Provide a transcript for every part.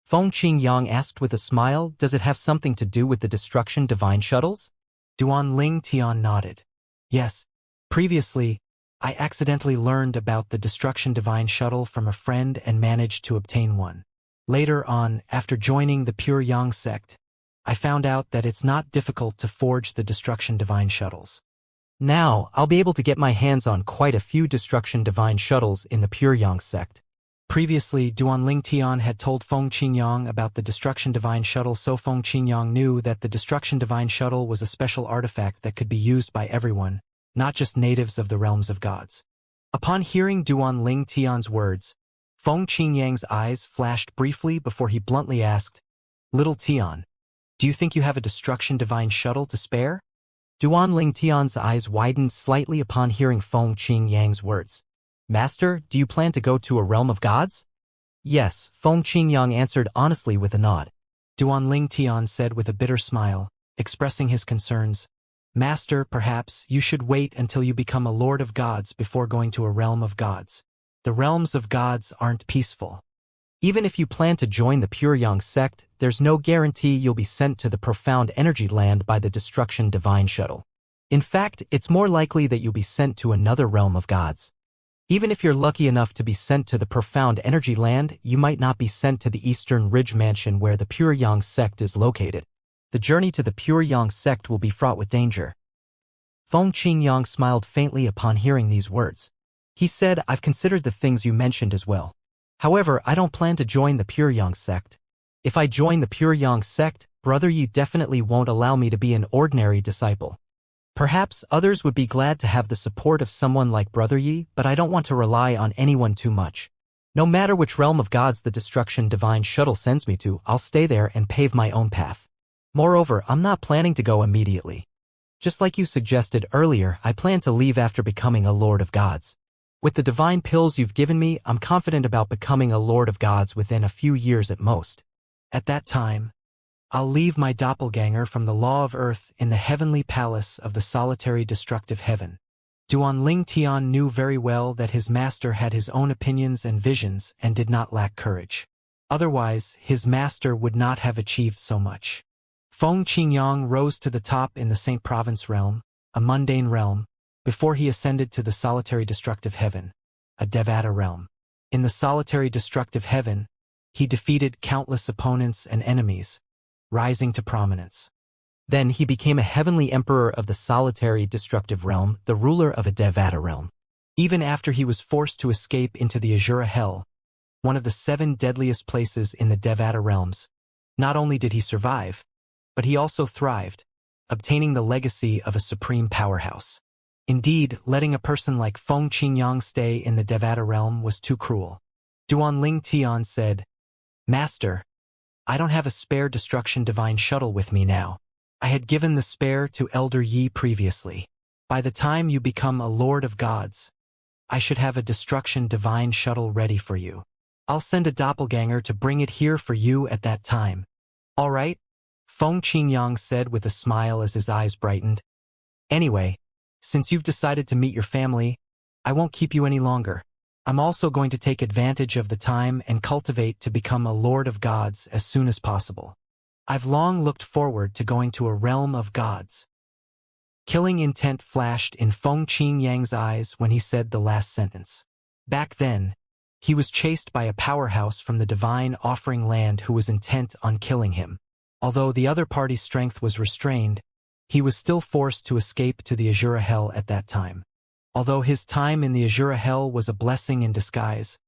Feng Qingyang asked with a smile, does it have something to do with the destruction divine shuttles? Duan Ling Tian nodded. Yes. Previously, I accidentally learned about the destruction divine shuttle from a friend and managed to obtain one. Later on, after joining the Pure Yang sect, I found out that it's not difficult to forge the destruction divine shuttles. Now, I'll be able to get my hands on quite a few destruction divine shuttles in the Pure Yang sect. Previously, Duan Ling Tian had told Feng Qingyang about the destruction divine shuttle, so Feng Qingyang knew that the destruction divine shuttle was a special artifact that could be used by everyone, not just natives of the realms of gods. Upon hearing Duan Ling Tian's words, Feng Qingyang's eyes flashed briefly before he bluntly asked, Little Tian, do you think you have a destruction divine shuttle to spare? Duan Ling Tian's eyes widened slightly upon hearing Feng Qingyang's words. Master, do you plan to go to a realm of gods? Yes, Feng Qingyang answered honestly with a nod. Duan Ling Tian said with a bitter smile, expressing his concerns. Master, perhaps you should wait until you become a lord of gods before going to a realm of gods. The realms of gods aren't peaceful. Even if you plan to join the Pure Yang sect, there's no guarantee you'll be sent to the profound energy land by the destruction divine shuttle. In fact, it's more likely that you'll be sent to another realm of gods. Even if you're lucky enough to be sent to the profound energy land, you might not be sent to the Eastern Ridge Mansion where the Pure Yang sect is located. The journey to the Pure Yang sect will be fraught with danger. Feng Qingyang smiled faintly upon hearing these words. He said, I've considered the things you mentioned as well. However, I don't plan to join the Pure Yang sect. If I join the Pure Yang sect, Brother Yi definitely won't allow me to be an ordinary disciple. Perhaps others would be glad to have the support of someone like Brother Yi, but I don't want to rely on anyone too much. No matter which realm of gods the destruction divine shuttle sends me to, I'll stay there and pave my own path. Moreover, I'm not planning to go immediately. Just like you suggested earlier, I plan to leave after becoming a Lord of Gods. With the divine pills you've given me, I'm confident about becoming a Lord of Gods within a few years at most. At that time, I'll leave my doppelganger from the law of earth in the heavenly palace of the solitary destructive heaven. Duan Ling Tian knew very well that his master had his own opinions and visions and did not lack courage. Otherwise, his master would not have achieved so much. Feng Qingyang rose to the top in the Saint Province realm, a mundane realm, before he ascended to the solitary destructive heaven, a Devata realm. In the solitary destructive heaven, he defeated countless opponents and enemies, rising to prominence. Then he became a heavenly emperor of the solitary destructive realm, the ruler of a Devata realm. Even after he was forced to escape into the Azura Hell, one of the 7 deadliest places in the Devata realms, not only did he survive, but he also thrived, obtaining the legacy of a supreme powerhouse. Indeed, letting a person like Feng Qingyang stay in the Devata realm was too cruel. Duan Ling Tian said, Master, I don't have a spare destruction divine shuttle with me now. I had given the spare to Elder Yi previously. By the time you become a Lord of Gods, I should have a destruction divine shuttle ready for you. I'll send a doppelganger to bring it here for you at that time. All right? Feng Qingyang said with a smile as his eyes brightened. Anyway, since you've decided to meet your family, I won't keep you any longer. I'm also going to take advantage of the time and cultivate to become a Lord of Gods as soon as possible. I've long looked forward to going to a realm of gods. Killing intent flashed in Feng Qingyang's eyes when he said the last sentence. Back then, he was chased by a powerhouse from the divine offering land who was intent on killing him. Although the other party's strength was restrained, he was still forced to escape to the Azura Hell at that time. Although his time in the Azura Hell was a blessing in disguise,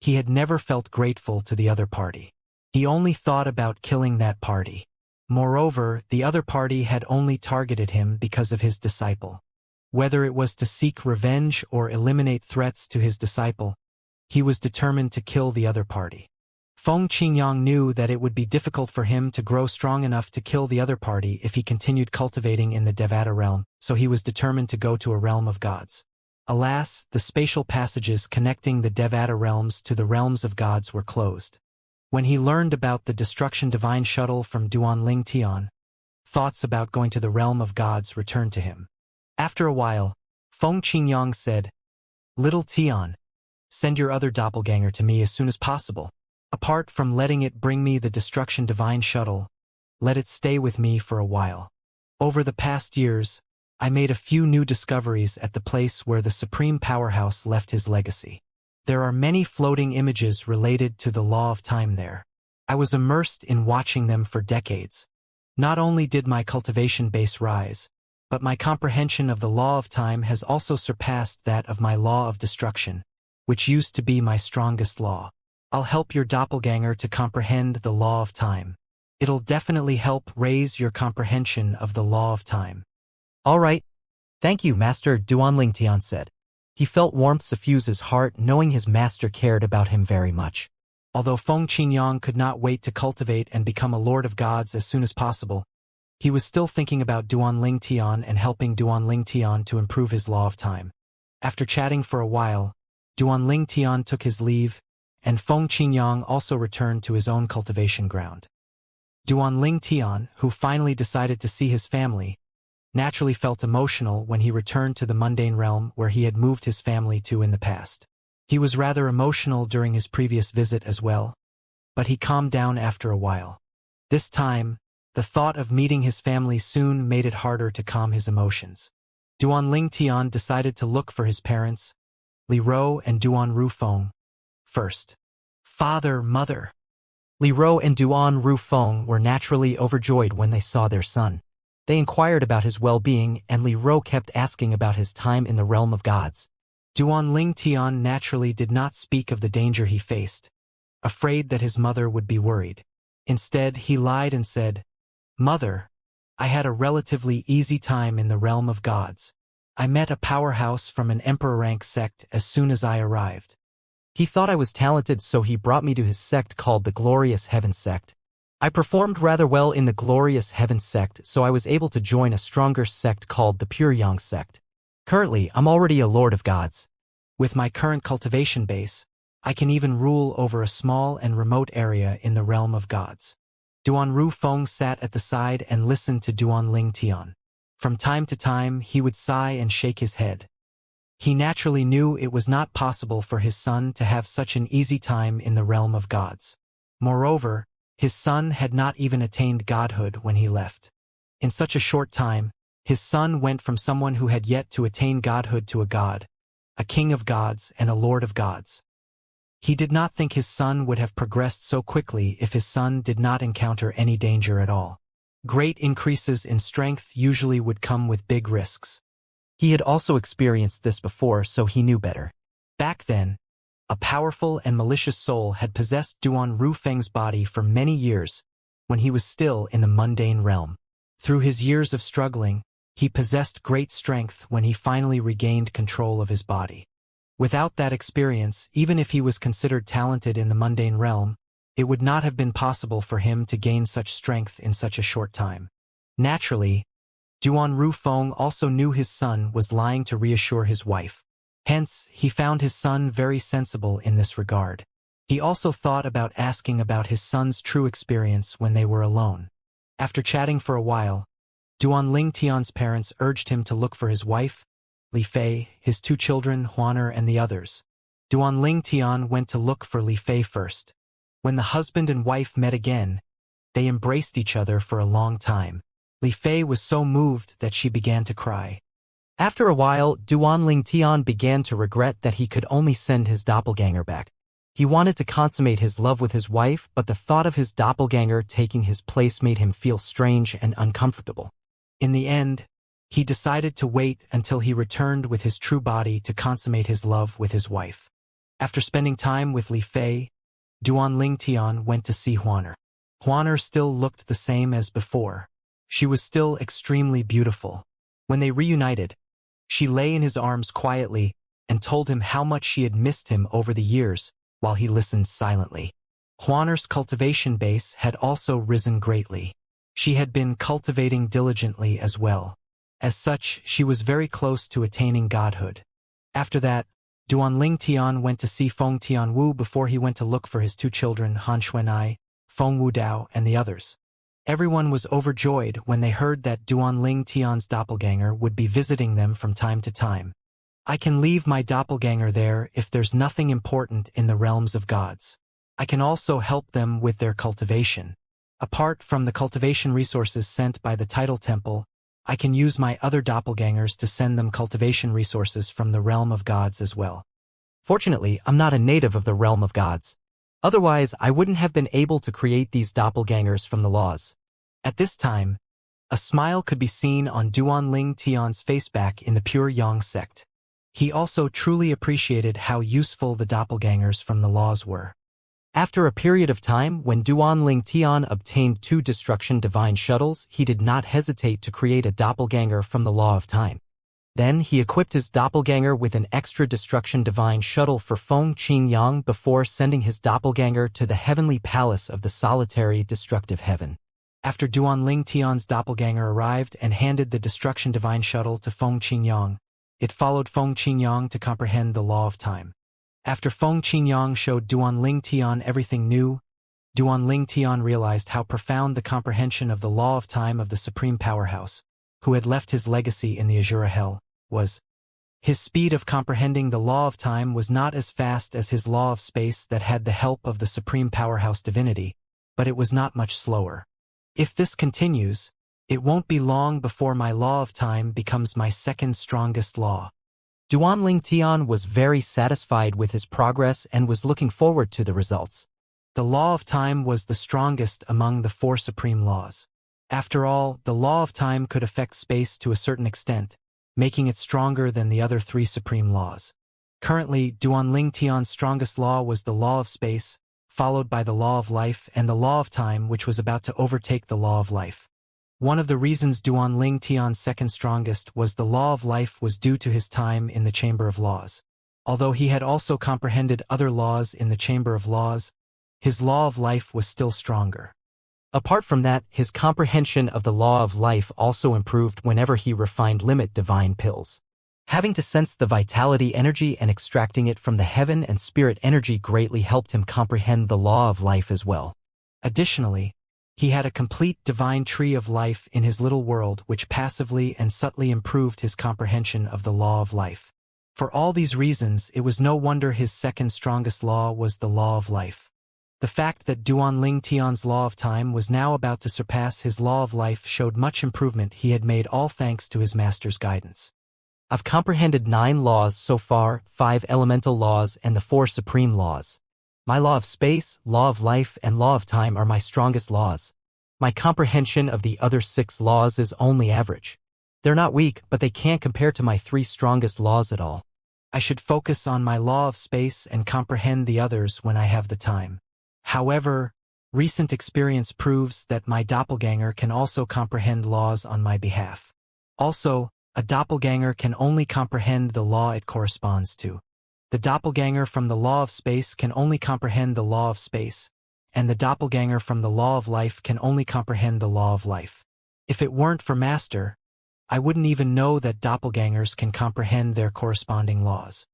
he had never felt grateful to the other party. He only thought about killing that party. Moreover, the other party had only targeted him because of his disciple. Whether it was to seek revenge or eliminate threats to his disciple, he was determined to kill the other party. Feng Qingyang knew that it would be difficult for him to grow strong enough to kill the other party if he continued cultivating in the Devata realm, so he was determined to go to a realm of gods. Alas, the spatial passages connecting the Devata realms to the realms of gods were closed. When he learned about the destruction divine shuttle from Duan Ling Tian, thoughts about going to the realm of gods returned to him. After a while, Feng Qingyang said, Little Tian, send your other doppelganger to me as soon as possible. Apart from letting it bring me the destruction divine shuttle, let it stay with me for a while. Over the past years, I made a few new discoveries at the place where the Supreme Powerhouse left his legacy. There are many floating images related to the law of time there. I was immersed in watching them for decades. Not only did my cultivation base rise, but my comprehension of the law of time has also surpassed that of my law of destruction, which used to be my strongest law. I'll help your doppelganger to comprehend the law of time. It'll definitely help raise your comprehension of the law of time. All right. Thank you, Master, Duanling Tian said. He felt warmth suffuse his heart, knowing his master cared about him very much. Although Feng Qingyang could not wait to cultivate and become a lord of gods as soon as possible, he was still thinking about Duanling Tian and helping Duanling Tian to improve his law of time. After chatting for a while, Duanling Tian took his leave, and Feng Qingyang also returned to his own cultivation ground. Duanling Tian, who finally decided to see his family, naturally felt emotional when he returned to the mundane realm where he had moved his family to in the past. He was rather emotional during his previous visit as well, but he calmed down after a while. This time, the thought of meeting his family soon made it harder to calm his emotions. Duanling Tian decided to look for his parents, Li Ro and Duan Rufeng, first. Father, mother. Li Ro and Duan Rufeng were naturally overjoyed when they saw their son. They inquired about his well-being, and Li Ro kept asking about his time in the realm of gods. Duanling Tian naturally did not speak of the danger he faced, afraid that his mother would be worried. Instead, he lied and said, "Mother, I had a relatively easy time in the realm of gods. I met a powerhouse from an emperor rank sect as soon as I arrived. He thought I was talented, so he brought me to his sect called the Glorious Heaven Sect. I performed rather well in the Glorious Heaven Sect, so I was able to join a stronger sect called the Pure Yang Sect. Currently, I'm already a Lord of Gods. With my current cultivation base, I can even rule over a small and remote area in the realm of gods." Duan Rufeng sat at the side and listened to Duanling Tian. From time to time, he would sigh and shake his head. He naturally knew it was not possible for his son to have such an easy time in the realm of gods. Moreover, his son had not even attained godhood when he left. In such a short time, his son went from someone who had yet to attain godhood to a god, a king of gods and a lord of gods. He did not think his son would have progressed so quickly if his son did not encounter any danger at all. Great increases in strength usually would come with big risks. He had also experienced this before, so he knew better. Back then, a powerful and malicious soul had possessed Duan Rufeng's body for many years when he was still in the mundane realm. Through his years of struggling, he possessed great strength when he finally regained control of his body. Without that experience, even if he was considered talented in the mundane realm, it would not have been possible for him to gain such strength in such a short time. Naturally, Duan Rufeng also knew his son was lying to reassure his wife. Hence, he found his son very sensible in this regard. He also thought about asking about his son's true experience when they were alone. After chatting for a while, Duanling Tian's parents urged him to look for his wife, Li Fei, his two children, Huaner, and the others. Duanling Tian went to look for Li Fei first. When the husband and wife met again, they embraced each other for a long time. Li Fei was so moved that she began to cry. After a while, Duanling Tian began to regret that he could only send his doppelganger back. He wanted to consummate his love with his wife, but the thought of his doppelganger taking his place made him feel strange and uncomfortable. In the end, he decided to wait until he returned with his true body to consummate his love with his wife. After spending time with Li Fei, Duanling Tian went to see Huaner. Huaner still looked the same as before. She was still extremely beautiful. When they reunited, she lay in his arms quietly and told him how much she had missed him over the years while he listened silently. Huaner's cultivation base had also risen greatly. She had been cultivating diligently as well. As such, she was very close to attaining godhood. After that, Duanling Tian went to see Feng Tianwu before he went to look for his two children Han Xuanai, Feng Wudao, and the others. Everyone was overjoyed when they heard that Duanling Tian's doppelganger would be visiting them from time to time. "I can leave my doppelganger there if there's nothing important in the realms of gods. I can also help them with their cultivation. Apart from the cultivation resources sent by the Title Temple, I can use my other doppelgangers to send them cultivation resources from the realm of gods as well. Fortunately, I'm not a native of the realm of gods. Otherwise, I wouldn't have been able to create these doppelgangers from the laws. At this time, a smile could be seen on Duanling Tian's face back in the Pure Yang sect. He also truly appreciated how useful the doppelgangers from the laws were. After a period of time when Duanling Tian obtained 2 destruction divine shuttles, he did not hesitate to create a doppelganger from the law of time. Then he equipped his doppelganger with an extra destruction divine shuttle for Feng Qingyang before sending his doppelganger to the heavenly palace of the solitary destructive heaven. After Duanling Tian's doppelganger arrived and handed the destruction divine shuttle to Feng Qingyang, it followed Feng Qingyang to comprehend the law of time. After Feng Qingyang showed Duanling Tian everything new, Duanling Tian realized how profound the comprehension of the law of time of the supreme powerhouse, who had left his legacy in the Azura Hell, was. His speed of comprehending the law of time was not as fast as his law of space that had the help of the supreme powerhouse divinity, but it was not much slower. If this continues, it won't be long before my law of time becomes my second strongest law. Duanling Tian was very satisfied with his progress and was looking forward to the results. The law of time was the strongest among the 4 supreme laws. After all, the law of time could affect space to a certain extent, making it stronger than the other 3 supreme laws. Currently, Duanling Tian's strongest law was the law of space, followed by the law of life and the law of time, which was about to overtake the law of life. One of the reasons Duanling Tian's second strongest was the law of life was due to his time in the Chamber of Laws. Although he had also comprehended other laws in the Chamber of Laws, his law of life was still stronger. Apart from that, his comprehension of the law of life also improved whenever he refined limit divine pills. Having to sense the vitality energy and extracting it from the heaven and spirit energy greatly helped him comprehend the law of life as well. Additionally, he had a complete divine tree of life in his little world which passively and subtly improved his comprehension of the law of life. For all these reasons, it was no wonder his second strongest law was the law of life. The fact that Duanling Tian's law of time was now about to surpass his law of life showed much improvement he had made, all thanks to his master's guidance. I've comprehended 9 laws so far, 5 elemental laws and the 4 supreme laws. My law of space, law of life, and law of time are my strongest laws. My comprehension of the other 6 laws is only average. They're not weak, but they can't compare to my 3 strongest laws at all. I should focus on my law of space and comprehend the others when I have the time. However, recent experience proves that my doppelganger can also comprehend laws on my behalf. Also, a doppelganger can only comprehend the law it corresponds to. The doppelganger from the law of space can only comprehend the law of space, and the doppelganger from the law of life can only comprehend the law of life. If it weren't for Master, I wouldn't even know that doppelgangers can comprehend their corresponding laws.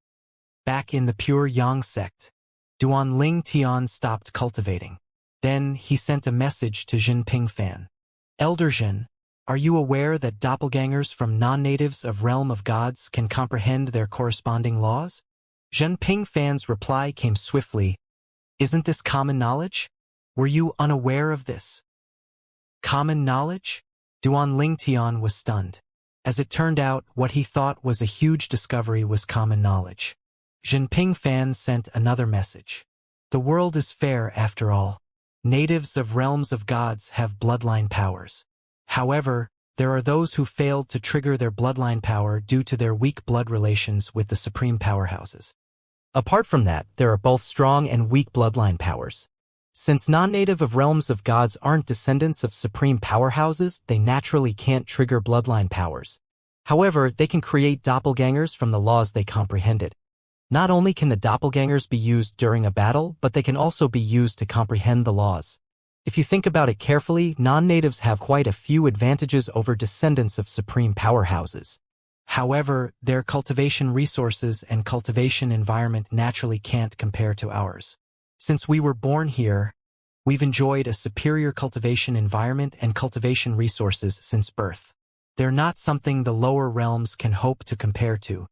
Back in the Pure Yang sect, Duanling Tian stopped cultivating. Then he sent a message to Jinping Fan. Elder Jin, are you aware that doppelgangers from non-natives of realm of gods can comprehend their corresponding laws? Jinping Fan's reply came swiftly. Isn't this common knowledge? Were you unaware of this? Common knowledge? Duanling Tian was stunned. As it turned out, what he thought was a huge discovery was common knowledge. Jinping Fan sent another message. The world is fair after all. Natives of realms of gods have bloodline powers. However, there are those who failed to trigger their bloodline power due to their weak blood relations with the supreme powerhouses. Apart from that, there are both strong and weak bloodline powers. Since non-native of realms of gods aren't descendants of supreme powerhouses, they naturally can't trigger bloodline powers. However, they can create doppelgangers from the laws they comprehended. Not only can the doppelgangers be used during a battle, but they can also be used to comprehend the laws. If you think about it carefully, non-natives have quite a few advantages over descendants of supreme powerhouses. However, their cultivation resources and cultivation environment naturally can't compare to ours. Since we were born here, we've enjoyed a superior cultivation environment and cultivation resources since birth. They're not something the lower realms can hope to compare to.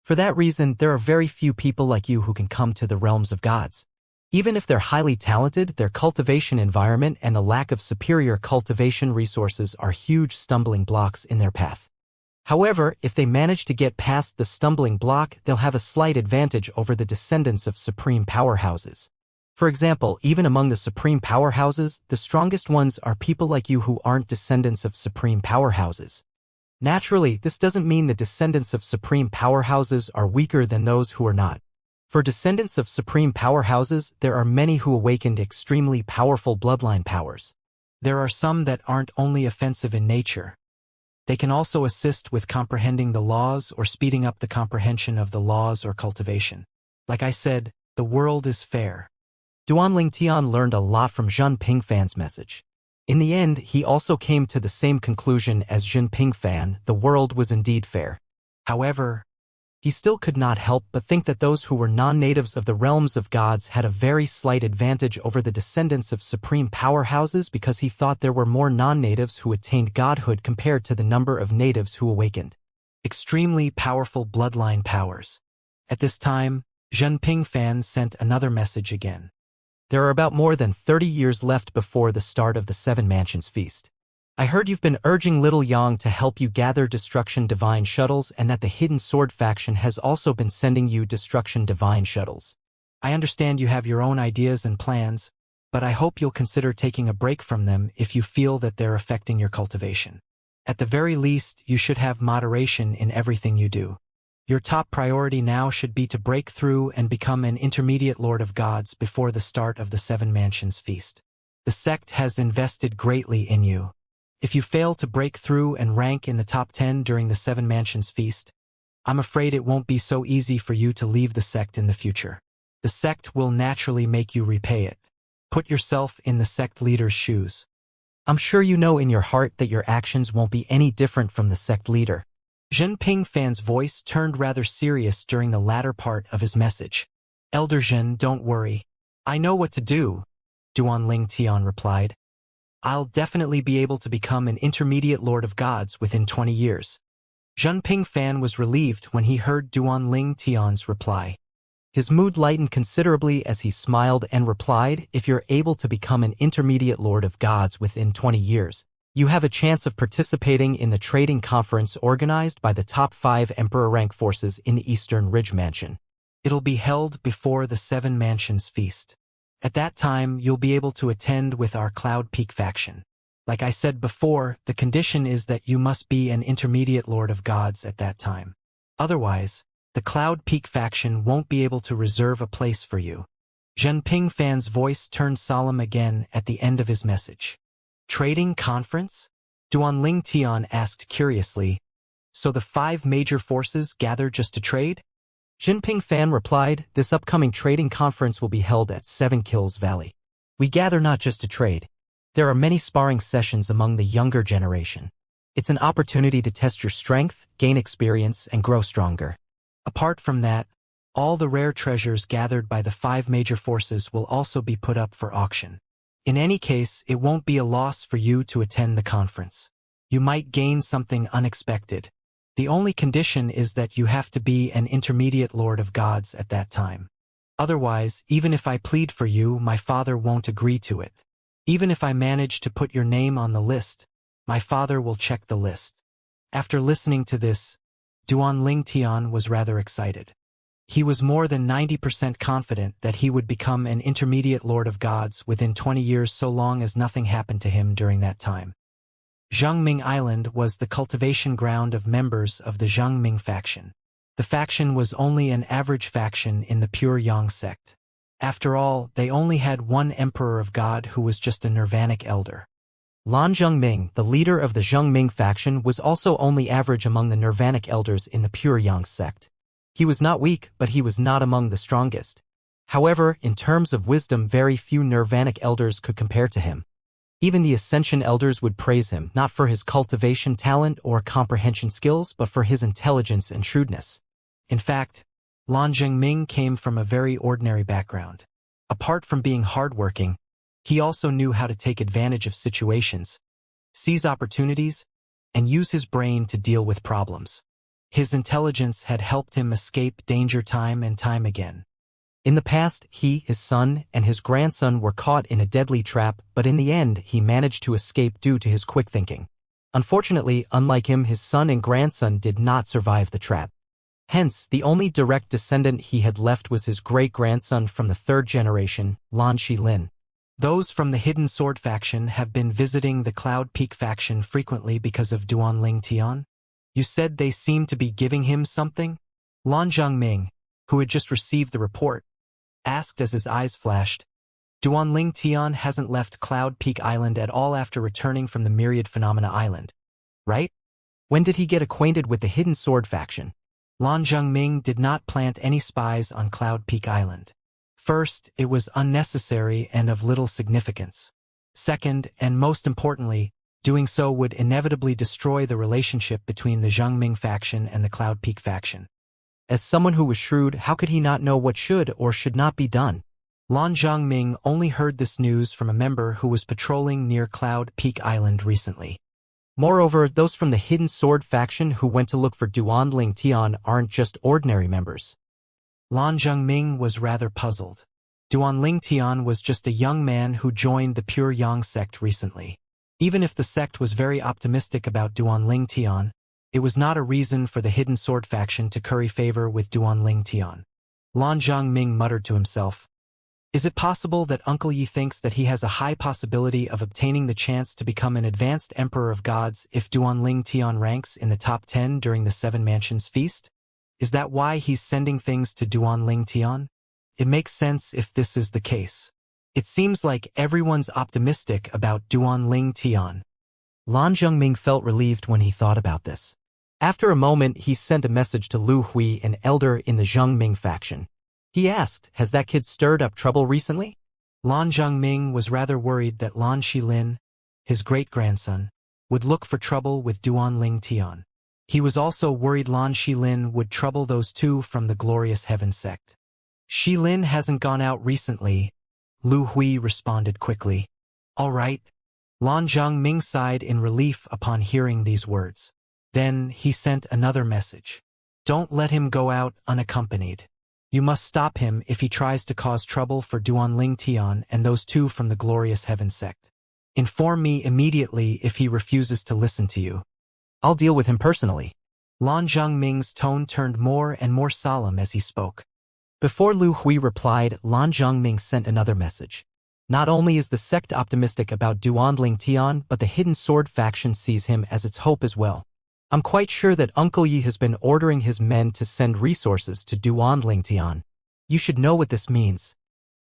For that reason, there are very few people like you who can come to the realms of gods. Even if they're highly talented, their cultivation environment and the lack of superior cultivation resources are huge stumbling blocks in their path. However, if they manage to get past the stumbling block, they'll have a slight advantage over the descendants of supreme powerhouses. For example, even among the supreme powerhouses, the strongest ones are people like you who aren't descendants of supreme powerhouses. Naturally, this doesn't mean the descendants of supreme powerhouses are weaker than those who are not. For descendants of supreme powerhouses, there are many who awakened extremely powerful bloodline powers. There are some that aren't only offensive in nature. They can also assist with comprehending the laws or speeding up the comprehension of the laws or cultivation. Like I said, the world is fair. Duanling Tian learned a lot from Zhen Pingfan's message. In the end, he also came to the same conclusion as Zhen Pingfan: the world was indeed fair. However, he still could not help but think that those who were non-natives of the realms of gods had a very slight advantage over the descendants of supreme powerhouses, because he thought there were more non-natives who attained godhood compared to the number of natives who awakened extremely powerful bloodline powers. At this time, Zhen Pingfan sent another message again. There are about more than 30 years left before the start of the Seven Mansions Feast. I heard you've been urging Little Yang to help you gather Destruction Divine Shuttles, and that the Hidden Sword faction has also been sending you Destruction Divine Shuttles. I understand you have your own ideas and plans, but I hope you'll consider taking a break from them if you feel that they're affecting your cultivation. At the very least, you should have moderation in everything you do. Your top priority now should be to break through and become an intermediate Lord of Gods before the start of the Seven Mansions Feast. The sect has invested greatly in you. If you fail to break through and rank in the top 10 during the Seven Mansions Feast, I'm afraid it won't be so easy for you to leave the sect in the future. The sect will naturally make you repay it. Put yourself in the sect leader's shoes. I'm sure you know in your heart that your actions won't be any different from the sect leader. Zhen Pingfan's voice turned rather serious during the latter part of his message. Elder Zhen, don't worry. I know what to do, Duanling Tian replied. I'll definitely be able to become an intermediate Lord of Gods within 20 years. Zhen Pingfan was relieved when he heard Duanling Tian's reply. His mood lightened considerably as he smiled and replied, if you're able to become an intermediate Lord of Gods within 20 years, you have a chance of participating in the trading conference organized by the top 5 Emperor rank forces in the Eastern Ridge Mansion. It'll be held before the Seven Mansions Feast. At that time, you'll be able to attend with our Cloud Peak faction. Like I said before, the condition is that you must be an intermediate Lord of Gods at that time. Otherwise, the Cloud Peak faction won't be able to reserve a place for you. Zhen Pingfan's voice turned solemn again at the end of his message. Trading conference? Duanling Tian asked curiously. So the 5 major forces gather just to trade? Zhen Pingfan replied, this upcoming trading conference will be held at 7 Kills Valley. We gather not just to trade. There are many sparring sessions among the younger generation. It's an opportunity to test your strength, gain experience, and grow stronger. Apart from that, all the rare treasures gathered by the 5 major forces will also be put up for auction. In any case, it won't be a loss for you to attend the conference. You might gain something unexpected. The only condition is that you have to be an intermediate Lord of Gods at that time. Otherwise, even if I plead for you, my father won't agree to it. Even if I manage to put your name on the list, my father will check the list. After listening to this, Duanling Tian was rather excited. He was more than 90% confident that he would become an intermediate Lord of Gods within 20 years, so long as nothing happened to him during that time. Zhangming Island was the cultivation ground of members of the Zhangming faction. The faction was only an average faction in the Pure Yang sect. After all, they only had one Emperor of God who was just a Nirvanic elder. Lan Zhengming, the leader of the Zhangming faction, was also only average among the Nirvanic elders in the Pure Yang sect. He was not weak, but he was not among the strongest. However, in terms of wisdom, very few Nirvanic elders could compare to him. Even the Ascension elders would praise him, not for his cultivation talent or comprehension skills, but for his intelligence and shrewdness. In fact, Lan Zhengming came from a very ordinary background. Apart from being hardworking, he also knew how to take advantage of situations, seize opportunities, and use his brain to deal with problems. His intelligence had helped him escape danger time and time again. In the past, he, his son, and his grandson were caught in a deadly trap, but in the end he managed to escape due to his quick thinking. Unfortunately, unlike him, his son and grandson did not survive the trap. Hence, the only direct descendant he had left was his great-grandson from the third generation, Lan Xilin. Those from the Hidden Sword faction have been visiting the Cloud Peak faction frequently because of Duanling Tian. You said they seemed to be giving him something? Lan Zhongming, who had just received the report, asked as his eyes flashed. Duanling Tian hasn't left Cloud Peak Island at all after returning from the Myriad Phenomena Island, right? When did he get acquainted with the Hidden Sword faction? Lan Zhongming did not plant any spies on Cloud Peak Island. First, it was unnecessary and of little significance. Second, and most importantly, doing so would inevitably destroy the relationship between the Zhongming faction and the Cloud Peak faction. As someone who was shrewd, how could he not know what should or should not be done? Lan Zhongming only heard this news from a member who was patrolling near Cloud Peak Island recently. Moreover, those from the Hidden Sword faction who went to look for Duanling Tian aren't just ordinary members. Lan Zhongming was rather puzzled. Duanling Tian was just a young man who joined the Pure Yang sect recently. Even if the sect was very optimistic about Duanling Tian, it was not a reason for the Hidden Sword faction to curry favor with Duanling Tian. Lan Zhongming muttered to himself, "Is it possible that Uncle Yi thinks that he has a high possibility of obtaining the chance to become an advanced Emperor of Gods if Duanling Tian ranks in the top 10 during the Seven Mansions Feast? Is that why he's sending things to Duanling Tian? It makes sense if this is the case. It seems like everyone's optimistic about Duanling Tian." Lan Zhongming felt relieved when he thought about this. After a moment, he sent a message to Lu Hui, an elder in the Zhongming faction. He asked, "Has that kid stirred up trouble recently?" Lan Zhongming was rather worried that Lan Xilin, his great-grandson, would look for trouble with Duanling Tian. He was also worried Lan Xilin would trouble those two from the Glorious Heaven sect. "Xilin hasn't gone out recently," Lu Hui responded quickly. "All right." Lan Zhongming sighed in relief upon hearing these words. Then he sent another message. "Don't let him go out unaccompanied. You must stop him if he tries to cause trouble for Duanling Tian and those two from the Glorious Heaven sect. Inform me immediately if he refuses to listen to you. I'll deal with him personally." Lan Zhongming's tone turned more and more solemn as he spoke. Before Lu Hui replied, Lan Zhongming sent another message. "Not only is the sect optimistic about Duanling Tian, but the Hidden Sword faction sees him as its hope as well. I'm quite sure that Uncle Yi has been ordering his men to send resources to Duanling Tian. You should know what this means.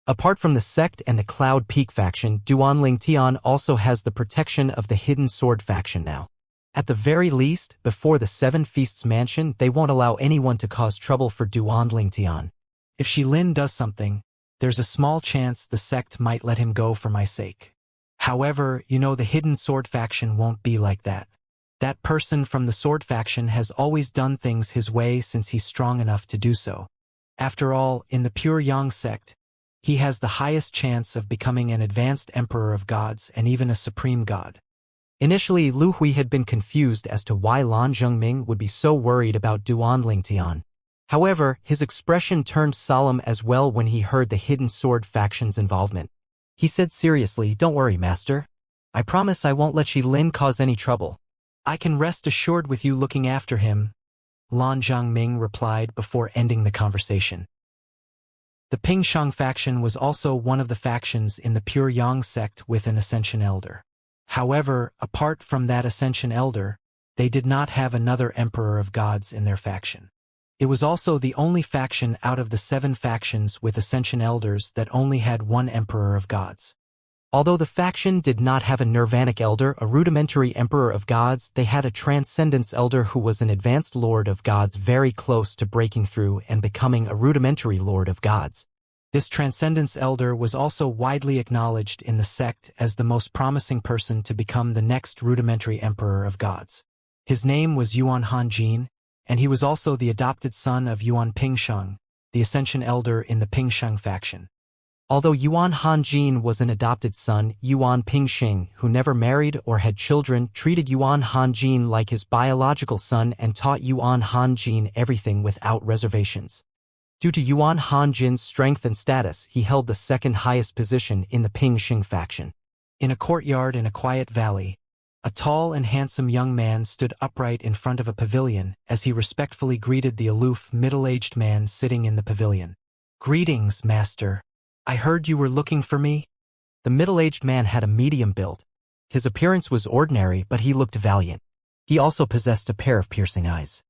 Apart from the sect and the Cloud Peak faction, Duanling Tian also has the protection of the Hidden Sword faction now. At the very least, before the Seven Feasts mansion, they won't allow anyone to cause trouble for Duanling Tian. If Xilin does something, there's a small chance the sect might let him go for my sake. However, the Hidden Sword faction won't be like that. That person from the Sword faction has always done things his way since he's strong enough to do so. After all, in the Pure Yang sect, he has the highest chance of becoming an advanced Emperor of Gods and even a Supreme God." Initially, Lu Hui had been confused as to why Lan Zhongming would be so worried about Duanling Tian. However, his expression turned solemn as well when he heard the Hidden Sword faction's involvement. He said seriously, "Don't worry, Master. I promise I won't let Xilin cause any trouble. I can rest assured with you looking after him," Lan Zhongming replied before ending the conversation. The Pingshang faction was also one of the factions in the Pure Yang sect with an Ascension elder. However, apart from that Ascension elder, they did not have another Emperor of Gods in their faction. It was also the only faction out of the 7 factions with Ascension elders that only had one Emperor of Gods. Although the faction did not have a Nirvanic elder, a rudimentary Emperor of Gods, they had a Transcendence elder who was an advanced Lord of Gods very close to breaking through and becoming a rudimentary Lord of Gods. This Transcendence elder was also widely acknowledged in the sect as the most promising person to become the next rudimentary Emperor of Gods. His name was Yuan Hanjin, and he was also the adopted son of Yuan Pingsheng, the Ascension elder in the Pingsheng faction. Although Yuan Hanjin was an adopted son, Yuan Pingsheng, who never married or had children, treated Yuan Hanjin like his biological son and taught Yuan Hanjin everything without reservations. Due to Yuan Hanjin's strength and status, he held the second highest position in the Ping Xing faction. In a courtyard in a quiet valley, a tall and handsome young man stood upright in front of a pavilion as he respectfully greeted the aloof, middle-aged man sitting in the pavilion. "Greetings, master. I heard you were looking for me?" The middle-aged man had a medium build. His appearance was ordinary, but he looked valiant. He also possessed a pair of piercing eyes.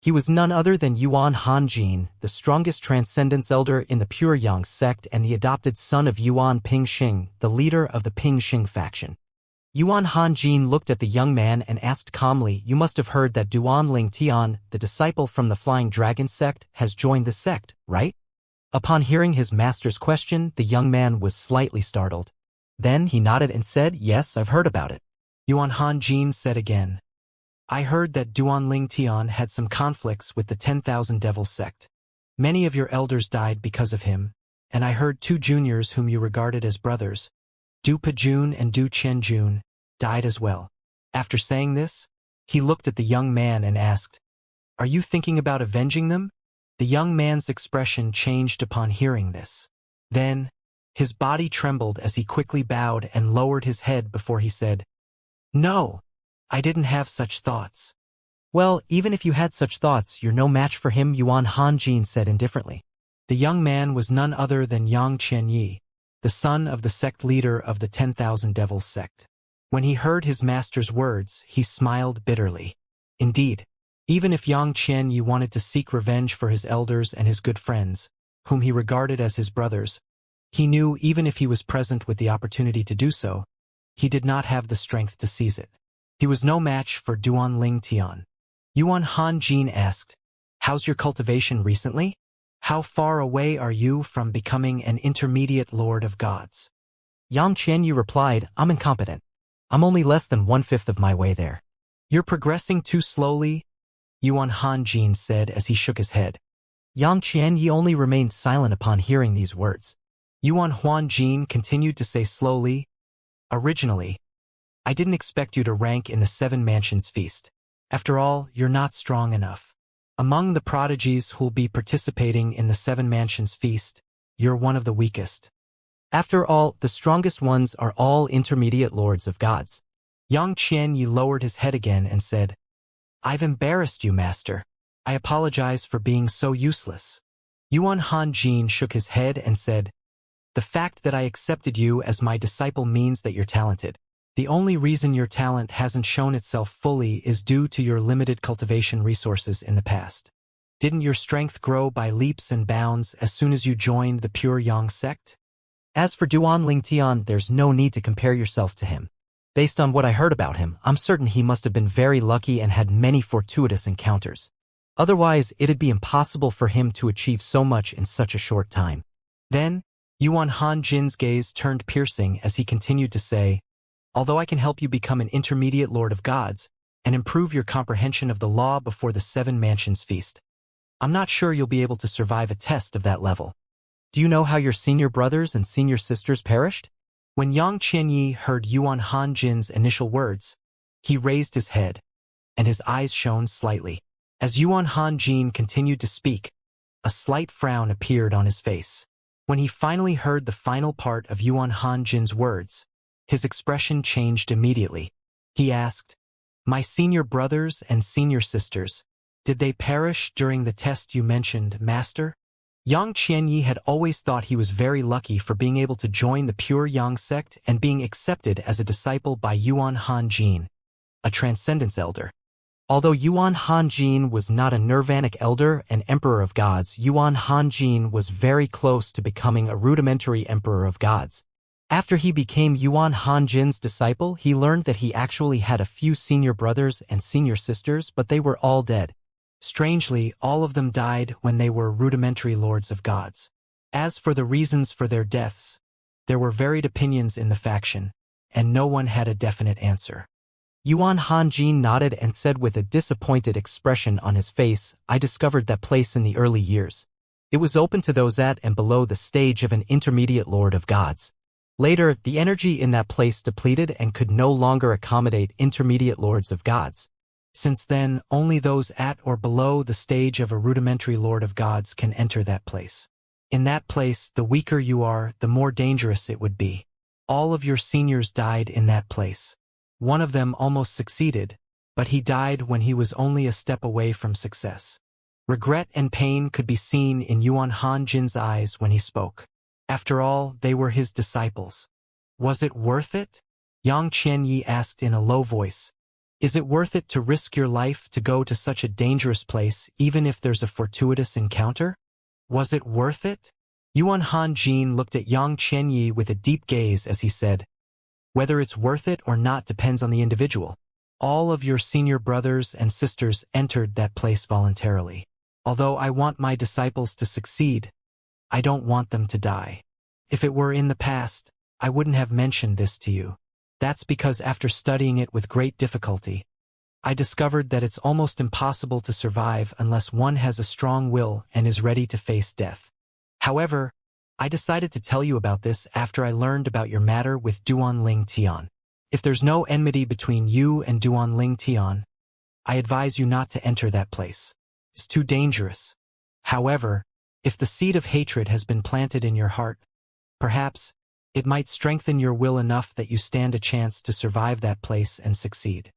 He was none other than Yuan Hanjin, the strongest Transcendence Elder in the Pure Yang sect and the adopted son of Yuan Ping Xing, the leader of the Ping Xing faction. Yuan Hanjin looked at the young man and asked calmly, "You must have heard that Duan Ling Tian, the disciple from the Flying Dragon sect, has joined the sect, right?" Upon hearing his master's question, the young man was slightly startled. Then he nodded and said, "Yes, I've heard about it." Yuan Hanjin said again, "I heard that Duan Ling Tian had some conflicts with the 10,000 Devils sect. Many of your elders died because of him, and I heard 2 juniors whom you regarded as brothers, Du Pajun and Du Qianjun, died as well." After saying this, he looked at the young man and asked, "Are you thinking about avenging them?" The young man's expression changed upon hearing this. Then, his body trembled as he quickly bowed and lowered his head before he said, "No, I didn't have such thoughts." "Well, even if you had such thoughts, you're no match for him," Yuan Hanjin said indifferently. The young man was none other than Yang Qianyi, the son of the sect leader of the 10,000 Devils sect. When he heard his master's words, he smiled bitterly. Indeed, even if Yang Qianyi wanted to seek revenge for his elders and his good friends, whom he regarded as his brothers, he knew even if he was present with the opportunity to do so, he did not have the strength to seize it. He was no match for Duan Ling Tian. Yuan Hanjin asked, "How's your cultivation recently? How far away are you from becoming an intermediate lord of gods?" Yang Qianyi replied, "I'm incompetent. I'm only less than 1/5 of my way there." "You're progressing too slowly," Yuan Hanjin said as he shook his head. Yang Qianyi only remained silent upon hearing these words. Yuan Hanjin continued to say slowly, "Originally, I didn't expect you to rank in the 7 Mansions feast. After all, you're not strong enough. Among the prodigies who'll be participating in the 7 Mansions feast, you're one of the weakest." "After all, the strongest ones are all intermediate lords of gods." Yang Qianyi lowered his head again and said, "I've embarrassed you, master. I apologize for being so useless." Yuan Hanjin shook his head and said, "The fact that I accepted you as my disciple means that you're talented. The only reason your talent hasn't shown itself fully is due to your limited cultivation resources in the past. Didn't your strength grow by leaps and bounds as soon as you joined the Pure Yang sect?" "As for Duan Ling Tian, there's no need to compare yourself to him. Based on what I heard about him, I'm certain he must have been very lucky and had many fortuitous encounters. Otherwise, it'd be impossible for him to achieve so much in such a short time." Then, Yuan Hanjin's gaze turned piercing as he continued to say, "Although I can help you become an intermediate lord of gods and improve your comprehension of the law before the 7 Mansions feast, I'm not sure you'll be able to survive a test of that level." "Do you know how your senior brothers and senior sisters perished?" When Yang Qianyi heard Yuan Hanjin's initial words, he raised his head, and his eyes shone slightly. As Yuan Hanjin continued to speak, a slight frown appeared on his face. When he finally heard the final part of Yuan Hanjin's words, his expression changed immediately. He asked, "My senior brothers and senior sisters, did they perish during the test you mentioned, master?" Yang Qianyi had always thought he was very lucky for being able to join the Pure Yang sect and being accepted as a disciple by Yuan Hanjin, a Transcendence Elder. Although Yuan Hanjin was not a Nirvanic Elder and Emperor of Gods, Yuan Hanjin was very close to becoming a rudimentary Emperor of Gods. After he became Yuan Hanjin's disciple, he learned that he actually had a few senior brothers and senior sisters, but they were all dead. Strangely, all of them died when they were rudimentary lords of gods. As for the reasons for their deaths, there were varied opinions in the faction, and no one had a definite answer. Yuan Hanjin nodded and said with a disappointed expression on his face, "I discovered that place in the early years. It was open to those at and below the stage of an intermediate lord of gods. Later, the energy in that place depleted and could no longer accommodate intermediate lords of gods. Since then, only those at or below the stage of a rudimentary Lord of Gods can enter that place. In that place, the weaker you are, the more dangerous it would be. All of your seniors died in that place. One of them almost succeeded, but he died when he was only a step away from success. Regret and pain could be seen in Yuan Hanjin's eyes when he spoke. After all, they were his disciples. Was it worth it? Yang Qianyi asked in a low voice. Is it worth it to risk your life to go to such a dangerous place even if there's a fortuitous encounter? Was it worth it? Yuan Hanjin looked at Yang Qianyi with a deep gaze as he said, whether it's worth it or not depends on the individual. All of your senior brothers and sisters entered that place voluntarily. Although I want my disciples to succeed, I don't want them to die. If it were in the past, I wouldn't have mentioned this to you. That's because after studying it with great difficulty, I discovered that it's almost impossible to survive unless one has a strong will and is ready to face death. However, I decided to tell you about this after I learned about your matter with Duanling Tian. If there's no enmity between you and Duanling Tian, I advise you not to enter that place. It's too dangerous. However, if the seed of hatred has been planted in your heart, perhaps it might strengthen your will enough that you stand a chance to survive that place and succeed.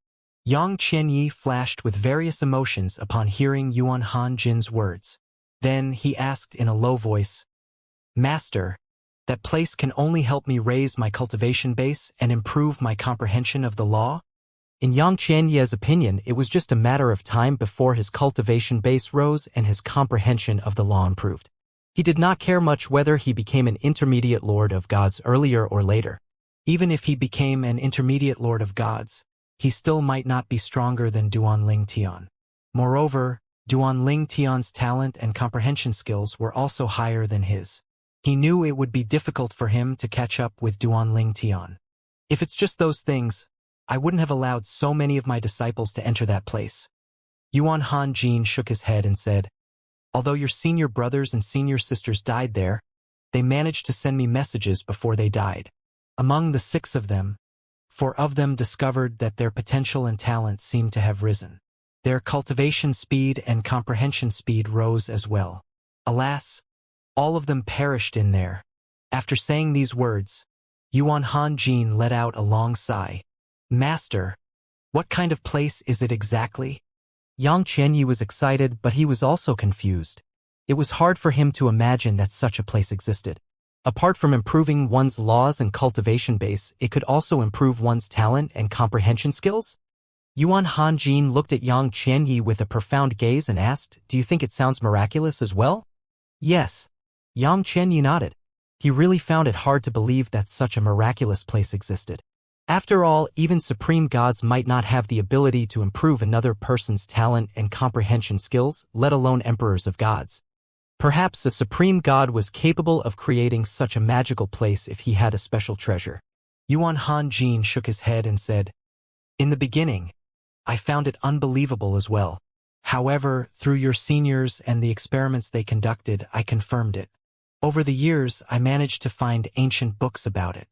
Yang Qianyi flashed with various emotions upon hearing Yuan Hanjin's words. Then he asked in a low voice, Master, that place can only help me raise my cultivation base and improve my comprehension of the law? In Yang Qianyi's opinion, it was just a matter of time before his cultivation base rose and his comprehension of the law improved. He did not care much whether he became an intermediate Lord of Gods earlier or later. Even if he became an intermediate Lord of Gods, he still might not be stronger than Duanling Tian. Moreover, Duanling Tian's talent and comprehension skills were also higher than his. He knew it would be difficult for him to catch up with Duanling Tian. If it's just those things, I wouldn't have allowed so many of my disciples to enter that place. Yuan Hanjin shook his head and said, Although your senior brothers and senior sisters died there, they managed to send me messages before they died. Among the 6 of them, 4 of them discovered that their potential and talent seemed to have risen. Their cultivation speed and comprehension speed rose as well. Alas, all of them perished in there. After saying these words, Yuan Hanjin let out a long sigh. Master, what kind of place is it exactly? Yang Qianyi was excited, but he was also confused. It was hard for him to imagine that such a place existed. Apart from improving one's laws and cultivation base, it could also improve one's talent and comprehension skills? Yuan Hanjin looked at Yang Qianyi with a profound gaze and asked, Do you think it sounds miraculous as well? Yes. Yang Qianyi nodded. He really found it hard to believe that such a miraculous place existed. After all, even supreme gods might not have the ability to improve another person's talent and comprehension skills, let alone emperors of gods. Perhaps a supreme god was capable of creating such a magical place if he had a special treasure. Yuan Hanjin shook his head and said, In the beginning, I found it unbelievable as well. However, through your seniors and the experiments they conducted, I confirmed it. Over the years, I managed to find ancient books about it.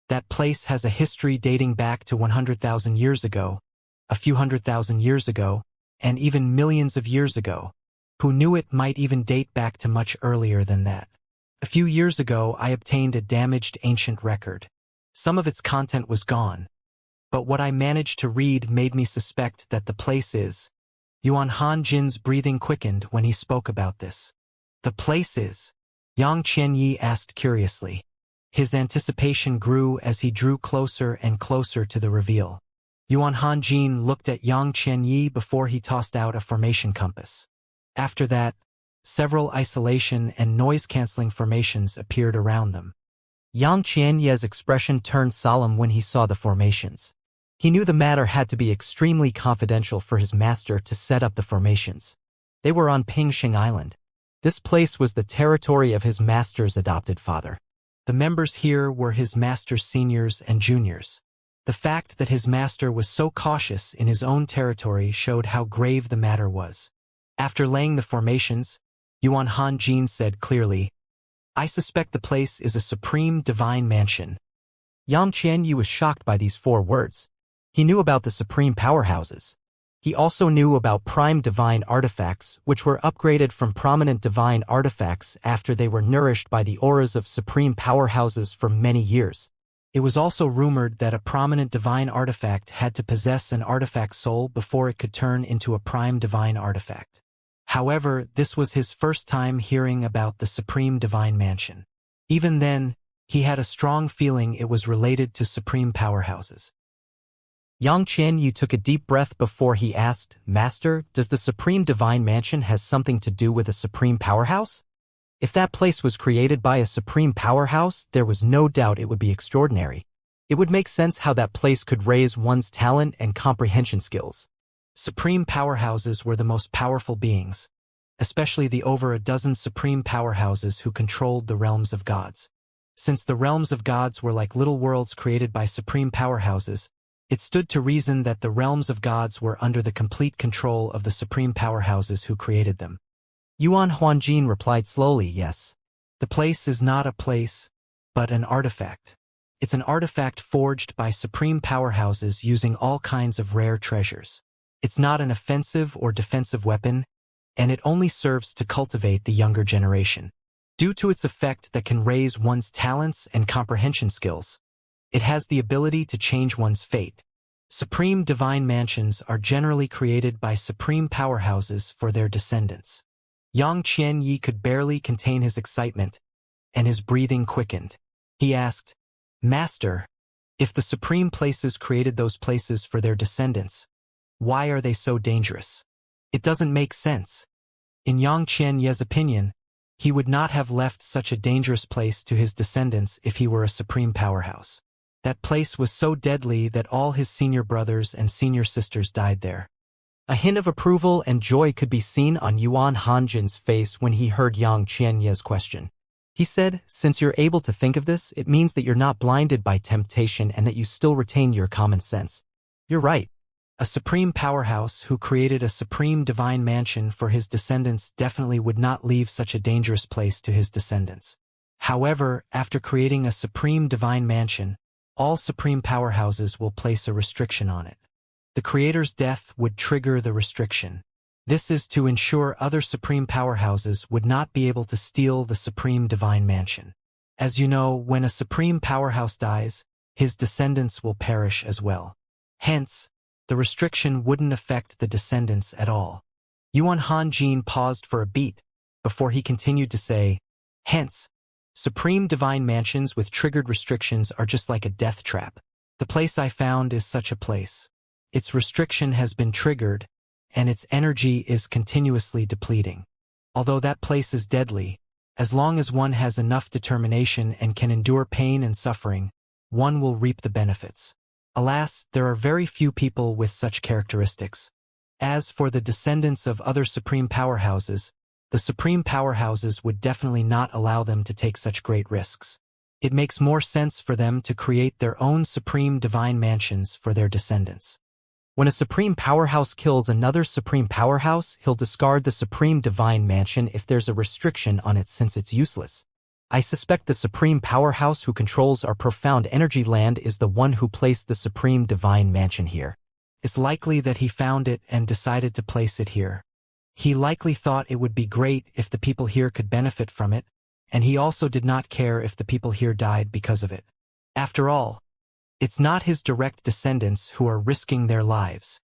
That place has a history dating back to 100,000 years ago, a few 100,000 years ago, and even millions of years ago. Who knew it might even date back to much earlier than that. A few years ago, I obtained a damaged ancient record. Some of its content was gone, but what I managed to read made me suspect that the place is. Yuan Hanjin's breathing quickened when he spoke about this. The place is? Yang Qianyi asked curiously. His anticipation grew as he drew closer and closer to the reveal. Yuan Hanjin looked at Yang Qianyi before he tossed out a formation compass. After that, several isolation and noise-canceling formations appeared around them. Yang Qianyi's expression turned solemn when he saw the formations. He knew the matter had to be extremely confidential for his master to set up the formations. They were on Pingxing Island. This place was the territory of his master's adopted father. The members here were his master's seniors and juniors. The fact that his master was so cautious in his own territory showed how grave the matter was. After laying the formations, Yuan Hanjin said clearly, I suspect the place is a supreme divine mansion. Yang Qianyi was shocked by these 4 words. He knew about the supreme powerhouses. He also knew about prime divine artifacts, which were upgraded from prominent divine artifacts after they were nourished by the auras of supreme powerhouses for many years. It was also rumored that a prominent divine artifact had to possess an artifact soul before it could turn into a prime divine artifact. However, this was his first time hearing about the Supreme Divine Mansion. Even then, he had a strong feeling it was related to supreme powerhouses. Xianxia took a deep breath before he asked, "Master, does the Supreme Divine Mansion has something to do with a supreme powerhouse?" If that place was created by a supreme powerhouse, there was no doubt it would be extraordinary. It would make sense how that place could raise one's talent and comprehension skills. Supreme powerhouses were the most powerful beings, especially the over a dozen supreme powerhouses who controlled the realms of gods. Since the realms of gods were like little worlds created by supreme powerhouses, it stood to reason that the realms of gods were under the complete control of the supreme powerhouses who created them. Yuan Huanjin replied slowly, "Yes. The place is not a place, but an artifact. It's an artifact forged by supreme powerhouses using all kinds of rare treasures. It's not an offensive or defensive weapon, and it only serves to cultivate the younger generation. Due to its effect that can raise one's talents and comprehension skills, it has the ability to change one's fate. Supreme divine mansions are generally created by supreme powerhouses for their descendants." Xianxia could barely contain his excitement, and his breathing quickened. He asked, "Master, if the supreme places created those places for their descendants, why are they so dangerous? It doesn't make sense." In Xianxia's opinion, he would not have left such a dangerous place to his descendants if he were a supreme powerhouse. That place was so deadly that all his senior brothers and senior sisters died there. A hint of approval and joy could be seen on Yuan Hanjin's face when he heard Xianxia's question. He said, "Since you're able to think of this, it means that you're not blinded by temptation and that you still retain your common sense. You're right. A supreme powerhouse who created a supreme divine mansion for his descendants definitely would not leave such a dangerous place to his descendants. However, after creating a supreme divine mansion, all supreme powerhouses will place a restriction on it. The creator's death would trigger the restriction. This is to ensure other supreme powerhouses would not be able to steal the supreme divine mansion. As you know, when a supreme powerhouse dies, his descendants will perish as well. Hence, the restriction wouldn't affect the descendants at all." Yuan Hanjin paused for a beat before he continued to say, "Hence, supreme divine mansions with triggered restrictions are just like a death trap. The place I found is such a place. Its restriction has been triggered, and its energy is continuously depleting. Although that place is deadly, as long as one has enough determination and can endure pain and suffering, one will reap the benefits. Alas, there are very few people with such characteristics. As for the descendants of other supreme powerhouses, the supreme powerhouses would definitely not allow them to take such great risks. It makes more sense for them to create their own supreme divine mansions for their descendants. When a supreme powerhouse kills another supreme powerhouse, he'll discard the supreme divine mansion if there's a restriction on it since it's useless. I suspect the supreme powerhouse who controls our profound energy land is the one who placed the supreme divine mansion here. It's likely that he found it and decided to place it here. He likely thought it would be great if the people here could benefit from it, and he also did not care if the people here died because of it. After all, it's not his direct descendants who are risking their lives.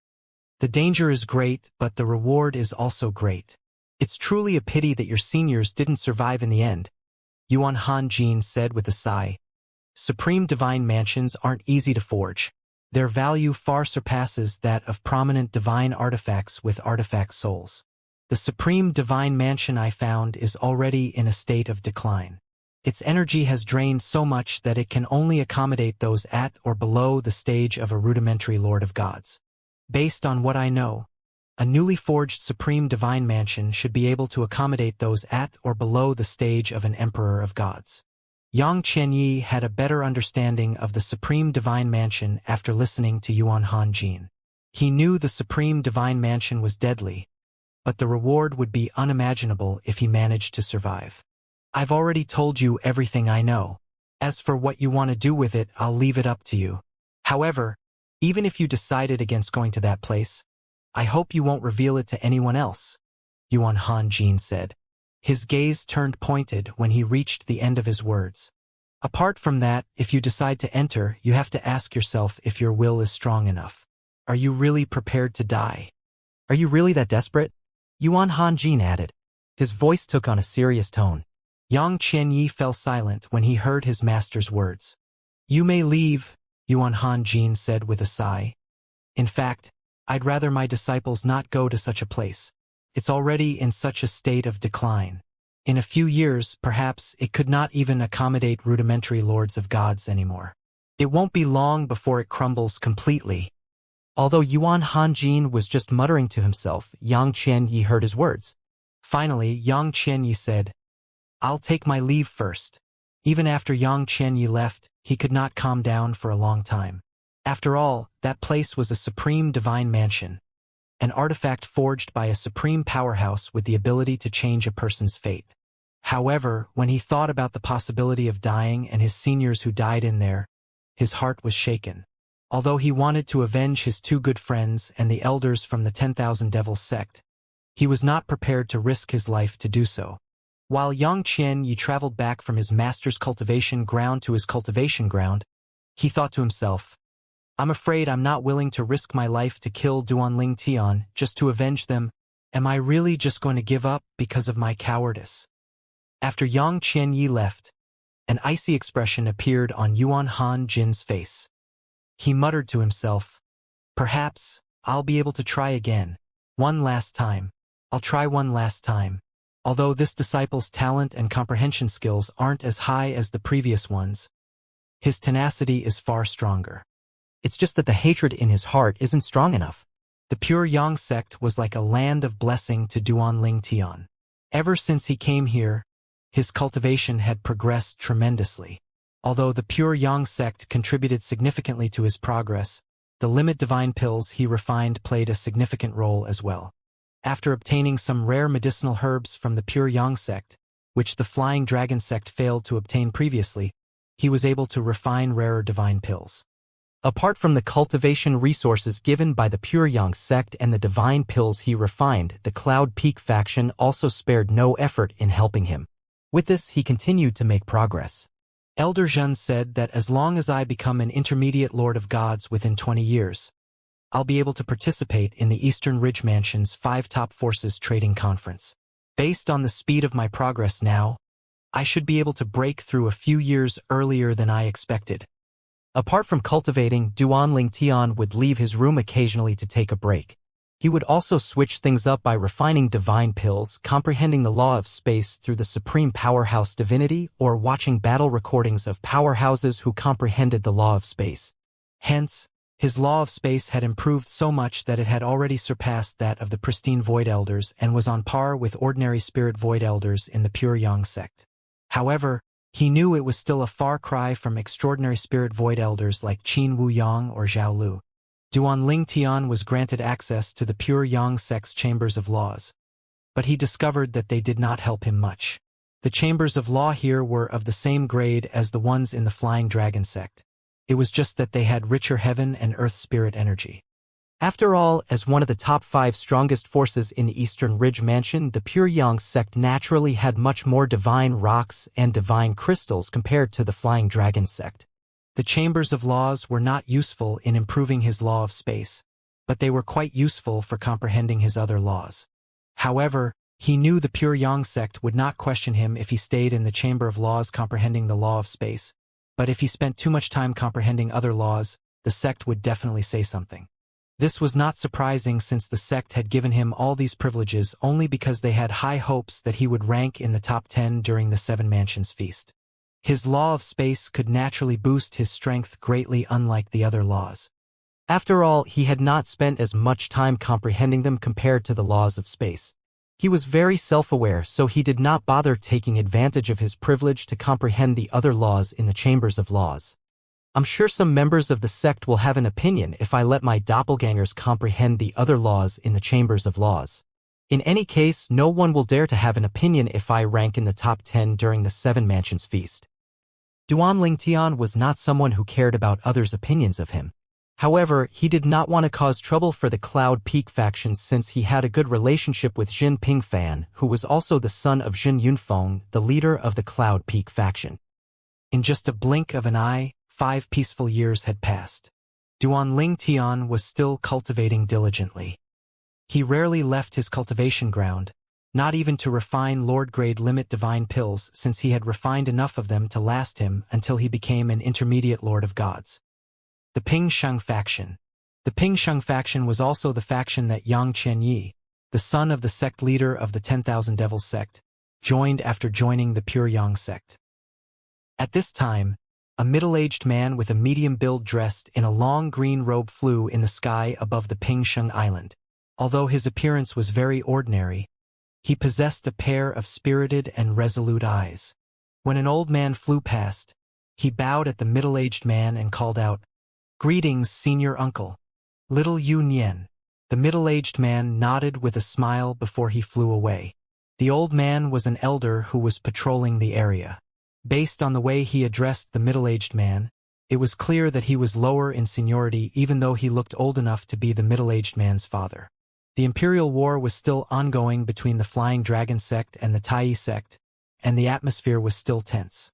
The danger is great, but the reward is also great. It's truly a pity that your seniors didn't survive in the end," Yuan Hanjin said with a sigh. "Supreme divine mansions aren't easy to forge. Their value far surpasses that of prominent divine artifacts with artifact souls. The supreme divine mansion I found is already in a state of decline. Its energy has drained so much that it can only accommodate those at or below the stage of a rudimentary Lord of Gods. Based on what I know, a newly forged supreme divine mansion should be able to accommodate those at or below the stage of an Emperor of Gods." Xianxia had a better understanding of the supreme divine mansion after listening to Yuan Hanjin. He knew the supreme divine mansion was deadly, but the reward would be unimaginable if he managed to survive. "I've already told you everything I know. As for what you want to do with it, I'll leave it up to you. However, even if you decided against going to that place, I hope you won't reveal it to anyone else, Yuan Han-jin said. His gaze turned pointed when he reached the end of his words. Apart from that, if you decide to enter, you have to ask yourself if your will is strong enough. Are you really prepared to die? Are you really that desperate? Yuan Han-jin added. His voice took on a serious tone. Yang Qianyi fell silent when he heard his master's words. You may leave, Yuan Han-jin said with a sigh. In fact, I'd rather my disciples not go to such a place. It's already in such a state of decline. In a few years, perhaps, it could not even accommodate rudimentary lords of gods anymore. It won't be long before it crumbles completely. Although Yuan Han-jin was just muttering to himself, Yang Qianyi heard his words. Finally, Yang Qianyi said, I'll take my leave first. Even after Yang Qianyi left, he could not calm down for a long time. After all, that place was a supreme divine mansion, an artifact forged by a supreme powerhouse with the ability to change a person's fate. However, when he thought about the possibility of dying and his seniors who died in there, his heart was shaken. Although he wanted to avenge his two good friends and the elders from the 10,000 Devils sect, he was not prepared to risk his life to do so. While Yang Qianyi traveled back from his master's cultivation ground to his cultivation ground, he thought to himself, I'm afraid I'm not willing to risk my life to kill Duanling Tian just to avenge them. Am I really just going to give up because of my cowardice? After Yang Qianyi left, an icy expression appeared on Yuan Han-jin's face. He muttered to himself, perhaps, I'll be able to try again. One last time. I'll try one last time. Although this disciple's talent and comprehension skills aren't as high as the previous ones, his tenacity is far stronger. It's just that the hatred in his heart isn't strong enough. The pure Yang sect was like a land of blessing to Duanling Tian. Ever since he came here, his cultivation had progressed tremendously. Although the pure Yang sect contributed significantly to his progress, the limit divine pills he refined played a significant role as well. After obtaining some rare medicinal herbs from the pure Yang sect, which the Flying Dragon sect failed to obtain previously, he was able to refine rarer divine pills. Apart from the cultivation resources given by the pure Yang sect and the divine pills he refined, the Cloud Peak faction also spared no effort in helping him. With this, he continued to make progress. Elder Zhen said that as long as I become an intermediate Lord of Gods within 20 years, I'll be able to participate in the Eastern Ridge Mansion's 5 Top Forces Trading Conference. Based on the speed of my progress now, I should be able to break through a few years earlier than I expected. Apart from cultivating, Duanling Tian would leave his room occasionally to take a break. He would also switch things up by refining divine pills, comprehending the law of space through the supreme powerhouse divinity, or watching battle recordings of powerhouses who comprehended the law of space. Hence, his law of space had improved so much that it had already surpassed that of the pristine Void Elders and was on par with ordinary Spirit Void Elders in the pure Yang sect. However, he knew it was still a far cry from extraordinary Spirit Void Elders like Qin Wu Yang or Zhao Lu. Duanling Tian was granted access to the pure Yang sect's chambers of laws, but he discovered that they did not help him much. The chambers of law here were of the same grade as the ones in the Flying Dragon sect. It was just that they had richer heaven and earth spirit energy. After all, as one of the top 5 strongest forces in the Eastern Ridge Mansion, the pure Yang sect naturally had much more divine rocks and divine crystals compared to the Flying Dragon sect. The chambers of laws were not useful in improving his law of space, but they were quite useful for comprehending his other laws. However, he knew the pure Yang sect would not question him if he stayed in the chamber of laws comprehending the law of space, but if he spent too much time comprehending other laws, the sect would definitely say something. This was not surprising since the sect had given him all these privileges only because they had high hopes that he would rank in the top 10 during the 7 Mansions feast. His law of space could naturally boost his strength greatly, unlike the other laws. After all, he had not spent as much time comprehending them compared to the laws of space. He was very self-aware, so he did not bother taking advantage of his privilege to comprehend the other laws in the chambers of laws. I'm sure some members of the sect will have an opinion if I let my doppelgangers comprehend the other laws in the chambers of laws. In any case, no one will dare to have an opinion if I rank in the top 10 during the 7 Mansions feast. Duanling Tian was not someone who cared about others' opinions of him. However, he did not want to cause trouble for the Cloud Peak faction since he had a good relationship with Jin Pingfan, who was also the son of Jin Yunfeng, the leader of the Cloud Peak faction. In just a blink of an eye, 5 peaceful years had passed. Duan Ling Tian was still cultivating diligently. He rarely left his cultivation ground, not even to refine Lord-grade limit divine pills since he had refined enough of them to last him until he became an intermediate Lord of Gods. The Pingsheng faction. The Pingsheng faction was also the faction that Yang Qianyi, the son of the sect leader of the 10,000 Devils sect, joined after joining the Pure Yang sect. At this time, a middle-aged man with a medium build dressed in a long green robe flew in the sky above the Pingsheng island. Although his appearance was very ordinary, he possessed a pair of spirited and resolute eyes. When an old man flew past, he bowed at the middle-aged man and called out, "Greetings, senior uncle." Little Yu Nian. The middle-aged man nodded with a smile before he flew away. The old man was an elder who was patrolling the area. Based on the way he addressed the middle-aged man, it was clear that he was lower in seniority even though he looked old enough to be the middle-aged man's father. The Imperial War was still ongoing between the Flying Dragon sect and the Tai sect, and the atmosphere was still tense.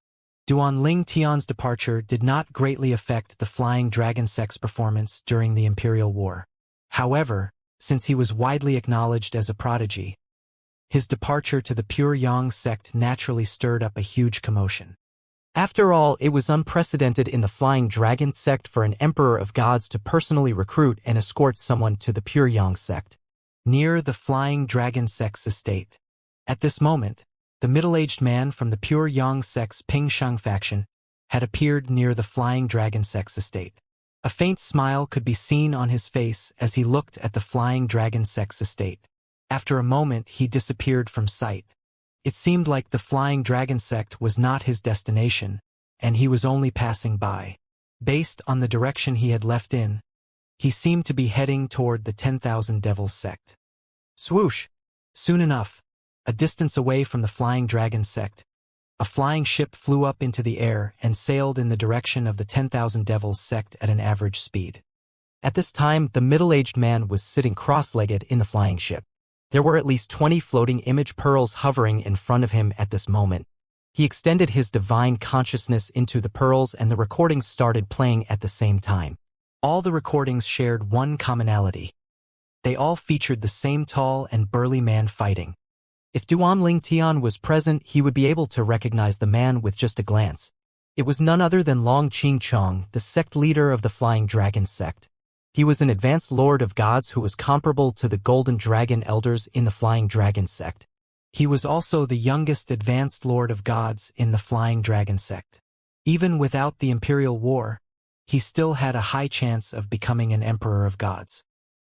Duan Ling Tian's departure did not greatly affect the Flying Dragon sect's performance during the Imperial War. However, since he was widely acknowledged as a prodigy, his departure to the Pure Yang sect naturally stirred up a huge commotion. After all, it was unprecedented in the Flying Dragon sect for an Emperor of Gods to personally recruit and escort someone to the Pure Yang sect, near the Flying Dragon sect's estate. At this moment, the middle-aged man from the Pure Yang sect's Pingsheng faction had appeared near the Flying Dragon sect's estate. A faint smile could be seen on his face as he looked at the Flying Dragon sect's estate. After a moment, he disappeared from sight. It seemed like the Flying Dragon sect was not his destination, and he was only passing by. Based on the direction he had left in, he seemed to be heading toward the 10,000 Devils sect. Swoosh! Soon enough, a distance away from the Flying Dragon sect, a flying ship flew up into the air and sailed in the direction of the 10,000 Devils sect at an average speed. At this time, the middle-aged man was sitting cross-legged in the flying ship. There were at least 20 floating image pearls hovering in front of him at this moment. He extended his divine consciousness into the pearls and the recordings started playing at the same time. All the recordings shared one commonality. They all featured the same tall and burly man fighting. If Duan Ling Tian was present, he would be able to recognize the man with just a glance. It was none other than Long Qingchong, the sect leader of the Flying Dragon sect. He was an advanced Lord of Gods who was comparable to the Golden Dragon Elders in the Flying Dragon sect. He was also the youngest advanced Lord of Gods in the Flying Dragon sect. Even without the Imperial War, he still had a high chance of becoming an Emperor of Gods.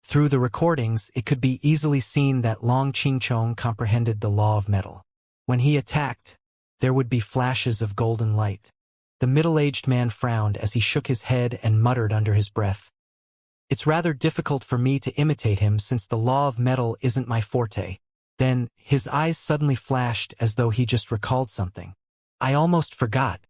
Through the recordings, it could be easily seen that Long Qingchong comprehended the law of metal. When he attacked, there would be flashes of golden light. The middle-aged man frowned as he shook his head and muttered under his breath, "It's rather difficult for me to imitate him since the law of metal isn't my forte." Then, his eyes suddenly flashed as though he just recalled something. "I almost forgot.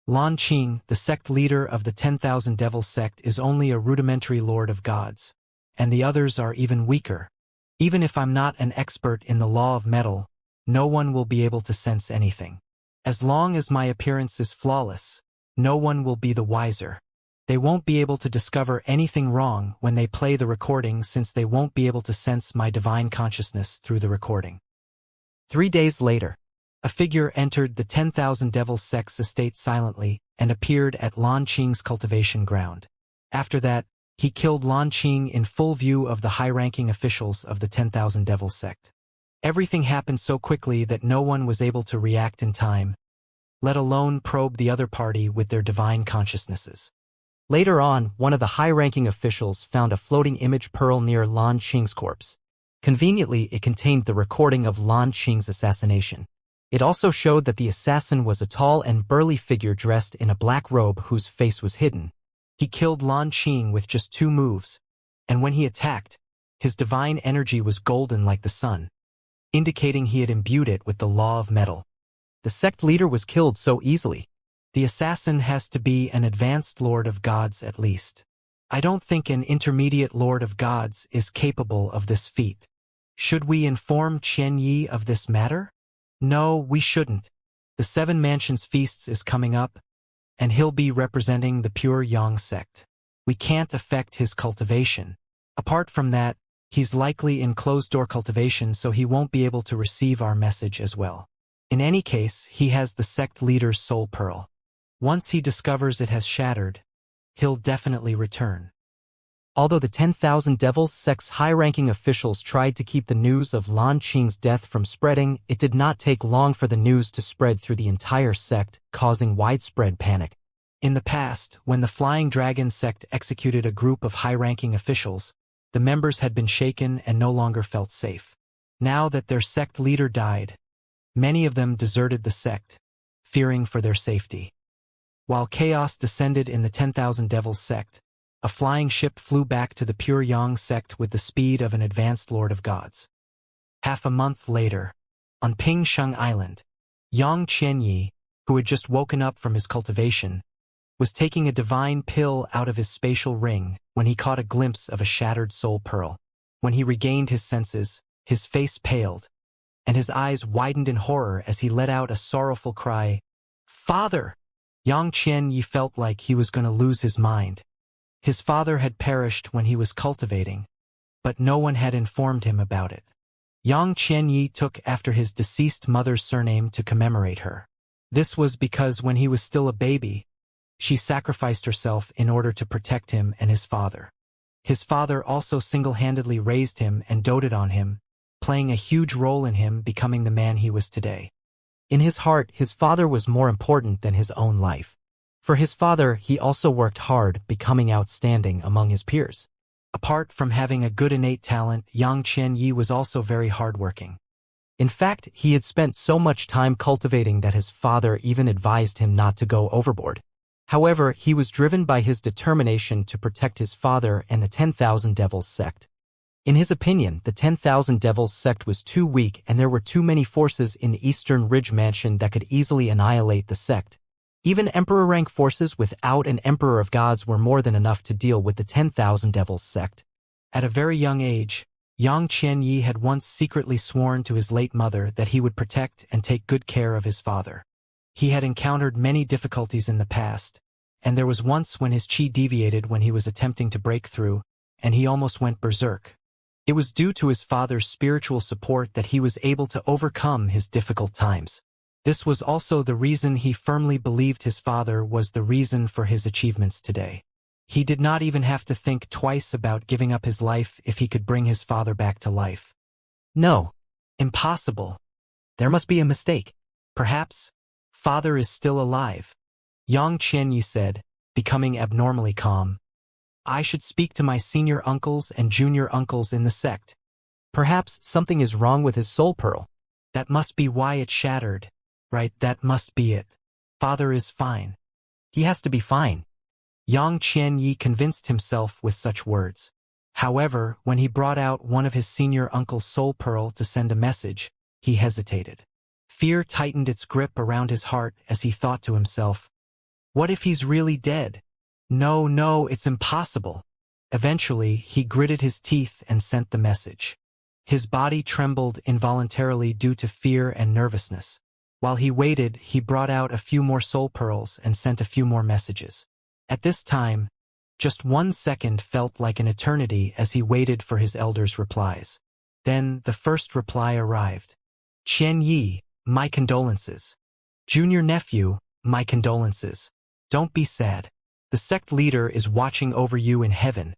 Lan Qing, the sect leader of the 10,000 Devils sect, is only a rudimentary Lord of Gods, and the others are even weaker. Even if I'm not an expert in the law of metal, no one will be able to sense anything. As long as my appearance is flawless, no one will be the wiser. They won't be able to discover anything wrong when they play the recording since they won't be able to sense my divine consciousness through the recording." 3 days later, a figure entered the 10,000 Devils sect's estate silently and appeared at Lan Qing's cultivation ground. After that, he killed Lan Qing in full view of the high-ranking officials of the 10,000 Devils sect. Everything happened so quickly that no one was able to react in time, let alone probe the other party with their divine consciousnesses. Later on, one of the high-ranking officials found a floating image pearl near Lan Qing's corpse. Conveniently, it contained the recording of Lan Qing's assassination. It also showed that the assassin was a tall and burly figure dressed in a black robe whose face was hidden. He killed Lan Qing with just 2 moves, and when he attacked, his divine energy was golden like the sun, indicating he had imbued it with the law of metal. The sect leader was killed so easily. The assassin has to be an advanced Lord of Gods at least. I don't think an intermediate Lord of Gods is capable of this feat. Should we inform Qianyi of this matter? No, we shouldn't. The Seven Mansions Feasts is coming up, and he'll be representing the pure Yang sect. We can't affect his cultivation. Apart from that, he's likely in closed-door cultivation, so he won't be able to receive our message as well. In any case, he has the sect leader's soul pearl. Once he discovers it has shattered, he'll definitely return. Although the 10,000 Devils sect's high-ranking officials tried to keep the news of Lan Qing's death from spreading, it did not take long for the news to spread through the entire sect, causing widespread panic. In the past, when the Flying Dragon sect executed a group of high-ranking officials, the members had been shaken and no longer felt safe. Now that their sect leader died, many of them deserted the sect, fearing for their safety. While chaos descended in the 10,000 Devils sect, a flying ship flew back to the pure Yang sect with the speed of an advanced Lord of Gods. Half a month later, on Pingsheng Island, Yang Qianyi, who had just woken up from his cultivation, was taking a divine pill out of his spatial ring when he caught a glimpse of a shattered soul pearl. When he regained his senses, his face paled, and his eyes widened in horror as he let out a sorrowful cry, "Father!" Yang Qianyi felt like he was going to lose his mind. His father had perished when he was cultivating, but no one had informed him about it. Yang Qianyi took after his deceased mother's surname to commemorate her. This was because when he was still a baby, she sacrificed herself in order to protect him and his father. His father also single-handedly raised him and doted on him, playing a huge role in him becoming the man he was today. In his heart, his father was more important than his own life. For his father, he also worked hard, becoming outstanding among his peers. Apart from having a good innate talent, Yang Qianyi was also very hardworking. In fact, he had spent so much time cultivating that his father even advised him not to go overboard. However, he was driven by his determination to protect his father and the 10,000 Devils sect. In his opinion, the 10,000 Devils sect was too weak and there were too many forces in the Eastern Ridge Mansion that could easily annihilate the sect. Even Emperor-rank forces without an Emperor of Gods were more than enough to deal with the 10,000 Devils sect. At a very young age, Yang Qianyi had once secretly sworn to his late mother that he would protect and take good care of his father. He had encountered many difficulties in the past, and there was once when his qi deviated when he was attempting to break through, and he almost went berserk. It was due to his father's spiritual support that he was able to overcome his difficult times. This was also the reason he firmly believed his father was the reason for his achievements today. He did not even have to think twice about giving up his life if he could bring his father back to life. No. Impossible. There must be a mistake. Perhaps. Father is still alive. Yang Qianyi said, becoming abnormally calm. I should speak to my senior uncles and junior uncles in the sect. Perhaps something is wrong with his soul pearl. That must be why it shattered. Right, that must be it. Father is fine. He has to be fine. Yang Qianyi convinced himself with such words. However, when he brought out one of his senior uncle's soul pearl to send a message, he hesitated. Fear tightened its grip around his heart as he thought to himself, what if he's really dead? No, it's impossible. Eventually, he gritted his teeth and sent the message. His body trembled involuntarily due to fear and nervousness. While he waited, he brought out a few more soul pearls and sent a few more messages. At this time, just 1 second felt like an eternity as he waited for his elder's replies. Then the first reply arrived. Qianyi, my condolences. Junior nephew, my condolences. Don't be sad. The sect leader is watching over you in heaven,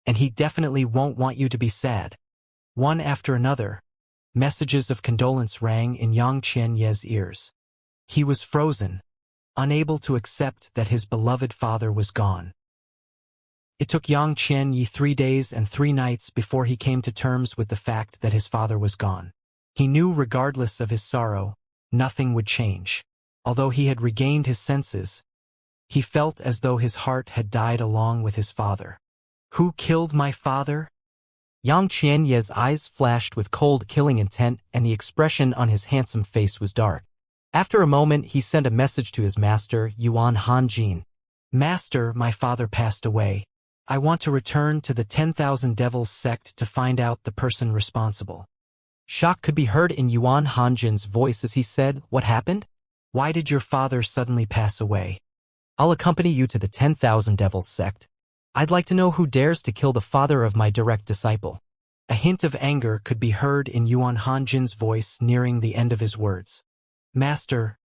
and he definitely won't want you to be sad. One after another, messages of condolence rang in Yang Qianyi's ears. He was frozen, unable to accept that his beloved father was gone. It took Yang Qianyi 3 days and 3 nights before he came to terms with the fact that his father was gone. He knew regardless of his sorrow, nothing would change. Although he had regained his senses, he felt as though his heart had died along with his father. Who killed my father? Yang Qianyi's eyes flashed with cold killing intent and the expression on his handsome face was dark. After a moment, he sent a message to his master, Yuan Hanjin. Master, my father passed away. I want to return to the 10,000 Devils sect to find out the person responsible. Shock could be heard in Yuan Hanjin's voice as he said, "What happened? Why did your father suddenly pass away?" I'll accompany you to the 10,000 Devils sect. I'd like to know who dares to kill the father of my direct disciple." A hint of anger could be heard in Yuan Hanjin's voice nearing the end of his words. "Master."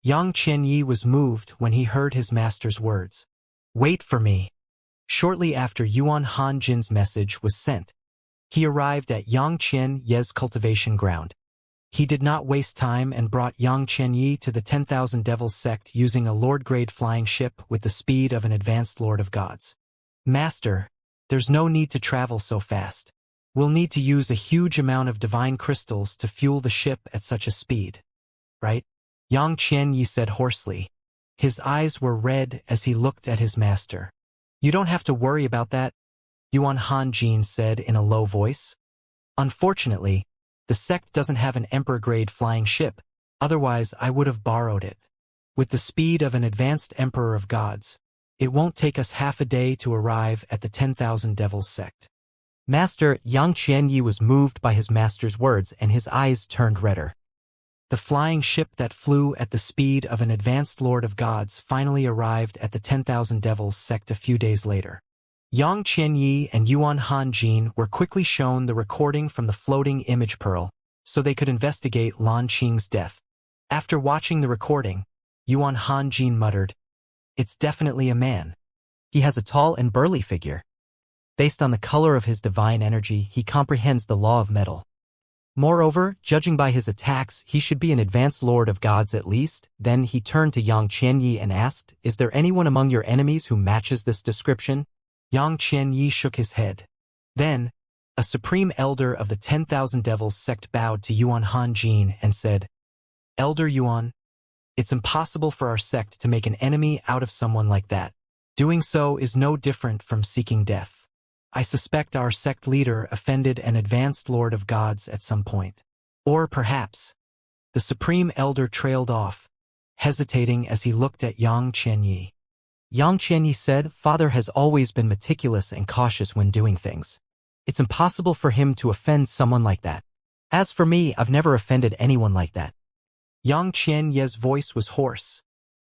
Yang Qianyi was moved when he heard his master's words. "Wait for me." Shortly after Yuan Hanjin's message was sent, he arrived at Yang Qianye's cultivation ground. He did not waste time and brought Yang Qianyi to the 10,000 Devils sect using a Lord-grade flying ship with the speed of an advanced Lord of Gods. "Master, there's no need to travel so fast. We'll need to use a huge amount of divine crystals to fuel the ship at such a speed. Right?" Yang Qianyi said hoarsely. His eyes were red as he looked at his master. "You don't have to worry about that," Yuan Hanjin said in a low voice. "Unfortunately, the sect doesn't have an Emperor-grade flying ship, otherwise I would have borrowed it. With the speed of an advanced Emperor of Gods, it won't take us half a day to arrive at the 10,000 Devils sect." Master, Yang Qianyi was moved by his master's words and his eyes turned redder. The flying ship that flew at the speed of an advanced Lord of Gods finally arrived at the 10,000 Devils sect a few days later. Yang Qianyi and Yuan Hanjin were quickly shown the recording from the floating image pearl, so they could investigate Lan Qing's death. After watching the recording, Yuan Hanjin muttered, "It's definitely a man. He has a tall and burly figure. Based on the color of his divine energy, he comprehends the law of metal. Moreover, judging by his attacks, he should be an advanced Lord of Gods at least." Then he turned to Yang Qianyi and asked, "Is there anyone among your enemies who matches this description?" Yang Qianyi shook his head. Then, a supreme elder of the 10,000 Devils sect bowed to Yuan Hanjin and said, "Elder Yuan, it's impossible for our sect to make an enemy out of someone like that. Doing so is no different from seeking death. I suspect our sect leader offended an advanced Lord of Gods at some point. Or perhaps." The supreme elder trailed off, hesitating as he looked at Yang Qianyi. Yang Qianyi said, "Father has always been meticulous and cautious when doing things. It's impossible for him to offend someone like that. As for me, I've never offended anyone like that." Yang Qianye's voice was hoarse,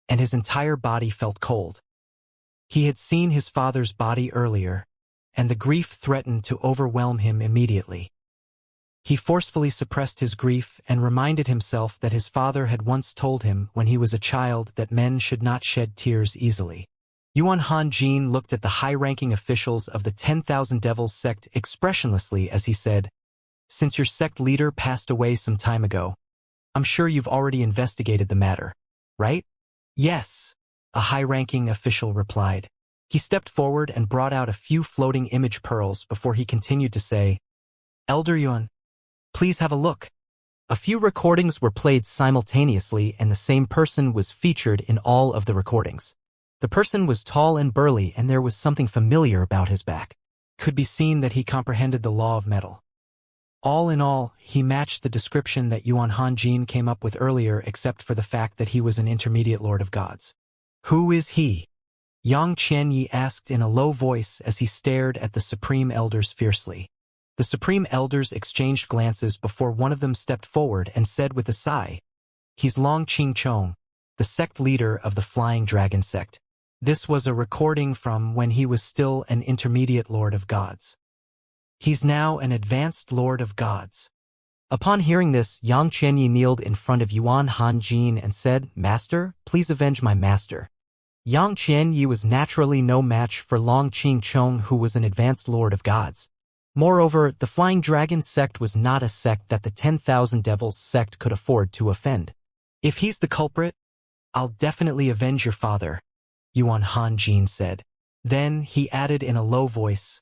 and his entire body felt cold. He had seen his father's body earlier, and the grief threatened to overwhelm him immediately. He forcefully suppressed his grief and reminded himself that his father had once told him when he was a child that men should not shed tears easily. Yuan Hanjin looked at the high-ranking officials of the 10,000 Devils sect expressionlessly as he said, "Since your sect leader passed away some time ago, I'm sure you've already investigated the matter, right?" "Yes," a high-ranking official replied. He stepped forward and brought out a few floating image pearls before he continued to say, "Elder Yuan, please have a look." A few recordings were played simultaneously and the same person was featured in all of the recordings. The person was tall and burly and there was something familiar about his back. Could be seen that he comprehended the law of metal. All in all, he matched the description that Yuan Hanjin came up with earlier except for the fact that he was an intermediate Lord of Gods. "Who is he?" Yang Qianyi asked in a low voice as he stared at the Supreme Elders fiercely. The Supreme Elders exchanged glances before one of them stepped forward and said with a sigh, "He's Long Qing Chong, the sect leader of the Flying Dragon sect." This was a recording from when he was still an intermediate Lord of Gods. He's now an advanced Lord of Gods. Upon hearing this, Yang Qianyi kneeled in front of Yuan Hanjin and said, "Master, please avenge my master." Yang Qianyi was naturally no match for Long Qing Chong, who was an advanced Lord of Gods. Moreover, the Flying Dragon sect was not a sect that the 10,000 Devils sect could afford to offend. "If he's the culprit, I'll definitely avenge your father," Yuan Hanjin said. Then he added in a low voice,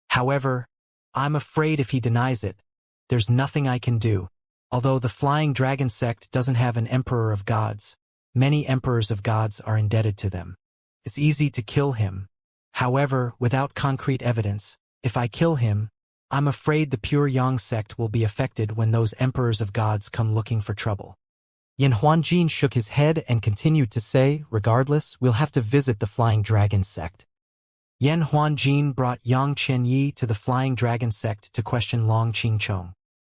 "However, I'm afraid if he denies it, there's nothing I can do. Although the Flying Dragon sect doesn't have an Emperor of Gods, many Emperors of Gods are indebted to them. It's easy to kill him. However, without concrete evidence, if I kill him, I'm afraid the Pure Yang sect will be affected when those Emperors of Gods come looking for trouble." Yan Huanjin shook his head and continued to say, "Regardless, we'll have to visit the Flying Dragon sect." Yan Huanjin brought Yang Qianyi to the Flying Dragon sect to question Long Qingchong.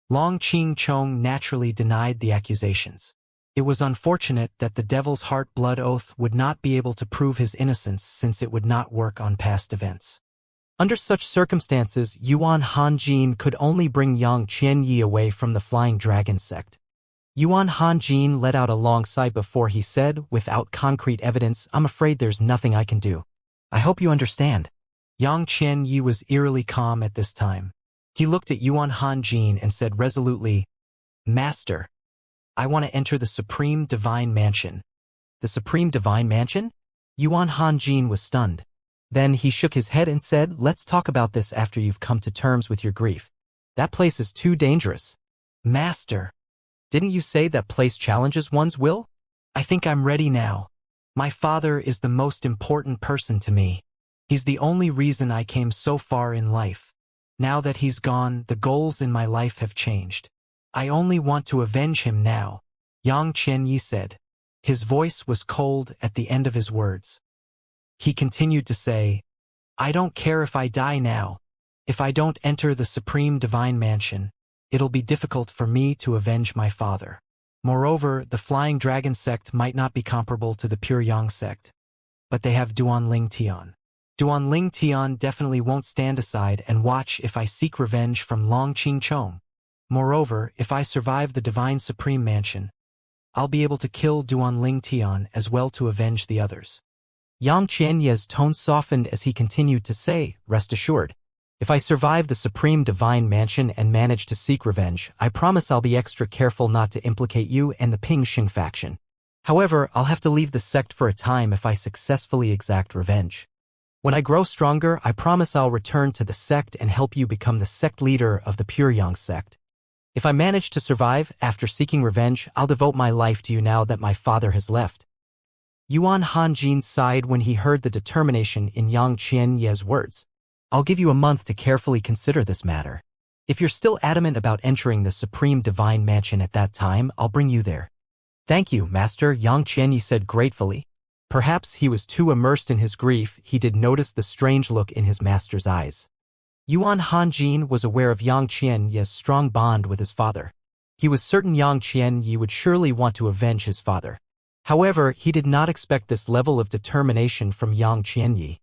Long Qingchong naturally denied the accusations. It was unfortunate that the Devil's Heart blood oath would not be able to prove his innocence since it would not work on past events. Under such circumstances, Yuan Hanjin could only bring Yang Qianyi away from the Flying Dragon sect. Yuan Hanjin let out a long sigh before he said, without concrete evidence, "I'm afraid there's nothing I can do. I hope you understand." Yang Qianyi was eerily calm at this time. He looked at Yuan Hanjin and said resolutely, "Master, I want to enter the Supreme Divine Mansion." The Supreme Divine Mansion? Yuan Hanjin was stunned. Then he shook his head and said, "Let's talk about this after you've come to terms with your grief. That place is too dangerous." "Master, didn't you say that place challenges one's will? I think I'm ready now. My father is the most important person to me. He's the only reason I came so far in life. Now that he's gone, the goals in my life have changed. I only want to avenge him now," Yang Qianyi said. His voice was cold at the end of his words. He continued to say, "I don't care if I die now. If I don't enter the Supreme Divine Mansion, it'll be difficult for me to avenge my father. Moreover, the Flying Dragon sect might not be comparable to the Pure Yang sect, but they have Duanling Tian. Duanling Tian definitely won't stand aside and watch if I seek revenge from Long Qingchong. Moreover, if I survive the Divine Supreme Mansion, I'll be able to kill Duanling Tian as well to avenge the others." Yang Qianye's tone softened as he continued to say, "Rest assured, if I survive the Supreme Divine Mansion and manage to seek revenge, I promise I'll be extra careful not to implicate you and the Ping Xing faction. However, I'll have to leave the sect for a time if I successfully exact revenge. When I grow stronger, I promise I'll return to the sect and help you become the sect leader of the Pure Yang sect. If I manage to survive after seeking revenge, I'll devote my life to you now that my father has left." Yuan Hanjin sighed when he heard the determination in Yang Qianye's words. "I'll give you a month to carefully consider this matter. If you're still adamant about entering the Supreme Divine Mansion at that time, I'll bring you there." "Thank you, Master," Yang Qianyi said gratefully. Perhaps he was too immersed in his grief, he did notice the strange look in his master's eyes. Yuan Hanjin was aware of Yang Qianye's strong bond with his father. He was certain Yang Qianyi would surely want to avenge his father. However, he did not expect this level of determination from Yang Qianyi.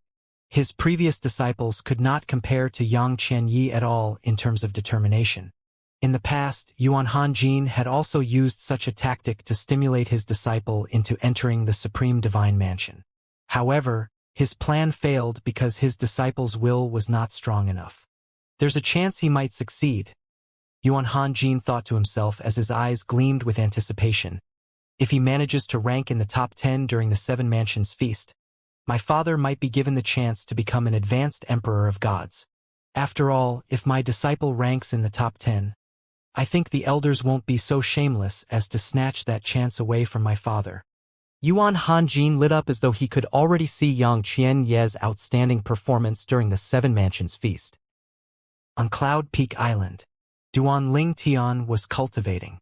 His previous disciples could not compare to Yang Qianyi at all in terms of determination. In the past, Yuan Hanjin had also used such a tactic to stimulate his disciple into entering the Supreme Divine Mansion. However, his plan failed because his disciple's will was not strong enough. There's a chance he might succeed, Yuan Hanjin thought to himself as his eyes gleamed with anticipation. If he manages to rank in the top 10 during the Seven Mansions feast, my father might be given the chance to become an advanced emperor of gods. After all, if my disciple ranks in the top 10, I think the elders won't be so shameless as to snatch that chance away from my father. Yuan Hanjin lit up as though he could already see Yang Qianye's outstanding performance during the Seven Mansions feast. On Cloud Peak Island, Duanling Tian was cultivating.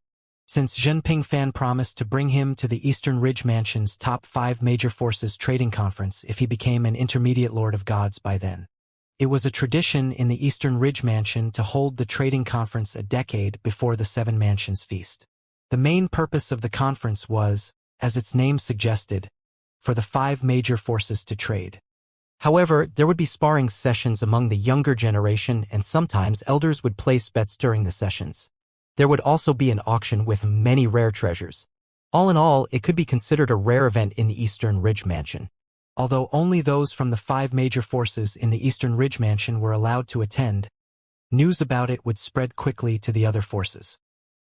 Since Zhenping Fan promised to bring him to the Eastern Ridge Mansion's top 5 major forces trading conference if he became an intermediate Lord of Gods by then. It was a tradition in the Eastern Ridge Mansion to hold the trading conference a decade before the Seven Mansions feast. The main purpose of the conference was, as its name suggested, for the 5 major forces to trade. However, there would be sparring sessions among the younger generation and sometimes elders would place bets during the sessions. There would also be an auction with many rare treasures. All in all, it could be considered a rare event in the Eastern Ridge Mansion. Although only those from the 5 major forces in the Eastern Ridge Mansion were allowed to attend, news about it would spread quickly to the other forces.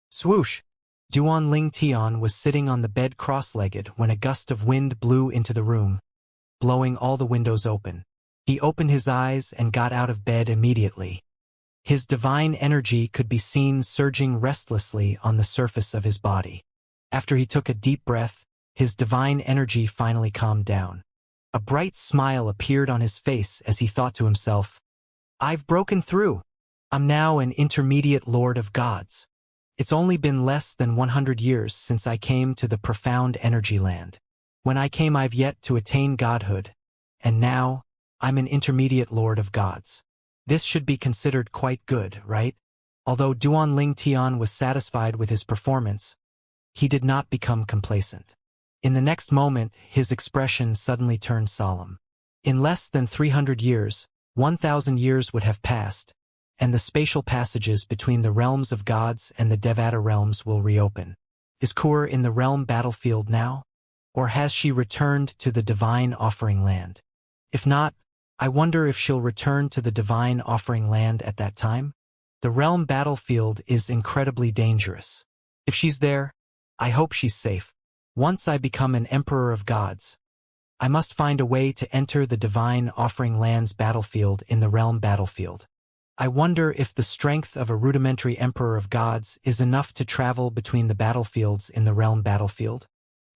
Swoosh! Duanling Tian was sitting on the bed cross-legged when a gust of wind blew into the room, blowing all the windows open. He opened his eyes and got out of bed immediately. His divine energy could be seen surging restlessly on the surface of his body. After he took a deep breath, his divine energy finally calmed down. A bright smile appeared on his face as he thought to himself, "I've broken through. I'm now an intermediate Lord of Gods. It's only been less than 100 years since I came to the profound energy land. When I came I've yet to attain godhood, and now, I'm an intermediate lord of gods. This should be considered quite good, right? Although Duanling Tian was satisfied with his performance, he did not become complacent. In the next moment, his expression suddenly turned solemn. In less than 300 years, 1,000 years would have passed, and the spatial passages between the realms of gods and the Devata realms will reopen. Is Kur in the realm battlefield now? Or has she returned to the divine offering land? If not, I wonder if she'll return to the divine offering land at that time? The realm battlefield is incredibly dangerous. If she's there, I hope she's safe. Once I become an emperor of gods, I must find a way to enter the divine offering land's battlefield in the realm battlefield. I wonder if the strength of a rudimentary emperor of gods is enough to travel between the battlefields in the realm battlefield.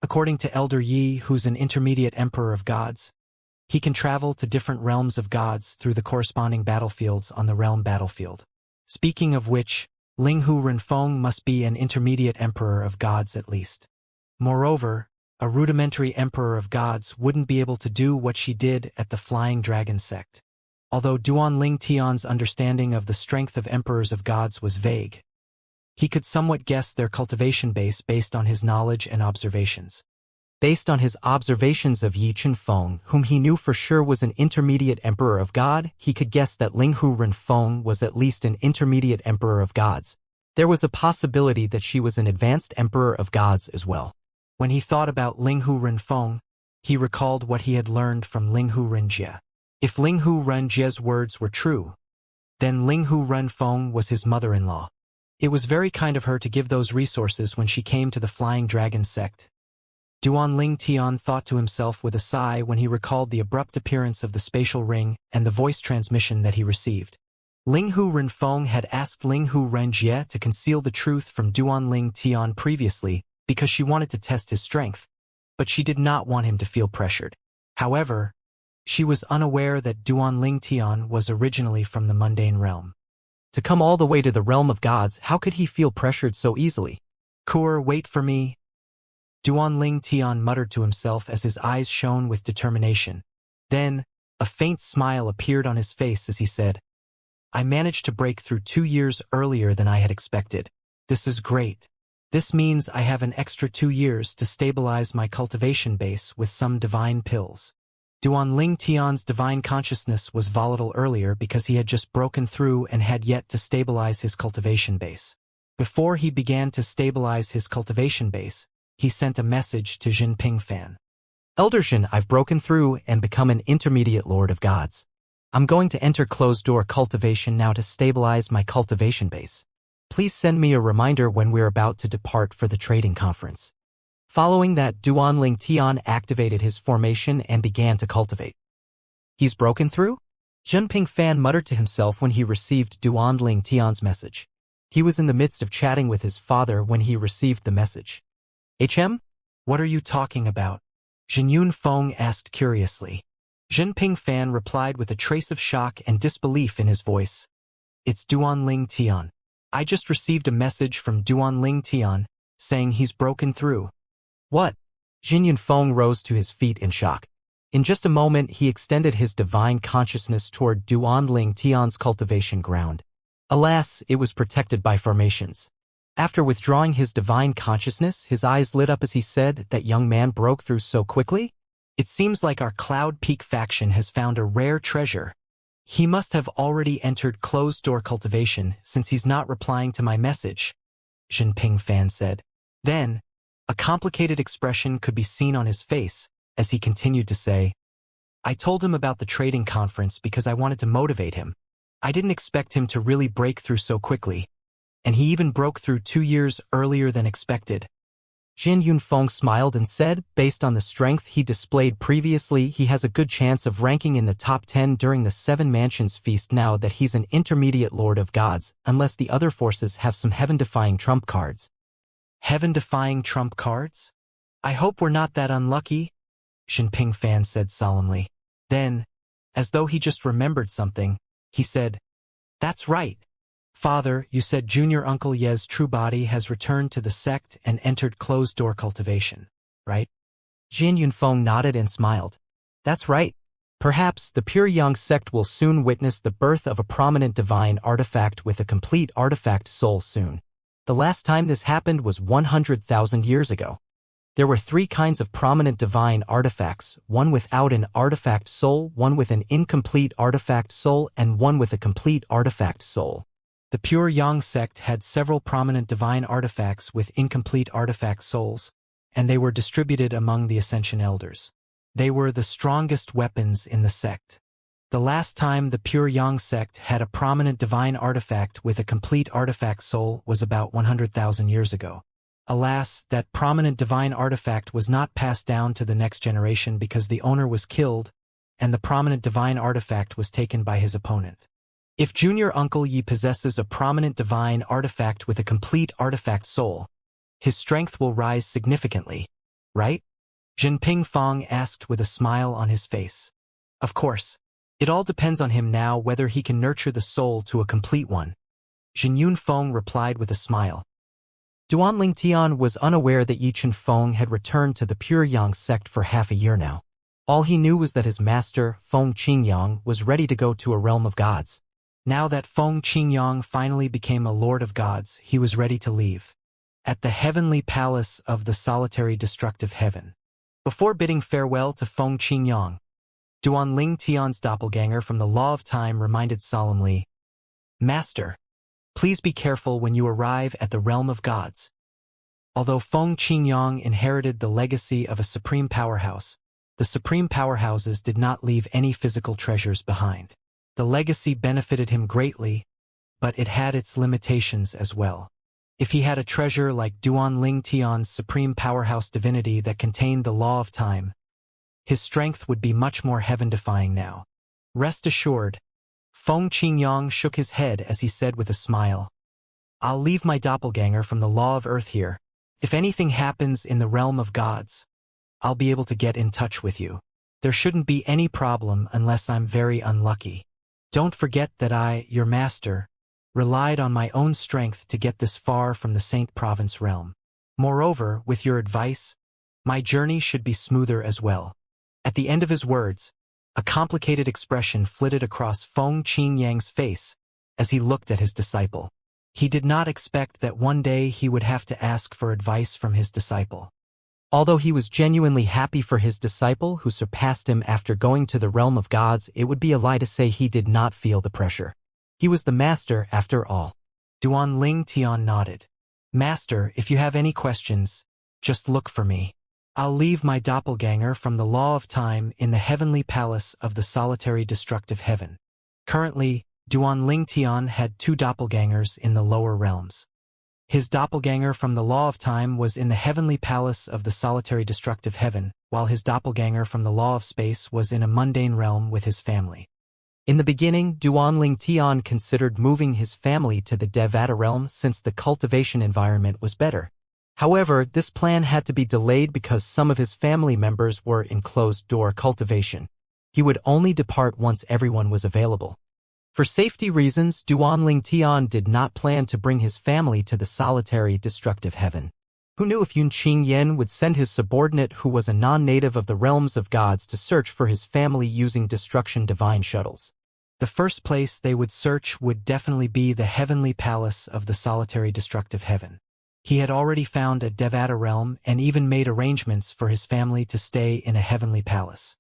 According to Elder Yi, who's an intermediate emperor of gods, he can travel to different realms of gods through the corresponding battlefields on the realm battlefield. Speaking of which, Linghu Renfeng must be an intermediate emperor of gods at least. Moreover, a rudimentary emperor of gods wouldn't be able to do what she did at the Flying Dragon sect. Although Duanling Tian's understanding of the strength of emperors of gods was vague, he could somewhat guess their cultivation base based on his knowledge and observations. Based on his observations of Yi Chunfeng, whom he knew for sure was an intermediate emperor of god, he could guess that Linghu Renfeng was at least an intermediate emperor of gods. There was a possibility that she was an advanced emperor of gods as well. When he thought about Linghu Renfeng, he recalled what he had learned from Linghu Renjie. If Linghu Renjie's words were true, then Linghu Renfeng was his mother-in-law. It was very kind of her to give those resources when she came to the Flying Dragon sect. Duanling Tian thought to himself with a sigh when he recalled the abrupt appearance of the spatial ring and the voice transmission that he received. Linghu Renfeng had asked Linghu Renjie to conceal the truth from Duanling Tian previously because she wanted to test his strength, but she did not want him to feel pressured. However, she was unaware that Duanling Tian was originally from the mundane realm. To come all the way to the realm of gods, how could he feel pressured so easily? Kur, wait for me. Duanling Tian muttered to himself as his eyes shone with determination. Then, a faint smile appeared on his face as he said, I managed to break through 2 years earlier than I had expected. This is great. This means I have an extra 2 years to stabilize my cultivation base with some divine pills. Duanling Tian's divine consciousness was volatile earlier because he had just broken through and had yet to stabilize his cultivation base. Before he began to stabilize his cultivation base, he sent a message to Jinping Fan. Elder Jin, I've broken through and become an intermediate lord of gods. I'm going to enter closed-door cultivation now to stabilize my cultivation base. Please send me a reminder when we're about to depart for the trading conference. Following that, Duanling Tian activated his formation and began to cultivate. He's broken through? Jinping Fan muttered to himself when he received Duanling Tian's message. He was in the midst of chatting with his father when he received the message. HM? What are you talking about? Jin Yunfeng asked curiously. Jinping Fan replied with a trace of shock and disbelief in his voice. It's Duanling Tian. I just received a message from Duanling Tian saying he's broken through. What? Jin Yunfeng rose to his feet in shock. In just a moment, he extended his divine consciousness toward Duanling Tian's cultivation ground. Alas, it was protected by formations. After withdrawing his divine consciousness, his eyes lit up as he said, that young man broke through so quickly? It seems like our Cloud Peak faction has found a rare treasure. He must have already entered closed-door cultivation since he's not replying to my message, Jinping Fan said. Then, a complicated expression could be seen on his face as he continued to say, I told him about the trading conference because I wanted to motivate him. I didn't expect him to really break through so quickly, and he even broke through 2 years earlier than expected. Jin Yunfeng smiled and said, based on the strength he displayed previously, he has a good chance of ranking in the top 10 during the 7 Mansions feast now that he's an intermediate lord of gods, unless the other forces have some heaven-defying trump cards. Heaven-defying trump cards? I hope we're not that unlucky, Jinping Fan said solemnly. Then, as though he just remembered something, he said, That's right. Father, you said Junior Uncle Ye's true body has returned to the sect and entered closed-door cultivation, right? Jin Yunfeng nodded and smiled. That's right. Perhaps the Pure Yang sect will soon witness the birth of a prominent divine artifact with a complete artifact soul soon. The last time this happened was 100,000 years ago. There were 3 kinds of prominent divine artifacts, one without an artifact soul, one with an incomplete artifact soul, and one with a complete artifact soul. The Pure Yang sect had several prominent divine artifacts with incomplete artifact souls, and they were distributed among the Ascension elders. They were the strongest weapons in the sect. The last time the Pure Yang sect had a prominent divine artifact with a complete artifact soul was about 100,000 years ago. Alas, that prominent divine artifact was not passed down to the next generation because the owner was killed, and the prominent divine artifact was taken by his opponent. If Junior Uncle Yi possesses a prominent divine artifact with a complete artifact soul, his strength will rise significantly, right? Jinping Fong asked with a smile on his face. Of course. It all depends on him now whether he can nurture the soul to a complete one. Jin Yun Feng replied with a smile. Duanling Tian was unaware that Yi Chen Feng had returned to the Pure Yang sect for half a year now. All he knew was that his master, Feng Qingyang, was ready to go to a realm of gods. Now that Feng Qingyang finally became a lord of gods, he was ready to leave. At the heavenly palace of the solitary destructive heaven. Before bidding farewell to Feng Qingyang, Duanling Tian's doppelganger from the Law of Time reminded solemnly, Master, please be careful when you arrive at the realm of gods. Although Feng Qingyang inherited the legacy of a supreme powerhouse, the supreme powerhouses did not leave any physical treasures behind. The legacy benefited him greatly, but it had its limitations as well. If he had a treasure like Duanling Tian's supreme powerhouse divinity that contained the Law of Time, his strength would be much more heaven-defying now. Rest assured, Feng Qingyang shook his head as he said with a smile, I'll leave my doppelganger from the Law of Earth here. If anything happens in the realm of gods, I'll be able to get in touch with you. There shouldn't be any problem unless I'm very unlucky. Don't forget that I, your master, relied on my own strength to get this far from the Saint Province realm. Moreover, with your advice, my journey should be smoother as well. At the end of his words, a complicated expression flitted across Feng Qingyang's face as he looked at his disciple. He did not expect that one day he would have to ask for advice from his disciple. Although he was genuinely happy for his disciple who surpassed him after going to the realm of gods, it would be a lie to say he did not feel the pressure. He was the master after all. Duanling Tian nodded. Master, if you have any questions, just look for me. I'll leave my doppelganger from the Law of Time in the heavenly palace of the solitary destructive heaven. Currently, Duanling Tian had 2 doppelgangers in the lower realms. His doppelganger from the Law of Time was in the heavenly palace of the solitary destructive heaven, while his doppelganger from the Law of Space was in a mundane realm with his family. In the beginning, Duanling Tian considered moving his family to the Devata realm since the cultivation environment was better. However, this plan had to be delayed because some of his family members were in closed-door cultivation. He would only depart once everyone was available. For safety reasons, Duanling Tian did not plan to bring his family to the solitary destructive heaven. Who knew if Yun Qingyan would send his subordinate who was a non-native of the realms of gods to search for his family using destruction divine shuttles. The first place they would search would definitely be the heavenly palace of the solitary destructive heaven. He had already found a Devata realm and even made arrangements for his family to stay in a heavenly palace.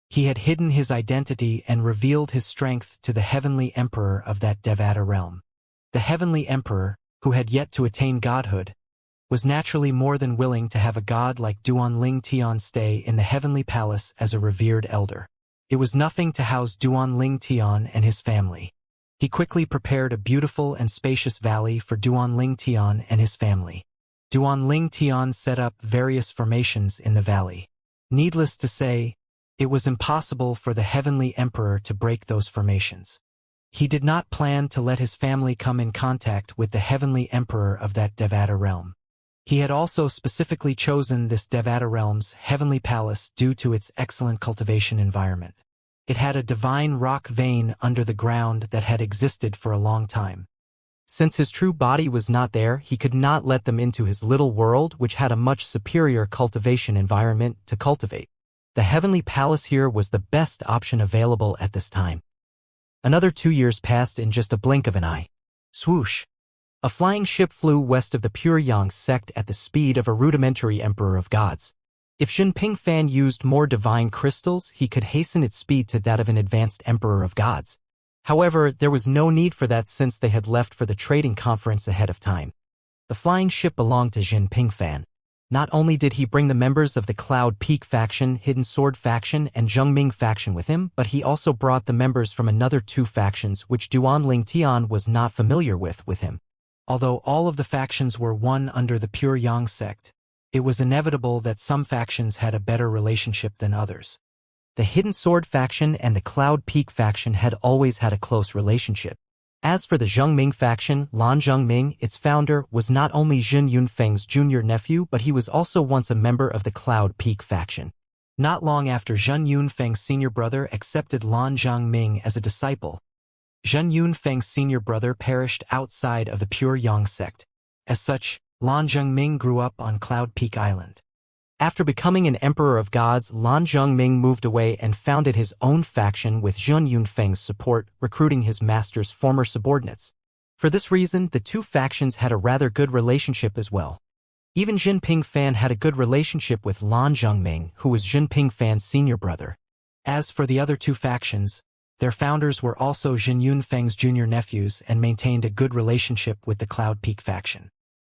He had hidden his identity and revealed his strength to the heavenly emperor of that Devata realm. The heavenly emperor, who had yet to attain godhood, was naturally more than willing to have a god like Duanling Tian stay in the heavenly palace as a revered elder. It was nothing to house Duanling Tian and his family. He quickly prepared a beautiful and spacious valley for Duanling Tian and his family. Duanling Tian set up various formations in the valley. Needless to say, it was impossible for the heavenly emperor to break those formations. He did not plan to let his family come in contact with the heavenly emperor of that Devata realm. He had also specifically chosen this Devata realm's heavenly palace due to its excellent cultivation environment. It had a divine rock vein under the ground that had existed for a long time. Since his true body was not there, he could not let them into his little world, which had a much superior cultivation environment to cultivate. The Heavenly Palace here was the best option available at this time. Another 2 years passed in just a blink of an eye. Swoosh! A flying ship flew west of the Pure Yang sect at the speed of a rudimentary Emperor of Gods. If Jinping Fan used more divine crystals, he could hasten its speed to that of an advanced Emperor of Gods. However, there was no need for that since they had left for the trading conference ahead of time. The flying ship belonged to Jinping Fan. Not only did he bring the members of the Cloud Peak faction, Hidden Sword faction, and Zhengming faction with him, but he also brought the members from another 2 factions which Duan Tian was not familiar with him. Although all of the factions were one under the Pure Yang sect, it was inevitable that some factions had a better relationship than others. The Hidden Sword faction and the Cloud Peak faction had always had a close relationship. As for the Zhengming faction, Lan Zhengming, its founder, was not only Jin Yunfeng's junior nephew, but he was also once a member of the Cloud Peak faction. Not long after Jin Yunfeng's senior brother accepted Lan Zhengming as a disciple, Jin Yunfeng's senior brother perished outside of the Pure Yang sect. As such, Lan Zhengming grew up on Cloud Peak Island. After becoming an Emperor of Gods, Lan Zhengming moved away and founded his own faction with Jin Yunfeng's support, recruiting his master's former subordinates. For this reason, the 2 factions had a rather good relationship as well. Even Jinping Fan had a good relationship with Lan Zhengming, who was Jinping Fan's senior brother. As for the other 2 factions, their founders were also Jin Yunfeng's junior nephews and maintained a good relationship with the Cloud Peak faction.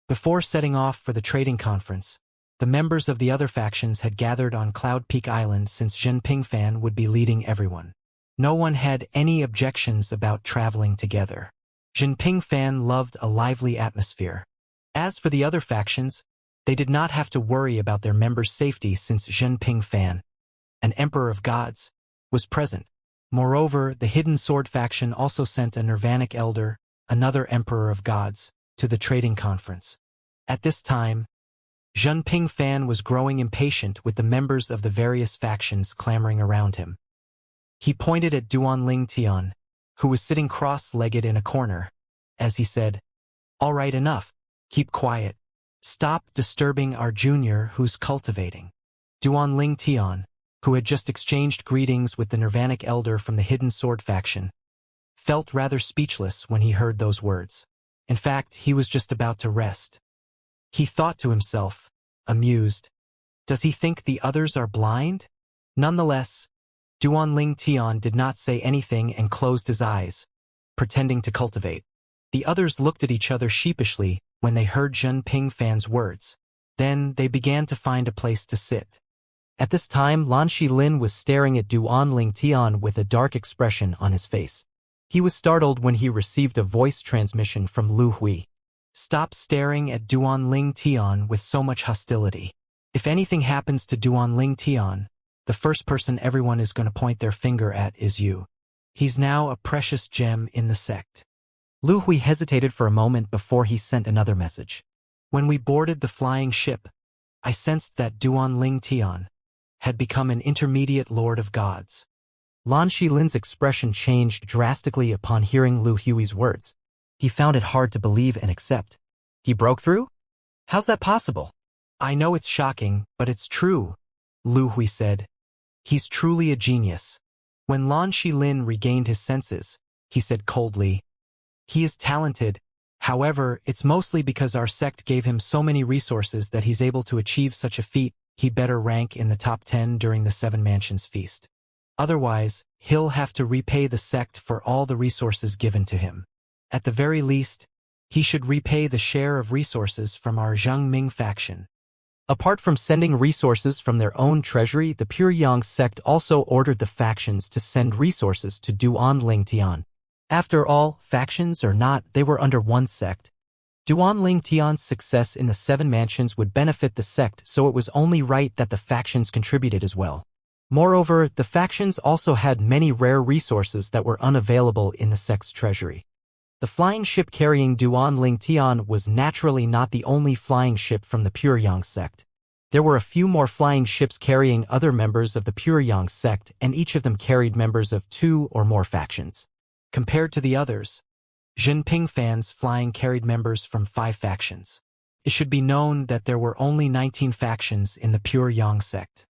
Before setting off for the trading conference, the members of the other factions had gathered on Cloud Peak Island since Jinping Fan would be leading everyone. No one had any objections about traveling together. Jinping Fan loved a lively atmosphere. As for the other factions, they did not have to worry about their members' safety since Jinping Fan, an Emperor of Gods, was present. Moreover, the Hidden Sword faction also sent a Nirvanic Elder, another Emperor of Gods, to the trading conference. At this time, Jinping Fan was growing impatient with the members of the various factions clamoring around him. He pointed at Duan Tian, who was sitting cross-legged in a corner, as he said, "All right, enough. Keep quiet. Stop disturbing our junior who's cultivating." Duan Tian, who had just exchanged greetings with the Nirvanic Elder from the Hidden Sword faction, felt rather speechless when he heard those words. In fact, he was just about to rest. He thought to himself, amused, "Does he think the others are blind?" Nonetheless, Duan Tian did not say anything and closed his eyes, pretending to cultivate. The others looked at each other sheepishly when they heard Jinping Fan's words. Then they began to find a place to sit. At this time, Lan Shilin was staring at Duan Tian with a dark expression on his face. He was startled when he received a voice transmission from Lu Hui. "Stop staring at Duan Tian with so much hostility. If anything happens to Duan Tian, the first person everyone is going to point their finger at is you. He's now a precious gem in the sect." Lu Hui hesitated for a moment before he sent another message. "When we boarded the flying ship, I sensed that Duan Tian had become an intermediate Lord of Gods." Lan Shilin's expression changed drastically upon hearing Lu Hui's words. He found it hard to believe and accept. "He broke through? How's that possible?" "I know it's shocking, but it's true," Lu Hui said. "He's truly a genius." When Lan Shilin regained his senses, he said coldly, "He is talented. However, it's mostly because our sect gave him so many resources that he's able to achieve such a feat. He better rank in the top 10 during the 7 Mansions feast. Otherwise, he'll have to repay the sect for all the resources given to him. At the very least, he should repay the share of resources from our Zhengming faction." Apart from sending resources from their own treasury, the Pure Yang sect also ordered the factions to send resources to Duan Tian. After all, factions or not, they were under one sect. Duan Tian's success in the 7 Mansions would benefit the sect, so it was only right that the factions contributed as well. Moreover, the factions also had many rare resources that were unavailable in the sect's treasury. The flying ship carrying Duan Tian was naturally not the only flying ship from the Pure Yang sect. There were a few more flying ships carrying other members of the Pure Yang sect, and each of them carried members of 2 or more factions. Compared to the others, Jinping Fan's flying carried members from 5 factions. It should be known that there were only 19 factions in the Pure Yang sect.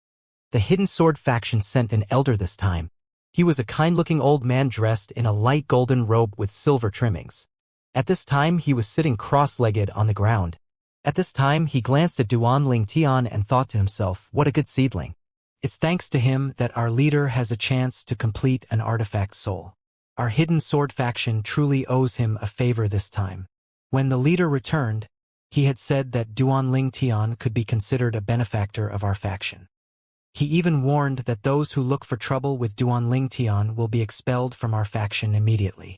The Hidden Sword faction sent an elder this time. He was a kind-looking old man dressed in a light golden robe with silver trimmings. At this time he was sitting cross-legged on the ground. At this time he glanced at Duanling Tian and thought to himself, what a good seedling. It's thanks to him that our leader has a chance to complete an artifact soul. Our Hidden Sword faction truly owes him a favor this time. When the leader returned, he had said that Duanling Tian could be considered a benefactor of our faction. He even warned that those who look for trouble with Duanling Tian will be expelled from our faction immediately.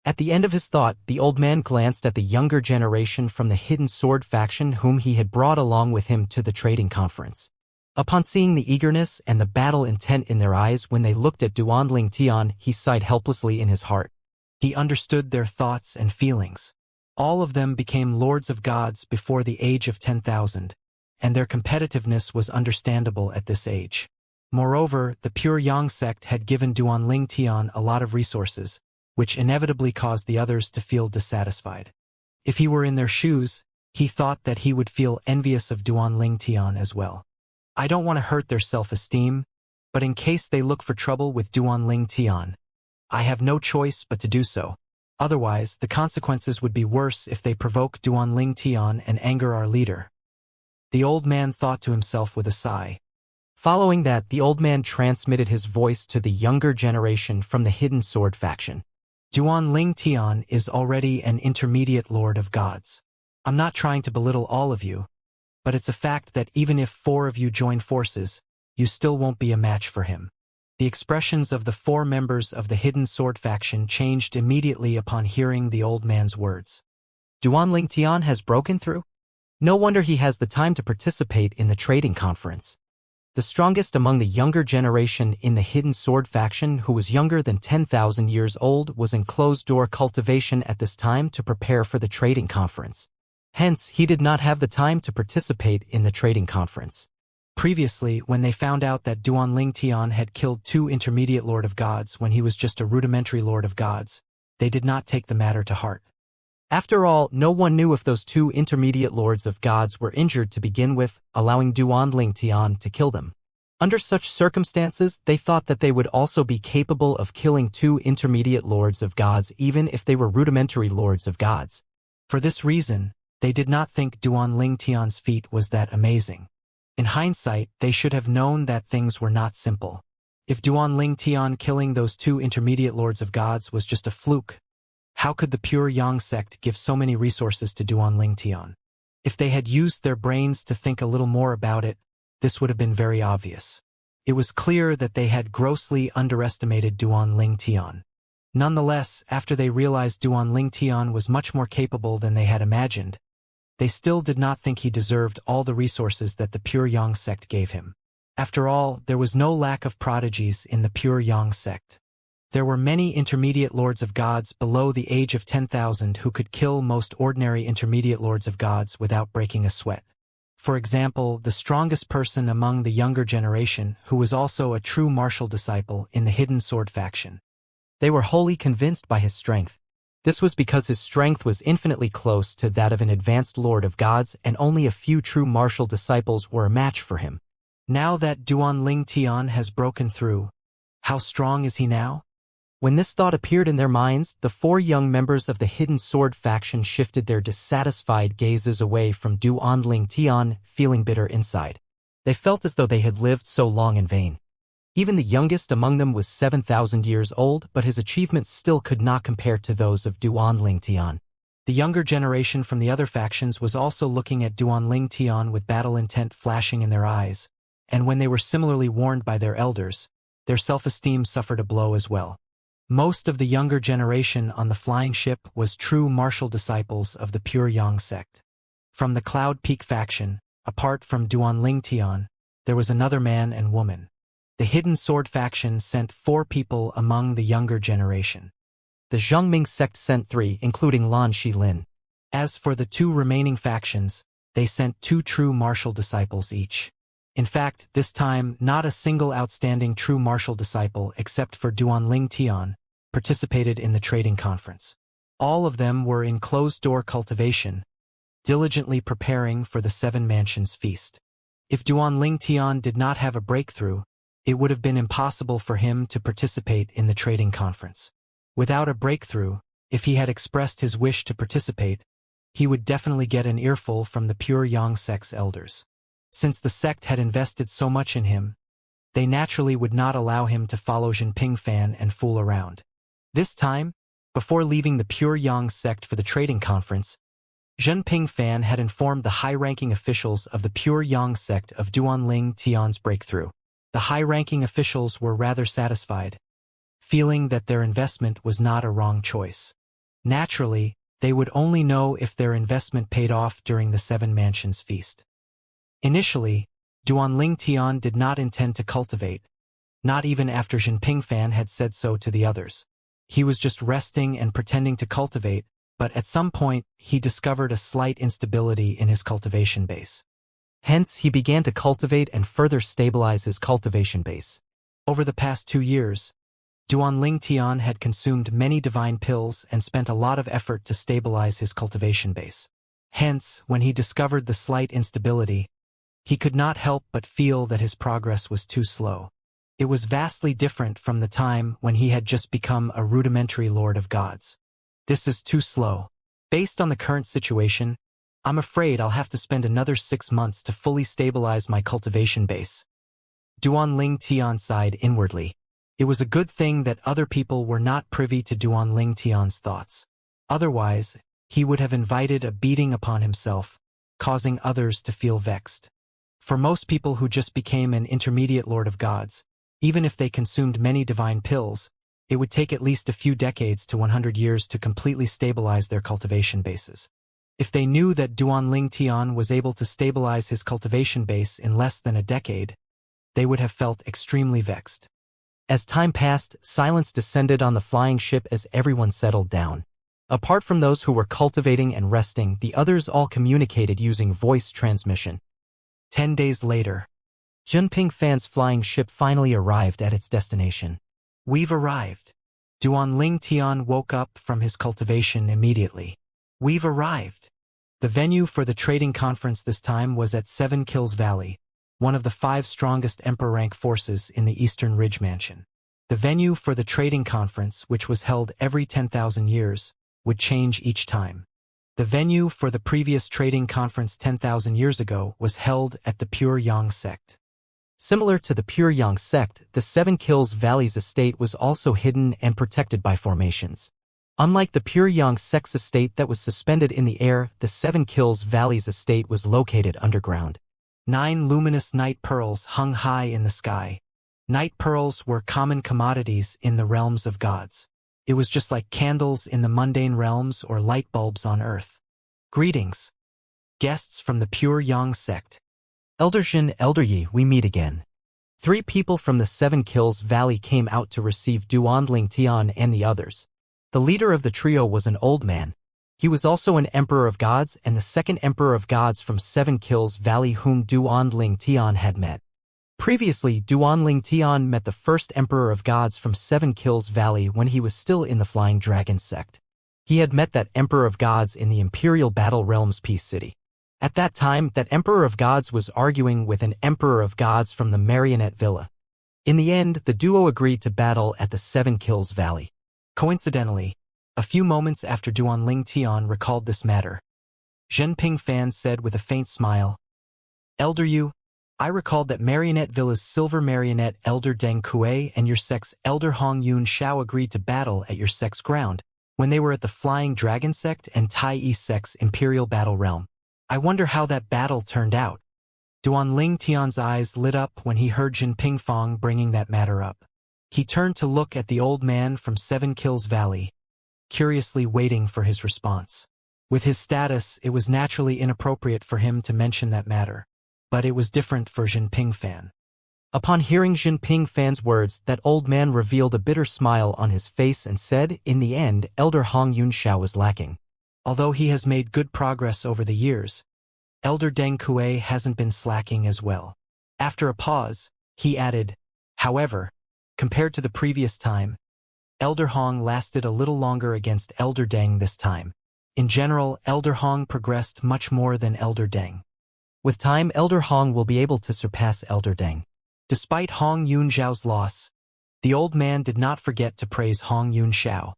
At the end of his thought, the old man glanced at the younger generation from the Hidden Sword faction whom he had brought along with him to the trading conference. Upon seeing the eagerness and the battle intent in their eyes when they looked at Duanling Tian, he sighed helplessly in his heart. He understood their thoughts and feelings. All of them became lords of gods before the age of 10,000. And their competitiveness was understandable at this age. Moreover, the Pure Yang sect had given Duanling Tian a lot of resources, which inevitably caused the others to feel dissatisfied. If he were in their shoes, he thought that he would feel envious of Duanling Tian as well. I don't want to hurt their self-esteem, but in case they look for trouble with Duanling Tian, I have no choice but to do so. Otherwise, the consequences would be worse if they provoke Duanling Tian and anger our leader. The old man thought to himself with a sigh. Following that, the old man transmitted his voice to the younger generation from the Hidden Sword faction. Duanling Tian is already an intermediate lord of gods. I'm not trying to belittle all of you, but it's a fact that even if 4 of you join forces, you still won't be a match for him. The expressions of the 4 members of the Hidden Sword faction changed immediately upon hearing the old man's words. Duanling Tian has broken through? No wonder he has the time to participate in the trading conference. The strongest among the younger generation in the Hidden Sword faction, who was younger than 10,000 years old, was in closed-door cultivation at this time to prepare for the trading conference. Hence, he did not have the time to participate in the trading conference. Previously, when they found out that Duanling Tian had killed 2 intermediate Lord of Gods when he was just a rudimentary Lord of Gods, they did not take the matter to heart. After all, no one knew if those 2 intermediate lords of gods were injured to begin with, allowing Duanling Tian to kill them. Under such circumstances, they thought that they would also be capable of killing 2 intermediate lords of gods even if they were rudimentary lords of gods. For this reason, they did not think Duanling Tian's feat was that amazing. In hindsight, they should have known that things were not simple. If Duanling Tian killing those 2 intermediate lords of gods was just a fluke, how could the Pure Yang sect give so many resources to Duanling Tian? If they had used their brains to think a little more about it, this would have been very obvious. It was clear that they had grossly underestimated Duanling Tian. Nonetheless, after they realized Duanling Tian was much more capable than they had imagined, they still did not think he deserved all the resources that the Pure Yang sect gave him. After all, there was no lack of prodigies in the Pure Yang sect. There were many intermediate lords of gods below the age of 10,000 who could kill most ordinary intermediate lords of gods without breaking a sweat. For example, the strongest person among the younger generation, who was also a true martial disciple in the Hidden Sword faction. They were wholly convinced by his strength. This was because his strength was infinitely close to that of an advanced lord of gods, and only a few true martial disciples were a match for him. Now that Duanling Tian has broken through, how strong is he now? When this thought appeared in their minds, the 4 young members of the Hidden Sword faction shifted their dissatisfied gazes away from Duanling Tian, feeling bitter inside. They felt as though they had lived so long in vain. Even the youngest among them was 7,000 years old, but his achievements still could not compare to those of Duanling Tian. The younger generation from the other factions was also looking at Duanling Tian with battle intent flashing in their eyes, and when they were similarly warned by their elders, their self-esteem suffered a blow as well. Most of the younger generation on the flying ship was true martial disciples of the Pure Yang sect. From the Cloud Peak faction, apart from Duanling Tian, there was another man and woman. The Hidden Sword faction sent 4 people among the younger generation. The Zhengming sect sent 3, including Lan Shilin. As for the 2 remaining factions, they sent 2 true martial disciples each. In fact, this time, not a single outstanding true martial disciple except for Duanling Tian participated in the trading conference. All of them were in closed-door cultivation, diligently preparing for the 7 Mansions feast. If Duan Tian did not have a breakthrough, it would have been impossible for him to participate in the trading conference. Without a breakthrough, if he had expressed his wish to participate, he would definitely get an earful from the pure Yang sect's elders. Since the sect had invested so much in him, they naturally would not allow him to follow Jinping Fan and fool around. This time, before leaving the pure Yang sect for the trading conference, Jinping Fan had informed the high-ranking officials of the pure Yang sect of Duan Tian's breakthrough. The high-ranking officials were rather satisfied, feeling that their investment was not a wrong choice. Naturally, they would only know if their investment paid off during the Seven Mansions feast. Initially, Duan Tian did not intend to cultivate, not even after Jinping Fan had said so to the others. He was just resting and pretending to cultivate, but at some point, he discovered a slight instability in his cultivation base. Hence, he began to cultivate and further stabilize his cultivation base. Over the past 2 years, Duan Tian had consumed many divine pills and spent a lot of effort to stabilize his cultivation base. Hence, when he discovered the slight instability, he could not help but feel that his progress was too slow. It was vastly different from the time when he had just become a rudimentary Lord of Gods. This is too slow. Based on the current situation, I'm afraid I'll have to spend another 6 months to fully stabilize my cultivation base. Duan Tian sighed inwardly. It was a good thing that other people were not privy to Duan Tian's thoughts. Otherwise, he would have invited a beating upon himself, causing others to feel vexed. For most people who just became an intermediate Lord of Gods, even if they consumed many divine pills, it would take at least a few decades to 100 years to completely stabilize their cultivation bases. If they knew that Duan Tian was able to stabilize his cultivation base in less than a decade, they would have felt extremely vexed. As time passed, silence descended on the flying ship as everyone settled down. Apart from those who were cultivating and resting, the others all communicated using voice transmission. 10 days later, Jinping Fan's flying ship finally arrived at its destination. We've arrived. Duan Tian woke up from his cultivation immediately. We've arrived. The venue for the trading conference this time was at 7 Kills Valley, one of the 5 strongest Emperor rank forces in the Eastern Ridge Mansion. The venue for the trading conference, which was held every 10,000 years, would change each time. The venue for the previous trading conference 10,000 years ago was held at the Pure Yang sect. Similar to the Pure Yang sect, the 7 Kills Valley's estate was also hidden and protected by formations. Unlike the Pure Yang sect's estate that was suspended in the air, the 7 Kills Valley's estate was located underground. 9 luminous night pearls hung high in the sky. Night pearls were common commodities in the realms of gods. It was just like candles in the mundane realms or light bulbs on earth. Greetings, guests from the Pure Yang sect. Elder Xin, Elder Yi, we meet again. 3 people from the 7 Kills Valley came out to receive Duan Tian and the others. The leader of the trio was an old man. He was also an Emperor of Gods and the second Emperor of Gods from 7 Kills Valley whom Duan Tian had met. Previously, Duan Tian met the first Emperor of Gods from 7 Kills Valley when he was still in the Flying Dragon sect. He had met that Emperor of Gods in the Imperial Battle Realms Peace City. At that time, that Emperor of Gods was arguing with an Emperor of Gods from the Marionette Villa. In the end, the duo agreed to battle at the 7 Kills Valley. Coincidentally, a few moments after Duan Tian recalled this matter, Jinping Fan said with a faint smile, Elder Yu, I recalled that Marionette Villa's Silver Marionette Elder Deng Kuei and your sect's Elder Hong Yun Xiao agreed to battle at your sect's ground when they were at the Flying Dragon sect and Tai Yi sect's Imperial Battle Realm. I wonder how that battle turned out. Duan Tian's eyes lit up when he heard Jinping Fang bringing that matter up. He turned to look at the old man from 7 Kills Valley, curiously waiting for his response. With his status, it was naturally inappropriate for him to mention that matter. But it was different for Jinping Fan. Upon hearing Jinping Fan's words, that old man revealed a bitter smile on his face and said, in the end, Elder Hong Yun Xiao is lacking. Although he has made good progress over the years, Elder Deng Kuei hasn't been slacking as well. After a pause, he added, however, compared to the previous time, Elder Hong lasted a little longer against Elder Deng this time. In general, Elder Hong progressed much more than Elder Deng. With time, Elder Hong will be able to surpass Elder Deng. Despite Hong Yunxiao's loss, the old man did not forget to praise Hong Yunxiao.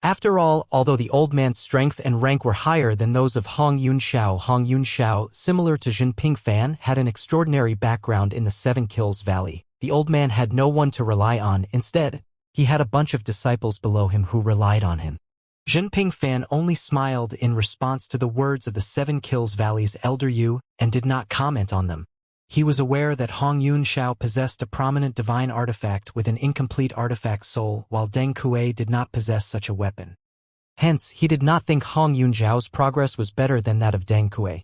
After all, although the old man's strength and rank were higher than those of Hong Yunxiao, similar to Jinping Fan, had an extraordinary background in the Seven Kills Valley. The old man had no one to rely on. Instead, he had a bunch of disciples below him who relied on him. Jinping Fan only smiled in response to the words of the Seven Kills Valley's Elder Yu and did not comment on them. He was aware that Hong Yunxiao possessed a prominent divine artifact with an incomplete artifact soul, while Deng Kuei did not possess such a weapon. Hence, he did not think Hong Yunxiao's progress was better than that of Deng Kuei.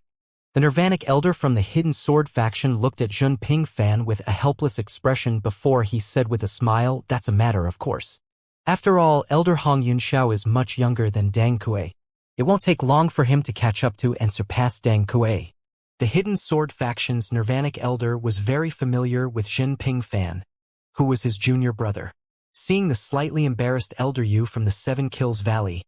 The Nirvanic elder from the Hidden Sword faction looked at Jinping Fan with a helpless expression before he said with a smile, "That's a matter of course. After all, Elder Hong Yunxiao is much younger than Deng Kuei. It won't take long for him to catch up to and surpass Deng Kuei." The Hidden Sword faction's Nirvanic elder was very familiar with Jinping Fan, who was his junior brother. Seeing the slightly embarrassed Elder Yu from the Seven Kills Valley,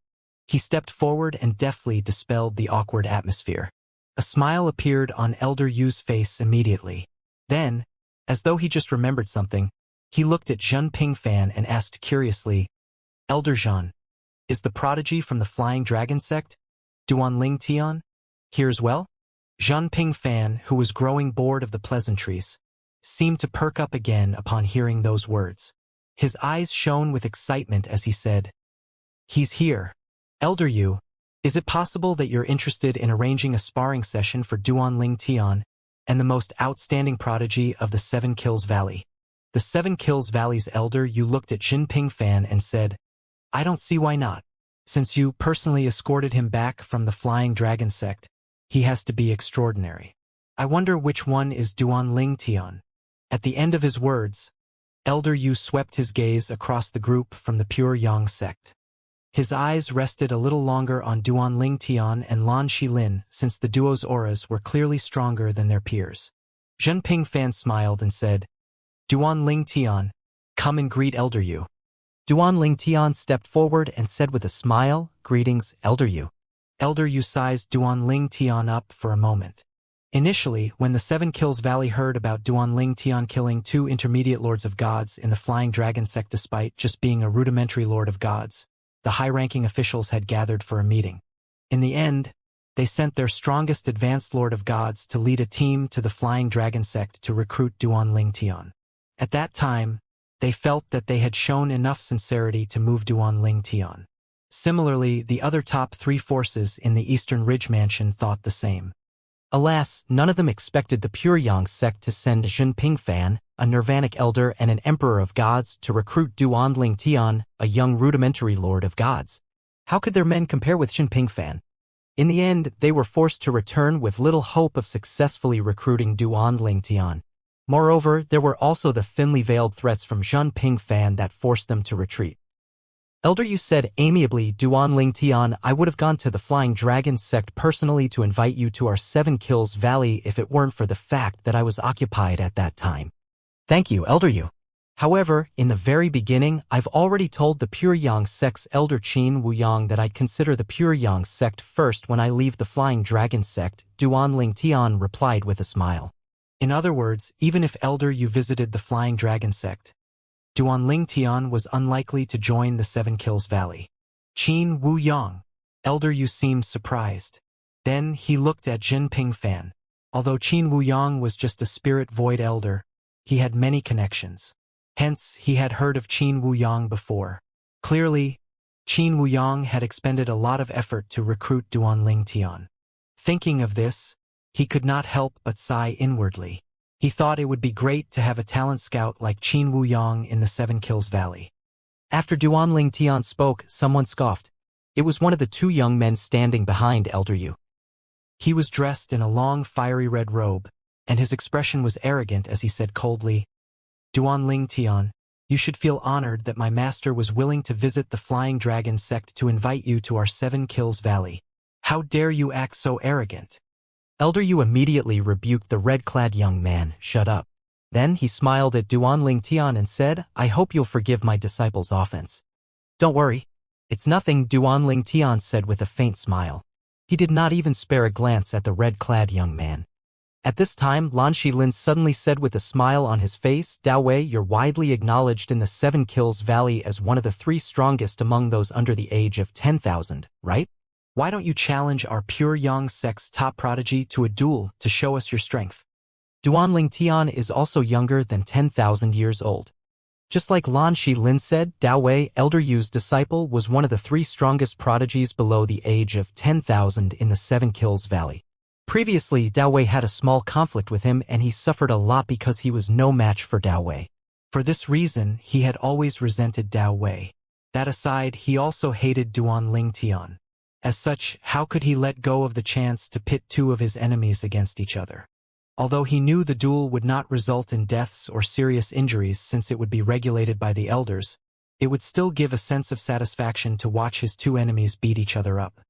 he stepped forward and deftly dispelled the awkward atmosphere. A smile appeared on Elder Yu's face immediately. Then, as though he just remembered something, he looked at Jinping Fan and asked curiously, "Elder Zhan, is the prodigy from the Flying Dragon sect, Duanling Tian, here as well?" Jinping Fan, who was growing bored of the pleasantries, seemed to perk up again upon hearing those words. His eyes shone with excitement as he said, "He's here. Elder Yu, is it possible that you're interested in arranging a sparring session for Duanling Tian and the most outstanding prodigy of the Seven Kills Valley?" The Seven Kills Valley's Elder Yu looked at Jinping Fan and said, "I don't see why not. Since you personally escorted him back from the Flying Dragon sect, he has to be extraordinary. I wonder which one is Duanling Tian." At the end of his words, Elder Yu swept his gaze across the group from the Pure Yang sect. His eyes rested a little longer on Duanling Tian and Lan Shilin, since the duo's auras were clearly stronger than their peers. Jinping Fan smiled and said, "Duanling Tian, come and greet Elder Yu." Duanling Tian stepped forward and said with a smile, "Greetings, Elder Yu." Elder Yu sized Duanling Tian up for a moment. Initially, when the Seven Kills Valley heard about Duanling Tian killing 2 intermediate Lords of Gods in the Flying Dragon sect despite just being a rudimentary Lord of Gods, the high-ranking officials had gathered for a meeting. In the end, they sent their strongest advanced Lord of Gods to lead a team to the Flying Dragon sect to recruit Duanling Tian. At that time, they felt that they had shown enough sincerity to move Duanling Tian. Similarly, the other top 3 forces in the Eastern Ridge Mansion thought the same. Alas, none of them expected the Pure Yang sect to send Jinping Fan, a Nirvanic elder and an Emperor of Gods, to recruit Duanling Tian, a young rudimentary Lord of Gods. How could their men compare with Jinping Fan? In the end, they were forced to return with little hope of successfully recruiting Duanling Tian. Moreover, there were also the thinly veiled threats from Jinping Fan that forced them to retreat. Elder Yu said amiably, "Duanling Tian, I would have gone to the Flying Dragon sect personally to invite you to our Seven Kills Valley if it weren't for the fact that I was occupied at that time." "Thank you, Elder Yu. However, in the very beginning, I've already told the Pure Yang sect's Elder Qin Wuyang that I'd consider the Pure Yang sect first when I leave the Flying Dragon sect," Duanling Tian replied with a smile. In other words, even if Elder Yu visited the Flying Dragon sect, Duanling Tian was unlikely to join the Seven Kills Valley. Qin Wuyang. Elder Yu seemed surprised. Then he looked at Jinping Fan. Although Qin Wuyang was just a spirit void elder, he had many connections. Hence, he had heard of Qin Wuyang before. Clearly, Qin Wuyang had expended a lot of effort to recruit Duanling Tian. Thinking of this, he could not help but sigh inwardly. He thought it would be great to have a talent scout like Qin Wuyang in the Seven Kills Valley. After Duanling Tian spoke, someone scoffed. It was one of the 2 young men standing behind Elder Yu. He was dressed in a long fiery red robe, and his expression was arrogant as he said coldly, "Duanling Tian, you should feel honored that my master was willing to visit the Flying Dragon sect to invite you to our Seven Kills Valley. How dare you act so arrogant?" Elder Yu immediately rebuked the red-clad young man, "Shut up." Then he smiled at Duanling Tian and said, "I hope you'll forgive my disciple's offense." "Don't worry. It's nothing," Duanling Tian said with a faint smile. He did not even spare a glance at the red-clad young man. At this time, Lan Shilin suddenly said with a smile on his face, Dao Wei, you're widely acknowledged in the Seven Kills Valley as one of the 3 strongest among those under the age of 10,000, right? Why don't you challenge our Pure Yang sect's top prodigy to a duel to show us your strength? Duanling Tian is also younger than 10,000 years old. Just like Lan Shilin said, Dao Wei, Elder Yu's disciple, was one of the 3 strongest prodigies below the age of 10,000 in the Seven Kills Valley. Previously, Dao Wei had a small conflict with him and he suffered a lot because he was no match for Dao Wei. For this reason, he had always resented Dao Wei. That aside, he also hated Duanling Tian. As such, how could he let go of the chance to pit 2 of his enemies against each other? Although he knew the duel would not result in deaths or serious injuries since it would be regulated by the elders, it would still give a sense of satisfaction to watch his 2 enemies beat each other up.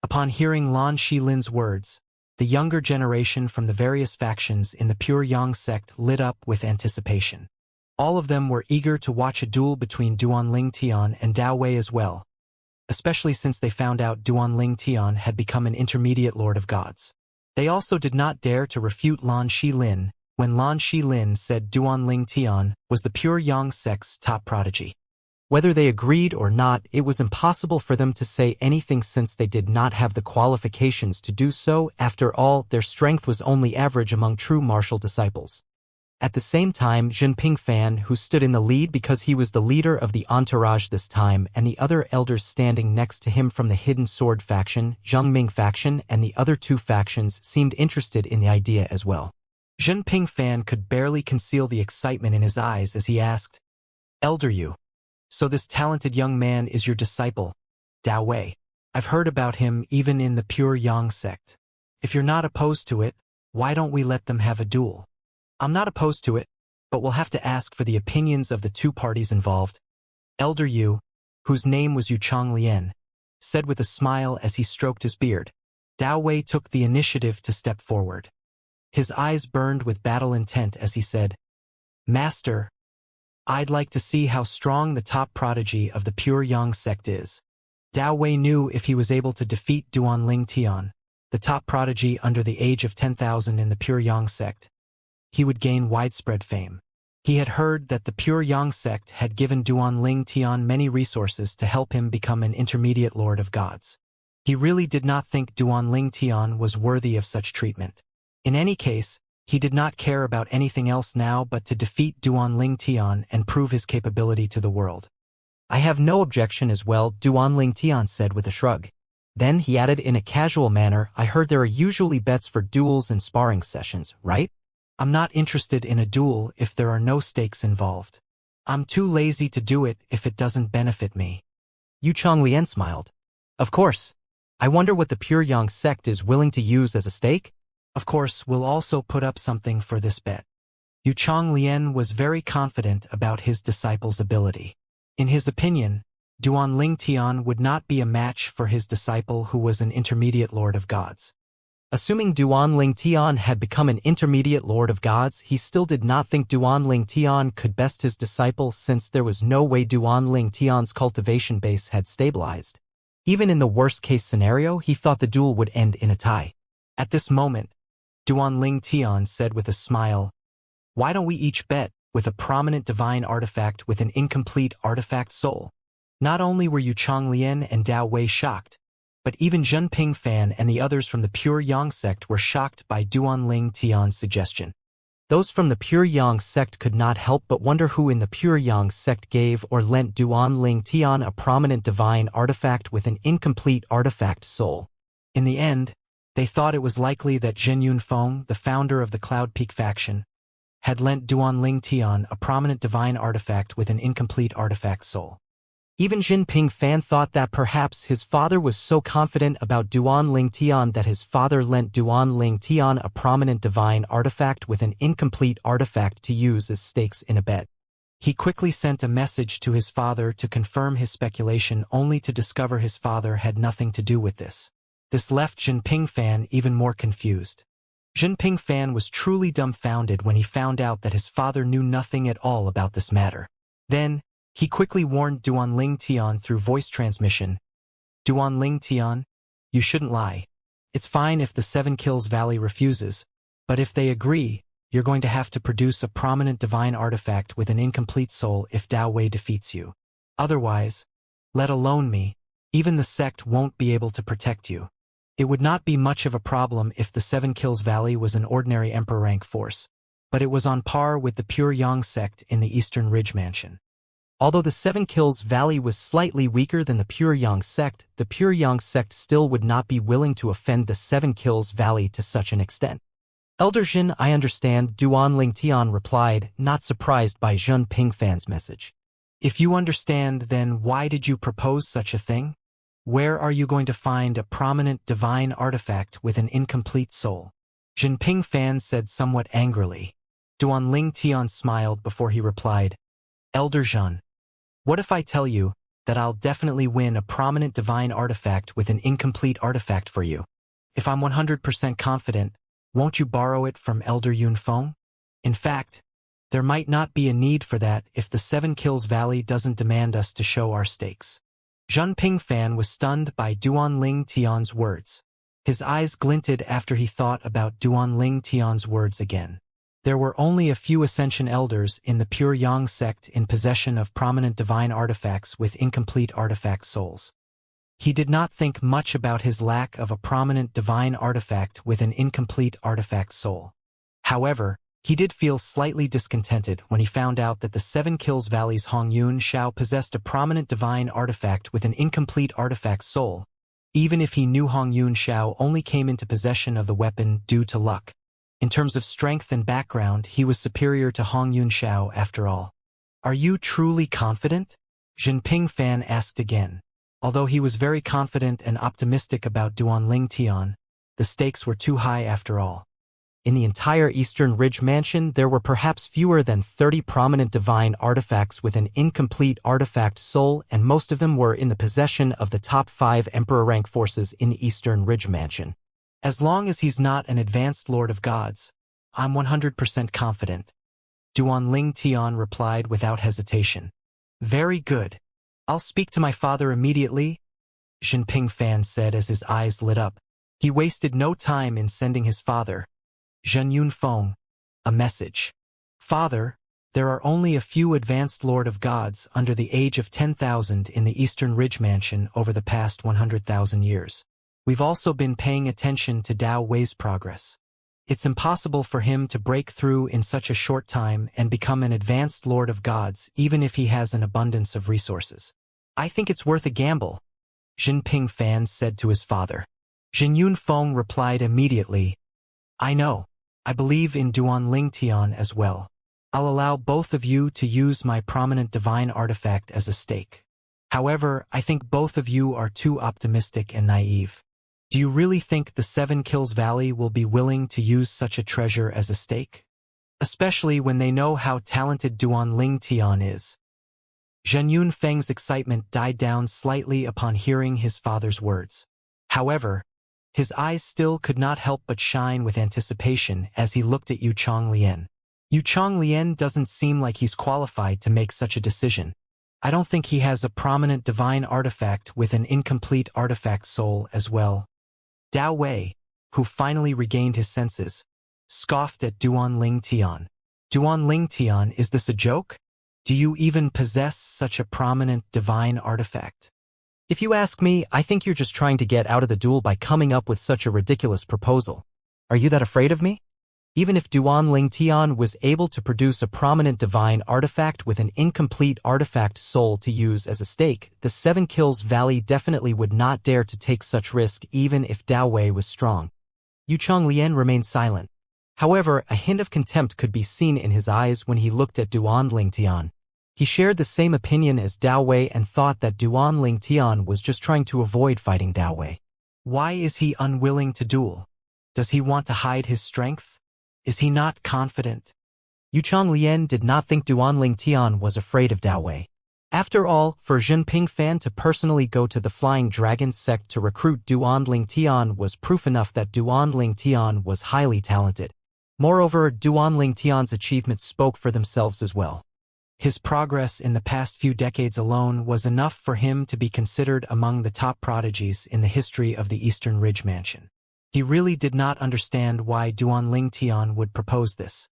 Upon hearing Lan Shilin's words, the younger generation from the various factions in the Pure Yang sect lit up with anticipation. All of them were eager to watch a duel between Duanling Tian and Dao Wei as well, especially since they found out Duanling Tian had become an intermediate Lord of Gods. They also did not dare to refute Lan Shilin when Lan Shilin said Duanling Tian was the Pure Yang sect's top prodigy. Whether they agreed or not, it was impossible for them to say anything since they did not have the qualifications to do so. After all, their strength was only average among true martial disciples. At the same time, Jinping Fan, who stood in the lead because he was the leader of the entourage this time, and the other elders standing next to him from the Hidden Sword faction, Zhengming faction, and the other 2 factions seemed interested in the idea as well. Jinping Fan could barely conceal the excitement in his eyes as he asked, Elder Yu, so this talented young man is your disciple, Dao Wei. I've heard about him even in the Pure Yang sect. If you're not opposed to it, why don't we let them have a duel? I'm not opposed to it, but we'll have to ask for the opinions of the 2 parties involved. Elder Yu, whose name was Yu Changlian, said with a smile as he stroked his beard. Dao Wei took the initiative to step forward. His eyes burned with battle intent as he said, Master, I'd like to see how strong the top prodigy of the Pure Yang sect is. Dao Wei knew if he was able to defeat Duanling Tian, the top prodigy under the age of 10,000 in the Pure Yang sect, he would gain widespread fame. He had heard that the Pure Yang sect had given Duanling Tian many resources to help him become an intermediate Lord of Gods. He really did not think Duanling Tian was worthy of such treatment. In any case, he did not care about anything else now but to defeat Duanling Tian and prove his capability to the world. I have no objection as well, Duanling Tian said with a shrug. Then he added in a casual manner, I heard there are usually bets for duels and sparring sessions, right? I'm not interested in a duel if there are no stakes involved. I'm too lazy to do it if it doesn't benefit me. Yu Changlian smiled. Of course. I wonder what the Pure Yang sect is willing to use as a stake? Of course, we'll also put up something for this bet. Yu Changlian was very confident about his disciple's ability. In his opinion, Duanling Tian would not be a match for his disciple who was an intermediate Lord of Gods. Assuming Duanling Tian had become an intermediate Lord of Gods, he still did not think Duanling Tian could best his disciple since there was no way Duanling Tian's cultivation base had stabilized. Even in the worst-case scenario, he thought the duel would end in a tie. At this moment, Duanling Tian said with a smile, Why don't we each bet with a prominent divine artifact with an incomplete artifact soul? Not only were Yu Changlian and Dao Wei shocked, but even Jinping Fan and the others from the Pure Yang sect were shocked by Duanling Tian's suggestion. Those from the Pure Yang sect could not help but wonder who in the Pure Yang sect gave or lent Duanling Tian a prominent divine artifact with an incomplete artifact soul. In the end, they thought it was likely that Zhen Yunfeng, the founder of the Cloud Peak faction, had lent Duanling Tian a prominent divine artifact with an incomplete artifact soul. Even Jinping Fan thought that perhaps his father was so confident about Duanling Tian that his father lent Duanling Tian a prominent divine artifact with an incomplete artifact to use as stakes in a bet. He quickly sent a message to his father to confirm his speculation only to discover his father had nothing to do with this. This left Jinping Fan even more confused. Jinping Fan was truly dumbfounded when he found out that his father knew nothing at all about this matter. Then, he quickly warned Duanling Tian through voice transmission. Duanling Tian, you shouldn't lie. It's fine if the Seven Kills Valley refuses, But if they agree, you're going to have to produce a prominent divine artifact with an incomplete soul if Dao Wei defeats you. Otherwise, let alone me, even the sect won't be able to protect you. It would not be much of a problem if the Seven Kills Valley was an ordinary Emperor rank force, but it was on par with the Pure Yang sect in the Eastern Ridge Mansion. Although the Seven Kills Valley was slightly weaker than the Pure Yang sect, the Pure Yang sect still would not be willing to offend the Seven Kills Valley to such an extent. Elder Jin, I understand, Duan Lingtian replied, not surprised by Zhun Pingfan's message. If you understand, then why did you propose such a thing? Where are you going to find a prominent divine artifact with an incomplete soul? Jin Pingfan said somewhat angrily. Duan Lingtian smiled before he replied, Elder Zhun, what if I tell you that I'll definitely win a prominent divine artifact with an incomplete artifact for you? If I'm 100% confident, won't you borrow it from Elder Yunfeng? In fact, there might not be a need for that if the Seven Kills Valley doesn't demand us to show our stakes. Zhun Pingfan was stunned by Duan Lingtian's words. His eyes glinted after he thought about Duan Lingtian's words again. There were only a few Ascension elders in the Pure Yang sect in possession of prominent divine artifacts with incomplete artifact souls. He did not think much about his lack of a prominent divine artifact with an incomplete artifact soul. However, he did feel slightly discontented when he found out that the Seven Kills Valley's Hong Yun Shao possessed a prominent divine artifact with an incomplete artifact soul, even if he knew Hong Yun Shao only came into possession of the weapon due to luck. In terms of strength and background, he was superior to Hong Yun Shao after all. Are you truly confident? Jin Pingfan asked again. Although he was very confident and optimistic about Duan Lingtian, the stakes were too high after all. In the entire Eastern Ridge Mansion, there were perhaps fewer than 30 prominent divine artifacts with an incomplete artifact soul, and most of them were in the possession of the top 5 Emperor rank forces in the Eastern Ridge Mansion. As long as he's not an advanced Lord of Gods, I'm 100% confident. Duan Lingtian replied without hesitation. Very good. I'll speak to my father immediately, Jin Pingfan said as his eyes lit up. He wasted no time in sending his father, Zhen Yunfeng, a message. Father, there are only a few advanced Lord of Gods under the age of 10,000 in the Eastern Ridge Mansion over the past 100,000 years. We've also been paying attention to Dao Wei's progress. It's impossible for him to break through in such a short time and become an advanced Lord of Gods, even if he has an abundance of resources. I think it's worth a gamble, Jin Pingfan said to his father. Jin Yunfeng replied immediately, I know. I believe in Duan Lingtian as well. I'll allow both of you to use my prominent divine artifact as a stake. However, I think both of you are too optimistic and naive. Do you really think the Seven Kills Valley will be willing to use such a treasure as a stake? Especially when they know how talented Duan Lingtian is. Zhen Yunfeng's excitement died down slightly upon hearing his father's words. However, his eyes still could not help but shine with anticipation as he looked at Yu Chonglien. Yu Chonglien doesn't seem like he's qualified to make such a decision. I don't think he has a prominent divine artifact with an incomplete artifact soul as well. Dao Wei, who finally regained his senses, scoffed at Duan Lingtian. Duan Lingtian, is this a joke? Do you even possess such a prominent divine artifact? If you ask me, I think you're just trying to get out of the duel by coming up with such a ridiculous proposal. Are you that afraid of me? Even if Duan Lingtian was able to produce a prominent divine artifact with an incomplete artifact soul to use as a stake, the Seven Kills Valley definitely would not dare to take such risk even if Dao Wei was strong. Yu Chonglien remained silent. However, a hint of contempt could be seen in his eyes when he looked at Duan Lingtian. He shared the same opinion as Dao Wei and thought that Duan Lingtian was just trying to avoid fighting Dao Wei. Why is he unwilling to duel? Does he want to hide his strength? Is he not confident? Yu Chonglien did not think Duan Lingtian was afraid of Dao Wei. After all, for Jin Pingfan to personally go to the Flying Dragon sect to recruit Duan Lingtian was proof enough that Duan Lingtian was highly talented. Moreover, Duan Lingtian's achievements spoke for themselves as well. His progress in the past few decades alone was enough for him to be considered among the top prodigies in the history of the Eastern Ridge Mansion. He really did not understand why Duan Ling Tian would propose this.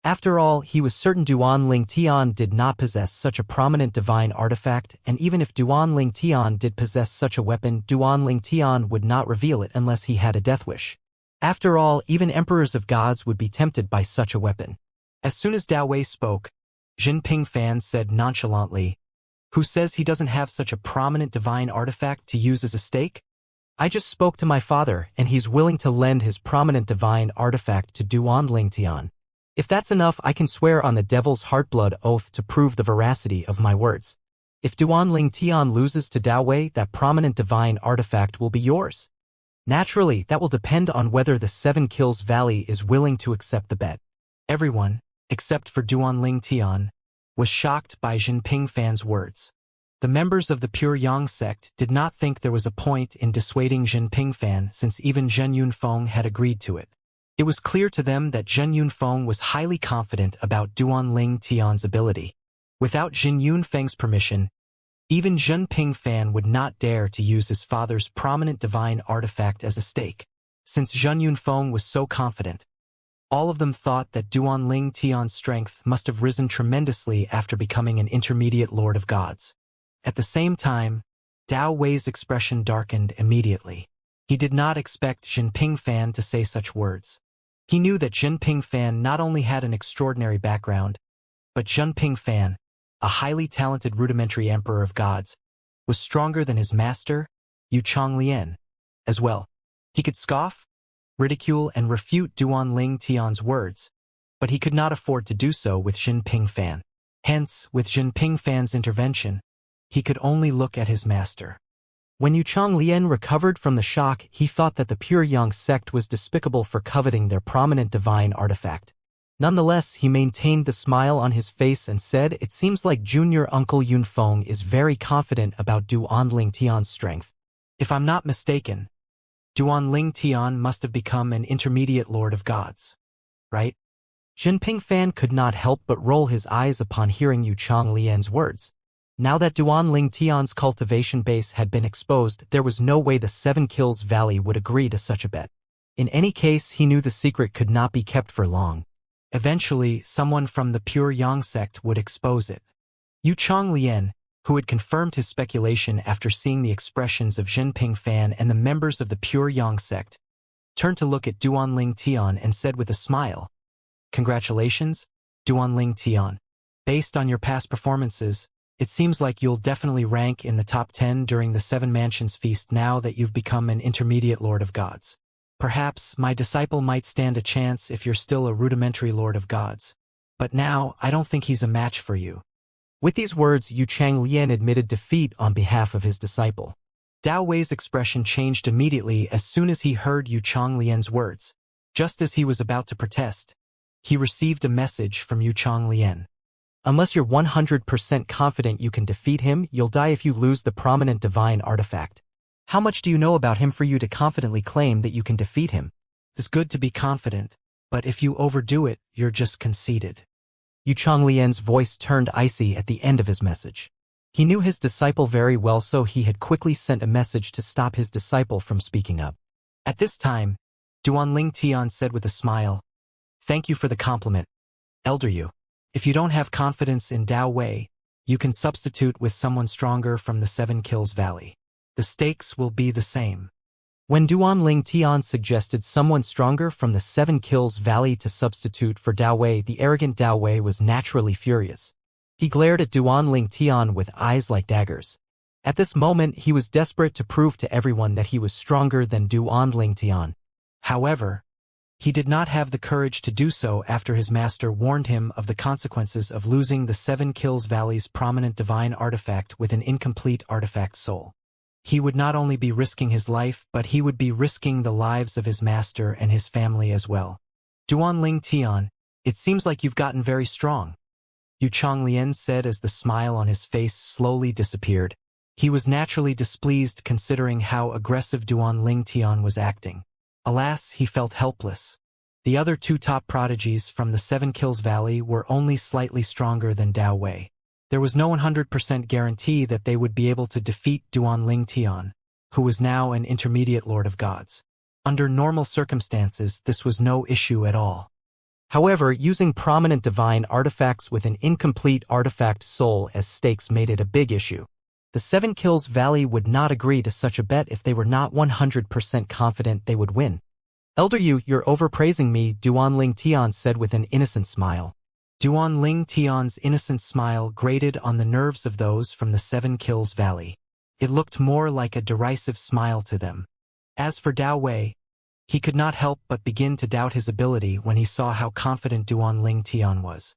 After all, he was certain Duan Ling Tian did not possess such a prominent divine artifact, and even if Duan Ling Tian did possess such a weapon, Duan Ling Tian would not reveal it unless he had a death wish. After all, even emperors of gods would be tempted by such a weapon. As soon as Dao Wei spoke, Jinping Fan said nonchalantly, "Who says he doesn't have such a prominent divine artifact to use as a stake? I just spoke to my father, and he's willing to lend his prominent divine artifact to Duan Ling Tian. If that's enough, I can swear on the devil's heartblood oath to prove the veracity of my words. If Duan Ling Tian loses to Dao Wei, that prominent divine artifact will be yours. Naturally, that will depend on whether the Seven Kills Valley is willing to accept the bet." Everyone, except for Duan Ling Tian, was shocked by Jinping Fan's words. The members of the Pure Yang sect did not think there was a point in dissuading Jinping Fan since even Zhen Yunfeng had agreed to it. It was clear to them that Zhen Yunfeng was highly confident about Duan Ling Tian's ability. Without Zhen Yunfeng's permission, even Jinping Fan would not dare to use his father's prominent divine artifact as a stake. Since Zhen Yunfeng was so confident, all of them thought that Duan Ling Tian's strength must have risen tremendously after becoming an intermediate Lord of Gods. At the same time, Dao Wei's expression darkened immediately. He did not expect Jinping Fan to say such words. He knew that Jinping Fan not only had an extraordinary background, but Jinping Fan, a highly talented rudimentary emperor of gods, was stronger than his master, Yu Chonglian, as well. He could scoff, ridicule, and refute Duan Ling Tian's words, but he could not afford to do so with Jinping Fan. Hence, with Jinping Fan's intervention, he could only look at his master. When Yu Chonglian recovered from the shock, he thought that the Pure Yang sect was despicable for coveting their prominent divine artifact. Nonetheless, he maintained the smile on his face and said, "It seems like Junior Uncle Yunfeng is very confident about Duan Ling Tian's strength. If I'm not mistaken, Duan Ling Tian must have become an intermediate Lord of Gods, right?" Jinping Fan could not help but roll his eyes upon hearing Yu Chonglian's words. Now that Duan Ling Tian's cultivation base had been exposed, there was no way the Seven Kills Valley would agree to such a bet. In any case, he knew the secret could not be kept for long. Eventually, someone from the Pure Yang sect would expose it. Yu Chonglian, who had confirmed his speculation after seeing the expressions of Jinping Fan and the members of the Pure Yang sect, turned to look at Duan Ling Tian and said with a smile, "Congratulations, Duan Ling Tian. Based on your past performances, it seems like you'll definitely rank in the top 10 during the Seven Mansions Feast now that you've become an intermediate Lord of Gods. Perhaps my disciple might stand a chance if you're still a rudimentary Lord of Gods. But now, I don't think he's a match for you." With these words, Yu Chonglian admitted defeat on behalf of his disciple. Dao Wei's expression changed immediately as soon as he heard Yu Chonglian's words. Just as he was about to protest, he received a message from Yu Chonglian. "Unless you're 100% confident you can defeat him, you'll die if you lose the prominent divine artifact. How much do you know about him for you to confidently claim that you can defeat him? It's good to be confident, but if you overdo it, you're just conceited." Yu Chonglian's voice turned icy at the end of his message. He knew his disciple very well, so he had quickly sent a message to stop his disciple from speaking up. At this time, Duan Ling Tian said with a smile, "Thank you for the compliment, Elder Yu. If you don't have confidence in Dao Wei, you can substitute with someone stronger from the Seven Kills Valley. The stakes will be the same." When Duan Ling Tian suggested someone stronger from the Seven Kills Valley to substitute for Dao Wei, the arrogant Dao Wei was naturally furious. He glared at Duan Ling Tian with eyes like daggers. At this moment, he was desperate to prove to everyone that he was stronger than Duan Ling Tian. However, he did not have the courage to do so after his master warned him of the consequences of losing the Seven Kills Valley's prominent divine artifact with an incomplete artifact soul. He would not only be risking his life, but he would be risking the lives of his master and his family as well. "Duan Ling Tian, it seems like you've gotten very strong," Yu Chonglian said as the smile on his face slowly disappeared. He was naturally displeased considering how aggressive Duan Ling Tian was acting. Alas, he felt helpless. The other two top prodigies from the Seven Kills Valley were only slightly stronger than Dao Wei. There was no 100% guarantee that they would be able to defeat Duan Ling Tian, who was now an intermediate Lord of Gods. Under normal circumstances, this was no issue at all. However, using prominent divine artifacts with an incomplete artifact soul as stakes made it a big issue. The Seven Kills Valley would not agree to such a bet if they were not 100% confident they would win. Elder Yu, you're overpraising me, Duan Tian said with an innocent smile. Duan Tian's innocent smile grated on the nerves of those from the Seven Kills Valley. It looked more like a derisive smile to them. As for Dao Wei, he could not help but begin to doubt his ability when he saw how confident Duan Tian was.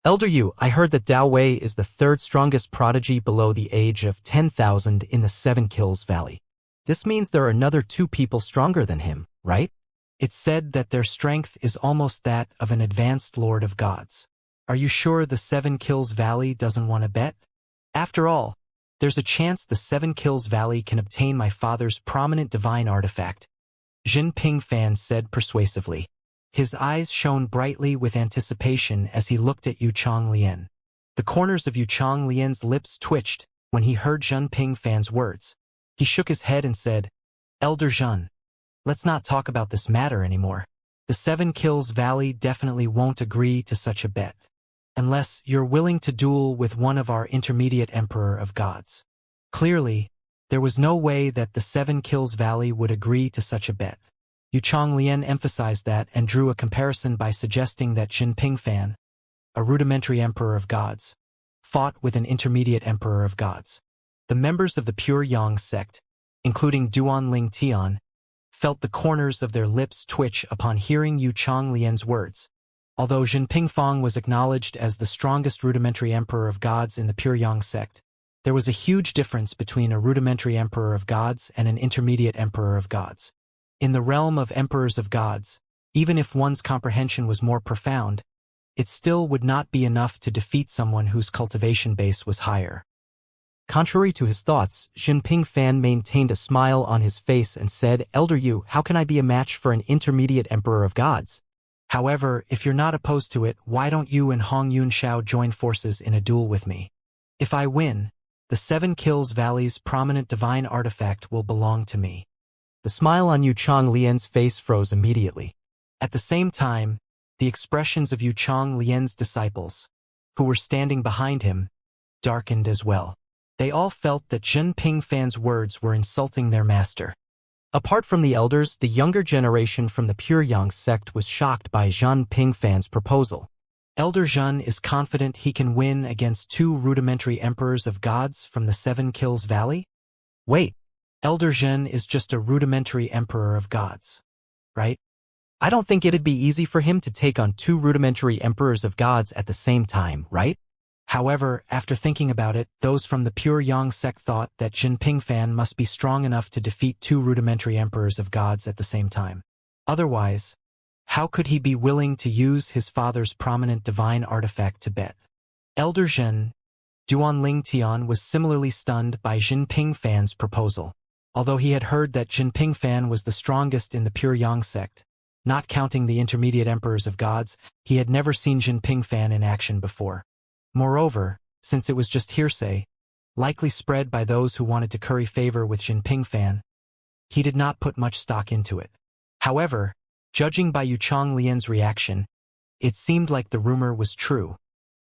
Elder Yu, I heard that Dao Wei is the third strongest prodigy below the age of 10,000 in the Seven Kills Valley. This means there are another 2 people stronger than him, right? It's said that their strength is almost that of an advanced Lord of Gods. Are you sure the Seven Kills Valley doesn't want to bet? After all, there's a chance the Seven Kills Valley can obtain my father's prominent divine artifact, Jinping Fan said persuasively. His eyes shone brightly with anticipation as he looked at Yu Changlian. The corners of Yu Changlian's lips twitched when he heard Jinping Fan's words. He shook his head and said, Elder Jun, let's not talk about this matter anymore. The Seven Kills Valley definitely won't agree to such a bet. Unless you're willing to duel with one of our intermediate Emperor of Gods. Clearly, there was no way that the Seven Kills Valley would agree to such a bet. Yu Changlian emphasized that and drew a comparison by suggesting that Jinping Fan, a rudimentary Emperor of Gods, fought with an intermediate Emperor of Gods. The members of the Pure Yang sect, including Duan Tian, felt the corners of their lips twitch upon hearing Yu Changlian's words. Although Jinping Fang was acknowledged as the strongest rudimentary Emperor of Gods in the Pure Yang sect, there was a huge difference between a rudimentary Emperor of Gods and an intermediate Emperor of Gods. In the realm of Emperors of Gods, even if one's comprehension was more profound, it still would not be enough to defeat someone whose cultivation base was higher. Contrary to his thoughts, Jinping Fan maintained a smile on his face and said, Elder Yu, how can I be a match for an intermediate Emperor of Gods? However, if you're not opposed to it, why don't you and Hong Yunxiao join forces in a duel with me? If I win, the Seven Kills Valley's prominent divine artifact will belong to me. The smile on Yu Changlian's face froze immediately. At the same time, the expressions of Yu Changlian's disciples, who were standing behind him, darkened as well. They all felt that Jinping Fan's words were insulting their master. Apart from the elders, the younger generation from the Pure Yang sect was shocked by Jinping Fan's proposal. Elder Zhen is confident he can win against 2 rudimentary Emperors of Gods from the Seven Kills Valley? Wait. Elder Zhen is just a rudimentary Emperor of Gods, right? I don't think it'd be easy for him to take on 2 rudimentary Emperors of Gods at the same time, right? However, after thinking about it, those from the Pure Yang sect thought that Jinping Fan must be strong enough to defeat 2 rudimentary Emperors of Gods at the same time. Otherwise, how could he be willing to use his father's prominent divine artifact to bet? Elder Zhen, Duan Tian was similarly stunned by Jinping Fan's proposal. Although he had heard that Jinping Fan was the strongest in the Pure Yang sect, not counting the intermediate Emperors of Gods, he had never seen Jinping Fan in action before. Moreover, since it was just hearsay, likely spread by those who wanted to curry favor with Jinping Fan, he did not put much stock into it. However, judging by Yu Changlian's reaction, it seemed like the rumor was true.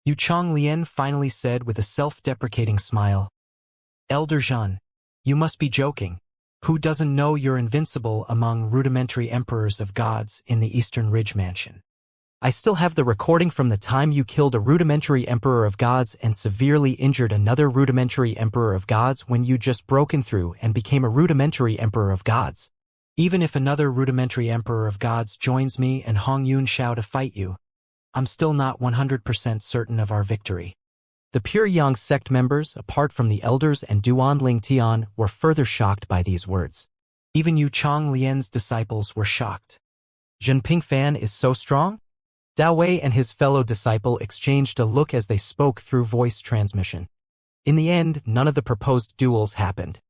Yu Changlian finally said with a self-deprecating smile, Elder Zhen, you must be joking. Who doesn't know you're invincible among rudimentary Emperors of Gods in the Eastern Ridge Mansion? I still have the recording from the time you killed a rudimentary Emperor of Gods and severely injured another rudimentary Emperor of Gods when you just broken through and became a rudimentary Emperor of Gods. Even if another rudimentary Emperor of Gods joins me and Hong Yunxiao to fight you, I'm still not 100% certain of our victory. The Pure Yang sect members, apart from the elders and Duan Tian, were further shocked by these words. Even Yu Changlian's disciples were shocked. Jinping Fan is so strong? Dao Wei and his fellow disciple exchanged a look as they spoke through voice transmission. In the end, none of the proposed duels happened.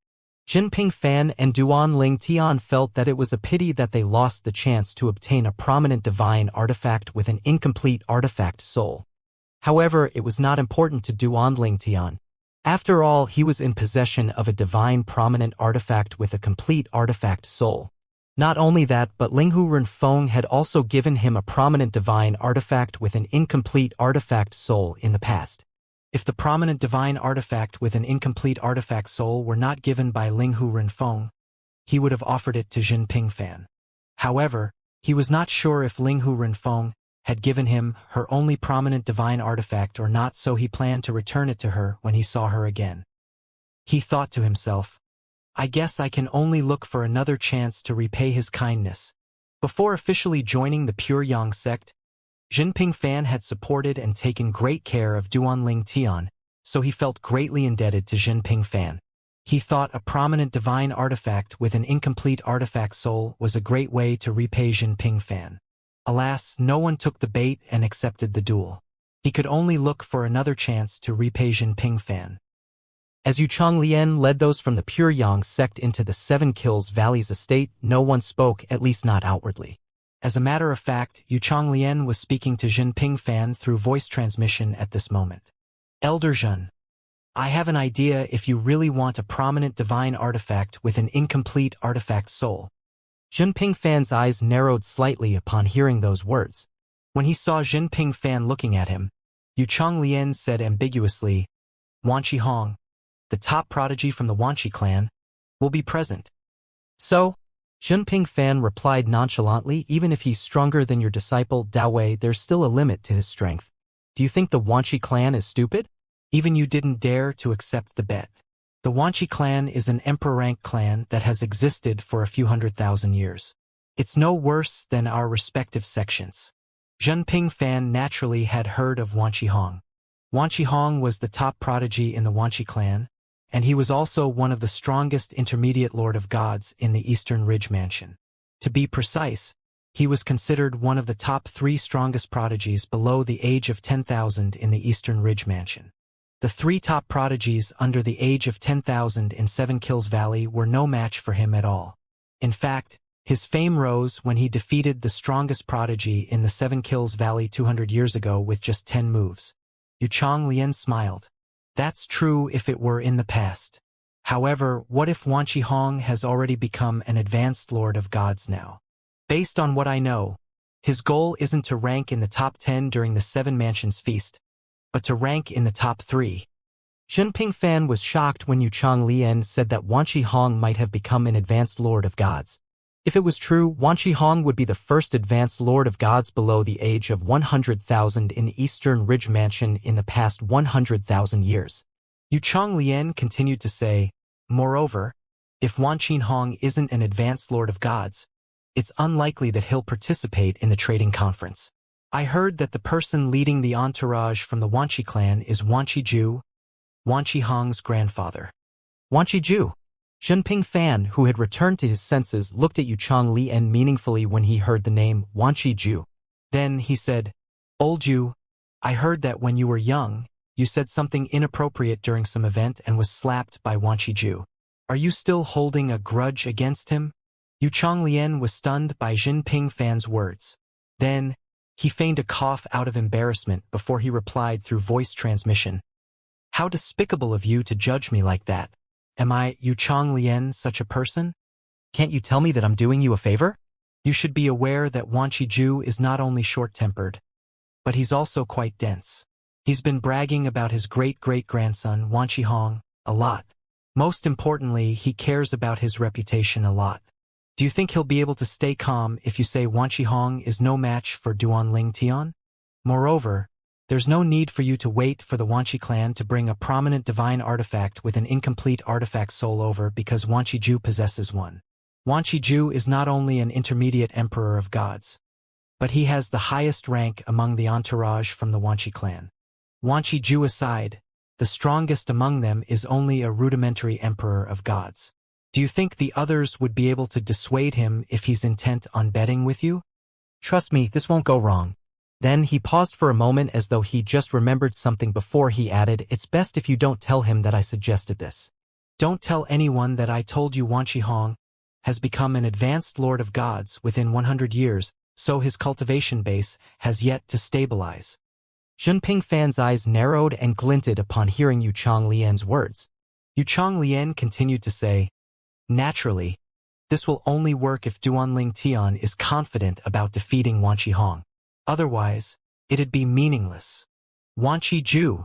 Jinping Fan and Duan Tian felt that it was a pity that they lost the chance to obtain a prominent divine artifact with an incomplete artifact soul. However, it was not important to Duan Tian. After all, he was in possession of a divine prominent artifact with a complete artifact soul. Not only that, but Linghu Renfeng had also given him a prominent divine artifact with an incomplete artifact soul in the past. If the prominent divine artifact with an incomplete artifact soul were not given by Linghu Renfeng, he would have offered it to Jinping Fan. However, he was not sure if Linghu Renfeng had given him her only prominent divine artifact or not, so he planned to return it to her when he saw her again. He thought to himself, I guess I can only look for another chance to repay his kindness. Before officially joining the Pure Yang sect, Jinping Fan had supported and taken great care of Duanling Tian, so he felt greatly indebted to Jinping Fan. He thought a prominent divine artifact with an incomplete artifact soul was a great way to repay Jinping Fan. Alas, no one took the bait and accepted the duel. He could only look for another chance to repay Jinping Fan. As Yu Changlian led those from the Pure Yang sect into the Seven Kills Valley's estate, no one spoke, at least not outwardly. As a matter of fact, Yu Changlian was speaking to Jinping Fan through voice transmission at this moment. Elder Jun, I have an idea if you really want a prominent divine artifact with an incomplete artifact soul. Jinping Fan's eyes narrowed slightly upon hearing those words. When he saw Jinping Fan looking at him, Yu Changlian said ambiguously, Wanqi Hong, the top prodigy from the Wanqi clan, will be present. So, Jinping Fan replied nonchalantly, even if he's stronger than your disciple Dao Wei, there's still a limit to his strength. Do you think the Wanqi clan is stupid? Even you didn't dare to accept the bet. The Wanqi clan is an emperor-rank clan that has existed for a few 100,000 years. It's no worse than our respective sections. Jinping Fan naturally had heard of Wanqi Hong. Wanqi Hong was the top prodigy in the Wanqi clan, and he was also one of the strongest intermediate Lord of Gods in the Eastern Ridge Mansion. To be precise, he was considered one of the top 3 strongest prodigies below the age of 10,000 in the Eastern Ridge Mansion. The 3 top prodigies under the age of 10,000 in Seven Kills Valley were no match for him at all. In fact, his fame rose when he defeated the strongest prodigy in the Seven Kills Valley 200 years ago with just 10 moves. Yu Changlian smiled. That's true if it were in the past. However, what if Wanqi Hong has already become an advanced Lord of Gods now? Based on what I know, his goal isn't to rank in the top 10 during the Seven Mansions Feast, but to rank in the top 3. Jinping Fan was shocked when Yu Changlian said that Wanqi Hong might have become an advanced Lord of Gods. If it was true, Wanqi Hong would be the first advanced Lord of Gods below the age of 100,000 in the Eastern Ridge Mansion in the past 100,000 years. Yu Changlian continued to say, moreover, if Wanqi Hong isn't an advanced Lord of Gods, it's unlikely that he'll participate in the trading conference. I heard that the person leading the entourage from the Wanqi clan is Wanqi Ju, Wanqi Hong's grandfather. Wanqi Ju. Jinping Fan, who had returned to his senses, looked at Yu Changlian meaningfully when he heard the name Wanqi Ju. Then he said, Old Ju, I heard that when you were young, you said something inappropriate during some event and was slapped by Wanqi Ju. Are you still holding a grudge against him? Yu Changlian was stunned by Jinping Fan's words. Then, he feigned a cough out of embarrassment before he replied through voice transmission. How despicable of you to judge me like that. Am I, Yu Changlian, such a person? Can't you tell me that I'm doing you a favor? You should be aware that Wanqi Ju is not only short-tempered, but he's also quite dense. He's been bragging about his great-great-grandson, Wanqi Hong, a lot. Most importantly, he cares about his reputation a lot. Do you think he'll be able to stay calm if you say Wanqi Hong is no match for Duanling Tian? Moreover, there's no need for you to wait for the Wanqi clan to bring a prominent divine artifact with an incomplete artifact soul over because Wanqi Ju possesses one. Wanqi Ju is not only an intermediate emperor of gods, but he has the highest rank among the entourage from the Wanqi clan. Wanqi Ju aside, the strongest among them is only a rudimentary emperor of gods. Do you think the others would be able to dissuade him if he's intent on betting with you? Trust me, this won't go wrong. Then he paused for a moment as though he just remembered something before he added, It's best if you don't tell him that I suggested this. Don't tell anyone that I told you Wanqi Hong has become an advanced Lord of Gods within 100 years, so his cultivation base has yet to stabilize. Jinping Fan's eyes narrowed and glinted upon hearing Yu Changlian's words. Yu Changlian continued to say, Naturally, This will only work if Duanling Tian is confident about defeating Wan Qihong. Otherwise, it'd be meaningless. Wan Qiju.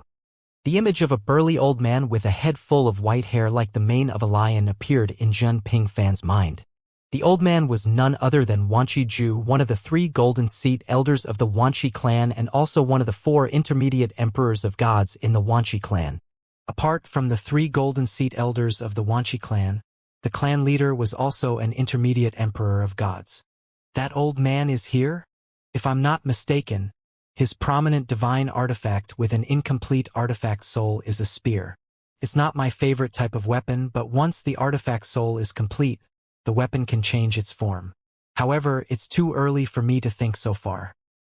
The image of a burly old man with a head full of white hair like the mane of a lion appeared in Zhen Pingfan's mind. The old man was none other than Wan Qiju, one of the 3 golden seat elders of the Wanqi clan and also one of the 4 intermediate emperors of gods in the Wanqi clan. Apart from the 3 golden seat elders of the Wanqi clan, the clan leader was also an intermediate emperor of gods. That old man is here? If I'm not mistaken, his prominent divine artifact with an incomplete artifact soul is a spear. It's not my favorite type of weapon, but once the artifact soul is complete, the weapon can change its form. However, it's too early for me to think so far.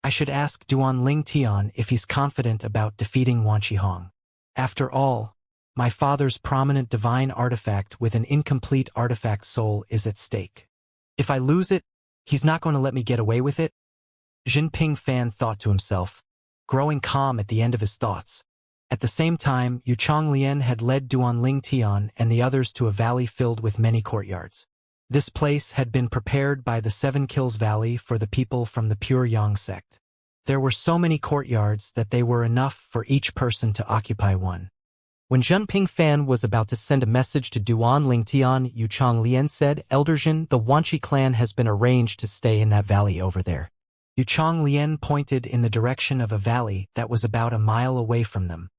I should ask Duanling Tian if he's confident about defeating Wan Qihong. After all, my father's prominent divine artifact with an incomplete artifact soul is at stake. If I lose it, he's not going to let me get away with it? Zhen Pingfan thought to himself, growing calm at the end of his thoughts. At the same time, Yu Changlian had led Duanling Tian and the others to a valley filled with many courtyards. This place had been prepared by the 7 Kills Valley for the people from the Pure Yang sect. There were so many courtyards that they were enough for each person to occupy one. When Zhen Pingfan was about to send a message to Duanling Tian, Yu Changlian said, Elder Zhen, the Wanqi clan has been arranged to stay in that valley over there. Yu Changlian pointed in the direction of a valley that was about a mile away from them.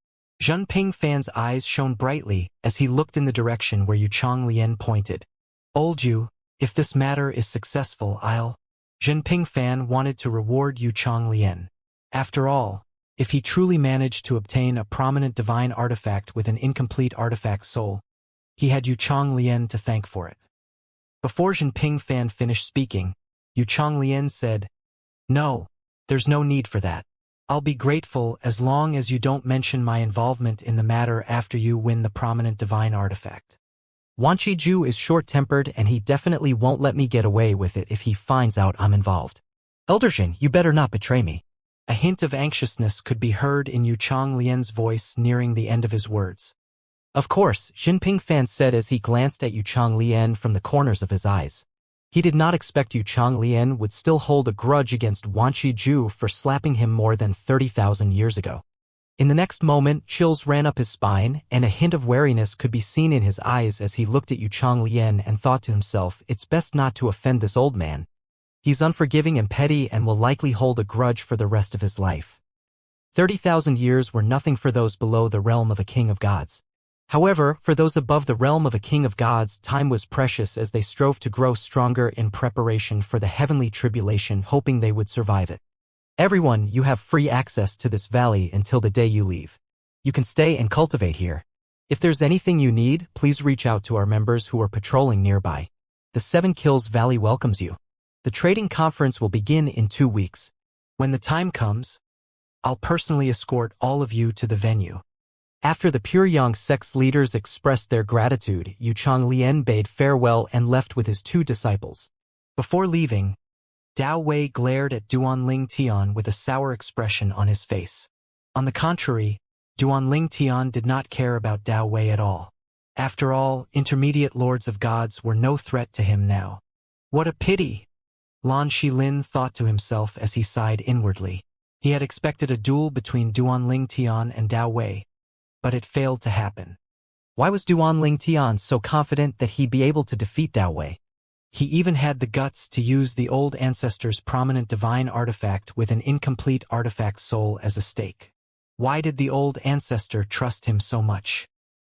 Zhen Pingfan's eyes shone brightly as he looked in the direction where Yu Changlian pointed. Old Yu, if this matter is successful, Zhen Pingfan wanted to reward Yu Changlian. After all, if he truly managed to obtain a prominent divine artifact with an incomplete artifact soul, he had Yu Changlian to thank for it. Before Zhen Pingfan finished speaking, Yu Changlian said, No, there's no need for that. I'll be grateful as long as you don't mention my involvement in the matter after you win the prominent divine artifact. Wan Qiju is short-tempered and he definitely won't let me get away with it if he finds out I'm involved. Elder Zhen, you better not betray me. A hint of anxiousness could be heard in Yu Changlian's voice nearing the end of his words. Of course, Zhen Pingfan said as he glanced at Yu Changlian from the corners of his eyes. He did not expect Yu Changlian would still hold a grudge against Wan Qiju for slapping him more than 30,000 years ago. In the next moment, chills ran up his spine, and a hint of wariness could be seen in his eyes as he looked at Yu Changlian and thought to himself, it's best not to offend this old man. He's unforgiving and petty and will likely hold a grudge for the rest of his life. 30,000 years were nothing for those below the realm of a king of gods. However, for those above the realm of a king of gods, time was precious as they strove to grow stronger in preparation for the heavenly tribulation, hoping they would survive it. Everyone, you have free access to this valley until the day you leave. You can stay and cultivate here. If there's anything you need, please reach out to our members who are patrolling nearby. The 7 Kills Valley welcomes you. The trading conference will begin in 2 weeks. When the time comes, I'll personally escort all of you to the venue. After the Pure Yang sect's leaders expressed their gratitude, Yu Changlian bade farewell and left with his 2 disciples. Before leaving, Dao Wei glared at Duanling Tian with a sour expression on his face. On the contrary, Duanling Tian did not care about Dao Wei at all. After all, intermediate lords of gods were no threat to him now. What a pity! Lan Shilin thought to himself as he sighed inwardly. He had expected a duel between Duanling Tian and Dao Wei, but it failed to happen. Why was Duanling Tian so confident that he'd be able to defeat Dao Wei? He even had the guts to use the old ancestor's prominent divine artifact with an incomplete artifact soul as a stake. Why did the old ancestor trust him so much?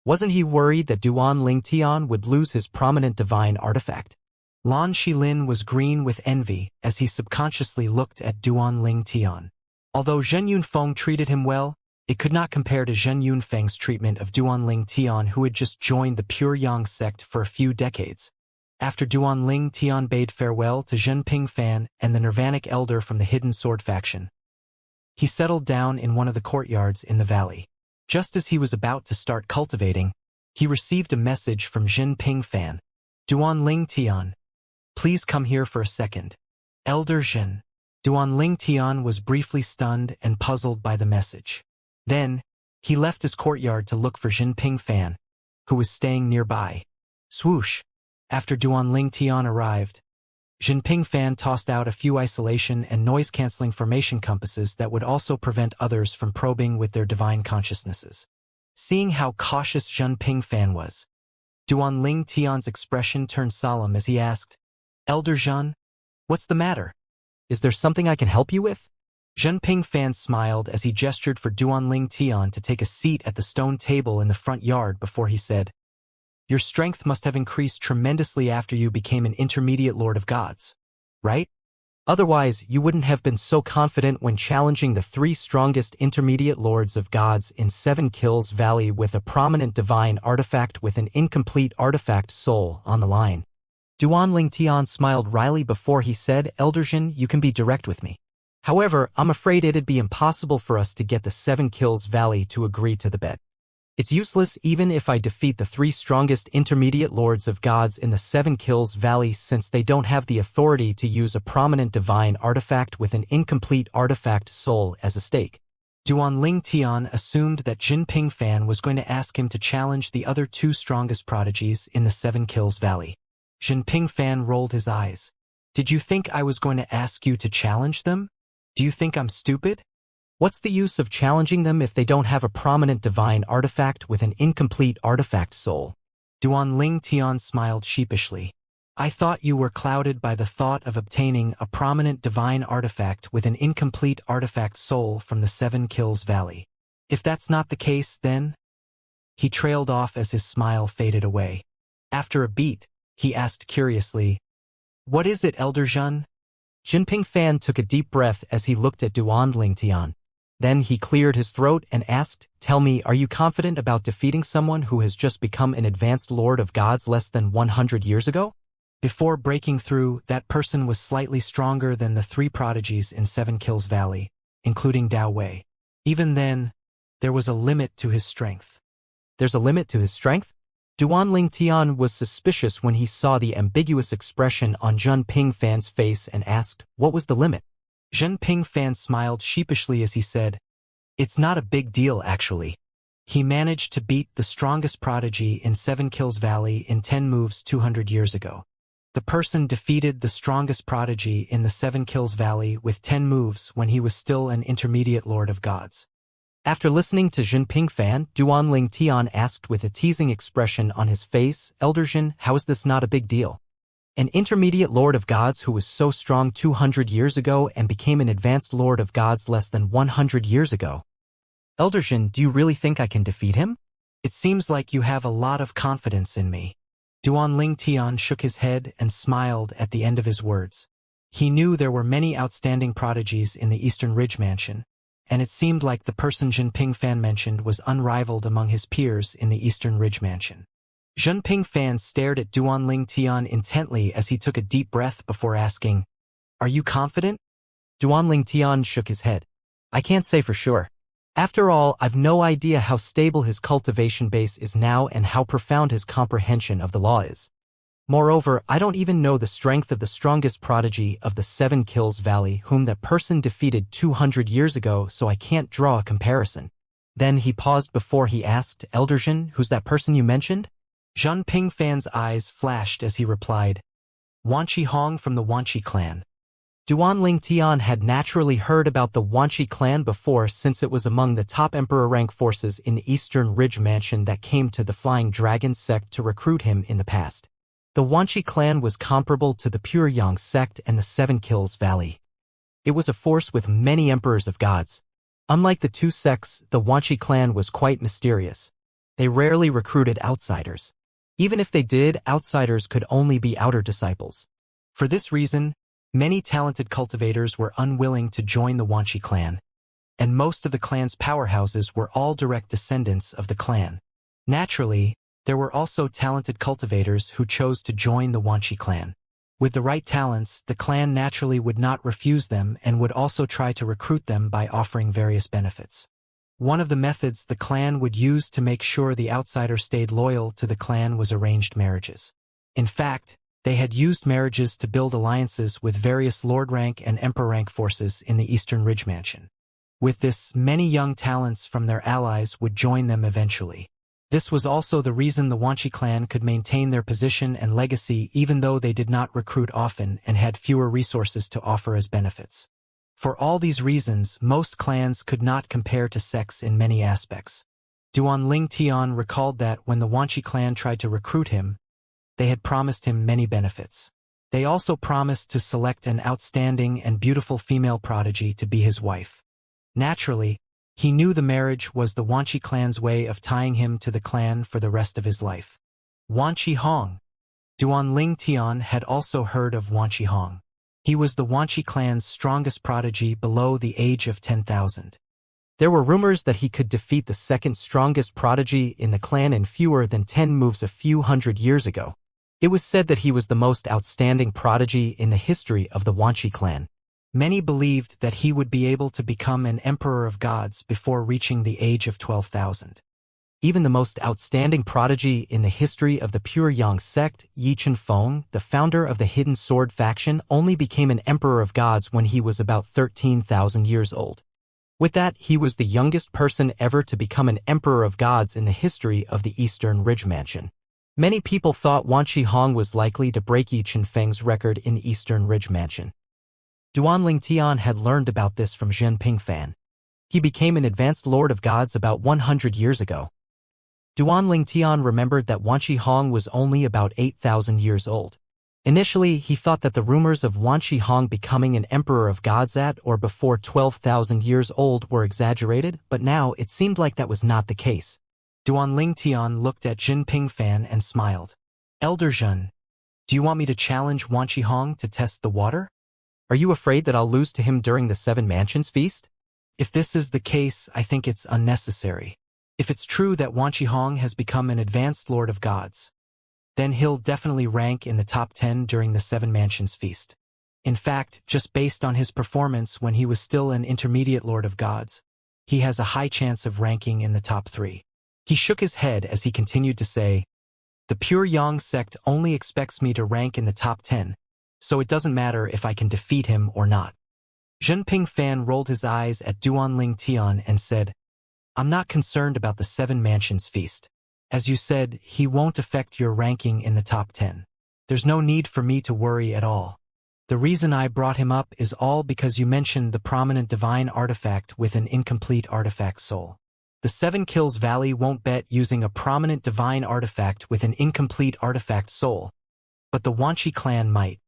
Wasn't he worried that Duanling Tian would lose his prominent divine artifact? Lan Shilin was green with envy as he subconsciously looked at Duanling Tian. Although Zhen Yunfeng treated him well, it could not compare to Zhen Yunfeng's treatment of Duanling Tian, who had just joined the Pure Yang sect for a few decades. After Duanling Tian bade farewell to Zhen Pingfan and the Nirvanic elder from the Hidden Sword faction, he settled down in one of the courtyards in the valley. Just as he was about to start cultivating, he received a message from Zhen Pingfan. Duanling Tian, please come here for a second. Elder Zhen. Duanling Tian was briefly stunned and puzzled by the message. Then, he left his courtyard to look for Zhen Pingfan, who was staying nearby. Swoosh! After Duanling Tian arrived, Jinping Fan tossed out a few isolation and noise-canceling formation compasses that would also prevent others from probing with their divine consciousnesses. Seeing how cautious Jinping Fan was, Duanling Tian's expression turned solemn as he asked, "Elder Zhan, what's the matter? Is there something I can help you with?" Jinping Fan smiled as he gestured for Duanling Tian to take a seat at the stone table in the front yard before he said, "Your strength must have increased tremendously after you became an intermediate Lord of Gods, right? Otherwise, you wouldn't have been so confident when challenging the 3 strongest intermediate Lords of Gods in 7 Kills Valley with a prominent divine artifact with an incomplete artifact soul on the line." Duanling Tian smiled wryly before he said, "Elder Zhan, you can be direct with me. However, I'm afraid it'd be impossible for us to get the 7 Kills Valley to agree to the bet. It's useless even if I defeat the 3 strongest intermediate Lords of Gods in the 7 Kills Valley, since they don't have the authority to use a prominent divine artifact with an incomplete artifact soul as a stake." Duanling Tian assumed that Jinping Fan was going to ask him to challenge the other 2 strongest prodigies in the 7 Kills Valley. Jinping Fan rolled his eyes. "Did you think I was going to ask you to challenge them? Do you think I'm stupid? What's the use of challenging them if they don't have a prominent divine artifact with an incomplete artifact soul?" Duanling Tian smiled sheepishly. "I thought you were clouded by the thought of obtaining a prominent divine artifact with an incomplete artifact soul from the 7 Kills Valley. If that's not the case, then—" He trailed off as his smile faded away. After a beat, he asked curiously, "What is it, Elder Zhan?" Jinping Fan took a deep breath as he looked at Duanling Tian. Then he cleared his throat and asked, "Tell me, are you confident about defeating someone who has just become an advanced Lord of Gods less than 100 years ago? Before breaking through, that person was slightly stronger than the 3 prodigies in 7 Kills Valley, including Dao Wei. Even then, there was a limit to his strength." "There's a limit to his strength?" Duanling Tian was suspicious when he saw the ambiguous expression on Jinping Fan's face and asked, "What was the limit?" Jinping Fan smiled sheepishly as he said, "It's not a big deal, actually. He managed to beat the strongest prodigy in 7 Kills Valley in 10 moves 200 years ago. The person defeated the strongest prodigy in the 7 Kills Valley with 10 moves when he was still an intermediate Lord of Gods." After listening to Jinping Fan, Duanling Tian asked with a teasing expression on his face, "Elder Zhan, how is this not a big deal? An intermediate Lord of Gods who was so strong 200 years ago and became an advanced Lord of Gods less than 100 years ago. Elder Zhan, do you really think I can defeat him? It seems like you have a lot of confidence in me." Duanling Tian shook his head and smiled at the end of his words. He knew there were many outstanding prodigies in the Eastern Ridge Mansion, and it seemed like the person Jinping Fan mentioned was unrivaled among his peers in the Eastern Ridge Mansion. Jinping Fan stared at Duanling Tian intently as he took a deep breath before asking, "Are you confident?" Duanling Tian shook his head. "I can't say for sure. After all, I've no idea how stable his cultivation base is now and how profound his comprehension of the law is. Moreover, I don't even know the strength of the strongest prodigy of the 7 Kills Valley whom that person defeated 200 years ago, so I can't draw a comparison." Then he paused before he asked, "Elder Zhan, who's that person you mentioned?" Jinping Fan's eyes flashed as he replied, "Wanqi Hong from the Wanqi clan." Duanling Tian had naturally heard about the Wanqi clan before, since it was among the top emperor rank forces in the Eastern Ridge Mansion that came to the Flying Dragon sect to recruit him in the past. The Wanqi clan was comparable to the Pure Yang sect and the 7 Kills Valley. It was a force with many emperors of gods. Unlike the 2 sects, the Wanqi clan was quite mysterious. They rarely recruited outsiders. Even if they did, outsiders could only be outer disciples. For this reason, many talented cultivators were unwilling to join the Wanqi clan, and most of the clan's powerhouses were all direct descendants of the clan. Naturally, there were also talented cultivators who chose to join the Wanqi clan. With the right talents, the clan naturally would not refuse them and would also try to recruit them by offering various benefits. One of the methods the clan would use to make sure the outsider stayed loyal to the clan was arranged marriages. In fact, they had used marriages to build alliances with various Lord rank and Emperor rank forces in the Eastern Ridge Mansion. With this, many young talents from their allies would join them eventually. This was also the reason the Wuxia clan could maintain their position and legacy even though they did not recruit often and had fewer resources to offer as benefits. For all these reasons, most clans could not compare to sects in many aspects. Duan Ling Tian recalled that when the Wuxia clan tried to recruit him, they had promised him many benefits. They also promised to select an outstanding and beautiful female prodigy to be his wife. Naturally, he knew the marriage was the Wuxia clan's way of tying him to the clan for the rest of his life. Wuxia Hong. Duan Ling Tian had also heard of Wuxia Hong. He was the Wuxia clan's strongest prodigy below the age of 10,000. There were rumors that he could defeat the second strongest prodigy in the clan in fewer than 10 moves a few hundred years ago. It was said that he was the most outstanding prodigy in the history of the Wuxia clan. Many believed that he would be able to become an emperor of gods before reaching the age of 12,000. Even the most outstanding prodigy in the history of the Pure Yang sect, Yi Feng, the founder of the Hidden Sword faction, only became an emperor of gods when he was about 13,000 years old. With that, he was the youngest person ever to become an emperor of gods in the history of the Eastern Ridge Mansion. Many people thought Wuxia Hong was likely to break Yi Feng's record in the Eastern Ridge Mansion. Duan Ling Tian had learned about this from Zhenping Fan. He became an advanced Lord of Gods about 100 years ago. Duan Ling Tian remembered that Wuxia Hong was only about 8,000 years old. Initially, he thought that the rumors of Wuxia Hong becoming an emperor of gods at or before 12,000 years old were exaggerated, but now it seemed like that was not the case. Duan Ling Tian looked at Zhenping Fan and smiled. Elder Zhen, do you want me to challenge Wuxia Hong to test the water? Are you afraid that I'll lose to him during the Seven Mansions feast? If this is the case, I think it's unnecessary. If it's true that Wuxia Hong has become an advanced Lord of Gods, then he'll definitely rank in the top 10 during the Seven Mansions feast. In fact, just based on his performance when he was still an intermediate Lord of Gods, he has a high chance of ranking in the top 3. He shook his head as he continued to say, the Pure Yang sect only expects me to rank in the top 10, so it doesn't matter if I can defeat him or not. Zhenping Fan rolled his eyes at Duan Ling Tian and said, I'm not concerned about the Seven Mansions feast. As you said, he won't affect your ranking in the top 10. There's no need for me to worry at all. The reason I brought him up is all because you mentioned the prominent divine artifact with an incomplete artifact soul. The Seven Kills Valley won't bet using a prominent divine artifact with an incomplete artifact soul, but the Wuxia clan might.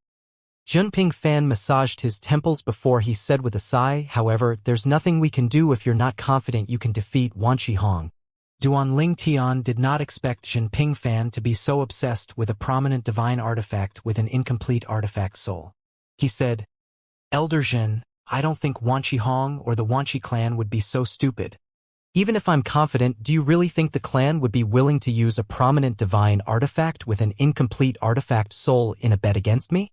Zhenping Fan massaged his temples before he said with a sigh, however, there's nothing we can do if you're not confident you can defeat Wuxia Hong. Duan Ling Tian did not expect Zhenping Fan to be so obsessed with a prominent divine artifact with an incomplete artifact soul. He said, Elder Zhen, I don't think Wuxia Hong or the Wuxia clan would be so stupid. Even if I'm confident, do you really think the clan would be willing to use a prominent divine artifact with an incomplete artifact soul in a bet against me?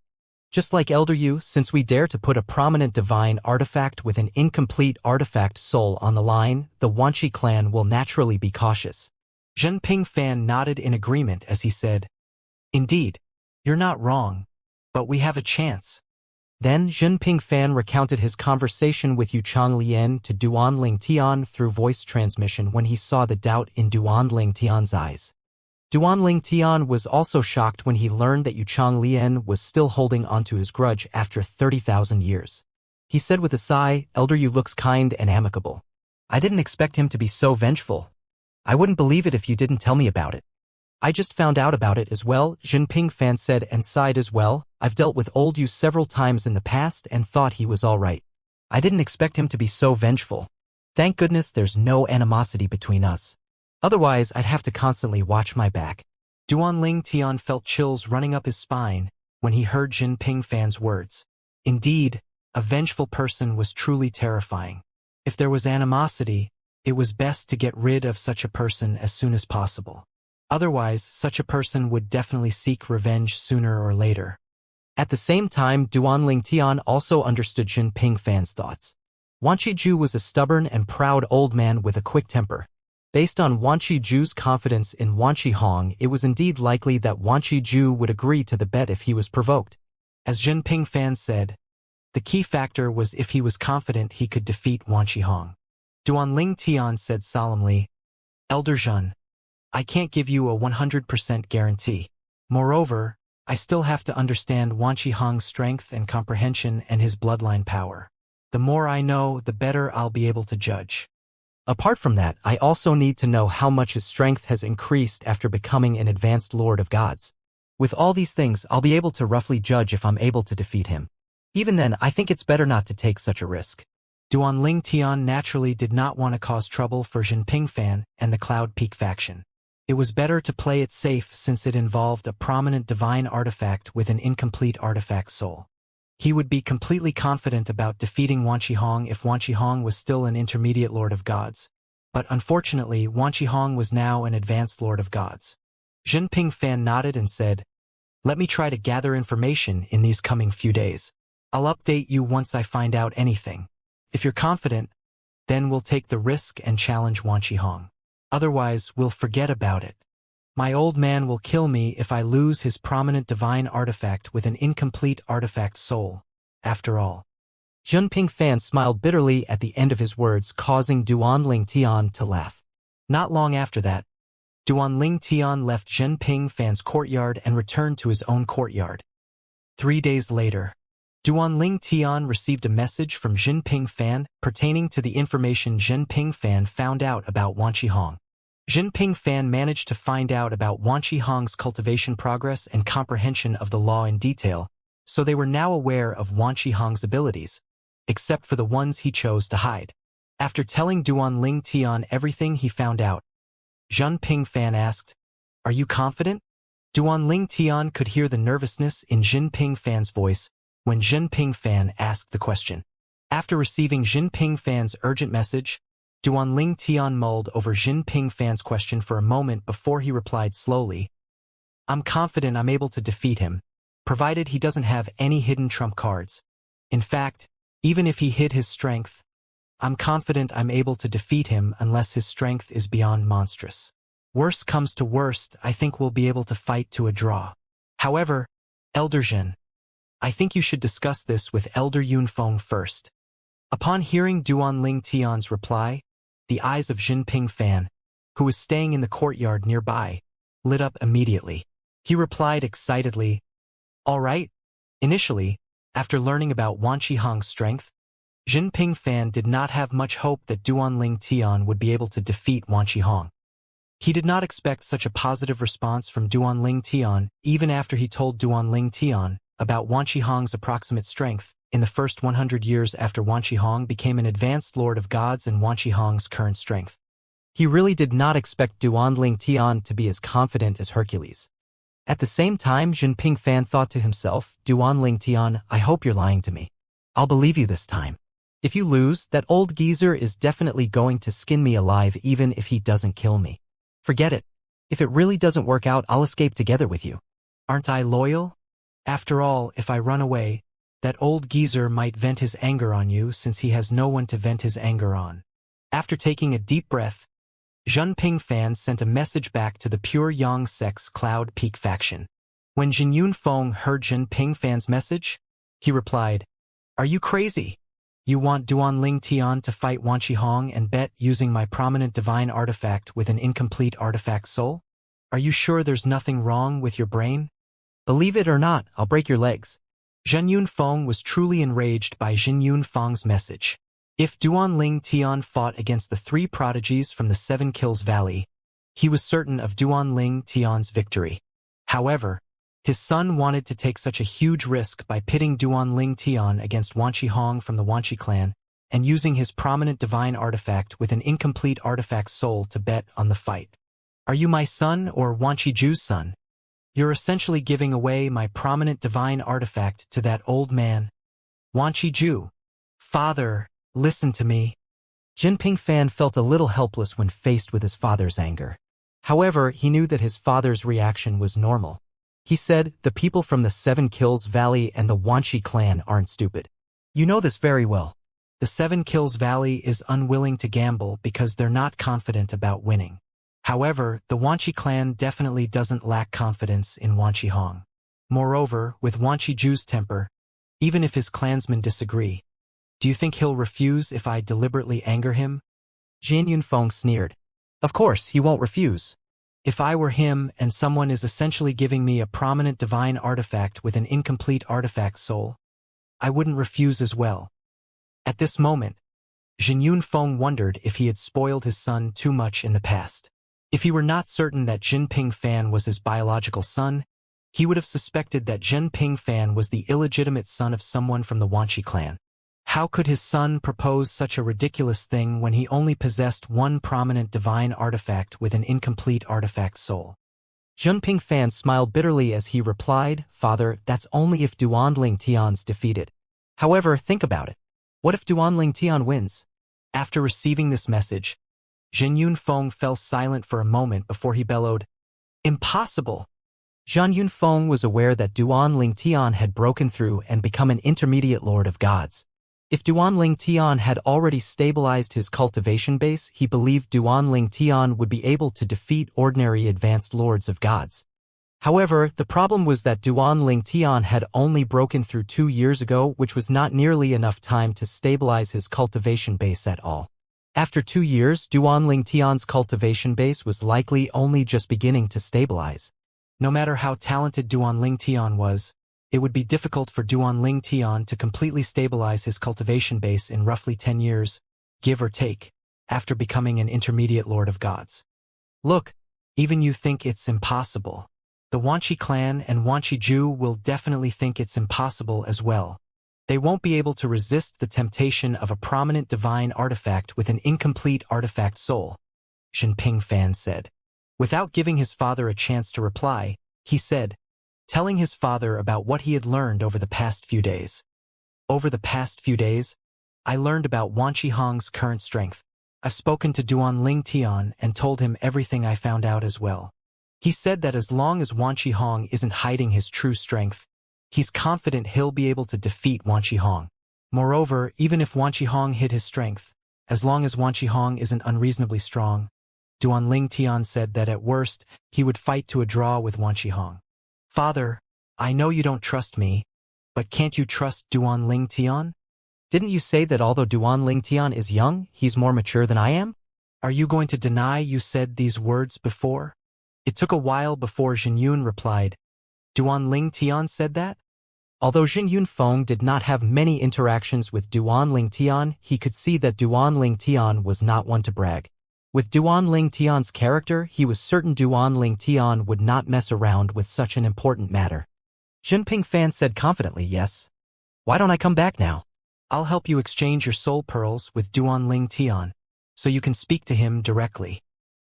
Just like Elder Yu, since we dare to put a prominent divine artifact with an incomplete artifact soul on the line, the Wuxia clan will naturally be cautious. Zhenping Fan nodded in agreement as he said, Indeed, you're not wrong, but we have a chance. Then Zhenping Fan recounted his conversation with Yu Changlian to Duan Ling Tian through voice transmission when he saw the doubt in Duan Ling Tian's eyes. Duan Ling Tian was also shocked when he learned that Yu Changlian was still holding onto his grudge after 30,000 years. He said with a sigh, Elder Yu looks kind and amicable. I didn't expect him to be so vengeful. I wouldn't believe it if you didn't tell me about it. I just found out about it as well, Zhenping Fan said and sighed as well. I've dealt with old Yu several times in the past and thought he was all right. I didn't expect him to be so vengeful. Thank goodness there's no animosity between us. Otherwise, I'd have to constantly watch my back. Duan Ling Tian felt chills running up his spine when he heard Zhenping Fan's words. Indeed, a vengeful person was truly terrifying. If there was animosity, it was best to get rid of such a person as soon as possible. Otherwise, such a person would definitely seek revenge sooner or later. At the same time, Duan Ling Tian also understood Zhenping Fan's thoughts. Wuxia Ju was a stubborn and proud old man with a quick temper. Based on Wuxia Ju's confidence in Wuxia Hong, it was indeed likely that Wuxia Ju would agree to the bet if he was provoked. As Zhenping Fan said, the key factor was if he was confident he could defeat Wuxia Hong. Duan Ling Tian said solemnly, Elder Zhen, I can't give you a 100% guarantee. Moreover, I still have to understand Wan Qihong's strength and comprehension and his bloodline power. The more I know, the better I'll be able to judge. Apart from that, I also need to know how much his strength has increased after becoming an advanced Lord of Gods. With all these things, I'll be able to roughly judge if I'm able to defeat him. Even then, I think it's better not to take such a risk. Duanling Tian naturally did not want to cause trouble for Jinping Fan and the Cloud Peak faction. It was better to play it safe since it involved a prominent divine artifact with an incomplete artifact soul. He would be completely confident about defeating Wan Qihong if Wan Qihong was still an intermediate Lord of Gods. But unfortunately, Wan Qihong was now an advanced Lord of Gods. Jinping Fan nodded and said, "Let me try to gather information in these coming few days. I'll update you once I find out anything. If you're confident, then we'll take the risk and challenge Wan Qihong. Otherwise, we'll forget about it. My old man will kill me if I lose his prominent divine artifact with an incomplete artifact soul. After all." Jinping Fan smiled bitterly at the end of his words, causing Duanling Tian to laugh. Not long after that, Duanling Tian left Jinping Fan's courtyard and returned to his own courtyard. 3 days later, Duanling Tian received a message from Jinping Fan pertaining to the information Jinping Fan found out about Wan Qihong. Jinping Fan managed to find out about Wan Qihong's cultivation progress and comprehension of the law in detail, so they were now aware of Wan Qihong's abilities, except for the ones he chose to hide. After telling Duanling Tian everything he found out, Jinping Fan asked, "Are you confident?" Duanling Tian could hear the nervousness in Jinping Fan's voice when Jinping Fan asked the question. After receiving Jinping Fan's urgent message, Duanling Tian mulled over Jinping Fan's question for a moment before he replied slowly, "I'm confident I'm able to defeat him, provided he doesn't have any hidden trump cards. In fact, even if he hid his strength, I'm confident I'm able to defeat him unless his strength is beyond monstrous. Worst comes to worst, I think we'll be able to fight to a draw. However, Elder Jin, I think you should discuss this with Elder Yunfeng first." Upon hearing Duanling Tian's reply, the eyes of Jinping Fan, who was staying in the courtyard nearby, lit up immediately. He replied excitedly, "All right." Initially, after learning about Wan Qihong's strength, Jinping Fan did not have much hope that Duanling Tian would be able to defeat Wan Qihong. He did not expect such a positive response from Duanling Tian even after he told Duanling Tian about Wan Qihong's approximate strength in the first 100 years after Wan Qihong became an advanced Lord of Gods and Wan Qihong's current strength. He really did not expect Duanling Tian to be as confident as Hercules. At the same time, Jinping Fan thought to himself, "Duanling Tian, I hope you're lying to me. I'll believe you this time. If you lose, that old geezer is definitely going to skin me alive even if he doesn't kill me. Forget it. If it really doesn't work out, I'll escape together with you. Aren't I loyal? After all, if I run away, that old geezer might vent his anger on you since he has no one to vent his anger on." After taking a deep breath, Jinping Fan sent a message back to the Pure Yang Sect's Cloud Peak faction. When Jin Yunfeng heard Jinping Fan's message, he replied, "Are you crazy? You want Duanling Tian to fight Wan Qihong and bet using my prominent divine artifact with an incomplete artifact soul? Are you sure there's nothing wrong with your brain? Believe it or not, I'll break your legs." Jin Yunfeng was truly enraged by Jin Yunfeng's message. If Duanling Tian fought against the 3 prodigies from the 7 Kills Valley, he was certain of Duanling Tian's victory. However, his son wanted to take such a huge risk by pitting Duanling Tian against Wan Qihong from the Wanqi clan and using his prominent divine artifact with an incomplete artifact soul to bet on the fight. "Are you my son or Wan Qiju's son? You're essentially giving away my prominent divine artifact to that old man. Wan Qiju, father, listen to me." Jinping Fan felt a little helpless when faced with his father's anger. However, he knew that his father's reaction was normal. He said, "The people from the 7 Kills Valley and the Wanqi clan aren't stupid. You know this very well. The 7 Kills Valley is unwilling to gamble because they're not confident about winning. However, the Wanqi clan definitely doesn't lack confidence in Wan Qihong. Moreover, with Wan Qiju's temper, even if his clansmen disagree, do you think he'll refuse if I deliberately anger him?" Jin Yunfeng sneered. "Of course, he won't refuse. If I were him and someone is essentially giving me a prominent divine artifact with an incomplete artifact soul, I wouldn't refuse as well. At this moment, Jin Yunfeng wondered if he had spoiled his son too much in the past. If he were not certain that Jinping Fan was his biological son, he would have suspected that Jinping Fan was the illegitimate son of someone from the Wanshi clan. How could his son propose such a ridiculous thing when he only possessed one prominent divine artifact with an incomplete artifact soul? Jinping Fan smiled bitterly as he replied, "Father, that's only if Duanling Tian's defeated. However, think about it. What if Duanling Tian wins?" After receiving this message, Jin Yunfeng fell silent for a moment before he bellowed, "Impossible!" Zhan Yunfeng was aware that Duanling Tian had broken through and become an intermediate lord of gods. If Duanling Tian had already stabilized his cultivation base, he believed Duanling Tian would be able to defeat ordinary advanced lords of gods. However, the problem was that Duanling Tian had only broken through 2 years ago, which was not nearly enough time to stabilize his cultivation base at all. After 2 years, Duanling Tian's cultivation base was likely only just beginning to stabilize. No matter how talented Duanling Tian was, it would be difficult for Duanling Tian to completely stabilize his cultivation base in roughly 10 years, give or take, after becoming an intermediate lord of gods. Look, even you think it's impossible. The Wanshi clan and Wanshi Ju will definitely think it's impossible as well. They won't be able to resist the temptation of a prominent divine artifact with an incomplete artifact soul, Jinping Fan said. Without giving his father a chance to reply, he said, telling his father about what he had learned over the past few days. Over the past few days, I learned about Wanshi Hong's current strength. I've spoken to Duanling Tian and told him everything I found out as well. He said that as long as Wanshi Hong isn't hiding his true strength, he's confident he'll be able to defeat Wanshi Hong. Moreover, even if Wanshi Hong hid his strength, as long as Wanshi Hong isn't unreasonably strong, Duanling Tian said that at worst, he would fight to a draw with Wanshi Hong. Father, I know you don't trust me, but can't you trust Duanling Tian? Didn't you say that although Duanling Tian is young, he's more mature than I am? Are you going to deny you said these words before? It took a while before Jin Yun replied, Duanling Tian said that? Although Jin Yunfeng did not have many interactions with Duanling Tian, he could see that Duanling Tian was not one to brag. With Duanling Tian's character, he was certain Duanling Tian would not mess around with such an important matter. Jinping Fan said confidently, yes. Why don't I come back now? I'll help you exchange your soul pearls with Duanling Tian, so you can speak to him directly.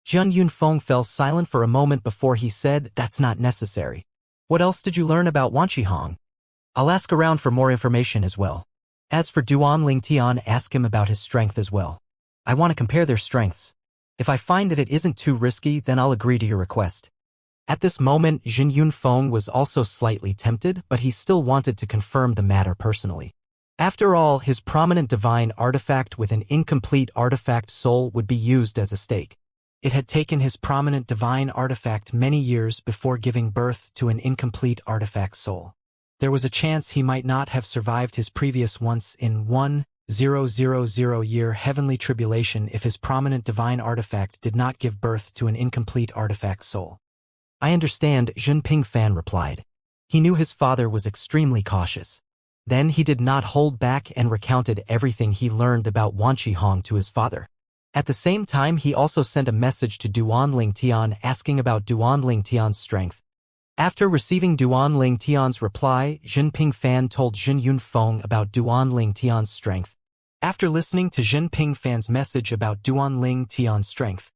Jin Yunfeng fell silent for a moment before he said, that's not necessary. What else did you learn about Wanshi Hong? I'll ask around for more information as well. As for Duanling Tian, ask him about his strength as well. I want to compare their strengths. If I find that it isn't too risky, then I'll agree to your request. At this moment, Jin Yunfeng was also slightly tempted, but he still wanted to confirm the matter personally. After all, his prominent divine artifact with an incomplete artifact soul would be used as a stake. It had taken his prominent divine artifact many years before giving birth to an incomplete artifact soul. There was a chance he might not have survived his previous once in 1,000 year heavenly tribulation if his prominent divine artifact did not give birth to an incomplete artifact soul. I understand, Jinping Fan replied. He knew his father was extremely cautious. Then he did not hold back and recounted everything he learned about Wanshi Hong to his father. At the same time, he also sent a message to Duanling Tian asking about Duanling Tian's strength. After receiving Duanling Tian's reply, Jinping Fan told Jin Yunfeng about Duanling Tian's strength. After listening to Jinping Fan's message about Duanling Tian's strength,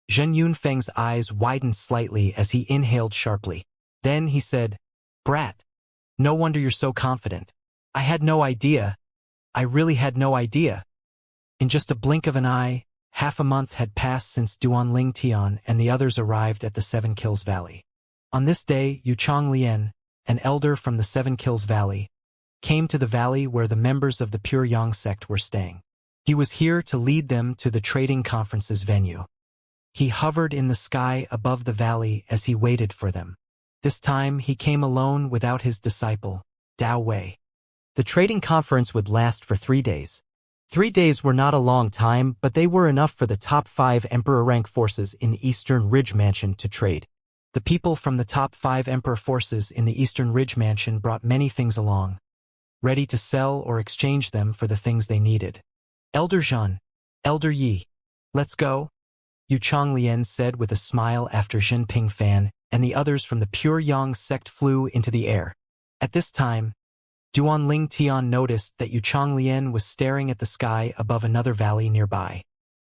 Jin Yunfeng's eyes widened slightly as he inhaled sharply. Then he said, Brat, no wonder you're so confident. I had no idea. I really had no idea. In just a blink of an eye, half a month had passed since Duanling Tian and the others arrived at the Seven Kills Valley. On this day, Yu Changlien, an elder from the Seven Kills Valley, came to the valley where the members of the Pure Yang sect were staying. He was here to lead them to the trading conference's venue. He hovered in the sky above the valley as he waited for them. This time, he came alone without his disciple, Dao Wei. The trading conference would last for 3 days. 3 days were not a long time, but they were enough for the top 5 Emperor rank forces in the Eastern Ridge Mansion to trade. The people from the top 5 Emperor forces in the Eastern Ridge Mansion brought many things along, ready to sell or exchange them for the things they needed. Elder Zhan, Elder Yi, let's go, Yu Changlian said with a smile after Jinping Fan and the others from the Pure Yang sect flew into the air. At this time, Duanling Tian noticed that Yu Changlian was staring at the sky above another valley nearby.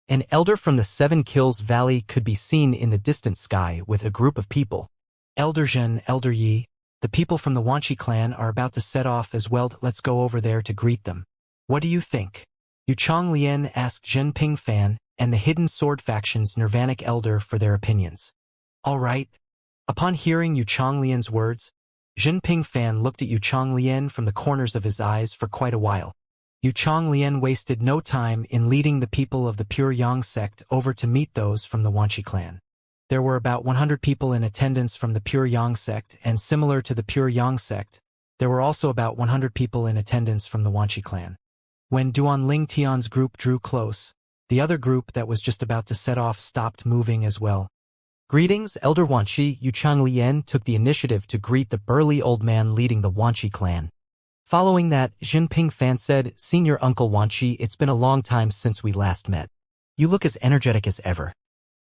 An elder from the Seven Kills Valley could be seen in the distant sky with a group of people. Elder Zhen, Elder Yi, the people from the Wanqi clan are about to set off as well. Let's go over there to greet them. What do you think? Yu Changlian asked Jinping Fan and the Hidden Sword Faction's Nirvanic Elder for their opinions. All right. Upon hearing Yu Changlian's words, Jinping Fan looked at Yu Changlian from the corners of his eyes for quite a while. Yu Changlian wasted no time in leading the people of the Pure Yang sect over to meet those from the Wanqi clan. There were about 100 people in attendance from the Pure Yang sect, and similar to the Pure Yang sect, there were also about 100 people in attendance from the Wanqi clan. When Duanling Tian's group drew close, the other group that was just about to set off stopped moving as well. Greetings, Elder Wanqi. Yu Changlian took the initiative to greet the burly old man leading the Wanqi clan. Following that, Jinping Fan said, Senior Uncle Wanqi, it's been a long time since we last met. You look as energetic as ever.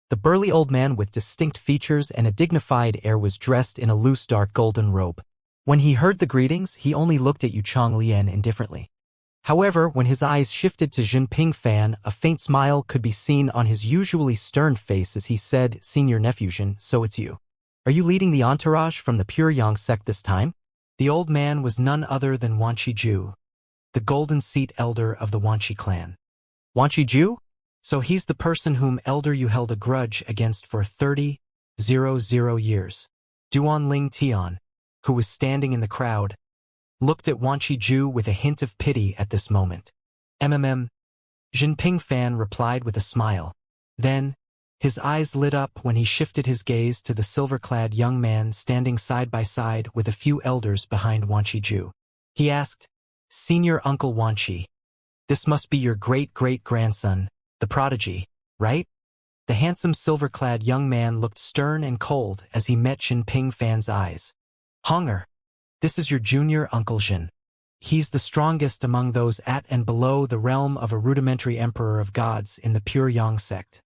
The burly old man with distinct features and a dignified air was dressed in a loose dark golden robe. When he heard the greetings, he only looked at Yu Changlian indifferently. However, when his eyes shifted to Jinping Fan, a faint smile could be seen on his usually stern face as he said, Senior Nephew Jin, so it's you. Are you leading the entourage from the Pure Yang sect this time? The old man was none other than Wanqi Ju, the Golden Seat Elder of the Wanqi clan. Wanqi Ju? So he's the person whom Elder you held a grudge against for 30,000 years. Duanling Tian, who was standing in the crowd, looked at Wanqi Ju with a hint of pity at this moment. Jinping Fan replied with a smile. Then, his eyes lit up when he shifted his gaze to the silver-clad young man standing side by side with a few elders behind Wanqi Ju. He asked, Senior Uncle Wanqi, this must be your great-great-grandson, the prodigy, right? The handsome silver-clad young man looked stern and cold as he met Jinping Fan's eyes. Hunger. This is your junior Uncle Jin. He's the strongest among those at and below the realm of a rudimentary emperor of gods in the Pure Yang sect,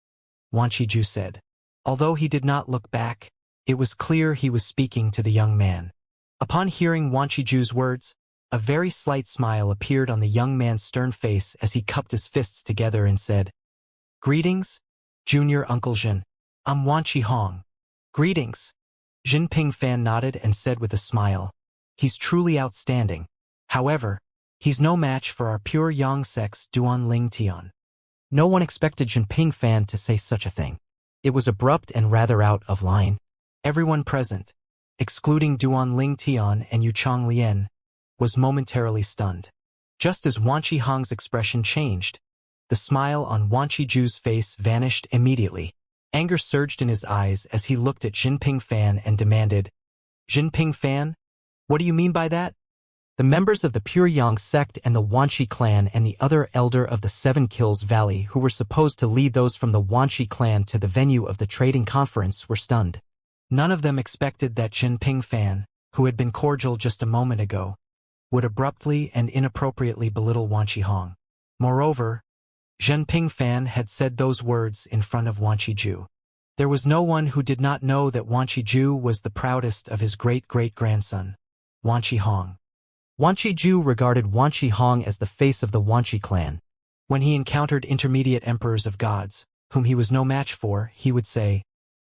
Wanqi Ju said. Although he did not look back, it was clear he was speaking to the young man. Upon hearing Wanqi Ju's words, a very slight smile appeared on the young man's stern face as he cupped his fists together and said, Greetings, Junior Uncle Jin. I'm Wanqi Hong. Greetings. Jinping Fan nodded and said with a smile, He's truly outstanding. However, he's no match for our Pure Yang sect's Duanling Tian. No one expected Jinping Fan to say such a thing. It was abrupt and rather out of line. Everyone present, excluding Duanling Tian and Yu Changlian, was momentarily stunned. Just as Wanqi Hong's expression changed, the smile on Wanqi Ju's face vanished immediately. Anger surged in his eyes as he looked at Jinping Fan and demanded, Jinping Fan? What do you mean by that? The members of the Pure Yang sect and the Wanqi clan and the other elder of the Seven Kills Valley who were supposed to lead those from the Wanqi clan to the venue of the trading conference were stunned. None of them expected that Jinping Fan, who had been cordial just a moment ago, would abruptly and inappropriately belittle Wanqi Hong. Moreover, Jinping Fan had said those words in front of Wanqi Ju. There was no one who did not know that Wanqi Ju was the proudest of his great-great-grandson, Wanqi Hong. Wanqi Ju regarded Wanqi Hong as the face of the Wanqi clan. When he encountered intermediate emperors of gods, whom he was no match for, he would say,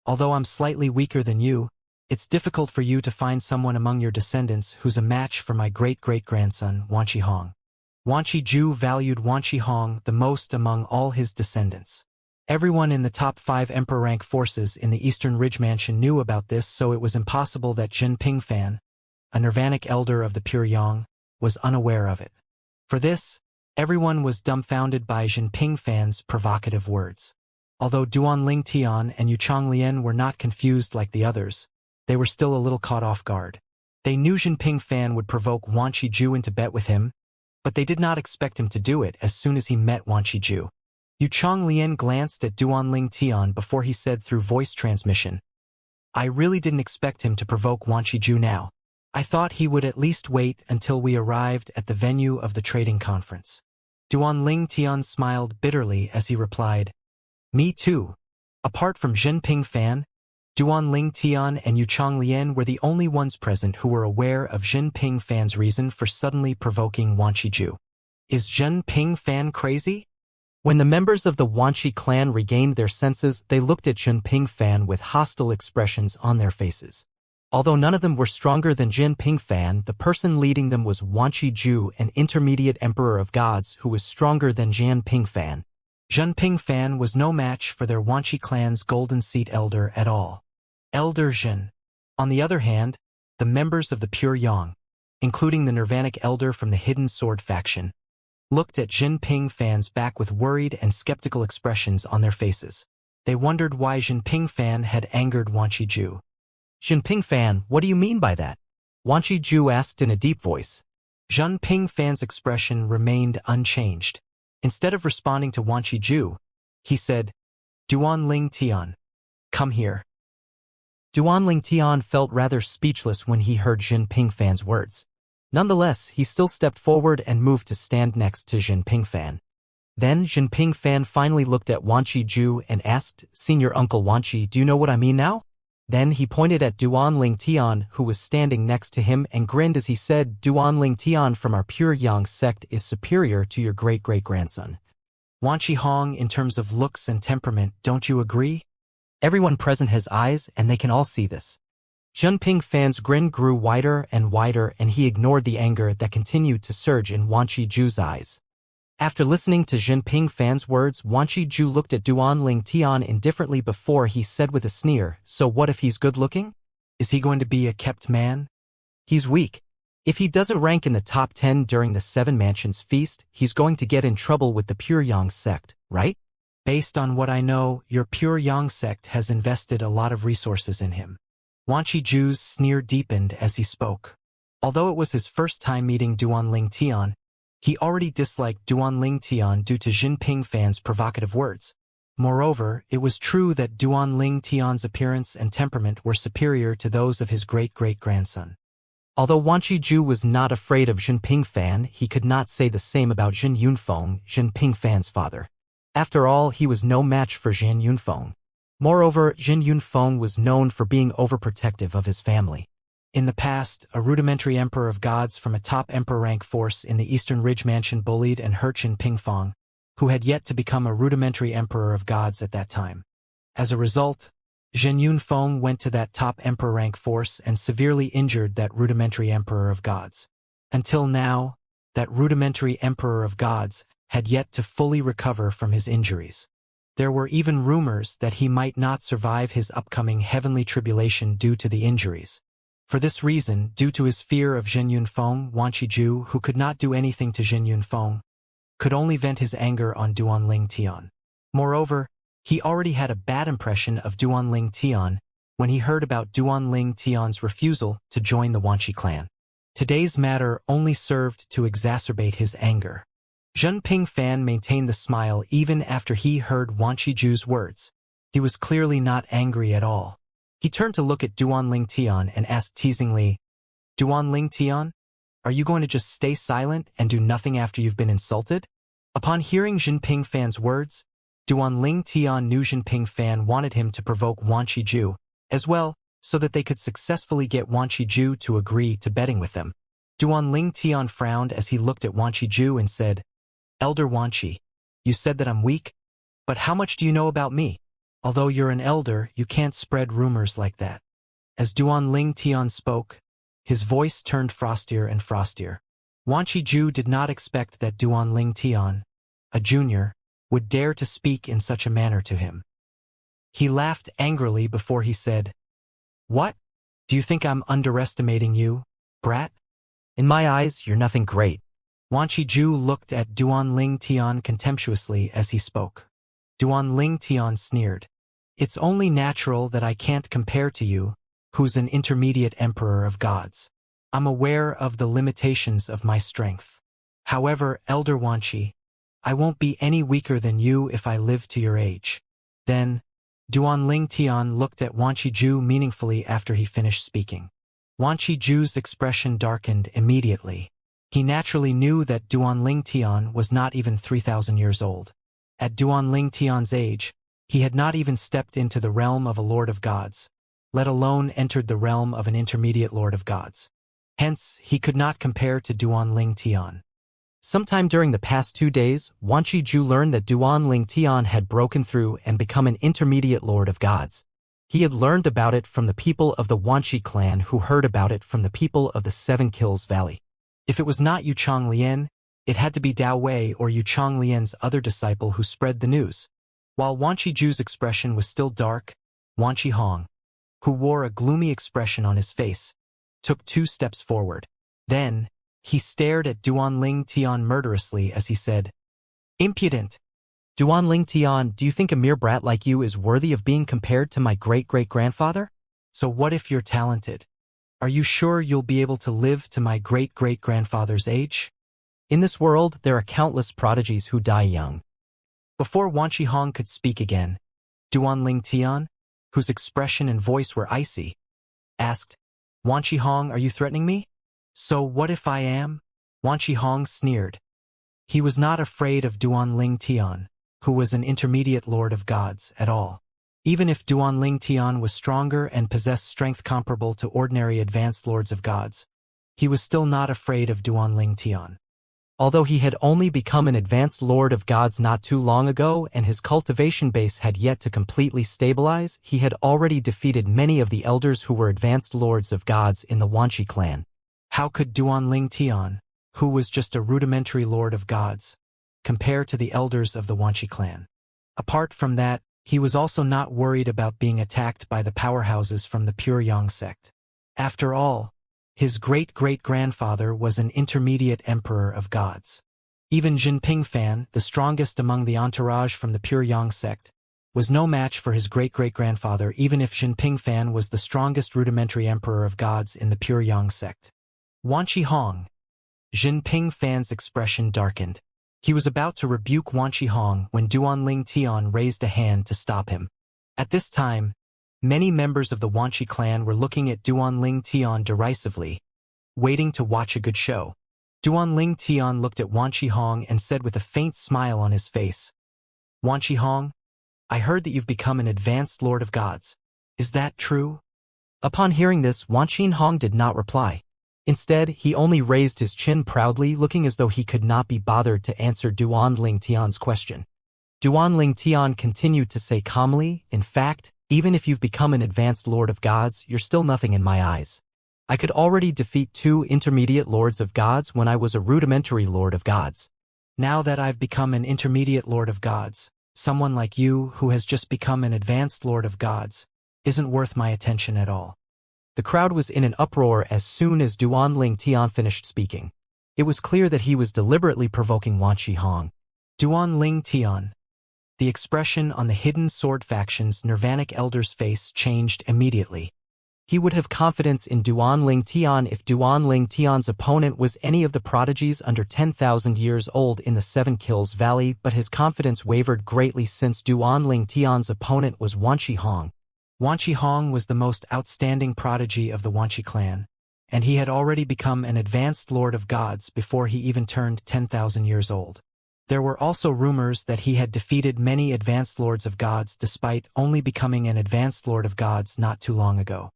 Although I'm slightly weaker than you, it's difficult for you to find someone among your descendants who's a match for my great-great-grandson, Wanqi Hong. Wanqi Ju valued Wanqi Hong the most among all his descendants. Everyone in the top 5 emperor rank forces in the Eastern Ridge Mansion knew about this, so it was impossible that Jinping Fan, a Nirvanic elder of the Pure Yang, was unaware of it. For this, everyone was dumbfounded by Jinping Fan's provocative words. Although Duanling Tian and Yu Changlian were not confused like the others, they were still a little caught off guard. They knew Jinping Fan would provoke Wanqi Ju into bet with him, but they did not expect him to do it as soon as he met Wanqi. Yu Chonglian glanced at Duanling Tian before he said through voice transmission, I really didn't expect him to provoke Wanqi now. I thought he would at least wait until we arrived at the venue of the trading conference. Duanling Tian smiled bitterly as he replied, Me too. Apart from Jinping Fan, Duanling Tian and Yu Chonglian were the only ones present who were aware of Jinping Fan's reason for suddenly provoking Wanqi. Is Jinping Fan crazy? When the members of the Wanqi clan regained their senses, they looked at Jinping Fan with hostile expressions on their faces. Although none of them were stronger than Jinping Fan, the person leading them was Wanqi, an intermediate emperor of gods who was stronger than Jinping Fan. Jinping Fan was no match for their Wanqi clan's golden seat elder at all. Elder Jin. On the other hand, the members of the Pure Yang, including the Nirvanic elder from the Hidden Sword faction, looked at Jinping Fan's back with worried and skeptical expressions on their faces. They wondered why Jinping Fan had angered Wanqi. Jinping Fan, what do you mean by that? Wanqi asked in a deep voice. Jinping Fan's expression remained unchanged. Instead of responding to Wanqi, he said, Duanling Tian, come here. Duanling Tian felt rather speechless when he heard Jinping Fan's words. Nonetheless, he still stepped forward and moved to stand next to Jinping Fan. Then Jinping Fan finally looked at Wanqi and asked, Senior Uncle Wanqi, do you know what I mean now? Then he pointed at Duanling Tian, who was standing next to him, and grinned as he said, Duanling Tian from our Pure Yang sect is superior to your great-great-grandson. Wanqi Hong in terms of looks and temperament, don't you agree? Everyone present has eyes, and they can all see this. Jinping Fan's grin grew wider, and he ignored the anger that continued to surge in Wanqi's eyes. After listening to Jinping Fan's words, Wanqi looked at Duanling Tian indifferently before he said with a sneer, so what if he's good-looking? Is he going to be a kept man? He's weak. If he doesn't rank in the top 10 during the Seven Mansions feast, he's going to get in trouble with the Pure Yang sect, right? Based on what I know, your Pure Yang sect has invested a lot of resources in him. Wanqi's sneer deepened as he spoke. Although it was his first time meeting Duanling Tian, he already disliked Duanling Tian due to Jinping Fan's provocative words. Moreover, it was true that Duanling Tian's appearance and temperament were superior to those of his great-great-grandson. Although Wanqi was not afraid of Jinping Fan, he could not say the same about Jin Yunfeng, Jinping Fan's father. After all, he was no match for Jin Yunfeng. Moreover, Jin Yunfeng was known for being overprotective of his family. In the past, a rudimentary emperor of gods from a top emperor rank force in the Eastern Ridge Mansion bullied and hurt Jin Pingfeng, who had yet to become a rudimentary emperor of gods at that time. As a result, Jin Yunfeng went to that top emperor rank force and severely injured that rudimentary emperor of gods. Until now, that rudimentary emperor of gods had yet to fully recover from his injuries. There were even rumors that he might not survive his upcoming heavenly tribulation due to the injuries. For this reason, due to his fear of Jin Yunfeng, Wanqi, who could not do anything to Jin Yunfeng, could only vent his anger on Duanling Tian. Moreover, he already had a bad impression of Duanling Tian when he heard about Duanling Tian's refusal to join the Wanqi clan. Today's matter only served to exacerbate his anger. Jinping Fan maintained the smile even after he heard Wanqi's words. He was clearly not angry at all. He turned to look at Duanling Tian and asked teasingly, Duanling Tian, are you going to just stay silent and do nothing after you've been insulted? Upon hearing Jinping Fan's words, Duanling Tian knew Jinping Fan wanted him to provoke Wanqi as well, so that they could successfully get Wanqi to agree to betting with them. Duanling Tian frowned as he looked at Wanqi and said, Elder Wanqi, you said that I'm weak, but how much do you know about me? Although you're an elder, you can't spread rumors like that. As Tian spoke, his voice turned frostier and frostier. Wanqi did not expect that Tian, a junior, would dare to speak in such a manner to him. He laughed angrily before he said, What? Do you think I'm underestimating you, brat? In my eyes, you're nothing great. Wanqi looked at Tian contemptuously as he spoke. Tian sneered. It's only natural that I can't compare to you, who's an intermediate emperor of gods. I'm aware of the limitations of my strength. However, Elder Wanqi, I won't be any weaker than you if I live to your age. Then, Duanling Tian looked at Wanqi Ju meaningfully after he finished speaking. Wanqi Ju's expression darkened immediately. He naturally knew that Duanling Tian was not even 3,000 years old. At Duanling Tian's age, he had not even stepped into the realm of a Lord of Gods, let alone entered the realm of an intermediate Lord of Gods. Hence, he could not compare to Duanling Tian. Sometime during the past 2 days, Wanqi Ju learned that Duanling Tian had broken through and become an intermediate Lord of Gods. He had learned about it from the people of the Wanqi clan who heard about it from the people of the Seven Kills Valley. If it was not Yu Chonglian, it had to be Dao Wei or Yu Chonglian's other disciple who spread the news. While Wanqi Ju's expression was still dark, Wanqi Hong, who wore a gloomy expression on his face, took 2 steps forward. Then, he stared at Duanling Tian murderously as he said, "Impudent! Duanling Tian, do you think a mere brat like you is worthy of being compared to my great-great-grandfather? So what if you're talented? Are you sure you'll be able to live to my great-great-grandfather's age? In this world, there are countless prodigies who die young." Before Wanqi Hong could speak again, Duanling Tian, whose expression and voice were icy, asked, "Wanqi Hong, are you threatening me?" "So what if I am?" Wanqi Hong sneered. He was not afraid of Duanling Tian, who was an intermediate Lord of Gods, at all. Even if Duanling Tian was stronger and possessed strength comparable to ordinary advanced Lords of Gods, he was still not afraid of Duanling Tian. Although he had only become an advanced Lord of Gods not too long ago and his cultivation base had yet to completely stabilize, he had already defeated many of the elders who were advanced Lords of Gods in the Wanqi clan. How could Duanling Tian, who was just a rudimentary Lord of Gods, compare to the elders of the Wanqi clan? Apart from that, he was also not worried about being attacked by the powerhouses from the Pure Yang sect. After all, his great-great-grandfather was an intermediate emperor of gods. Even Jinping Fan, the strongest among the entourage from the Pure Yang sect, was no match for his great-great-grandfather even if Jinping Fan was the strongest rudimentary emperor of gods in the Pure Yang sect. Wanqi Hong. Jinping Fan's expression darkened. He was about to rebuke Wanqi Hong when Duanling Tian raised a hand to stop him. At this time, many members of the Wanqi clan were looking at Duanling Tian derisively, waiting to watch a good show. Duanling Tian looked at Wanqi Hong and said with a faint smile on his face, "Wanqi Hong, I heard that you've become an advanced Lord of Gods. Is that true?" Upon hearing this, Wanqi Hong did not reply. Instead, he only raised his chin proudly, looking as though he could not be bothered to answer Duanling Tian's question. Duanling Tian continued to say calmly, "In fact, even if you've become an advanced Lord of Gods, you're still nothing in my eyes. I could already defeat 2 intermediate Lords of Gods when I was a rudimentary Lord of Gods. Now that I've become an intermediate Lord of Gods, someone like you who has just become an advanced Lord of Gods isn't worth my attention at all." The crowd was in an uproar as soon as Duanling Tian finished speaking. It was clear that he was deliberately provoking Wanqi Hong. Duanling Tian. The expression on the hidden sword faction's Nirvanic elder's face changed immediately. He would have confidence in Duanling Tian if Duanling Tian's opponent was any of the prodigies under 10,000 years old in the Seven Kills Valley, but his confidence wavered greatly since Duanling Tian's opponent was Wanqi Hong. Wanqi Hong was the most outstanding prodigy of the Wanqi clan, and he had already become an advanced Lord of Gods before he even turned 10,000 years old. There were also rumors that he had defeated many advanced Lords of Gods despite only becoming an advanced Lord of Gods not too long ago.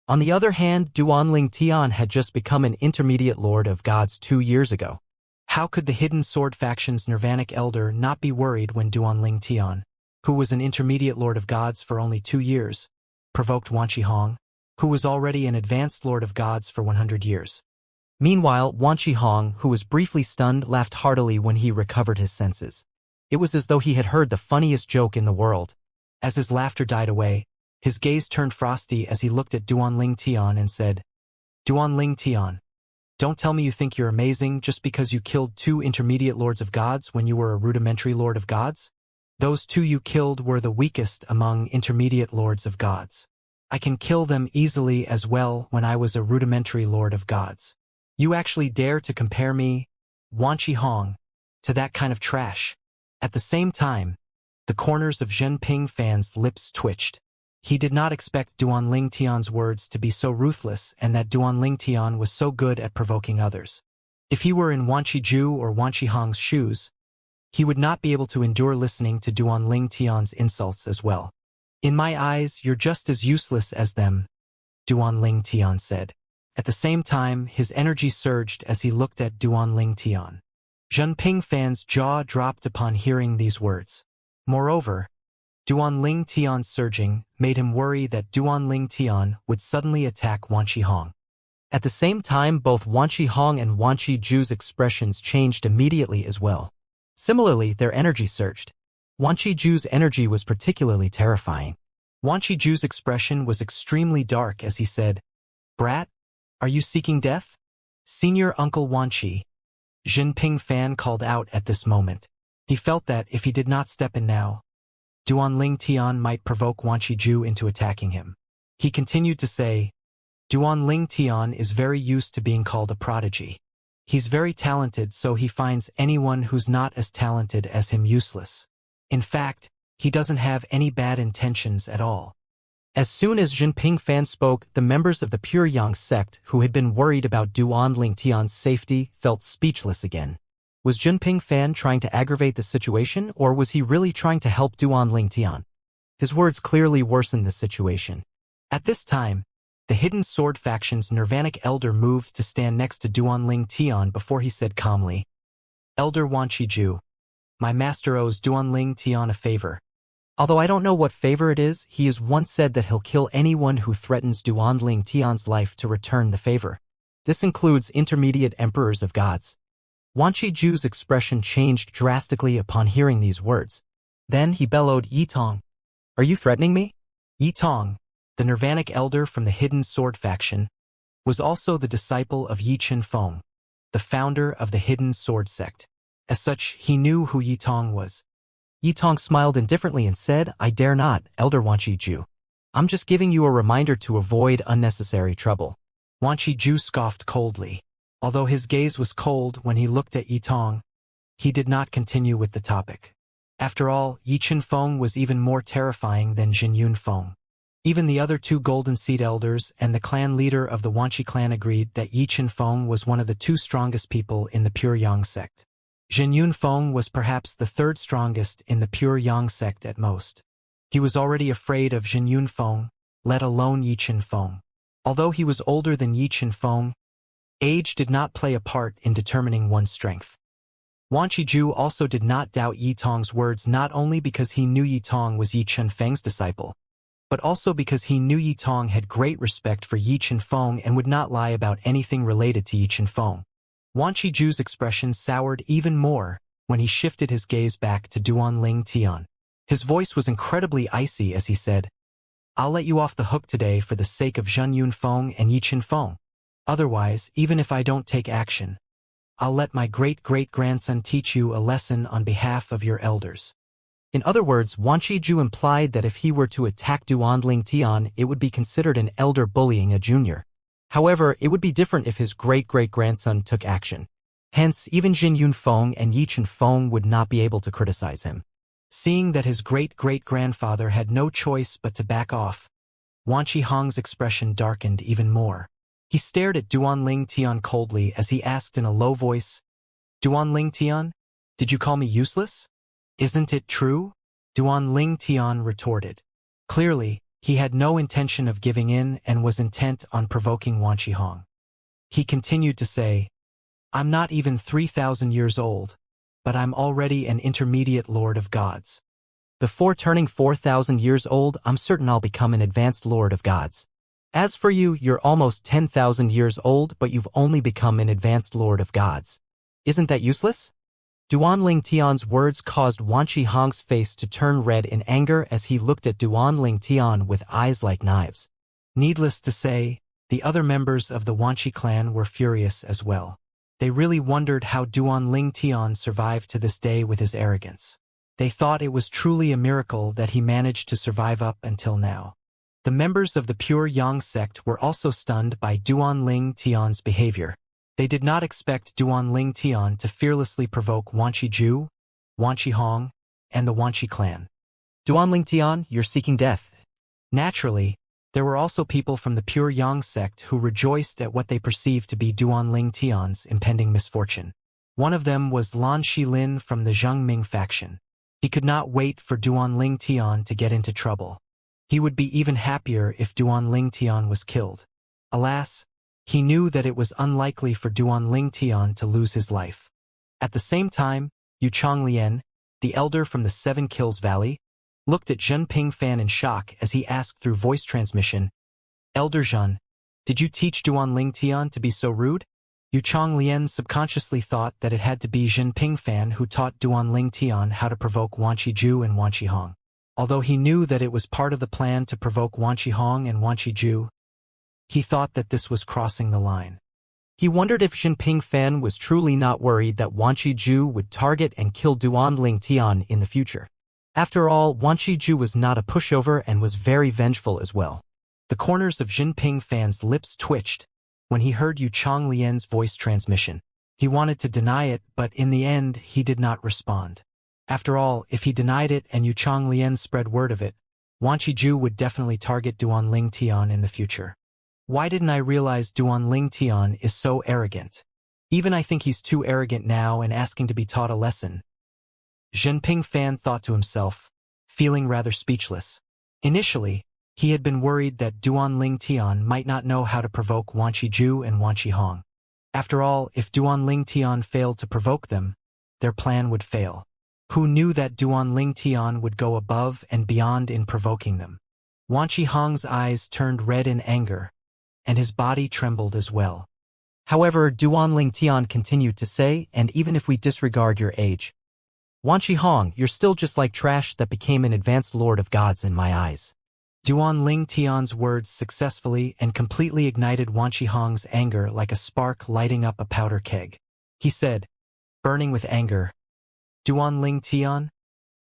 On the other hand, Duanling Tian had just become an intermediate Lord of Gods 2 years ago. How could the hidden sword faction's Nirvanic elder not be worried when Duanling Tian, who was an intermediate Lord of Gods for only 2 years, provoked Wanqi Hong, who was already an advanced Lord of Gods for 100 years? Meanwhile, Wanqi Hong, who was briefly stunned, laughed heartily when he recovered his senses. It was as though he had heard the funniest joke in the world. As his laughter died away, his gaze turned frosty as he looked at Duanling Tian and said, "Duanling Tian, don't tell me you think you're amazing just because you killed 2 intermediate Lords of Gods when you were a rudimentary Lord of Gods? Those 2 you killed were the weakest among intermediate Lords of Gods. I can kill them easily as well when I was a rudimentary Lord of Gods. You actually dare to compare me Wanqi Hong, to that kind of trash. At the same time, the corners of Zhenping Fan's lips twitched. He did not expect Duan Lingtian's words to be so ruthless and that Duan Lingtian was so good at provoking others. If he were in Wanqi Ju or Wanqi Hong's shoes, he would not be able to endure listening to Duan Lingtian's insults as well. In my eyes, you're just as useless as them, Duan Lingtian said. At the same time, his energy surged as he looked at Duan Lingtian. Zhenping Fan's jaw dropped upon hearing these words. Moreover, Duan Lingtian's surging made him worry that Duan Lingtian would suddenly attack Wanqi Hong. At the same time, both Wanqi Hong and Wanqi Ju's expressions changed immediately as well. Similarly, their energy surged. Wanqi Ju's energy was particularly terrifying. Wanqi Ju's expression was extremely dark as he said, "Brat, are you seeking death?" "Senior Uncle Wanqi," Zhenping Fan called out at this moment. He felt that if he did not step in now, Duan Lingtian might provoke Wanqi Ju into attacking him. He continued to say, "Duan Lingtian is very used to being called a prodigy. He's very talented, so he finds anyone who's not as talented as him useless. In fact, he doesn't have any bad intentions at all." As soon as Zhenping Fan spoke, the members of the Pure Yang sect who had been worried about Duan Lingtian's safety felt speechless again. Was Zhenping Fan trying to aggravate the situation, or was he really trying to help Duan Lingtian? His words clearly worsened the situation. At this time, the Hidden Sword faction's Nirvanic elder moved to stand next to Duan Lingtian before he said calmly, "Elder Wanqi Ju, my master owes Duan Lingtian a favor. Although I don't know what favor it is, he has once said that he'll kill anyone who threatens Duan Lingtian's life to return the favor. This includes intermediate emperors of gods." Wanqi Ju's expression changed drastically upon hearing these words. Then he bellowed, "Yi Tong, are you threatening me?" Yi Tong, the Nirvanic elder from the Hidden Sword faction, was also the disciple of Yi Qinfeng, the founder of the Hidden Sword sect. As such, he knew who Yi Tong was. Yi Tong smiled indifferently and said, "I dare not, Elder Wanqi Ju. I'm just giving you a reminder to avoid unnecessary trouble." Wanqi Ju scoffed coldly. Although his gaze was cold when he looked at Yi Tong, he did not continue with the topic. After all, Yi Qinfeng was even more terrifying than Jin Yunfeng. Even the other two Golden Seed elders and the clan leader of the Wanqi clan agreed that Yi Qinfeng was one of the two strongest people in the Pure Yang sect. Jin Yunfeng was perhaps the third strongest in the Pure Yang sect at most. He was already afraid of Jin Yunfeng, let alone Yi Qinfeng. Although he was older than Yi Qinfeng, age did not play a part in determining one's strength. Wanqi Ju also did not doubt Yi Tong's words, not only because he knew Yi Tong was Yi Qinfeng's disciple, but also because he knew Yi Tong had great respect for Yi Qinfeng and would not lie about anything related to Yi Qinfeng. Wanqi Ju's expression soured even more when he shifted his gaze back to Duan Lingtian. His voice was incredibly icy as he said, "I'll let you off the hook today for the sake of Zhen Yunfeng and Yi Qinfeng. Otherwise, even if I don't take action, I'll let my great-great-grandson teach you a lesson on behalf of your elders." In other words, Wanqi Ju implied that if he were to attack Duan Lingtian, it would be considered an elder bullying a junior. However, it would be different if his great-great-grandson took action. Hence, even Jin Yunfeng and Yi Qinfeng would not be able to criticize him. Seeing that his great-great-grandfather had no choice but to back off, Wanqi Hong's expression darkened even more. He stared at Duan Lingtian coldly as he asked in a low voice, "Duan Lingtian, did you call me useless?" "Isn't it true?" Duan Lingtian retorted. Clearly, he had no intention of giving in and was intent on provoking Wanqi Hong. He continued to say, "I'm not even 3,000 years old, but I'm already an intermediate lord of gods. Before turning 4,000 years old, I'm certain I'll become an advanced lord of gods. As for you, you're almost 10,000 years old, but you've only become an advanced lord of gods. Isn't that useless?" Duan Lingtian's words caused Wanqi Hong's face to turn red in anger as he looked at Duan Lingtian with eyes like knives. Needless to say, the other members of the Wanqi clan were furious as well. They really wondered how Duan Lingtian survived to this day with his arrogance. They thought it was truly a miracle that he managed to survive up until now. The members of the Pure Yang sect were also stunned by Duan Lingtian's behavior. They did not expect Duan Ling Tian to fearlessly provoke Wanqi Ju, Wanqi Hong, and the Wanqi clan. Duan Ling Tian, you're seeking death. Naturally, there were also people from the Pure Yang sect who rejoiced at what they perceived to be Duan Ling Tian's impending misfortune. One of them was Lan Shilin from the Zhang Ming faction. He could not wait for Duan Ling Tian to get into trouble. He would be even happier if Duan Ling Tian was killed. Alas, he knew that it was unlikely for Duan Ling Tian to lose his life. At the same time, Yu Changlien, the elder from the Seven Kills Valley, looked at Zhen Pingfan in shock as he asked through voice transmission, "Elder Zhen, did you teach Duan Ling Tian to be so rude?" Yu Changlien subconsciously thought that it had to be Zhen Pingfan who taught Duan Ling Tian how to provoke Wanqi Ju and Wanqi Hong. Although he knew that it was part of the plan to provoke Wanqi Hong and Wanqi Ju, he thought that this was crossing the line. He wondered if Zhen Pingfan was truly not worried that Wanqi Ju would target and kill Duan Ling Tian in the future. After all, Wanqi Ju was not a pushover and was very vengeful as well. The corners of Zhen Pingfan's lips twitched when he heard Yu Changlien's voice transmission. He wanted to deny it, but in the end, he did not respond. After all, if he denied it and Yu Changlien spread word of it, Wanqi Ju would definitely target Duan Ling Tian in the future. Why didn't I realize Duan Ling Tian is so arrogant? Even I think he's too arrogant now and asking to be taught a lesson. Zhen Pingfan thought to himself, feeling rather speechless. Initially, he had been worried that Duan Ling Tian might not know how to provoke Wanqi Ju and Wanqi Hong. After all, if Duan Ling Tian failed to provoke them, their plan would fail. Who knew that Duan Ling Tian would go above and beyond in provoking them? Wanqi Hong's eyes turned red in anger, and his body trembled as well. However, Duan Ling Tian continued to say, "And even if we disregard your age, Wanqi Hong, you're still just like trash that became an advanced lord of gods in my eyes." Duan Ling Tian's words successfully and completely ignited Wanqi Hong's anger like a spark lighting up a powder keg. He said, burning with anger, "Duan Ling Tian,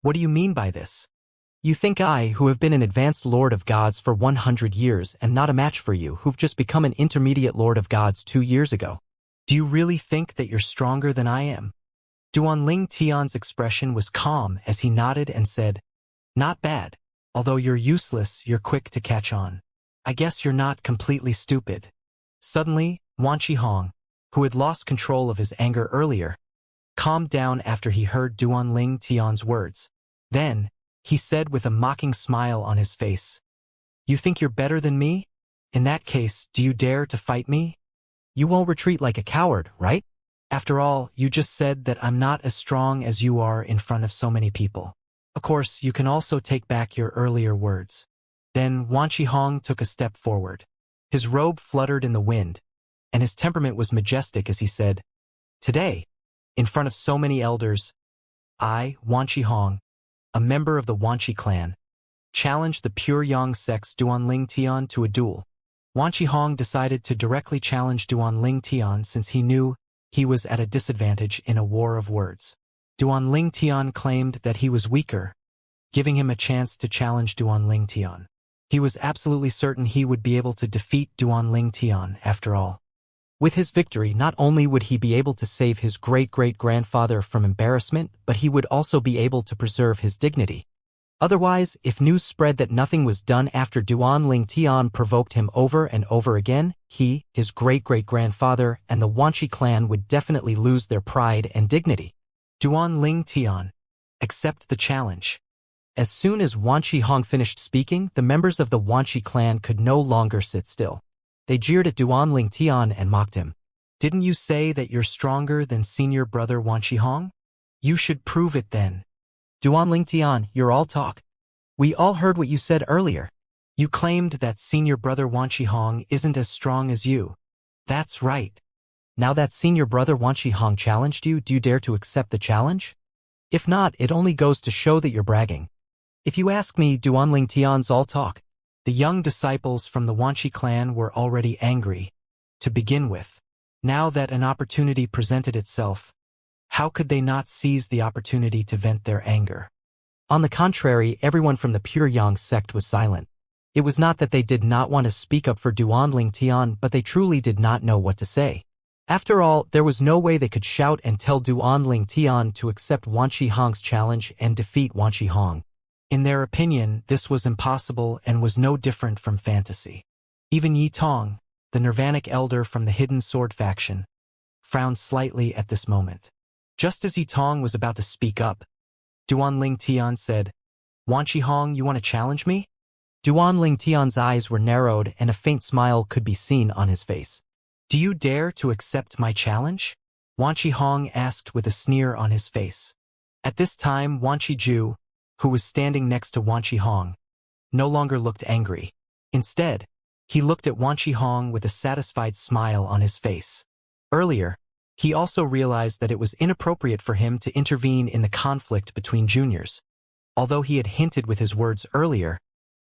what do you mean by this? You think I, who have been an advanced lord of gods for 100 years, am not a match for you, who've just become an intermediate lord of gods 2 years ago? Do you really think that you're stronger than I am?" Duan Ling Tian's expression was calm as he nodded and said, "Not bad. Although you're useless, you're quick to catch on. I guess you're not completely stupid." Suddenly, Wanqi Hong, who had lost control of his anger earlier, calmed down after he heard Duan Ling Tian's words. Then, he said with a mocking smile on his face, "You think you're better than me? In that case, do you dare to fight me? You won't retreat like a coward, right? After all, you just said that I'm not as strong as you are in front of so many people. Of course, you can also take back your earlier words." Then Wanqi Hong took a step forward. His robe fluttered in the wind, and his temperament was majestic as he said, "Today, in front of so many elders, I, Wanqi Hong, a member of the Wanqi clan, challenged the Pure Yang sect's Duan Ling Tian to a duel." Wanqi Hong decided to directly challenge Duan Ling Tian since he knew he was at a disadvantage in a war of words. Duan Ling Tian claimed that he was weaker, giving him a chance to challenge Duan Ling Tian. He was absolutely certain he would be able to defeat Duan Ling Tian after all. With his victory, not only would he be able to save his great-great-grandfather from embarrassment, but he would also be able to preserve his dignity. Otherwise, if news spread that nothing was done after Duan Ling Tian provoked him over and over again, he, his great-great-grandfather, and the Wanqi clan would definitely lose their pride and dignity. Duan Ling Tian, accept the challenge. As soon as Wanqi Hong finished speaking, the members of the Wanqi clan could no longer sit still. They jeered at Duan Ling Tian and mocked him. "Didn't you say that you're stronger than senior brother Wanqi Hong? You should prove it then." "Duan Ling Tian, you're all talk. We all heard what you said earlier. You claimed that senior brother Wanqi Hong isn't as strong as you." "That's right. Now that senior brother Wanqi Hong challenged you, do you dare to accept the challenge? If not, it only goes to show that you're bragging. If you ask me, Duan Ling Tian's all talk." The young disciples from the Wanqi clan were already angry, to begin with. Now that an opportunity presented itself, how could they not seize the opportunity to vent their anger? On the contrary, everyone from the Pure Yang sect was silent. It was not that they did not want to speak up for Duan Ling Tian, but they truly did not know what to say. After all, there was no way they could shout and tell Duan Tian to accept Wan Hong's challenge and defeat Wan Hong. In their opinion, this was impossible and was no different from fantasy. Even Yi Tong, the Nirvanic elder from the Hidden Sword faction, frowned slightly at this moment. Just as Yi Tong was about to speak up, Duan Tian said, "Wan Hong, you want to challenge me?" Duan Tian's eyes were narrowed and a faint smile could be seen on his face. "Do you dare to accept my challenge?" Wan Hong asked with a sneer on his face. At this time, Wan Ju, who was standing next to Wan Hong, no longer looked angry. Instead, he looked at Wan Hong with a satisfied smile on his face. Earlier, he also realized that it was inappropriate for him to intervene in the conflict between juniors. Although he had hinted with his words earlier,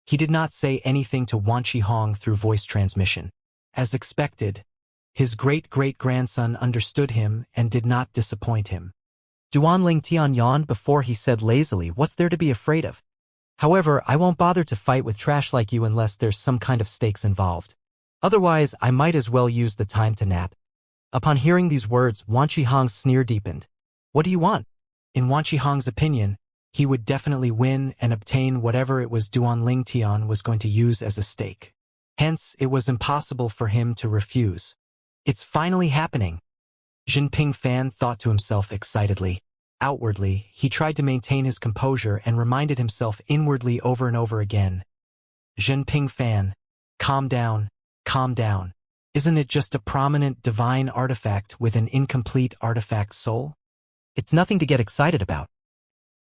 he did not say anything to Wan Hong through voice transmission. As expected, his great-great-grandson understood him and did not disappoint him. Duan Tian yawned before he said lazily, "What's there to be afraid of? However, I won't bother to fight with trash like you unless there's some kind of stakes involved. Otherwise, I might as well use the time to nap." Upon hearing these words, Wan Hong's sneer deepened. What do you want? In Wan Hong's opinion, he would definitely win and obtain whatever it was Duan Tian was going to use as a stake. Hence, it was impossible for him to refuse. It's finally happening. Jinping Fan thought to himself excitedly. Outwardly, he tried to maintain his composure and reminded himself inwardly over and over again. Jinping Fan, calm down, calm down. Isn't it just a prominent divine artifact with an incomplete artifact soul? It's nothing to get excited about.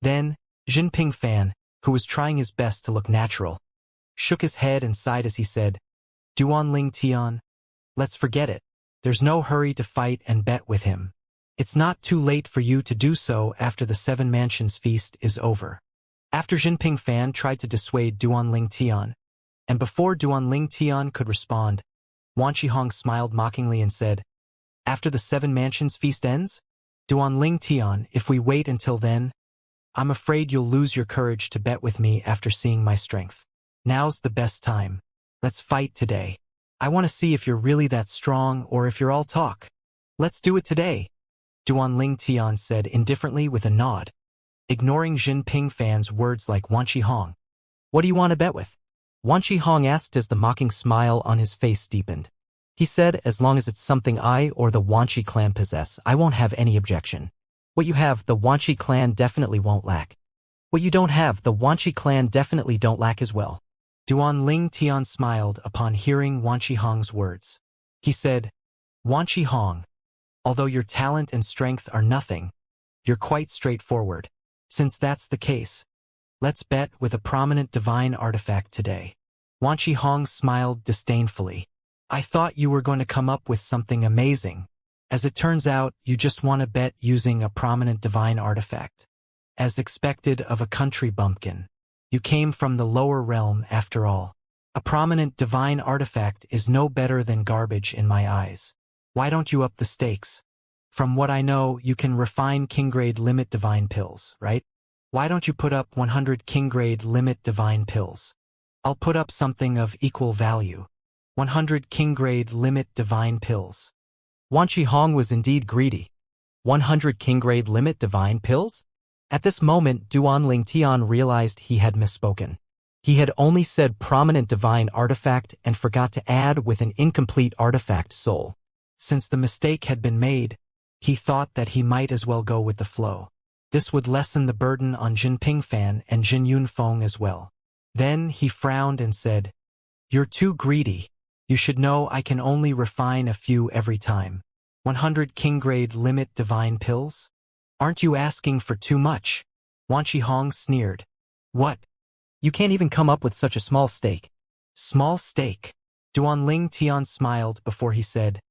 Then, Jinping Fan, who was trying his best to look natural, shook his head and sighed as he said, "Duan Tian, let's forget it. There's no hurry to fight and bet with him. It's not too late for you to do so after the Seven Mansions feast is over." After Jinping Fan tried to dissuade Duan Tian, and before Duan Tian could respond, Wan Hong smiled mockingly and said, "After the Seven Mansions feast ends? Duan Tian, if we wait until then, I'm afraid you'll lose your courage to bet with me after seeing my strength. Now's the best time. Let's fight today. I want to see if you're really that strong or if you're all talk. Let's do it today," Duan Tian said indifferently with a nod, ignoring Jinping Fan's words like Wan Hong. "What do you want to bet with?" Wan Hong asked as the mocking smile on his face deepened. He said, "As long as it's something I or the Wan clan possess, I won't have any objection. What you have, the Wan clan definitely won't lack. What you don't have, the Wan clan definitely don't lack as well." Duan Tian smiled upon hearing Wan Hong's words. He said, "Wan Hong, although your talent and strength are nothing, you're quite straightforward. Since that's the case, let's bet with a prominent divine artifact today." Wan Hong smiled disdainfully. "I thought you were going to come up with something amazing. As it turns out, you just want to bet using a prominent divine artifact. As expected of a country bumpkin. You came from the lower realm after all. A prominent divine artifact is no better than garbage in my eyes. Why don't you up the stakes? From what I know, you can refine king-grade limit divine pills, right? Why don't you put up 100 king-grade limit divine pills? I'll put up something of equal value. 100 king-grade limit divine pills." Wan Hong was indeed greedy. 100 king-grade limit divine pills? At this moment, Duan Tian realized he had misspoken. He had only said prominent divine artifact and forgot to add with an incomplete artifact soul. Since the mistake had been made, he thought that he might as well go with the flow. This would lessen the burden on Jinping Fan and Jin Yunfeng as well. Then he frowned and said, "You're too greedy. You should know I can only refine a few every time. 100 king-grade limit divine pills? Aren't you asking for too much?" Wan Hong sneered. "What? You can't even come up with such a small stake." "Small stake?" Duan Tian smiled before he said,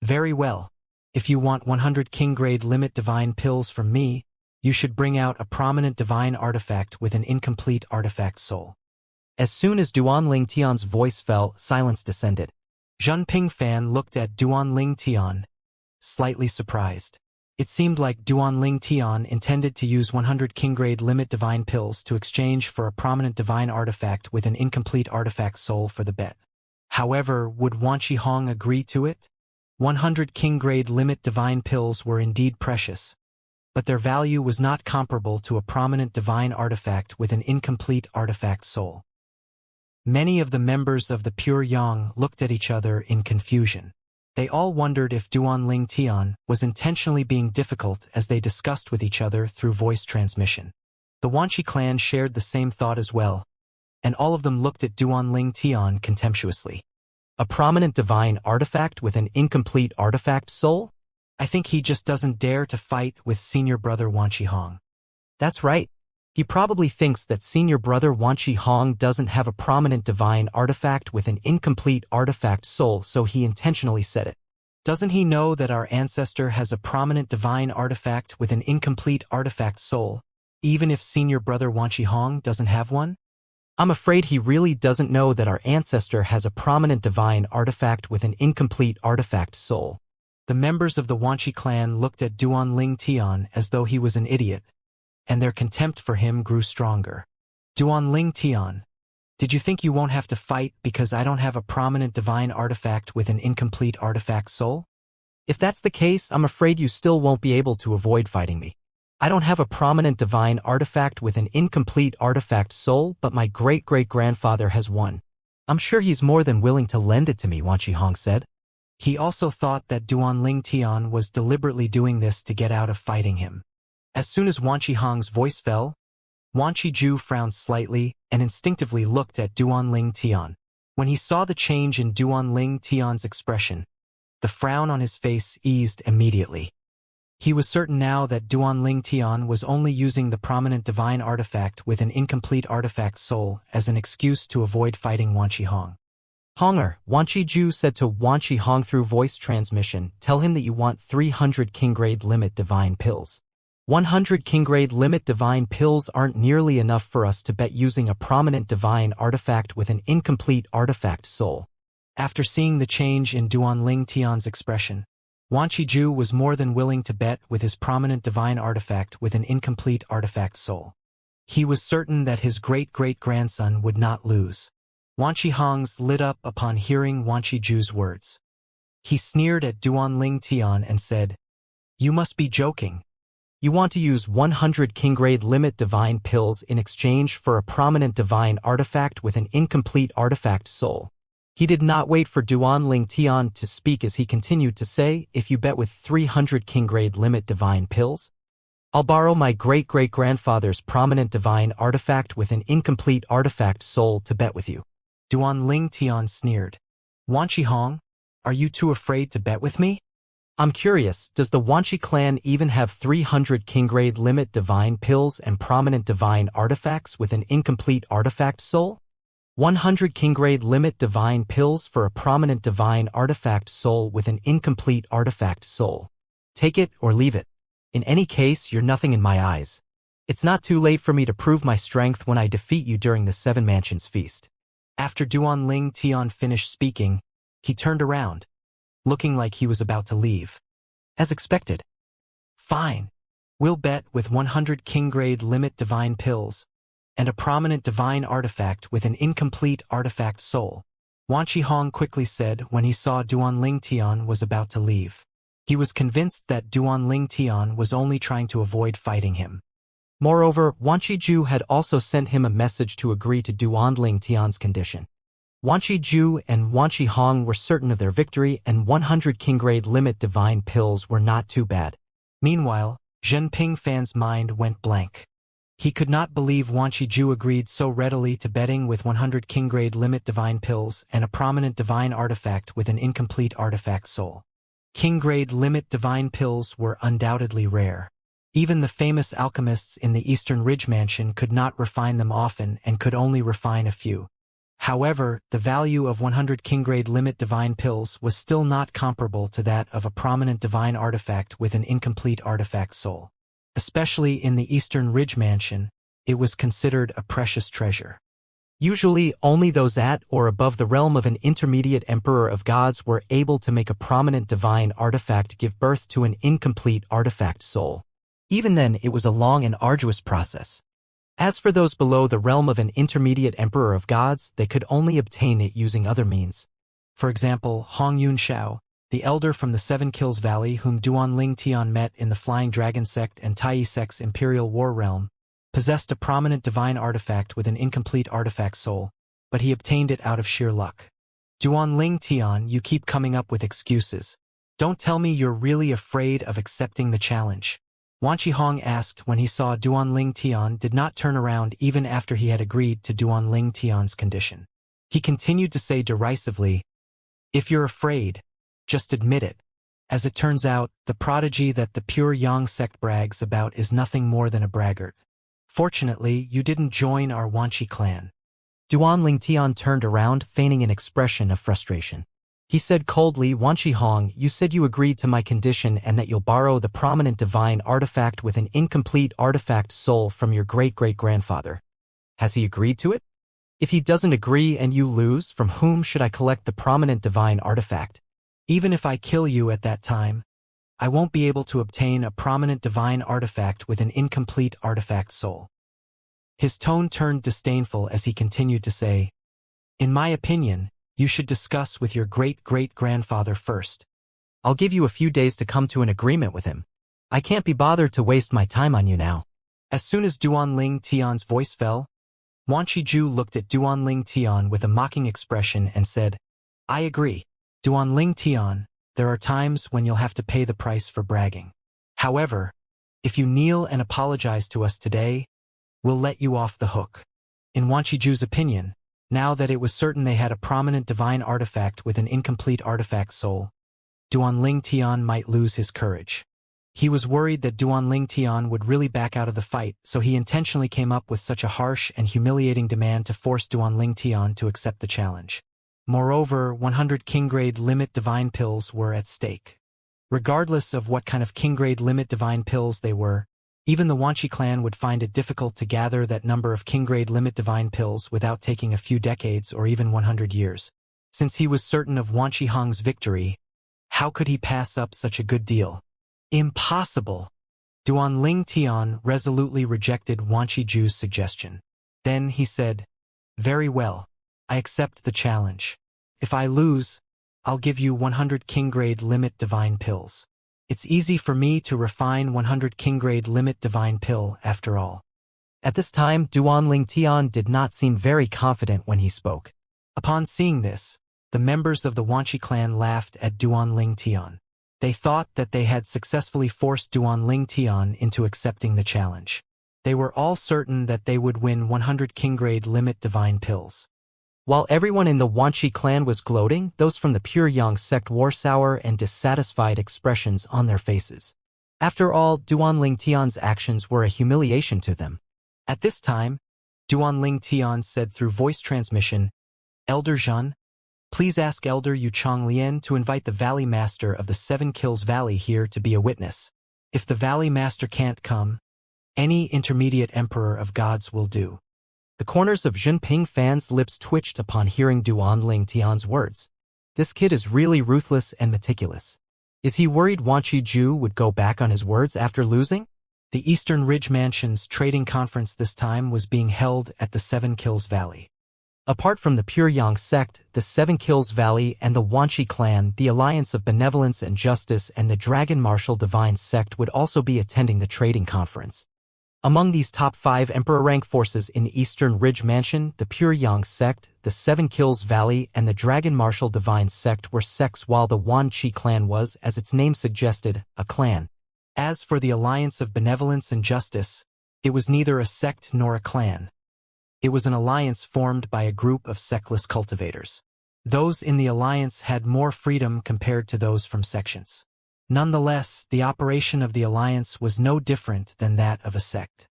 "Very well. If you want 100 king-grade limit divine pills from me, you should bring out a prominent divine artifact with an incomplete artifact soul." As soon as Duan Tian's voice fell, silence descended. Jinping Fan looked at Duan Tian, slightly surprised. It seemed like Duan Tian intended to use 100 king-grade limit divine pills to exchange for a prominent divine artifact with an incomplete artifact soul for the bet. However, would Wan Hong agree to it? 100 king-grade limit divine pills were indeed precious, but their value was not comparable to a prominent divine artifact with an incomplete artifact soul. Many of the members of the Pure Yang looked at each other in confusion. They all wondered if Duanling Tian was intentionally being difficult as they discussed with each other through voice transmission. The Wanqi clan shared the same thought as well, and all of them looked at Duanling Tian contemptuously. A prominent divine artifact with an incomplete artifact soul? I think he just doesn't dare to fight with senior brother Wanqi Hong. That's right. He probably thinks that senior brother Wanqi Hong doesn't have a prominent divine artifact with an incomplete artifact soul, so he intentionally said it. Doesn't he know that our ancestor has a prominent divine artifact with an incomplete artifact soul, even if senior brother Wanqi Hong doesn't have one? I'm afraid he really doesn't know that our ancestor has a prominent divine artifact with an incomplete artifact soul. The members of the Wanqi clan looked at Duanling Tian as though he was an idiot, and their contempt for him grew stronger. Duanling Tian, did you think you won't have to fight because I don't have a prominent divine artifact with an incomplete artifact soul? If that's the case, I'm afraid you still won't be able to avoid fighting me. I don't have a prominent divine artifact with an incomplete artifact soul, but my great-great-grandfather has one. I'm sure he's more than willing to lend it to me, Wanqi Hong said. He also thought that Duanling Tian was deliberately doing this to get out of fighting him. As soon as Wanqi Hong's voice fell, Wanqi Ju frowned slightly and instinctively looked at Duanling Tian. When he saw the change in Duanling Tian's expression, the frown on his face eased immediately. He was certain now that Duanling Tian was only using the prominent divine artifact with an incomplete artifact soul as an excuse to avoid fighting Wanqi Hong. Honger, Wanqi Ju said to Wanqi Hong through voice transmission, tell him that you want 300 king-grade limit divine pills. 100 king-grade limit divine pills aren't nearly enough for us to bet using a prominent divine artifact with an incomplete artifact soul. After seeing the change in Duanling Tian's expression, Wanqi Ju was more than willing to bet with his prominent divine artifact with an incomplete artifact soul. He was certain that his great-great-grandson would not lose. Wanqi Hong's lit up upon hearing Wanqi Ju's words. He sneered at Duanling Tian and said, "You must be joking. You want to use 100 king-grade limit divine pills in exchange for a prominent divine artifact with an incomplete artifact soul." He did not wait for Duanling Tian to speak as he continued to say, if you bet with 300 king-grade limit divine pills, I'll borrow my great-great-grandfather's prominent divine artifact with an incomplete artifact soul to bet with you. Duanling Tian sneered. Wanqi Hong, are you too afraid to bet with me? I'm curious, does the Wanqi clan even have 300 king-grade limit divine pills and prominent divine artifacts with an incomplete artifact soul? 100 king-grade limit divine pills for a prominent divine artifact soul with an incomplete artifact soul. Take it or leave it. In any case, you're nothing in my eyes. It's not too late for me to prove my strength when I defeat you during the Seven Mansions feast. After Duanling Tian finished speaking, he turned around, looking like he was about to leave. As expected. Fine. We'll bet with 100 king-grade limit divine pills and a prominent divine artifact with an incomplete artifact soul, Wanqi Hong quickly said when he saw Duanling Tian was about to leave. He was convinced that Duanling Tian was only trying to avoid fighting him. Moreover, Wanqi Ju had also sent him a message to agree to Duanling Tian's condition. Wanqi Ju and Wanqi Hong were certain of their victory, and 100 king-grade limit divine pills were not too bad. Meanwhile, Zhen Pingfan's mind went blank. He could not believe Wanqi Ju agreed so readily to betting with 100 king-grade limit divine pills and a prominent divine artifact with an incomplete artifact soul. King-grade limit divine pills were undoubtedly rare. Even the famous alchemists in the Eastern Ridge Mansion could not refine them often and could only refine a few. However, the value of 100 king-grade limit divine pills was still not comparable to that of a prominent divine artifact with an incomplete artifact soul. Especially in the Eastern Ridge Mansion, it was considered a precious treasure. Usually, only those at or above the realm of an intermediate emperor of gods were able to make a prominent divine artifact give birth to an incomplete artifact soul. Even then, it was a long and arduous process. As for those below the realm of an intermediate emperor of gods, they could only obtain it using other means. For example, Hong Yunxiao, the elder from the Seven Kills Valley whom Duan Ling Tian met in the Flying Dragon sect and Tai sect's Imperial War Realm, possessed a prominent divine artifact with an incomplete artifact soul, but he obtained it out of sheer luck. Duan Ling Tian, you keep coming up with excuses. Don't tell me you're really afraid of accepting the challenge. Wan Qihong asked when he saw Duan Ling Tian did not turn around even after he had agreed to Duan Ling Tian's condition. He continued to say derisively, "If you're afraid, just admit it. As it turns out, the prodigy that the Pure Yang sect brags about is nothing more than a braggart. Fortunately, you didn't join our Wanqi clan." Duan Ling Tian turned around, feigning an expression of frustration. He said coldly, "Wan Qihong, you said you agreed to my condition and that you'll borrow the prominent divine artifact with an incomplete artifact soul from your great-great-grandfather. Has he agreed to it? If he doesn't agree and you lose, from whom should I collect the prominent divine artifact? Even if I kill you at that time, I won't be able to obtain a prominent divine artifact with an incomplete artifact soul." His tone turned disdainful as he continued to say, "In my opinion, you should discuss with your great-great-grandfather first. I'll give you a few days to come to an agreement with him. I can't be bothered to waste my time on you now." As soon as Duan Ling Tian's voice fell, Wan Qiju looked at Duan Ling Tian with a mocking expression and said, "I agree. Duan Ling Tian, there are times when you'll have to pay the price for bragging. However, if you kneel and apologize to us today, we'll let you off the hook." In Wan Qiju's opinion, now that it was certain they had a prominent divine artifact with an incomplete artifact soul, Duan Ling Tian might lose his courage. He was worried that Duan Ling Tian would really back out of the fight, so he intentionally came up with such a harsh and humiliating demand to force Duan Ling Tian to accept the challenge. Moreover, 100 king-grade limit divine pills were at stake. Regardless of what kind of king-grade limit divine pills they were, even the Wanqi clan would find it difficult to gather that number of king-grade limit divine pills without taking a few decades or even 100 years. Since he was certain of Wan Qihong's victory, how could he pass up such a good deal? Impossible! Duan Ling Tian resolutely rejected Wan Qiju's suggestion. Then he said, "Very well, I accept the challenge. If I lose, I'll give you 100 king-grade limit divine pills. It's easy for me to refine 100 king-grade limit divine pill after all." At this time, Duan Ling Tian did not seem very confident when he spoke. Upon seeing this, the members of the Wanqi clan laughed at Duan Ling Tian. They thought that they had successfully forced Duan Ling Tian into accepting the challenge. They were all certain that they would win 100 king-grade limit divine pills. While everyone in the Wanqi clan was gloating, those from the Pure Yang sect wore sour and dissatisfied expressions on their faces. After all, Duan Ling Tian's actions were a humiliation to them. At this time, Duan Ling Tian said through voice transmission, "Elder Zhan, please ask Elder Yu Chonglien to invite the Valley Master of the Seven Kills Valley here to be a witness. If the Valley Master can't come, any intermediate Emperor of Gods will do." The corners of Jinping fans' lips twitched upon hearing Duan Ling Tian's words. This kid is really ruthless and meticulous. Is he worried Wan Qiju would go back on his words after losing? The Eastern Ridge Mansion's trading conference this time was being held at the Seven Kills Valley. Apart from the Pure Yang sect, the Seven Kills Valley and the Wanqi clan, the Alliance of Benevolence and Justice and the Dragon Martial Divine sect would also be attending the trading conference. Among these top 5 Emperor-rank forces in the Eastern Ridge Mansion, the Pure Yang sect, the Seven Kills Valley, and the Dragon Martial Divine sect were sects, while the Wanqi clan was, as its name suggested, a clan. As for the Alliance of Benevolence and Justice, it was neither a sect nor a clan. It was an alliance formed by a group of sectless cultivators. Those in the alliance had more freedom compared to those from sections. Nonetheless, the operation of the alliance was no different than that of a sect.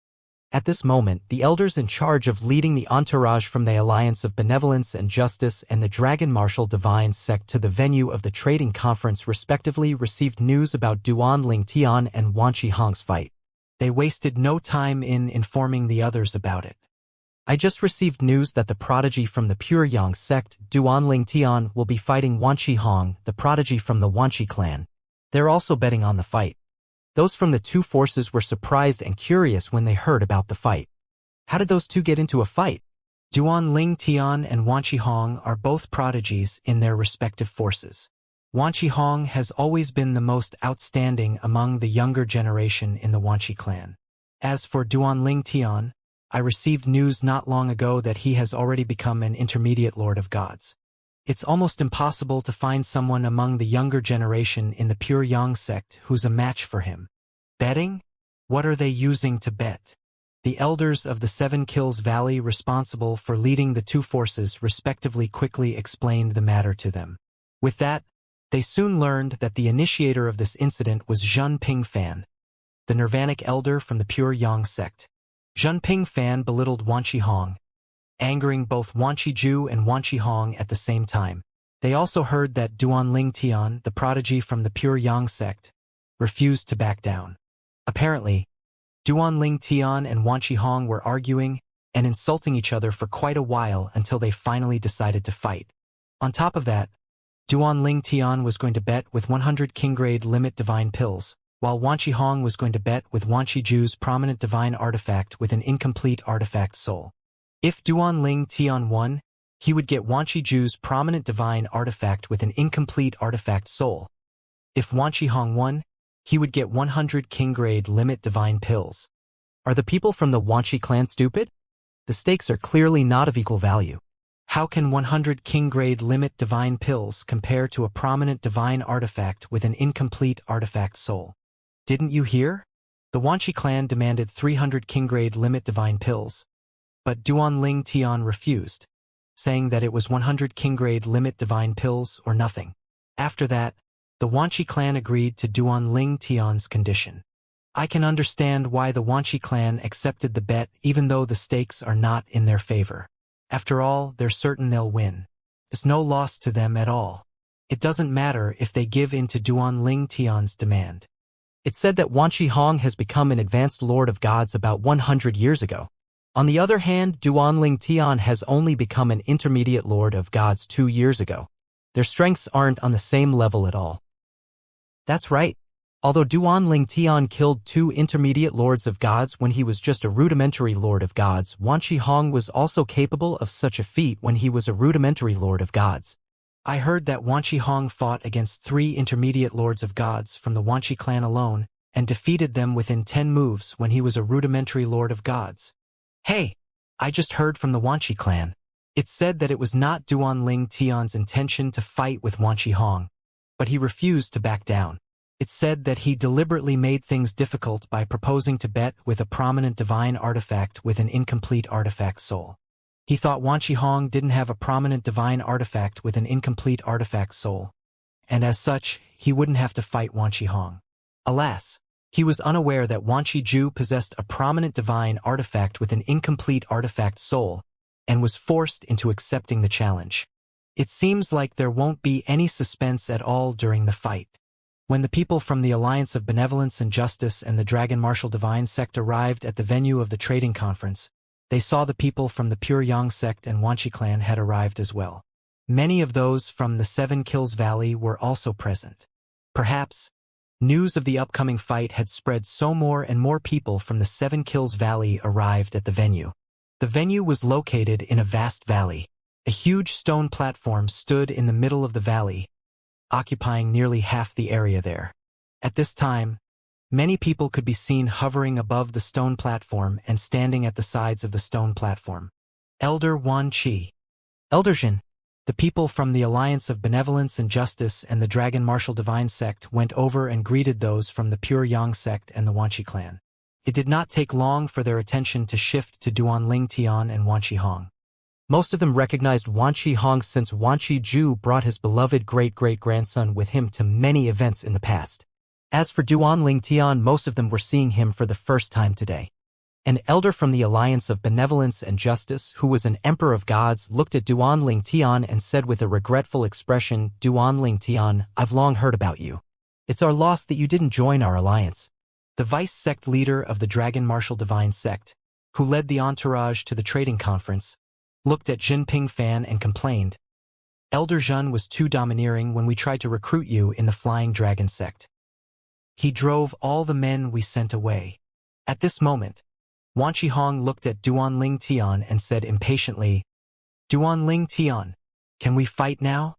At this moment, the elders in charge of leading the entourage from the Alliance of Benevolence and Justice and the Dragon Martial Divine sect to the venue of the trading conference respectively received news about Duan Ling Tian and Wan Qihong's fight. They wasted no time in informing the others about it. "I just received news that the prodigy from the Pure Yang sect, Duan Ling Tian, will be fighting Wan Qihong, the prodigy from the Wanqi clan. They're also betting on the fight." Those from the two forces were surprised and curious when they heard about the fight. How did those two get into a fight? Duan Ling Tian and Wan Qihong are both prodigies in their respective forces. Wanqi Hong has always been the most outstanding among the younger generation in the Wanqi clan. As for Duanling Tian, I received news not long ago that he has already become an intermediate Lord of Gods. It's almost impossible to find someone among the younger generation in the Pure Yang sect who's a match for him. Betting? What are they using to bet? The elders of the Seven Kills Valley responsible for leading the two forces respectively quickly explained the matter to them. With that, they soon learned that the initiator of this incident was Zhen Pingfan, the Nirvanic elder from the Pure Yang sect. Zhen Pingfan belittled Wanqi Hong, angering both Wanqi Ju and Wanqi Hong at the same time. They also heard that Duanling Tian, the prodigy from the Pure Yang sect, refused to back down. Apparently, Duanling Tian and Wanqi Hong were arguing and insulting each other for quite a while until they finally decided to fight. On top of that, Duanling Tian was going to bet with 100 King-grade limit divine pills, while Wanqi Hong was going to bet with Wanqi Ju's prominent divine artifact with an incomplete artifact soul. If Duanling Tian won, he would get Wanqi Ju's prominent divine artifact with an incomplete artifact soul. If Wanqi Hong won, he would get 100 King-grade limit divine pills. Are the people from the Wanqi clan stupid? The stakes are clearly not of equal value. How can 100 King-grade limit divine pills compare to a prominent divine artifact with an incomplete artifact soul? Didn't you hear? The Wanqi clan demanded 300 King-grade limit divine pills, but Duanling Tian refused, saying that it was 100 King-grade limit divine pills or nothing. After that, the Wanqi clan agreed to Duanling Tian's condition. I can understand why the Wanqi clan accepted the bet even though the stakes are not in their favor. After all, they're certain they'll win. There's no loss to them at all. It doesn't matter if they give in to Duanling Tian's demand. It's said that Wanqi Hong has become an advanced Lord of Gods about 100 years ago. On the other hand, Duanling Tian has only become an intermediate Lord of Gods 2 years ago. Their strengths aren't on the same level at all. That's right. Although Duanling Tian killed 2 intermediate Lords of Gods when he was just a rudimentary Lord of Gods, Wanqi Hong was also capable of such a feat when he was a rudimentary Lord of Gods. I heard that Wanqi Hong fought against 3 intermediate Lords of Gods from the Wanqi clan alone and defeated them within 10 moves when he was a rudimentary Lord of Gods. Hey, I just heard from the Wanqi clan. It's said that it was not Duanling Tian's intention to fight with Wanqi Hong, but he refused to back down. It's said that he deliberately made things difficult by proposing to bet with a prominent divine artifact with an incomplete artifact soul. He thought Wanqi Hong didn't have a prominent divine artifact with an incomplete artifact soul, and as such, he wouldn't have to fight Wanqi Hong. Alas, he was unaware that Wanqi Ju possessed a prominent divine artifact with an incomplete artifact soul, and was forced into accepting the challenge. It seems like there won't be any suspense at all during the fight. When the people from the Alliance of Benevolence and Justice and the Dragon Martial Divine sect arrived at the venue of the trading conference, they saw the people from the Pure Yang sect and Wanqi clan had arrived as well. Many of those from the Seven Kills Valley were also present. Perhaps, news of the upcoming fight had spread so more and more people from the Seven Kills Valley arrived at the venue. The venue was located in a vast valley. A huge stone platform stood in the middle of the valley, occupying nearly half the area there. At this time, many people could be seen hovering above the stone platform and standing at the sides of the stone platform. Elder Wan Qi. Elder Jin. The people from the Alliance of Benevolence and Justice and the Dragon Martial Divine sect went over and greeted those from the Pure Yang sect and the Wanqi clan. It did not take long for their attention to shift to Duanling Tian and Wanqi Hong. Most of them recognized Wanqi Hong since Wanqi Ju brought his beloved great-great-grandson with him to many events in the past. As for Duanling Tian, most of them were seeing him for the first time today. An elder from the Alliance of Benevolence and Justice, who was an Emperor of Gods, looked at Duanling Tian and said with a regretful expression, "Duanling Tian, I've long heard about you. It's our loss that you didn't join our alliance." The vice-sect leader of the Dragon Martial Divine sect, who led the entourage to the trading conference, looked at Jinping Fan and complained, "Elder Zhen was too domineering when we tried to recruit you in the Flying Dragon sect. He drove all the men we sent away." At this moment, Wanqi Hong looked at Duanling Tian and said impatiently, "Duanling Tian, can we fight now?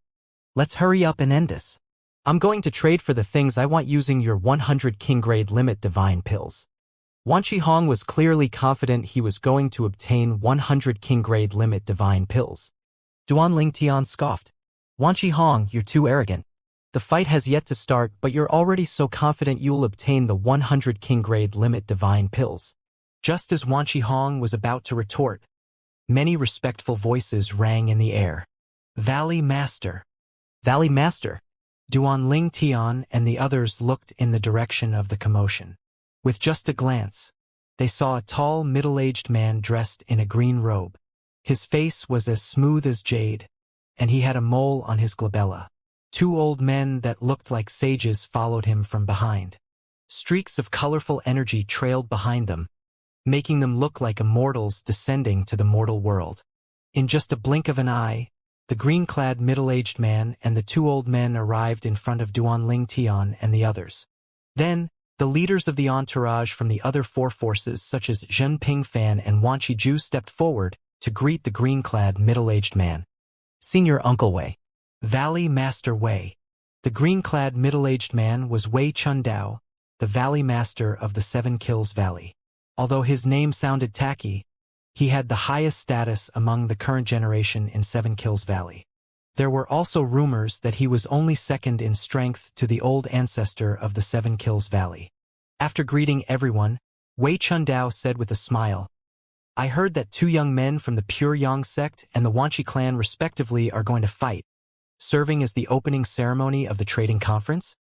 Let's hurry up and end this." I'm going to trade for the things I want using your 100 king grade limit divine pills. Wan Qihong was clearly confident he was going to obtain 100 king grade limit divine pills. Duan Lingtian scoffed. Wan Qihong, you're too arrogant. The fight has yet to start, but you're already so confident you'll obtain the 100 king grade limit divine pills. Just as Wan Qihong was about to retort, many respectful voices rang in the air. Valley Master. Valley Master. Duan Lingtian and the others looked in the direction of the commotion. With just a glance, they saw a tall, middle-aged man dressed in a green robe. His face was as smooth as jade, and he had a mole on his glabella. Two old men that looked like sages followed him from behind. Streaks of colorful energy trailed behind them, making them look like immortals descending to the mortal world. In just a blink of an eye, the green-clad middle-aged man and the two old men arrived in front of Duan Lingtian and the others. Then, the leaders of the entourage from the other four forces such as Zhen Pingfan and Wan Qiju stepped forward to greet the green-clad middle-aged man. Senior Uncle Wei. Valley Master Wei. The green-clad middle-aged man was Wei Chundao, the Valley Master of the Seven Kills Valley. Although his name sounded tacky, he had the highest status among the current generation in Seven Kills Valley. There were also rumors that he was only second in strength to the old ancestor of the Seven Kills Valley. After greeting everyone, Wei Chundao said with a smile, I heard that two young men from the Pure Yang sect and the Wanchi clan respectively are going to fight, serving as the opening ceremony of the trading conference.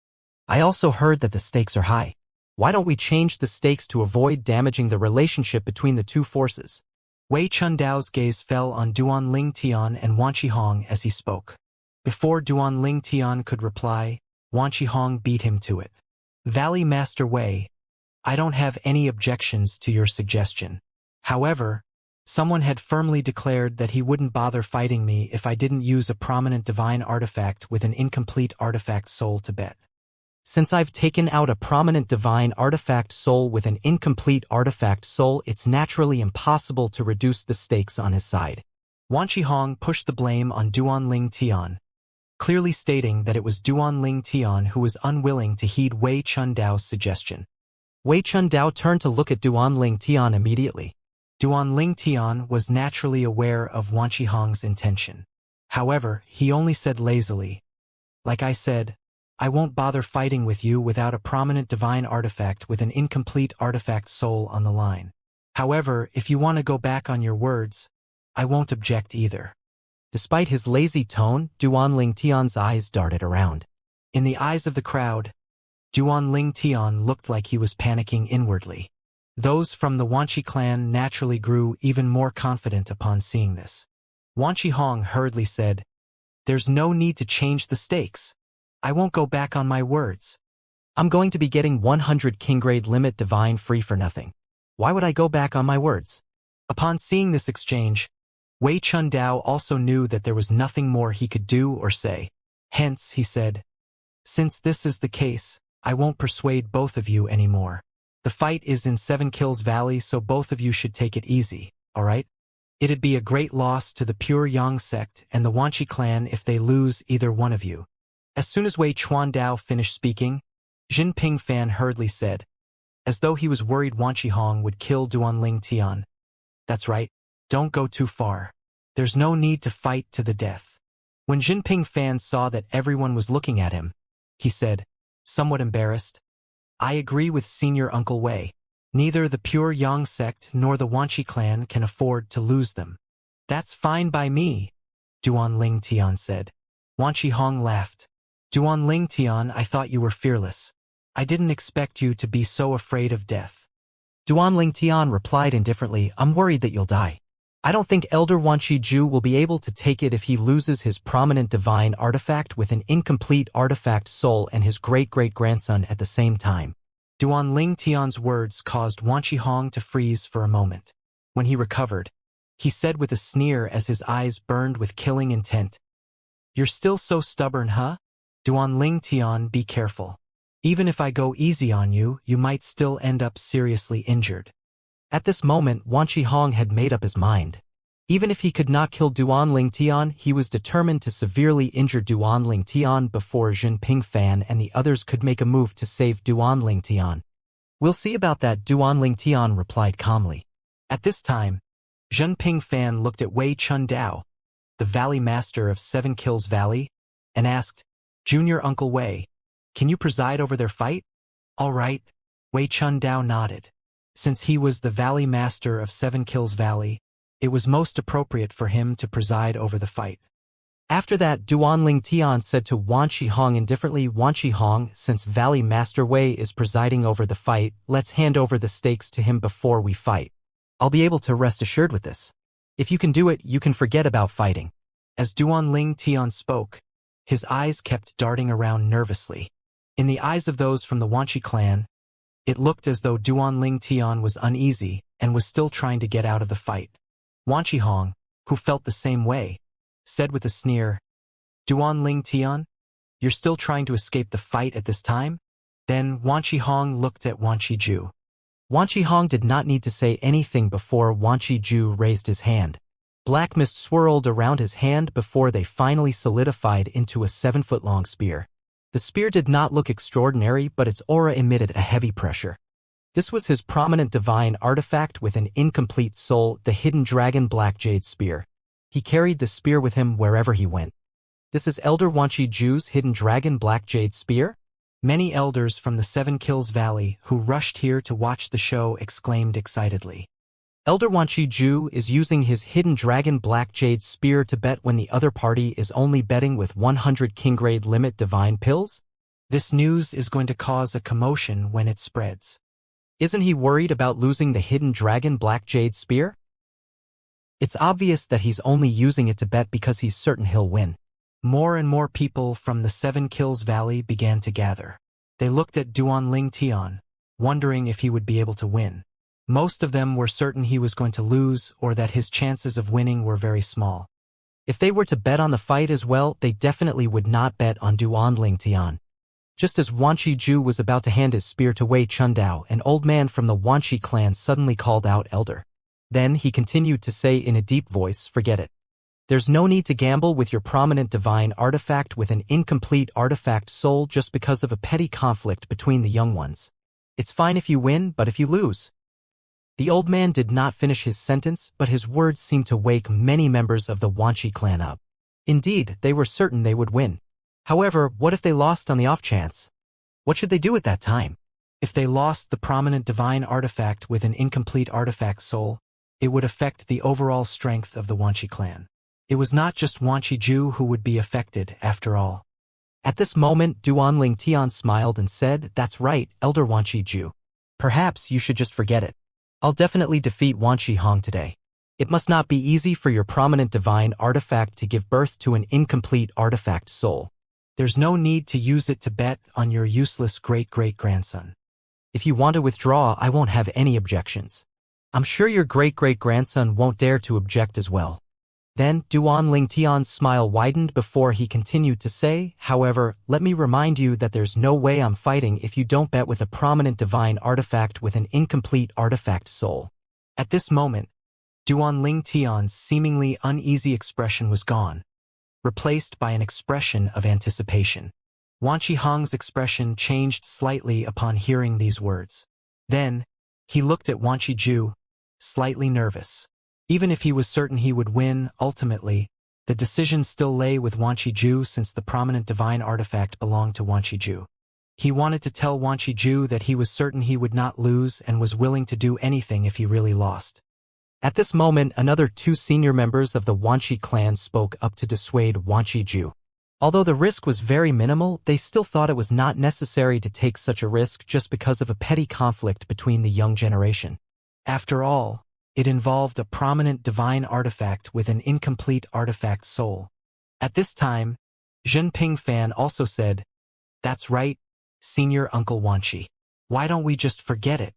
I also heard that the stakes are high. Why don't we change the stakes to avoid damaging the relationship between the two forces? Wei Chundao's gaze fell on Duan Lingtian and Wan Qihong as he spoke. Before Duan Lingtian could reply, Wan Qihong beat him to it. Valley Master Wei, I don't have any objections to your suggestion. However, someone had firmly declared that he wouldn't bother fighting me if I didn't use a prominent divine artifact with an incomplete artifact soul to bet. Since I've taken out a prominent divine artifact soul with an incomplete artifact soul, it's naturally impossible to reduce the stakes on his side. Wan Qihong pushed the blame on Duan Lingtian, clearly stating that it was Duan Lingtian who was unwilling to heed Wei Chundao's suggestion. Wei Chundao turned to look at Duan Lingtian immediately. Duan Lingtian was naturally aware of Wan Qihong's intention. However, he only said lazily, like I said, I won't bother fighting with you without a prominent divine artifact with an incomplete artifact soul on the line. However, if you want to go back on your words, I won't object either. Despite his lazy tone, Duan Lingtian's eyes darted around. In the eyes of the crowd, Duan Lingtian looked like he was panicking inwardly. Those from the Wanchi clan naturally grew even more confident upon seeing this. Wan Qihong hurriedly said, There's no need to change the stakes. I won't go back on my words. I'm going to be getting 100 king grade limit divine free for nothing. Why would I go back on my words? Upon seeing this exchange, Wei Chundao also knew that there was nothing more he could do or say. Hence, he said, Since this is the case, I won't persuade both of you anymore. The fight is in Seven Kills Valley, so both of you should take it easy, alright? It'd be a great loss to the Pure Yang sect and the Wanchi clan if they lose either one of you. As soon as Wei Chuandao finished speaking, Zhen Pingfan hurriedly said, as though he was worried Wan Qihong would kill Duan Lingtian. That's right, don't go too far. There's no need to fight to the death. When Zhen Pingfan saw that everyone was looking at him, he said, somewhat embarrassed, I agree with Senior Uncle Wei. Neither the Pure Yang sect nor the Wanchi clan can afford to lose them. That's fine by me, Duan Lingtian said. Wan Qihong laughed. Duan Lingtian, I thought you were fearless. I didn't expect you to be so afraid of death. Duan Lingtian replied indifferently, I'm worried that you'll die. I don't think Elder Wan Qiju will be able to take it if he loses his prominent divine artifact with an incomplete artifact soul and his great-great-grandson at the same time. Duan Lingtian's words caused Wan Qihong to freeze for a moment. When he recovered, he said with a sneer as his eyes burned with killing intent, You're still so stubborn, huh? Duan Lingtian, be careful. Even if I go easy on you, you might still end up seriously injured. At this moment, Wan Qihong had made up his mind. Even if he could not kill Duanling Tian, he was determined to severely injure Duanling Tian before Jinping Fan and the others could make a move to save Duanling Tian. We'll see about that, Duanling Tian replied calmly. At this time, Jinping Fan looked at Wei Chun Dao, the Valley Master of 7 Kills Valley, and asked, Junior Uncle Wei, can you preside over their fight? All right, Wei Chun Dao nodded. Since he was the Valley Master of 7 Kills Valley, it was most appropriate for him to preside over the fight. After that, Duanling Tian said to Wan Shihong indifferently, Wan Shihong, since Valley Master Wei is presiding over the fight, let's hand over the stakes to him before we fight. I'll be able to rest assured with this. If you can do it, you can forget about fighting. As Duanling Tian spoke, his eyes kept darting around nervously. In the eyes of those from the Wanchi clan, it looked as though Duanling Tian was uneasy and was still trying to get out of the fight. Wan Shihong, who felt the same way, said with a sneer, Duanling Tian, you're still trying to escape the fight at this time? Then Wan Shihong looked at Wan Shiju. Wan Shihong did not need to say anything before Wan Shiju raised his hand. Black mist swirled around his hand before they finally solidified into a 7-foot-long spear. The spear did not look extraordinary, but its aura emitted a heavy pressure. This was his prominent divine artifact with an incomplete soul, the hidden dragon Black Jade Spear. He carried the spear with him wherever he went. This is Elder Wan Shiju's hidden dragon Black Jade Spear? Many elders from the 7 Kills Valley who rushed here to watch the show exclaimed excitedly. Elder Wan Shiju is using his hidden dragon Black Jade Spear to bet when the other party is only betting with 100 king-grade limit divine pills? This news is going to cause a commotion when it spreads. Isn't he worried about losing the hidden dragon Black Jade Spear? It's obvious that he's only using it to bet because he's certain he'll win. More and more people from the 7 Kills Valley began to gather. They looked at Duanling Tian, wondering if he would be able to win. Most of them were certain he was going to lose or that his chances of winning were very small. If they were to bet on the fight as well, they definitely would not bet on Duanling Tian. Just as Wan Shiju was about to hand his spear to Wei Chundao, an old man from the Wanshi clan suddenly called out, Elder. Then he continued to say in a deep voice, forget it. There's no need to gamble with your prominent divine artifact with an incomplete artifact soul just because of a petty conflict between the young ones. It's fine if you win, but if you lose. The old man did not finish his sentence, but his words seemed to wake many members of the Wanshi clan up. Indeed, they were certain they would win. However, what if they lost on the off chance? What should they do at that time? If they lost the prominent divine artifact with an incomplete artifact soul, it would affect the overall strength of the Wanshi clan. It was not just Wan Shiju who would be affected, after all. At this moment, Duanling Tian smiled and said, That's right, Elder Wan Shiju. Perhaps you should just forget it. I'll definitely defeat Wan Shihong today. It must not be easy for your prominent divine artifact to give birth to an incomplete artifact soul. There's no need to use it to bet on your useless great-great-grandson. If you want to withdraw, I won't have any objections. I'm sure your great-great-grandson won't dare to object as well. Then Duanling Tian's smile widened before he continued to say, However, let me remind you that there's no way I'm fighting if you don't bet with a prominent divine artifact with an incomplete artifact soul. At this moment, Duanling Tian's seemingly uneasy expression was gone, replaced by an expression of anticipation. Wan Shihong's expression changed slightly upon hearing these words. Then, he looked at Wan Shiju, slightly nervous. Even if he was certain he would win, ultimately, the decision still lay with Wan Shiju since the prominent divine artifact belonged to Wan Shiju. He wanted to tell Wan Shiju that he was certain he would not lose and was willing to do anything if he really lost. At this moment, another 2 senior members of the Wanshi clan spoke up to dissuade Wan Shiju. Although the risk was very minimal, they still thought it was not necessary to take such a risk just because of a petty conflict between the young generation. After all, it involved a prominent divine artifact with an incomplete artifact soul. At this time, Jinping Fan also said, That's right, Senior Uncle Wanshi. Why don't we just forget it?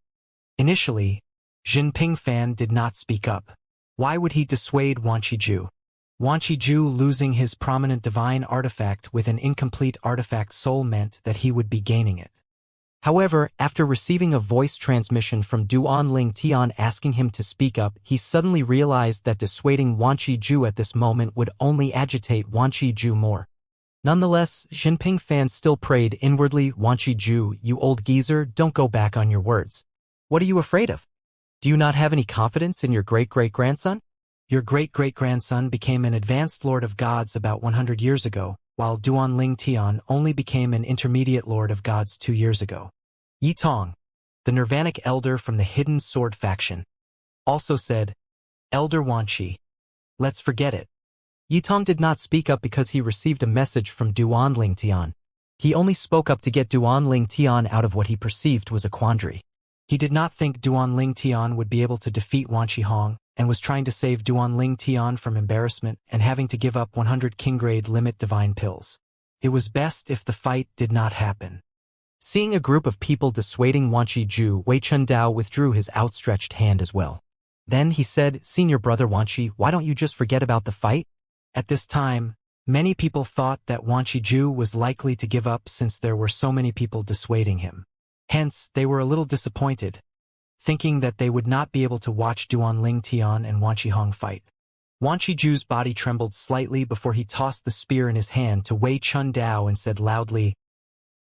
Initially, Jinping Fan did not speak up. Why would he dissuade Wan Shiju? Wan Shiju losing his prominent divine artifact with an incomplete artifact soul meant that he would be gaining it. However, after receiving a voice transmission from Duan Tian asking him to speak up, he suddenly realized that dissuading Wan Qiju at this moment would only agitate Wan Qiju more. Nonetheless, Jinping fans still prayed inwardly, "Wan Qiju, you old geezer, don't go back on your words. What are you afraid of? Do you not have any confidence in your great-great-grandson? Your great-great-grandson became an advanced Lord of Gods about 100 years ago, while Duan Tian only became an intermediate Lord of Gods 2 years ago." Yi Tong, the Nirvanic elder from the Hidden Sword faction, also said, "Elder Wan Qi, let's forget it." Yi Tong did not speak up because he received a message from Duan Tian. He only spoke up to get Duan Tian out of what he perceived was a quandary. He did not think Duan Tian would be able to defeat Wan Qihong, and was trying to save Duan Tian from embarrassment and having to give up 100 king-grade limit divine pills. It was best if the fight did not happen. Seeing a group of people dissuading Wan Qiju, Wei Chundao withdrew his outstretched hand as well. Then he said, "Senior brother Wan Qi, why don't you just forget about the fight?" At this time, many people thought that Wan Qiju was likely to give up since there were so many people dissuading him. Hence, they were a little disappointed, thinking that they would not be able to watch Duan Tian and Wan Qihong fight. Wan Qiju's body trembled slightly before he tossed the spear in his hand to Wei Chundao and said loudly,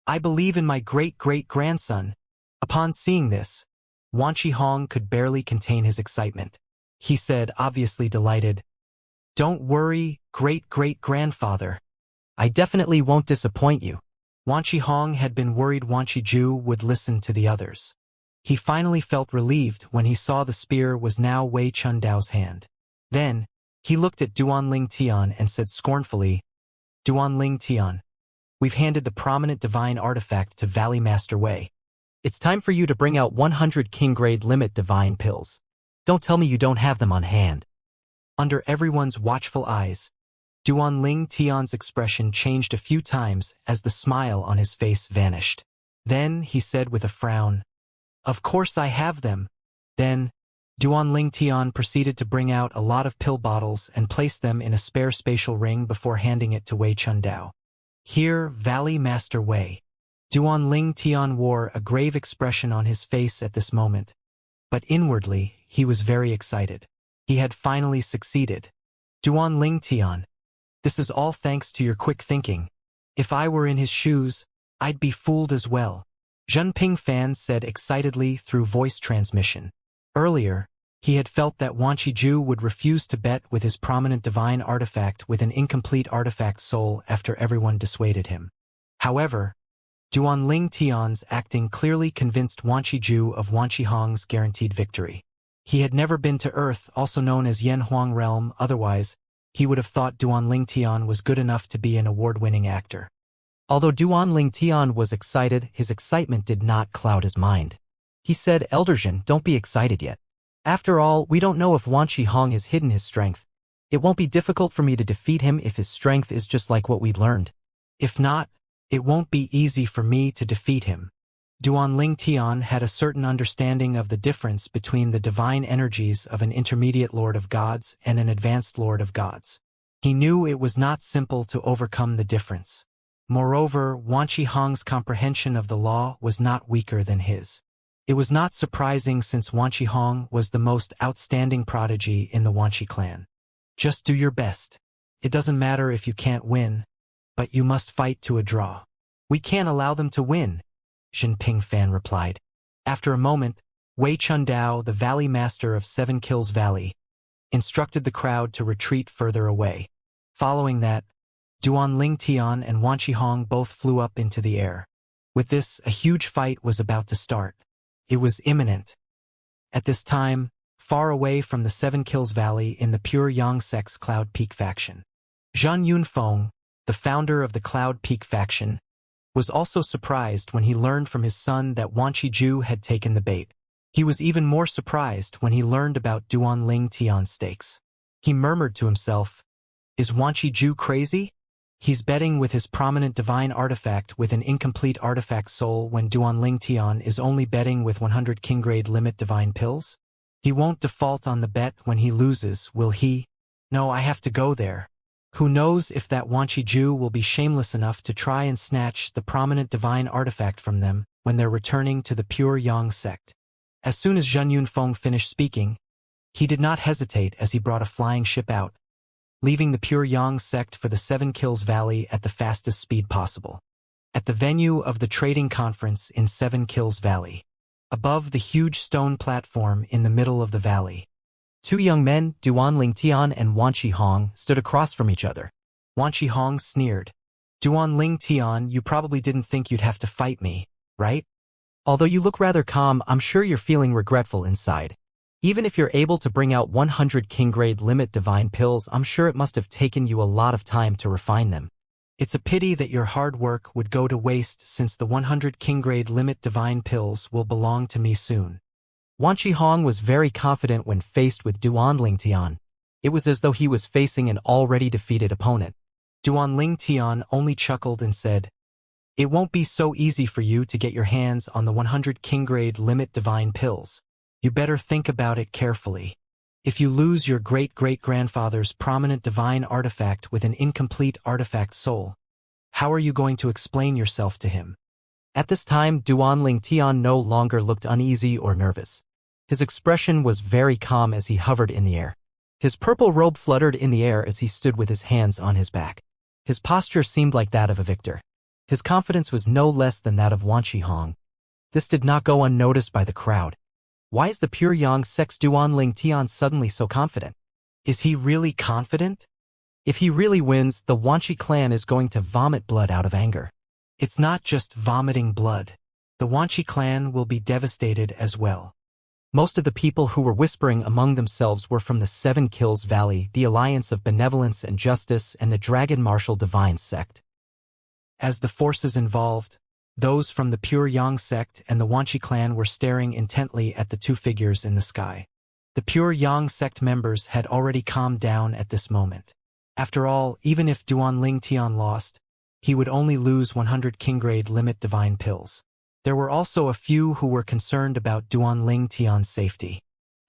"I believe in my great-great-grandson." Upon seeing this, Wan Qihong could barely contain his excitement. He said, obviously delighted, "Don't worry, great-great-grandfather. I definitely won't disappoint you." Wan Qihong had been worried Wan Qiju would listen to the others. He finally felt relieved when he saw the spear was now Wei Chundao's hand. Then, he looked at Duan Tian and said scornfully, "Duan Tian, we've handed the prominent divine artifact to Valley Master Wei. It's time for you to bring out 100 king-grade limit divine pills. Don't tell me you don't have them on hand." Under everyone's watchful eyes, Duan Tian's expression changed a few times as the smile on his face vanished. Then he said with a frown, "Of course I have them." Then, Duan Tian proceeded to bring out a lot of pill bottles and place them in a spare spatial ring before handing it to Wei Chundao. "Here, Valley Master Wei." Duan Tian wore a grave expression on his face at this moment, but inwardly he was very excited. He had finally succeeded. "Duan Tian, this is all thanks to your quick thinking. If I were in his shoes, I'd be fooled as well," Jinping fan said excitedly through voice transmission. Earlier, he had felt that Wan Qiju would refuse to bet with his prominent divine artifact with an incomplete artifact soul after everyone dissuaded him. However, Duan Tian's acting clearly convinced Wan Qiju of Wan Qihong's guaranteed victory. He had never been to Earth, also known as Yanhuang Realm, otherwise, he would have thought Duan Tian was good enough to be an award-winning actor. Although Duan Tian was excited, his excitement did not cloud his mind. He said, "Elder Jin, don't be excited yet. After all, we don't know if Wan Qihong has hidden his strength. It won't be difficult for me to defeat him if his strength is just like what we learned. If not, it won't be easy for me to defeat him." Duan Tian had a certain understanding of the difference between the divine energies of an intermediate Lord of Gods and an advanced Lord of Gods. He knew it was not simple to overcome the difference. Moreover, Wan Qihong's comprehension of the law was not weaker than his. It was not surprising since Wan Qihong was the most outstanding prodigy in the Wan Qi clan. "Just do your best. It doesn't matter if you can't win, but you must fight to a draw." "We can't allow them to win," Jinping fan replied. After a moment, Wei Chundao, the Valley Master of 7 Kills Valley, instructed the crowd to retreat further away. Following that, Duan Tian and Wan Qihong both flew up into the air. With this, a huge fight was about to start. It was imminent. At this time, far away from the 7 Kills Valley in the pure Yang Sect's Cloud Peak faction, Zhan Yunfeng, the founder of the Cloud Peak faction, was also surprised when he learned from his son that Wan Qiju had taken the bait. He was even more surprised when he learned about Duan Tian's stakes. He murmured to himself, "Is Wan Qiju crazy? He's betting with his prominent divine artifact with an incomplete artifact soul when Duan Tian is only betting with 100 king-grade limit divine pills? He won't default on the bet when he loses, will he? No, I have to go there. Who knows if that Wan Qiju will be shameless enough to try and snatch the prominent divine artifact from them when when they're returning to the pure Yang sect. As soon as Zhen Yunfeng finished speaking, he did not hesitate as he brought a flying ship out, leaving the pure Yang sect for the Seven Kills Valley at the fastest speed possible. At the venue of the trading conference in Seven Kills Valley, above the huge stone platform in the middle of the valley, two young men, Duan Lingtian and Wan Qihong, stood across from each other. Wan Qihong sneered. Duan Lingtian, you probably didn't think you'd have to fight me, right? Although you look rather calm, I'm sure you're feeling regretful inside. Even if you're able to bring out 100 king-grade limit divine pills, I'm sure it must have taken you a lot of time to refine them. It's a pity that your hard work would go to waste since the 100 king-grade limit divine pills will belong to me soon. Wan Qihong was very confident when faced with Duan Lingtian. It was as though he was facing an already defeated opponent. Duan Lingtian only chuckled and said, "It won't be so easy for you to get your hands on the 100 king-grade limit divine pills. You better think about it carefully. If you lose your great-great-grandfather's prominent divine artifact with an incomplete artifact soul, how are you going to explain yourself to him?" At this time, Duan Lingtian no longer looked uneasy or nervous. His expression was very calm as he hovered in the air. His purple robe fluttered in the air as he stood with his hands on his back. His posture seemed like that of a victor. His confidence was no less than that of Wan Qihong. This did not go unnoticed by the crowd. Why is the pure Yang sect's Duan Lingtian suddenly so confident? Is he really confident? If he really wins, the Wanqi clan is going to vomit blood out of anger. It's not just vomiting blood. The Wanqi clan will be devastated as well. Most of the people who were whispering among themselves were from the Seven Kills Valley, the Alliance of Benevolence and Justice, and the Dragon Martial Divine Sect. As the forces involved, those from the pure Yang sect and the Wanqi clan were staring intently at the two figures in the sky. The pure Yang sect members had already calmed down at this moment. After all, even if Duan Lingtian lost, he would only lose 100 king-grade limit divine pills. There were also a few who were concerned about Duan Lingtian's safety.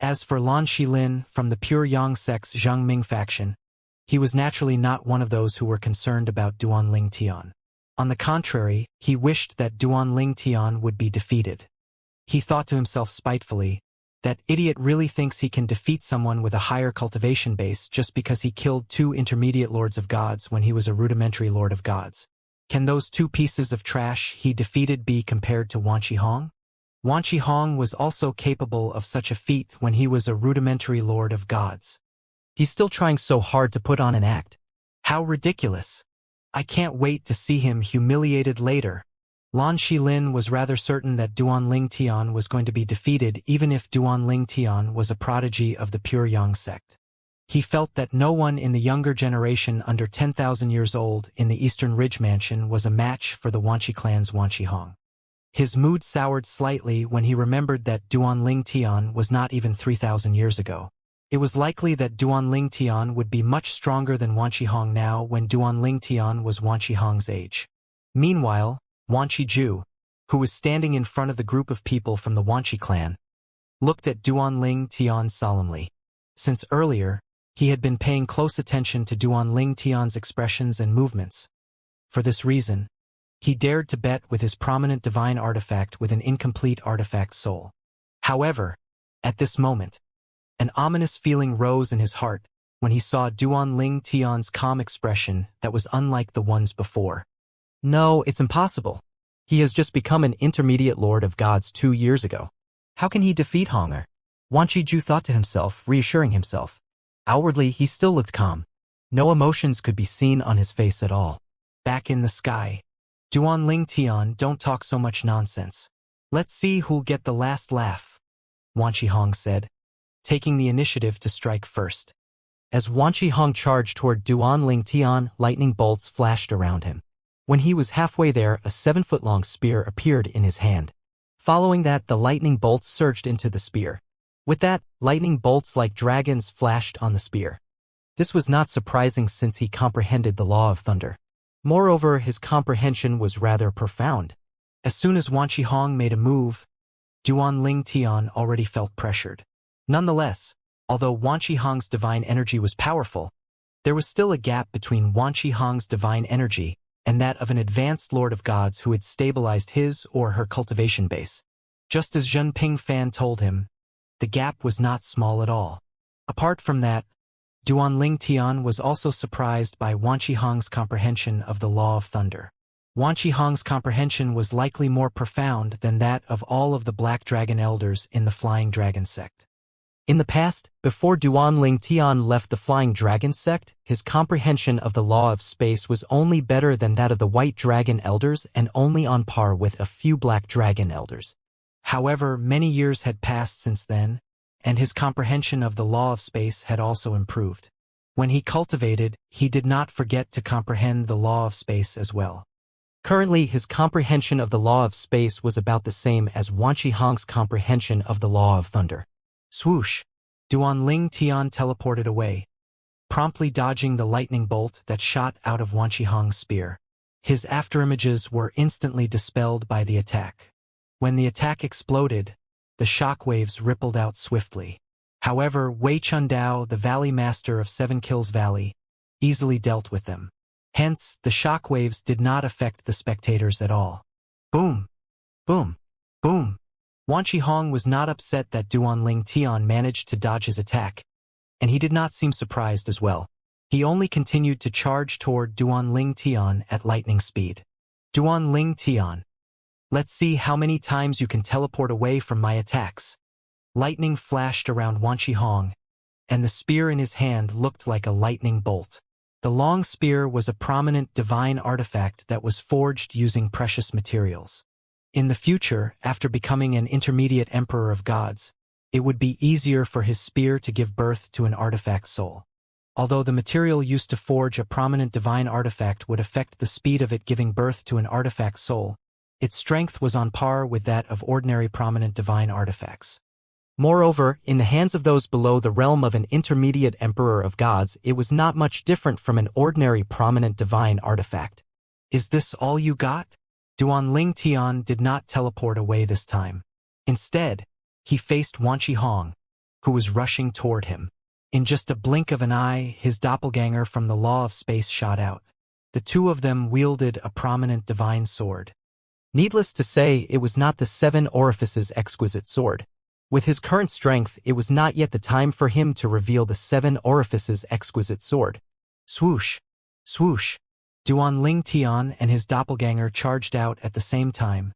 As for Lan Shilin from the pure Yang sect's Zhang Ming faction, he was naturally not one of those who were concerned about Duan Lingtian. On the contrary, he wished that Duan Lingtian would be defeated. He thought to himself spitefully, that idiot really thinks he can defeat someone with a higher cultivation base just because he killed two intermediate lords of gods when he was a rudimentary lord of gods. Can those two pieces of trash he defeated be compared to Wan Qihong? Wan Qihong was also capable of such a feat when he was a rudimentary lord of gods. He's still trying so hard to put on an act. How ridiculous. I can't wait to see him humiliated later. Lan Shilin was rather certain that Duan Lingtian was going to be defeated even if Duan Lingtian was a prodigy of the pure Yang sect. He felt that no one in the younger generation under 10,000 years old in the Eastern Ridge Mansion was a match for the Wanqi clan's Wan Qihong. His mood soured slightly when he remembered that Duan Lingtian was not even 3,000 years ago. It was likely that Duan Lingtian would be much stronger than Wan Qihong now when Duan Lingtian was Wan Qihong's age. Meanwhile, Wan Qiju, who was standing in front of the group of people from the Wanqi clan, looked at Duan Lingtian solemnly. Since earlier, he had been paying close attention to Duan Lingtian's expressions and movements. For this reason, he dared to bet with his prominent divine artifact with an incomplete artifact soul. However, at this moment, an ominous feeling rose in his heart when he saw Duan Lingtian's calm expression that was unlike the ones before. No, it's impossible. He has just become an intermediate lord of gods 2 years ago. How can he defeat Honger? Wan Qiju thought to himself, reassuring himself. Outwardly, he still looked calm. No emotions could be seen on his face at all. Back in the sky. Duan Lingtian, don't talk so much nonsense. Let's see who'll get the last laugh, Wan Qihong said, taking the initiative to strike first. As Wan Qihong charged toward Duan Lingtian, lightning bolts flashed around him. When he was halfway there, a 7-foot-long spear appeared in his hand. Following that, the lightning bolts surged into the spear. With that, lightning bolts like dragons flashed on the spear. This was not surprising since he comprehended the law of thunder. Moreover, his comprehension was rather profound. As soon as Wan Qihong made a move, Duan Lingtian already felt pressured. Nonetheless, although Wan Qihong's divine energy was powerful, there was still a gap between Wan Qihong's divine energy and that of an advanced Lord of Gods who had stabilized his or her cultivation base. Just as Zhenping Fan told him, the gap was not small at all. Apart from that, Duanling Tian was also surprised by Wan Qihong's comprehension of the Law of Thunder. Wan Qihong's comprehension was likely more profound than that of all of the Black Dragon Elders in the Flying Dragon sect. In the past, before Duanling Tian left the Flying Dragon sect, his comprehension of the Law of Space was only better than that of the White Dragon Elders and only on par with a few Black Dragon Elders. However, many years had passed since then, and his comprehension of the Law of Space had also improved. When he cultivated, he did not forget to comprehend the Law of Space as well. Currently, his comprehension of the Law of Space was about the same as Wan Qihong's comprehension of the Law of Thunder. Swoosh! Duanling Tian teleported away, promptly dodging the lightning bolt that shot out of Wan Qihong's spear. His afterimages were instantly dispelled by the attack. When the attack exploded, the shockwaves rippled out swiftly. However, Wei Chundao, the Valley Master of Seven Kills Valley, easily dealt with them. Hence, the shockwaves did not affect the spectators at all. Boom! Boom! Boom! Wan Qihong was not upset that Duanling Tian managed to dodge his attack, and he did not seem surprised as well. He only continued to charge toward Duanling Tian at lightning speed. Duanling Tian, let's see how many times you can teleport away from my attacks. Lightning flashed around Wan Qihong, and the spear in his hand looked like a lightning bolt. The long spear was a prominent divine artifact that was forged using precious materials. In the future, after becoming an intermediate emperor of gods, it would be easier for his spear to give birth to an artifact soul. Although the material used to forge a prominent divine artifact would affect the speed of it giving birth to an artifact soul, its strength was on par with that of ordinary prominent divine artifacts. Moreover, in the hands of those below the realm of an intermediate emperor of gods, it was not much different from an ordinary prominent divine artifact. Is this all you got? Duanling Tian did not teleport away this time. Instead, he faced Wan Qihong, who was rushing toward him. In just a blink of an eye, his doppelganger from the Law of Space shot out. The two of them wielded a prominent divine sword. Needless to say, it was not the Seven Orifices exquisite sword. With his current strength, it was not yet the time for him to reveal the Seven Orifices exquisite sword. Swoosh! Swoosh! Duanling Tian and his doppelganger charged out at the same time,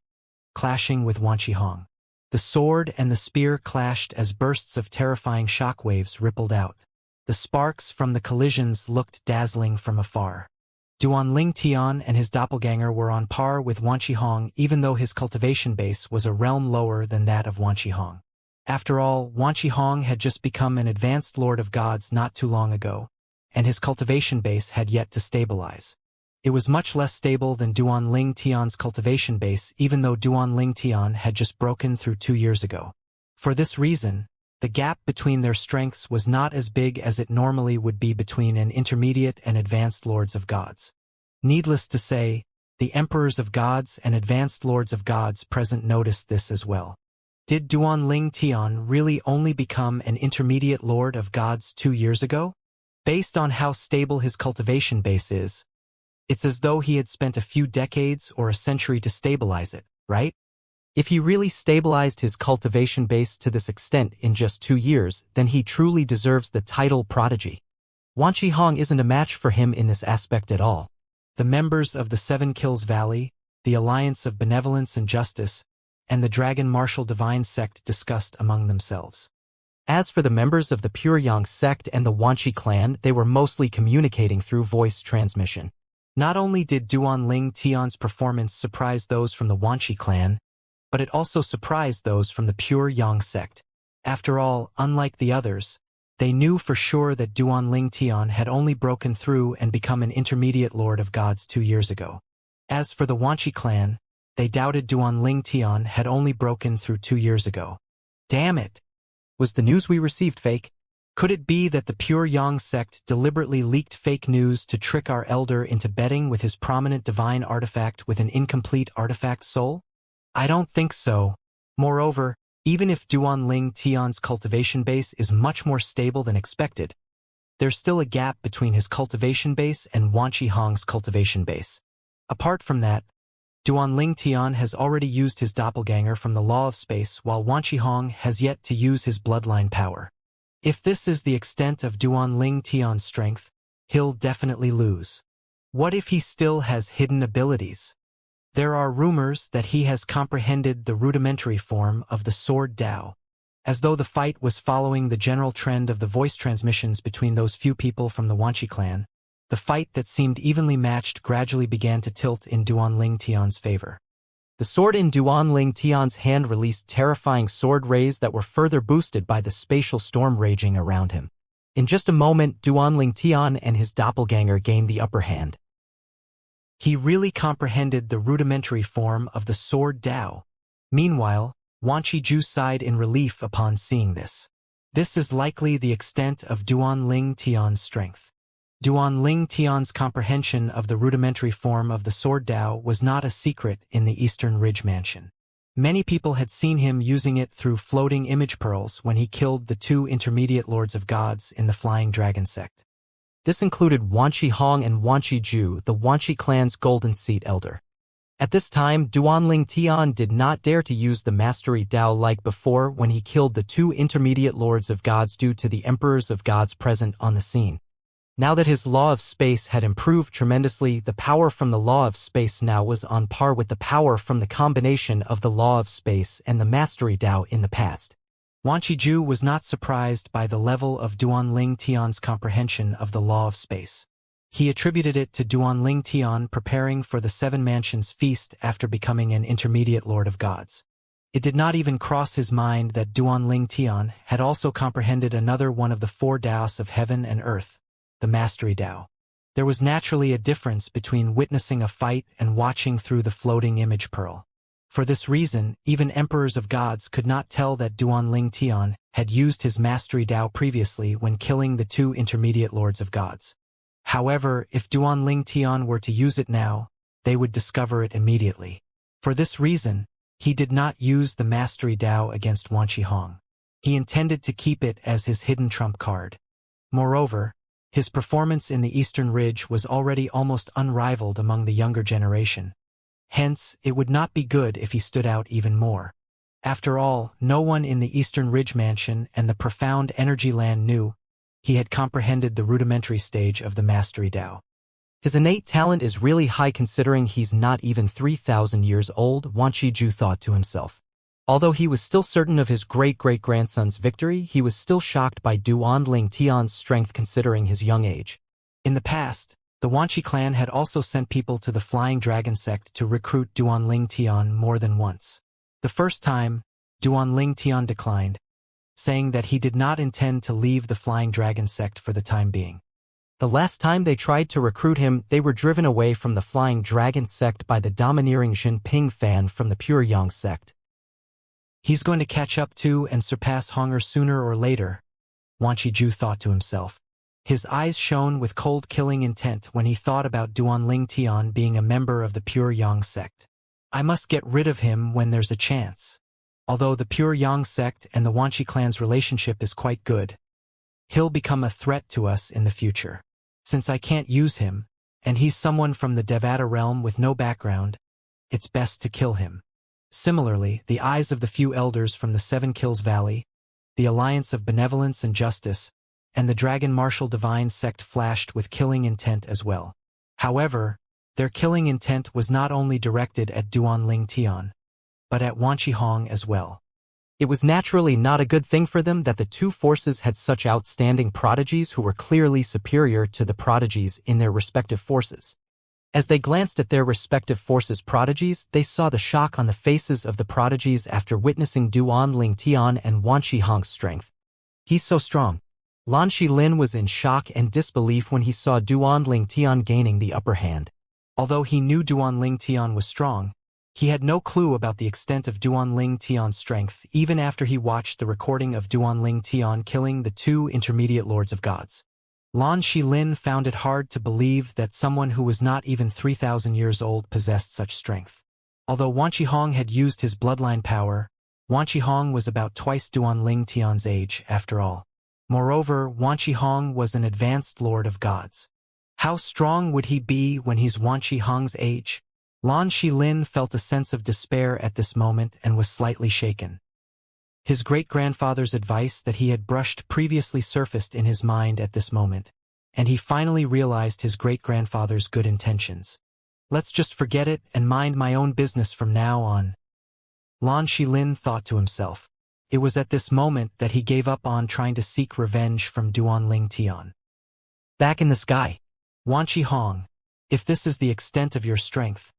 clashing with Wan Qihong. The sword and the spear clashed as bursts of terrifying shockwaves rippled out. The sparks from the collisions looked dazzling from afar. Duanling Tian and his doppelganger were on par with Wan Qihong even though his cultivation base was a realm lower than that of Wan Qihong. After all, Wan Qihong had just become an advanced Lord of Gods not too long ago, and his cultivation base had yet to stabilize. It was much less stable than Duanling Tian's cultivation base even though Duanling Tian had just broken through 2 years ago. For this reason, the gap between their strengths was not as big as it normally would be between an intermediate and advanced Lords of Gods. Needless to say, the Emperors of Gods and advanced Lords of Gods present noticed this as well. Did Duanling Tian really only become an intermediate Lord of Gods 2 years ago? Based on how stable his cultivation base is, it's as though he had spent a few decades or a century to stabilize it, right? If he really stabilized his cultivation base to this extent in just 2 years, then he truly deserves the title prodigy. Wan Qihong isn't a match for him in this aspect at all. The members of the Seven Kills Valley, the Alliance of Benevolence and Justice, and the Dragon Martial Divine sect discussed among themselves. As for the members of the Pure Yang sect and the Wanqi clan, they were mostly communicating through voice transmission. Not only did Duanling Tian's performance surprise those from the Wanqi clan, but it also surprised those from the Pure Yang sect. After all, unlike the others, they knew for sure that Duanling Tian had only broken through and become an intermediate Lord of Gods 2 years ago. As for the Wanqi clan, they doubted Duanling Tian had only broken through 2 years ago. Damn it! Was the news we received fake? Could it be that the Pure Yang sect deliberately leaked fake news to trick our elder into betting with his prominent divine artifact with an incomplete artifact soul? I don't think so. Moreover, even if Duanling Tian's cultivation base is much more stable than expected, there's still a gap between his cultivation base and Wan Qihong's cultivation base. Apart from that, Duanling Tian has already used his doppelganger from the Law of Space while Wan Qihong has yet to use his bloodline power. If this is the extent of Duanling Tian's strength, he'll definitely lose. What if he still has hidden abilities? There are rumors that he has comprehended the rudimentary form of the Sword Dao. As though the fight was following the general trend of the voice transmissions between those few people from the Wanqi clan, the fight that seemed evenly matched gradually began to tilt in Duanling Tian's favor. The sword in Duanling Tian's hand released terrifying sword rays that were further boosted by the spatial storm raging around him. In just a moment, Duanling Tian and his doppelganger gained the upper hand. He really comprehended the rudimentary form of the Sword Dao. Meanwhile, Wan Qiju sighed in relief upon seeing this. This is likely the extent of Duanling Tian's strength. Duanling Tian's comprehension of the rudimentary form of the Sword Dao was not a secret in the Eastern Ridge Mansion. Many people had seen him using it through floating image pearls when he killed the 2 intermediate lords of gods in the Flying Dragon sect. This included Wan Qihong and Wan Qiju, the Wanqi clan's Golden Seat elder. At this time, Duanling Tian did not dare to use the Mastery Dao like before when he killed the 2 intermediate lords of gods due to the emperors of gods present on the scene. Now that his Law of Space had improved tremendously, the power from the Law of Space now was on par with the power from the combination of the Law of Space and the Mastery Dao in the past. Wan Qiju was not surprised by the level of Duanling Tian's comprehension of the Law of Space. He attributed it to Duanling Tian preparing for the 7 Mansions feast after becoming an intermediate Lord of Gods. It did not even cross his mind that Duanling Tian had also comprehended another one of the 4 Daos of heaven and earth, the Mastery Dao. There was naturally a difference between witnessing a fight and watching through the floating image pearl. For this reason, even emperors of gods could not tell that Duanling Tian had used his Mastery Dao previously when killing the 2 intermediate lords of gods. However, if Duanling Tian were to use it now, they would discover it immediately. For this reason, he did not use the Mastery Dao against Wan Qihong. He intended to keep it as his hidden trump card. Moreover, his performance in the Eastern Ridge was already almost unrivaled among the younger generation. Hence, it would not be good if he stood out even more. After all, no one in the Eastern Ridge Mansion and the profound energy land knew he had comprehended the rudimentary stage of the Mastery Dao. His innate talent is really high considering he's not even 3,000 years old, Wan Qiju thought to himself. Although he was still certain of his great-great-grandson's victory, he was still shocked by Duanling Tian's strength considering his young age. In the past, the Wanqi clan had also sent people to the Flying Dragon sect to recruit Duanling Tian more than once. The first time, Duanling Tian declined, saying that he did not intend to leave the Flying Dragon sect for the time being. The last time they tried to recruit him, they were driven away from the Flying Dragon sect by the domineering Jinping fan from the Pure Yang sect. He's going to catch up to and surpass Honger sooner or later, Wan Qiju thought to himself. His eyes shone with cold killing intent when he thought about Duanling Tian being a member of the Pure Yang sect. I must get rid of him when there's a chance. Although the Pure Yang sect and the Wanqi clan's relationship is quite good, he'll become a threat to us in the future. Since I can't use him, and he's someone from the Devata realm with no background, it's best to kill him. Similarly, the eyes of the few elders from the 7 Kills Valley, the Alliance of Benevolence and Justice, and the Dragon Martial Divine sect flashed with killing intent as well. However, their killing intent was not only directed at Duanling Tian, but at Wan Qihong as well. It was naturally not a good thing for them that the 2 forces had such outstanding prodigies who were clearly superior to the prodigies in their respective forces. As they glanced at their respective forces' prodigies, they saw the shock on the faces of the prodigies after witnessing Duanling Tian and Wan Qihong's strength. He's so strong. Lan Shilin was in shock and disbelief when he saw Duanling Tian gaining the upper hand. Although he knew Duanling Tian was strong, he had no clue about the extent of Duanling Tian's strength even after he watched the recording of Duanling Tian killing the 2 intermediate lords of gods. Lan Shilin found it hard to believe that someone who was not even 3,000 years old possessed such strength. Although Wan Qihong had used his bloodline power, Wan Qihong was about twice Duanling Tian's age after all. Moreover, Wan Qihong was an advanced lord of gods. How strong would he be when he's Wan Qihong's age? Lan Shilin felt a sense of despair at this moment and was slightly shaken. His great-grandfather's advice that he had brushed previously surfaced in his mind at this moment, and he finally realized his great-grandfather's good intentions. Let's just forget it and mind my own business from now on, Lan Shilin thought to himself. It was at this moment that he gave up on trying to seek revenge from Duanling Tian. Back in the sky. Wan Qihong, if this is the extent of your strength,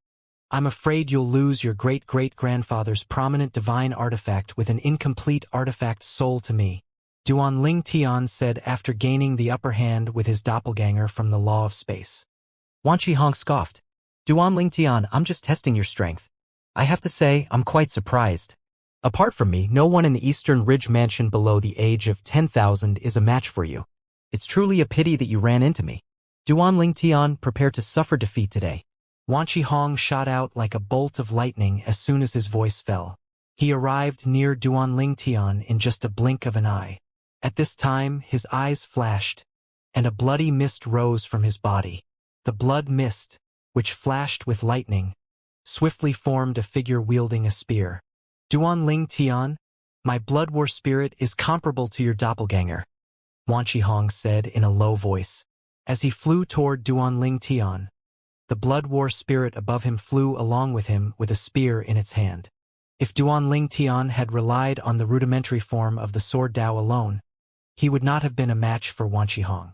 I'm afraid you'll lose your great-great-grandfather's prominent divine artifact with an incomplete artifact soul to me, Duanling Tian said after gaining the upper hand with his doppelganger from the law of space. Wan Qihong scoffed. Duanling Tian, I'm just testing your strength. I have to say, I'm quite surprised. Apart from me, no one in the Eastern Ridge Mansion below the age of 10,000 is a match for you. It's truly a pity that you ran into me. Duanling Tian, prepare to suffer defeat today. Wan Qihong shot out like a bolt of lightning as soon as his voice fell. He arrived near Duanling Tian in just a blink of an eye. At this time, his eyes flashed, and a bloody mist rose from his body. The blood mist, which flashed with lightning, swiftly formed a figure wielding a spear. Duanling Tian, my blood war spirit is comparable to your doppelganger, Wan Qihong said in a low voice. As he flew toward Duanling Tian, the blood war spirit above him flew along with him with a spear in its hand. If Duanling Tian had relied on the rudimentary form of the sword Dao alone, he would not have been a match for Wan Qihong.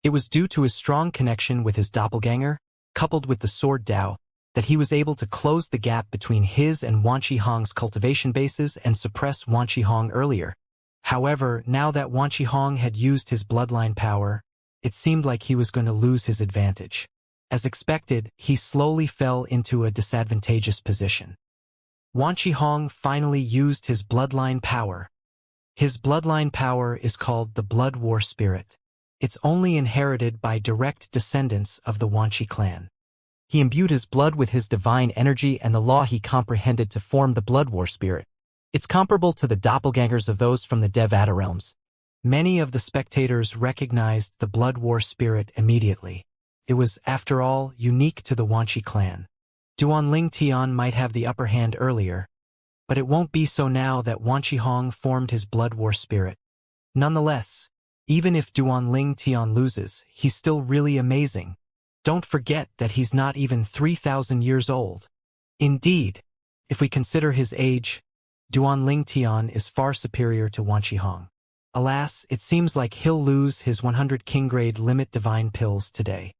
It was due to his strong connection with his doppelganger, coupled with the sword Dao, that he was able to close the gap between his and Wan Qihong's cultivation bases and suppress Wan Qihong earlier. However, now that Wan Qihong had used his bloodline power, it seemed like he was going to lose his advantage. As expected, he slowly fell into a disadvantageous position. Wan Qihong finally used his bloodline power. His bloodline power is called the Blood War Spirit. It's only inherited by direct descendants of the Wanqi clan. He imbued his blood with his divine energy and the law he comprehended to form the Blood War Spirit. It's comparable to the doppelgangers of those from the Devata realms. Many of the spectators recognized the Blood War Spirit immediately. It was, after all, unique to the Wanqi clan. Duanling Tian might have the upper hand earlier, but it won't be so now that Wan Qihong formed his Blood War Spirit. Nonetheless, even if Duanling Tian loses, he's still really amazing. Don't forget that he's not even 3,000 years old. Indeed, if we consider his age, Duanling Tian is far superior to Wan Qihong. Alas, it seems like he'll lose his 100 king-grade limit divine pills today.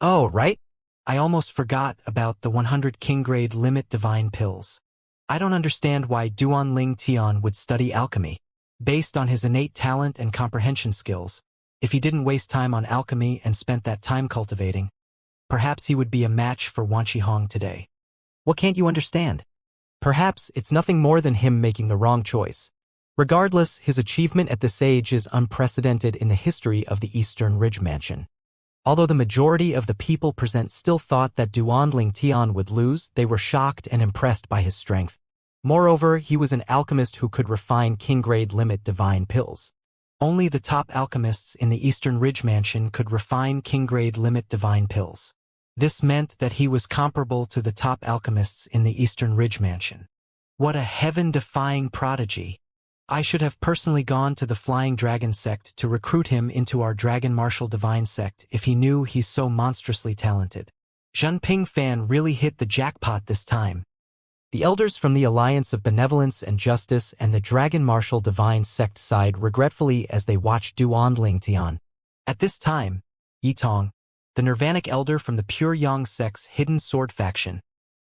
Oh, right? I almost forgot about the 100 king-grade limit divine pills. I don't understand why Duanling Tian would study alchemy. Based on his innate talent and comprehension skills, if he didn't waste time on alchemy and spent that time cultivating, perhaps he would be a match for Wan Qihong today. What can't you understand? Perhaps it's nothing more than him making the wrong choice. Regardless, his achievement at this age is unprecedented in the history of the Eastern Ridge Mansion. Although the majority of the people present still thought that Duanling Tian would lose, they were shocked and impressed by his strength. Moreover, he was an alchemist who could refine king-grade limit divine pills. Only the top alchemists in the Eastern Ridge Mansion could refine king-grade limit divine pills. This meant that he was comparable to the top alchemists in the Eastern Ridge Mansion. What a heaven-defying prodigy! I should have personally gone to the Flying Dragon sect to recruit him into our Dragon Martial Divine sect if he knew he's so monstrously talented. Zhenping Fan really hit the jackpot this time. The elders from the Alliance of Benevolence and Justice and the Dragon Martial Divine sect sighed regretfully as they watched Duanling Tian. At this time, Yitong, the Nirvanic elder from the Pure Yang sect's Hidden Sword faction,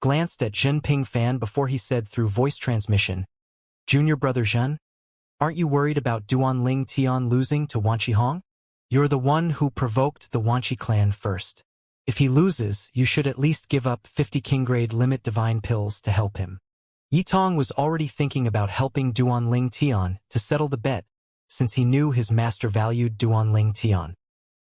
glanced at Zhenping Fan before he said through voice transmission, Junior Brother Zhen, aren't you worried about Duanling Tian losing to Wan Qihong? You're the one who provoked the Wanqi clan first. If he loses, you should at least give up 50 king-grade limit divine pills to help him. Yitong was already thinking about helping Duanling Tian to settle the bet, since he knew his master valued Duanling Tian.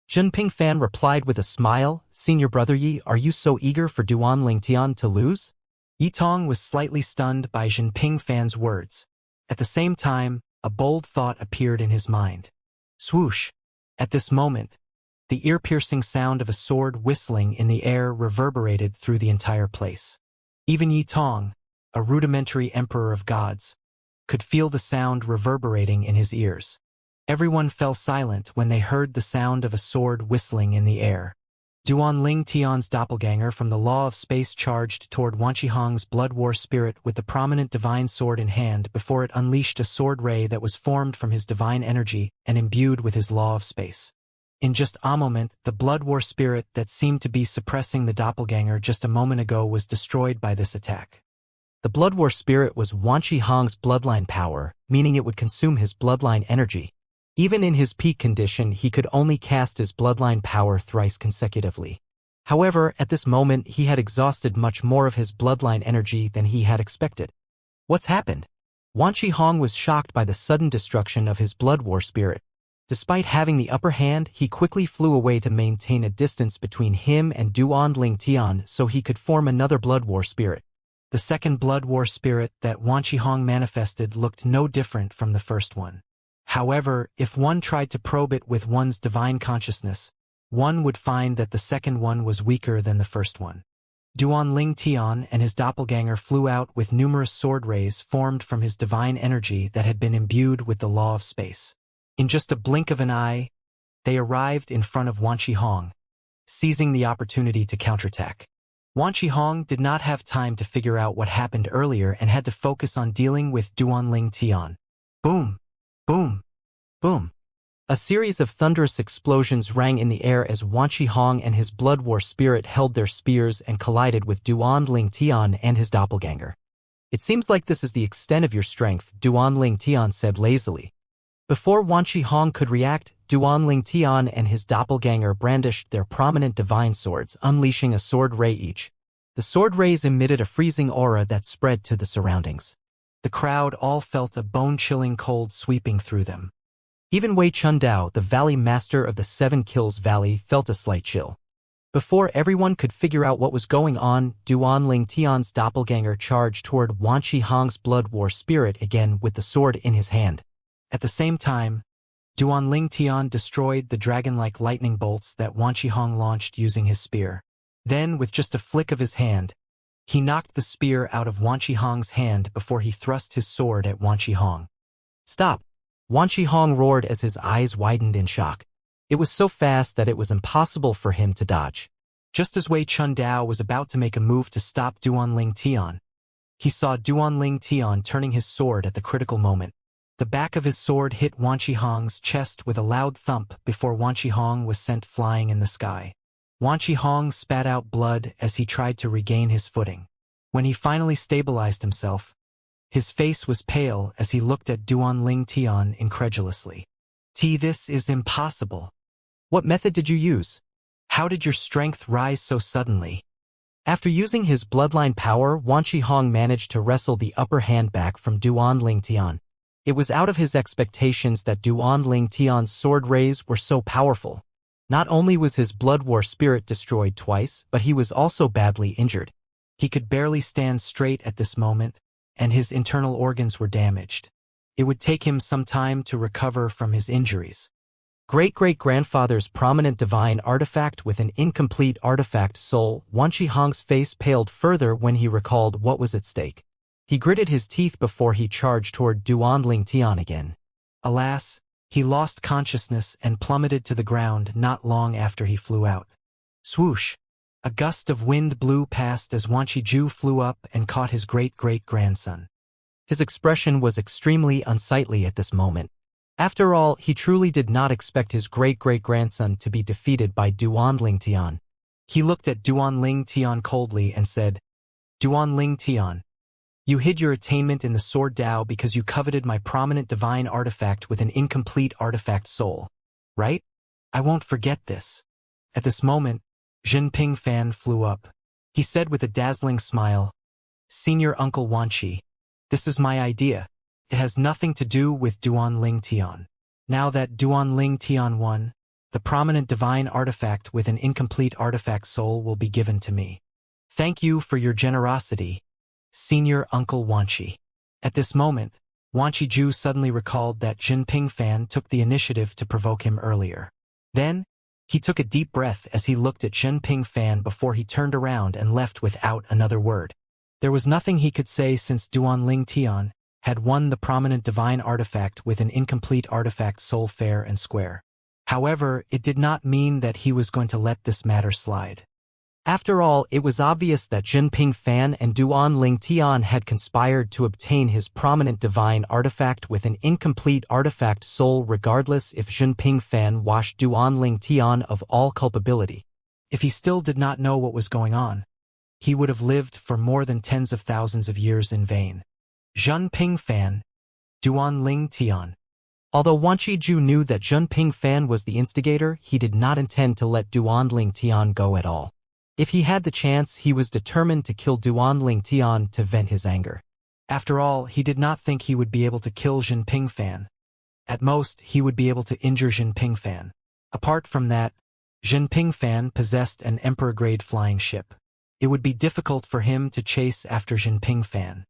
Zhenping Fan replied with a smile, Senior Brother Yi, are you so eager for Duanling Tian to lose? Yitong was slightly stunned by Zhenping Fan's words. At the same time, a bold thought appeared in his mind. Swoosh! At this moment, The ear-piercing sound of a sword whistling in the air reverberated through the entire place. Even Yi Tong, a rudimentary emperor of gods, could feel the sound reverberating in his ears. Everyone fell silent when they heard the sound of a sword whistling in the air. Duan Ling Tian's doppelganger from the Law of Space charged toward Wan Qihong's blood war spirit with the prominent divine sword in hand before it unleashed a sword ray that was formed from his divine energy and imbued with his Law of Space. In just a moment, the blood war spirit that seemed to be suppressing the doppelganger just a moment ago was destroyed by this attack. The blood war spirit was Wan Qihong's bloodline power, meaning it would consume his bloodline energy. Even in his peak condition, he could only cast his bloodline power thrice consecutively. However, at this moment, he had exhausted much more of his bloodline energy than he had expected. What's happened? Wan Qihong was shocked by the sudden destruction of his blood war spirit. Despite having the upper hand, he quickly flew away to maintain a distance between him and Duan Ling Tian so he could form another blood war spirit. The second blood war spirit that Wan Qihong manifested looked no different from the first one. However, if one tried to probe it with one's divine consciousness, one would find that the second one was weaker than the first one. Duan Ling Tian and his doppelganger flew out with numerous sword rays formed from his divine energy that had been imbued with the Law of Space. In just a blink of an eye, they arrived in front of Wan Qihong, seizing the opportunity to counterattack. Wan Qihong did not have time to figure out what happened earlier and had to focus on dealing with Duan Ling Tian. Boom! Boom! Boom! A series of thunderous explosions rang in the air as Wan Qihong and his blood war spirit held their spears and collided with Duan Ling Tian and his doppelganger. It seems like this is the extent of your strength, Duan Ling Tian said lazily. Before Wan Qihong could react, Duan Ling Tian and his doppelganger brandished their prominent divine swords, unleashing a sword ray each. The sword rays emitted a freezing aura that spread to the surroundings. The crowd all felt a bone-chilling cold sweeping through them. Even Wei Chundao, the valley master of the Seven Kills Valley, felt a slight chill. Before everyone could figure out what was going on, Duan Ling Tian's doppelganger charged toward Wan Qihong's blood war spirit again with the sword in his hand. At the same time, Duan Ling Tian destroyed the dragon-like lightning bolts that Wan Qihong launched using his spear. Then, with just a flick of his hand, he knocked the spear out of Wan Qihong's hand before he thrust his sword at Wan Qihong. Stop! Wan Qihong roared as his eyes widened in shock. It was so fast that it was impossible for him to dodge. Just as Wei Chundao was about to make a move to stop Duan Ling Tian, he saw Duan Ling Tian turning his sword at the critical moment. The back of his sword hit Wan Qihong's chest with a loud thump before Wan Qihong was sent flying in the sky. Wan Qihong spat out blood as he tried to regain his footing. When he finally stabilized himself, his face was pale as he looked at Duan Ling Tian incredulously. This is impossible. What method did you use? How did your strength rise so suddenly? After using his bloodline power, Wan Qihong managed to wrestle the upper hand back from Duan Ling Tian. It was out of his expectations that Duan Ling Tian's sword rays were so powerful. Not only was his blood war spirit destroyed twice, but he was also badly injured. He could barely stand straight at this moment, and his internal organs were damaged. It would take him some time to recover from his injuries. Great-great-grandfather's prominent divine artifact with an incomplete artifact soul, Wan Qihong's face paled further when he recalled what was at stake. He gritted his teeth before he charged toward Duan Ling Tian again. Alas, he lost consciousness and plummeted to the ground not long after he flew out. Swoosh! A gust of wind blew past as Wan Qiju flew up and caught his great-great-grandson. His expression was extremely unsightly at this moment. After all, he truly did not expect his great-great-grandson to be defeated by Duan Ling Tian. He looked at Duan Ling Tian coldly and said, Duan Ling Tian, you hid your attainment in the Sword Dao because you coveted my prominent divine artifact with an incomplete artifact soul, right? I won't forget this. At this moment, Jinping Fan flew up. He said with a dazzling smile, Senior Uncle Wan Qi, this is my idea. It has nothing to do with Duan Ling Tian. Now that Duan Ling Tian won, the prominent divine artifact with an incomplete artifact soul will be given to me. Thank you for your generosity, Senior Uncle Wan Qi. At this moment, Wan Qiju suddenly recalled that Jinping Fan took the initiative to provoke him earlier. Then, He took a deep breath as he looked at Jinping Fan before he turned around and left without another word. There was nothing he could say since Duanling Tian had won the prominent divine artifact with an incomplete artifact soul fair and square. However, it did not mean that he was going to let this matter slide. After all, it was obvious that Jinping Fan and Duanling Tian had conspired to obtain his prominent divine artifact with an incomplete artifact soul regardless if Jinping Fan washed Duanling Tian of all culpability. If he still did not know what was going on, he would have lived for more than tens of thousands of years in vain. Jinping Fan, Duanling Tian. Although Wan Qiju knew that Jinping Fan was the instigator, he did not intend to let Duanling Tian go at all. If he had the chance, he was determined to kill Duanling Tian to vent his anger. After all, he did not think he would be able to kill Jinping Fan. At most, he would be able to injure Jinping Fan. Apart from that, Jinping Fan possessed an Emperor-grade flying ship. It would be difficult for him to chase after Jinping Fan.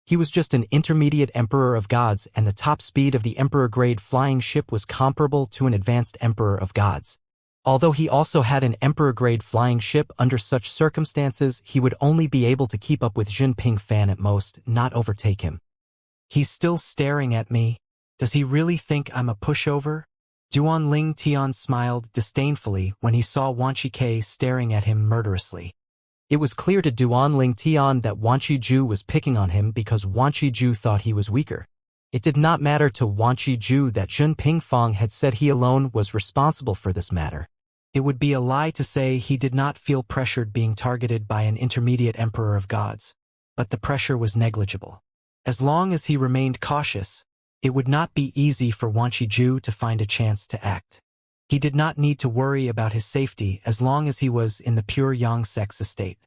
He was just an intermediate Emperor of Gods, and the top speed of the Emperor-grade flying ship was comparable to an advanced Emperor of Gods. Although he also had an Emperor-grade flying ship, under such circumstances, he would only be able to keep up with Jinping Fan at most, not overtake him. He's still staring at me. Does he really think I'm a pushover? Duanling Tian smiled disdainfully when he saw Wan Qike staring at him murderously. It was clear to Duanling Tian that Wan Qiju was picking on him because Wan Qiju thought he was weaker. It did not matter to Wan Qiju that Jinping Fang had said he alone was responsible for this matter. It would be a lie to say he did not feel pressured being targeted by an intermediate Emperor of Gods, but the pressure was negligible. As long as he remained cautious, it would not be easy for Wan Qiju to find a chance to act. He did not need to worry about his safety as long as he was in the pure Xianxia's estate.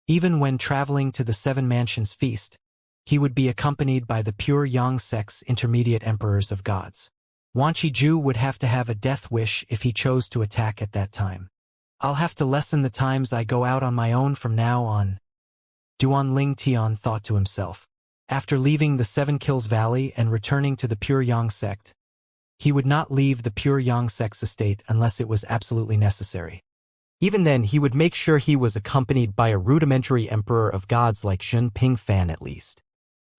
Even when traveling to the Seven Mansions feast, he would be accompanied by the pure Xianxia's intermediate emperors of gods. Wan Qiju would have to have a death wish if he chose to attack at that time. I'll have to lessen the times I go out on my own from now on, Duanling Tian thought to himself. After leaving the Seven Kills Valley and returning to the Pure Yang sect, he would not leave the Pure Yang sect's estate unless it was absolutely necessary. Even then, he would make sure he was accompanied by a rudimentary emperor of gods like Jinping Fan at least.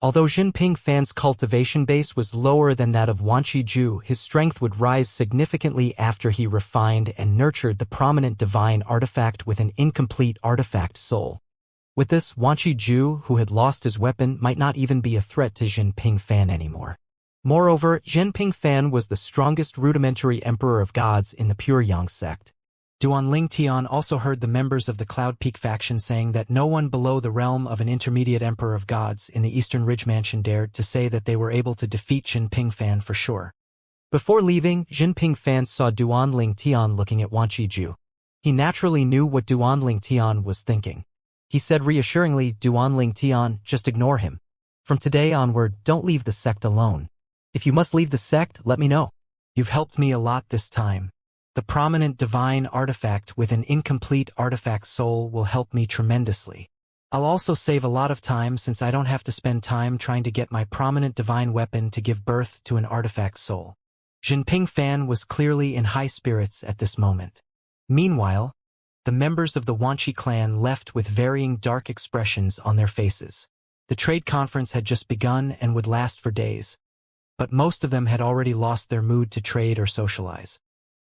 Although Jinping Fan's cultivation base was lower than that of Wan Qiju, his strength would rise significantly after he refined and nurtured the prominent divine artifact with an incomplete artifact soul. With this, Wan Qiju, who had lost his weapon, might not even be a threat to Jinping Fan anymore. Moreover, Jinping Fan was the strongest rudimentary emperor of gods in the Pure Yang sect. Duanling Tian also heard the members of the Cloud Peak faction saying that no one below the realm of an intermediate emperor of gods in the Eastern Ridge Mansion dared to say that they were able to defeat Jinping Fan for sure. Before leaving, Jinping Fan saw Duanling Tian looking at Wan Qiju. He naturally knew what Duanling Tian was thinking. He said reassuringly, "Duanling Tian, just ignore him. From today onward, don't leave the sect alone. If you must leave the sect, let me know. You've helped me a lot this time. The prominent divine artifact with an incomplete artifact soul will help me tremendously. I'll also save a lot of time since I don't have to spend time trying to get my prominent divine weapon to give birth to an artifact soul." Jinping Fan was clearly in high spirits at this moment. Meanwhile, the members of the Wanqi clan left with varying dark expressions on their faces. The trade conference had just begun and would last for days, but most of them had already lost their mood to trade or socialize.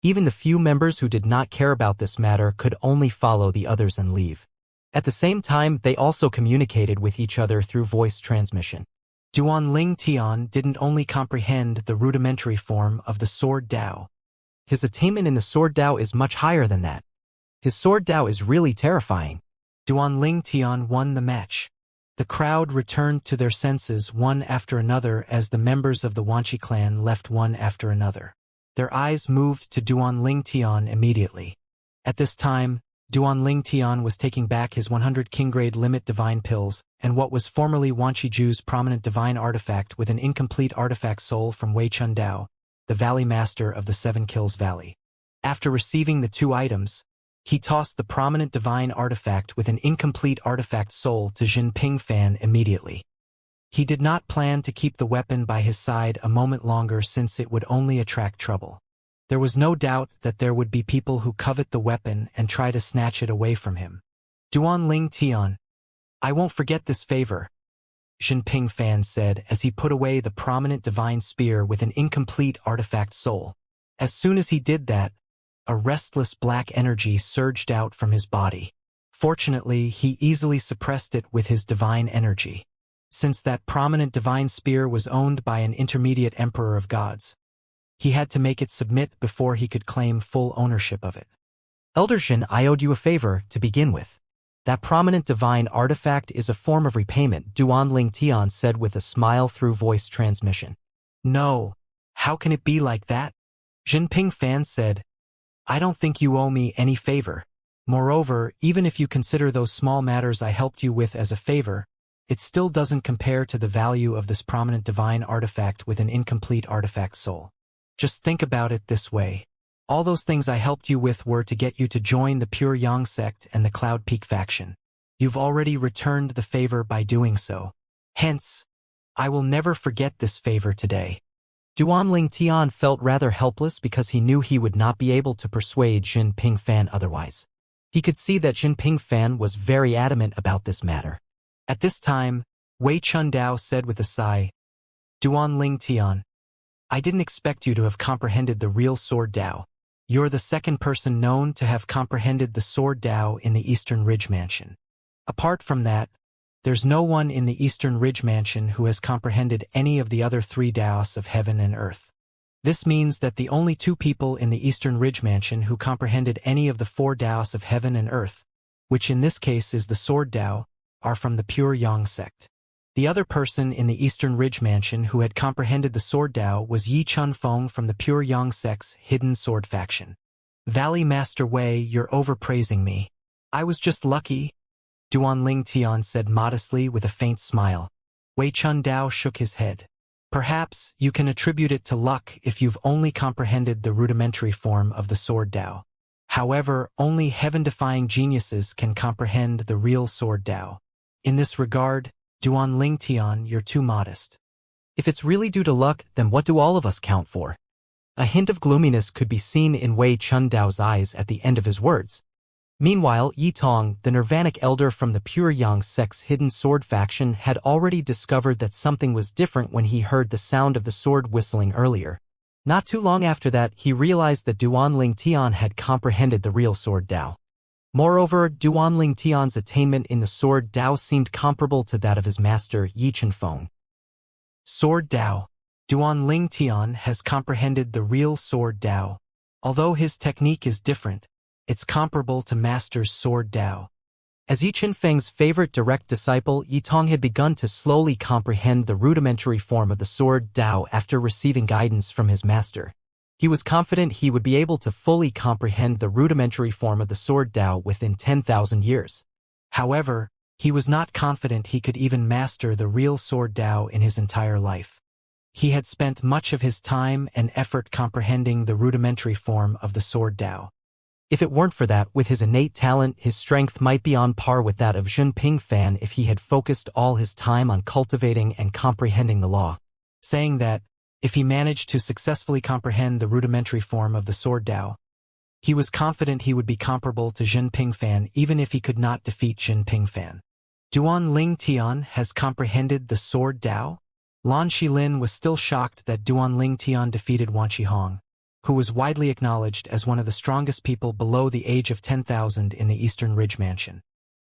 Even the few members who did not care about this matter could only follow the others and leave. At the same time, they also communicated with each other through voice transmission. Duanling Tian didn't only comprehend the rudimentary form of the Sword Dao. His attainment in the Sword Dao is much higher than that. His Sword Dao is really terrifying. Duanling Tian won the match. The crowd returned to their senses one after another as the members of the Wanqi clan left one after another. Their eyes moved to Duanling Tian immediately. At this time, Duanling Tian was taking back his 100 king-grade limit divine pills and what was formerly Wan Qiju's prominent divine artifact with an incomplete artifact soul from Wei Chun Dao, the Valley Master of the Seven Kills Valley. After receiving the two items, he tossed the prominent divine artifact with an incomplete artifact soul to Jinping Fan immediately. He did not plan to keep the weapon by his side a moment longer since it would only attract trouble. There was no doubt that there would be people who covet the weapon and try to snatch it away from him. Duan Ling Tian, I won't forget this favor, Jinping Fan said as he put away the prominent divine spear with an incomplete artifact soul. As soon as he did that, a restless black energy surged out from his body. Fortunately, he easily suppressed it with his divine energy. Since that prominent divine spear was owned by an intermediate emperor of gods, he had to make it submit before he could claim full ownership of it. Elder Jin, I owed you a favor to begin with. That prominent divine artifact is a form of repayment, Duan Ling Tian said with a smile through voice transmission. No, how can it be like that? Jinping Fan said, I don't think you owe me any favor. Moreover, even if you consider those small matters I helped you with as a favor, it still doesn't compare to the value of this prominent divine artifact with an incomplete artifact soul. Just think about it this way. All those things I helped you with were to get you to join the Pure Yang sect and the Cloud Peak faction. You've already returned the favor by doing so. Hence, I will never forget this favor today. Duan Ling Tian felt rather helpless because he knew he would not be able to persuade Jinping Fan otherwise. He could see that Jinping Fan was very adamant about this matter. At this time, Wei Chundao said with a sigh, Duan Ling Tian, I didn't expect you to have comprehended the real Sword Dao. You're the second person known to have comprehended the Sword Dao in the Eastern Ridge Mansion. Apart from that, there's no one in the Eastern Ridge Mansion who has comprehended any of the other 3 Daos of heaven and earth. This means that the only 2 people in the Eastern Ridge Mansion who comprehended any of the 4 Daos of heaven and earth, which in this case is the Sword Dao, are from the Pure Yang sect. The other person in the Eastern Ridge Mansion who had comprehended the Sword Dao was Yi Chun Feng from the Pure Yang sect's Hidden Sword faction. Valley Master Wei, you're overpraising me. I was just lucky, Duan Ling Tian said modestly with a faint smile. Wei Chun Dao shook his head. Perhaps you can attribute it to luck if you've only comprehended the rudimentary form of the Sword Dao. However, only heaven-defying geniuses can comprehend the real Sword Dao. In this regard, Duan Ling Tian, you're too modest. If it's really due to luck, then what do all of us count for? A hint of gloominess could be seen in Wei Chundao's eyes at the end of his words. Meanwhile, Yi Tong, the Nirvanic elder from the Pure Yang sect's Hidden Sword faction, had already discovered that something was different when he heard the sound of the sword whistling earlier. Not too long after that, he realized that Duan Ling Tian had comprehended the real Sword Dao. Moreover, Duan Ling Tian's attainment in the Sword Dao seemed comparable to that of his master, Yi Chun Feng. Sword Dao. Duan Ling Tian has comprehended the real Sword Dao. Although his technique is different, it's comparable to Master's Sword Dao. As Yi Chun Feng's favorite direct disciple, Yi Tong had begun to slowly comprehend the rudimentary form of the Sword Dao after receiving guidance from his master. He was confident he would be able to fully comprehend the rudimentary form of the Sword Dao within 10,000 years. However, he was not confident he could even master the real Sword Dao in his entire life. He had spent much of his time and effort comprehending the rudimentary form of the Sword Dao. If it weren't for that, with his innate talent, his strength might be on par with that of Jinping Fan if he had focused all his time on cultivating and comprehending the law. Saying that, if he managed to successfully comprehend the rudimentary form of the Sword Dao, he was confident he would be comparable to Jinping Fan even if he could not defeat Jinping Fan. Duan Ling Tian has comprehended the Sword Dao? Lan Shilin was still shocked that Duan Ling Tian defeated Wan Qihong, who was widely acknowledged as one of the strongest people below the age of 10,000 in the Eastern Ridge Mansion.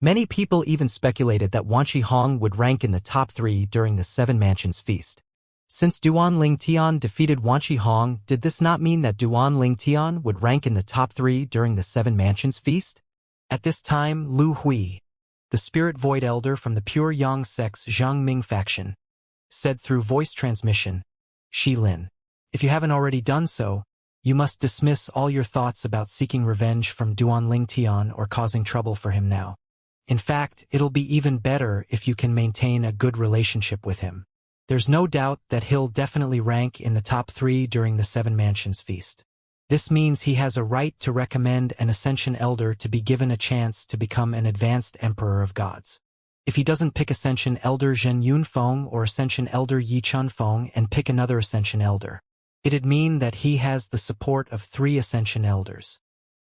Many people even speculated that Wan Qihong would rank in the top 3 during the Seven Mansions Feast. Since Duan Ling Tian defeated Wan Qihong, did this not mean that Duan Ling Tian would rank in the top 3 during the Seven Mansions Feast? At this time, Lu Hui, the Spirit Void Elder from the Pure Yang sect's Zhang Ming faction, said through voice transmission, Shi Lin, if you haven't already done so, you must dismiss all your thoughts about seeking revenge from Duan Ling Tian or causing trouble for him now. In fact, it'll be even better if you can maintain a good relationship with him. There's no doubt that he'll definitely rank in the top 3 during the Seven Mansions Feast. This means he has a right to recommend an Ascension Elder to be given a chance to become an advanced Emperor of Gods. If he doesn't pick Ascension Elder Zhen Yunfeng or Ascension Elder Yi Chun Feng and pick another Ascension Elder, It'd mean that he has the support of 3 Ascension elders.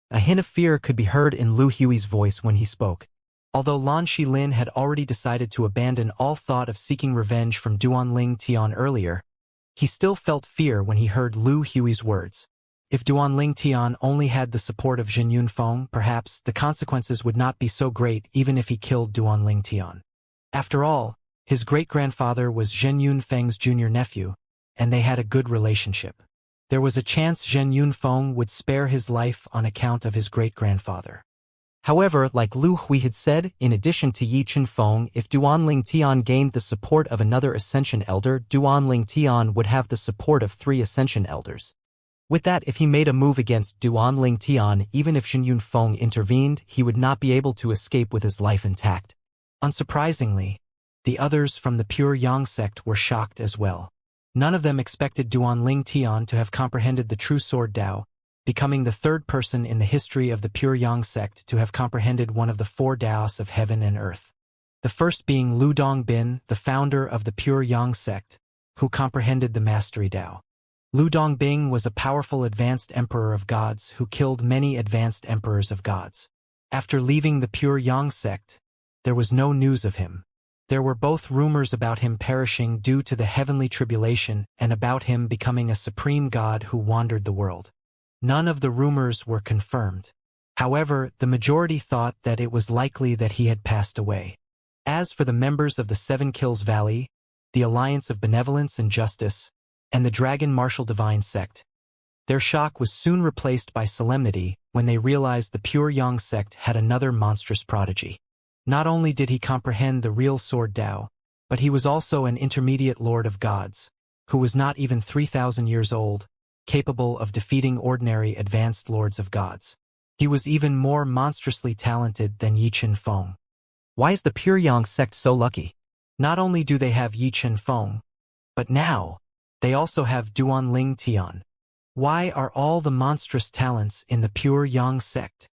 A hint of fear could be heard in Lu Hui's voice when he spoke. Although Lan Shilin had already decided to abandon all thought of seeking revenge from Duanling Tian earlier, he still felt fear when he heard Lu Hui's words. If Duanling Tian only had the support of Jin Yunfeng, perhaps the consequences would not be so great even if he killed Duanling Tian. After all, his great-grandfather was Zhen Yunfeng's junior nephew, and they had a good relationship. There was a chance Zhen Yunfeng would spare his life on account of his great-grandfather. However, like Lu Hui had said, in addition to Yi Chenfeng, if Duanling Tian gained the support of another Ascension elder, Duanling Tian would have the support of 3 Ascension elders. With that, if he made a move against Duanling Tian, even if Zhen Yunfeng intervened, he would not be able to escape with his life intact. Unsurprisingly, the others from the Pure Yang sect were shocked as well. None of them expected Duanling Tian to have comprehended the true sword Dao, becoming the 3rd person in the history of the Pure Yang sect to have comprehended one of the 4 Daos of heaven and earth. The first being Lu Dongbin, the founder of the Pure Yang sect, who comprehended the Mastery Dao. Lu Dongbing was a powerful advanced emperor of gods who killed many advanced emperors of gods. After leaving the Pure Yang sect, there was no news of him. There were both rumors about him perishing due to the heavenly tribulation and about him becoming a supreme god who wandered the world. None of the rumors were confirmed. However, the majority thought that it was likely that he had passed away. As for the members of the 7 Kills Valley, the Alliance of Benevolence and Justice, and the Dragon Martial Divine sect, their shock was soon replaced by solemnity when they realized the Pure Yang sect had another monstrous prodigy. Not only did he comprehend the real sword Dao, but he was also an intermediate lord of gods, who was not even 3,000 years old, capable of defeating ordinary advanced lords of gods. He was even more monstrously talented than Yi Chenfeng. Why is the Pure Yang sect so lucky? Not only do they have Yi Chenfeng, but now, they also have Duanling Tian. Why are all the monstrous talents in the Pure Yang sect?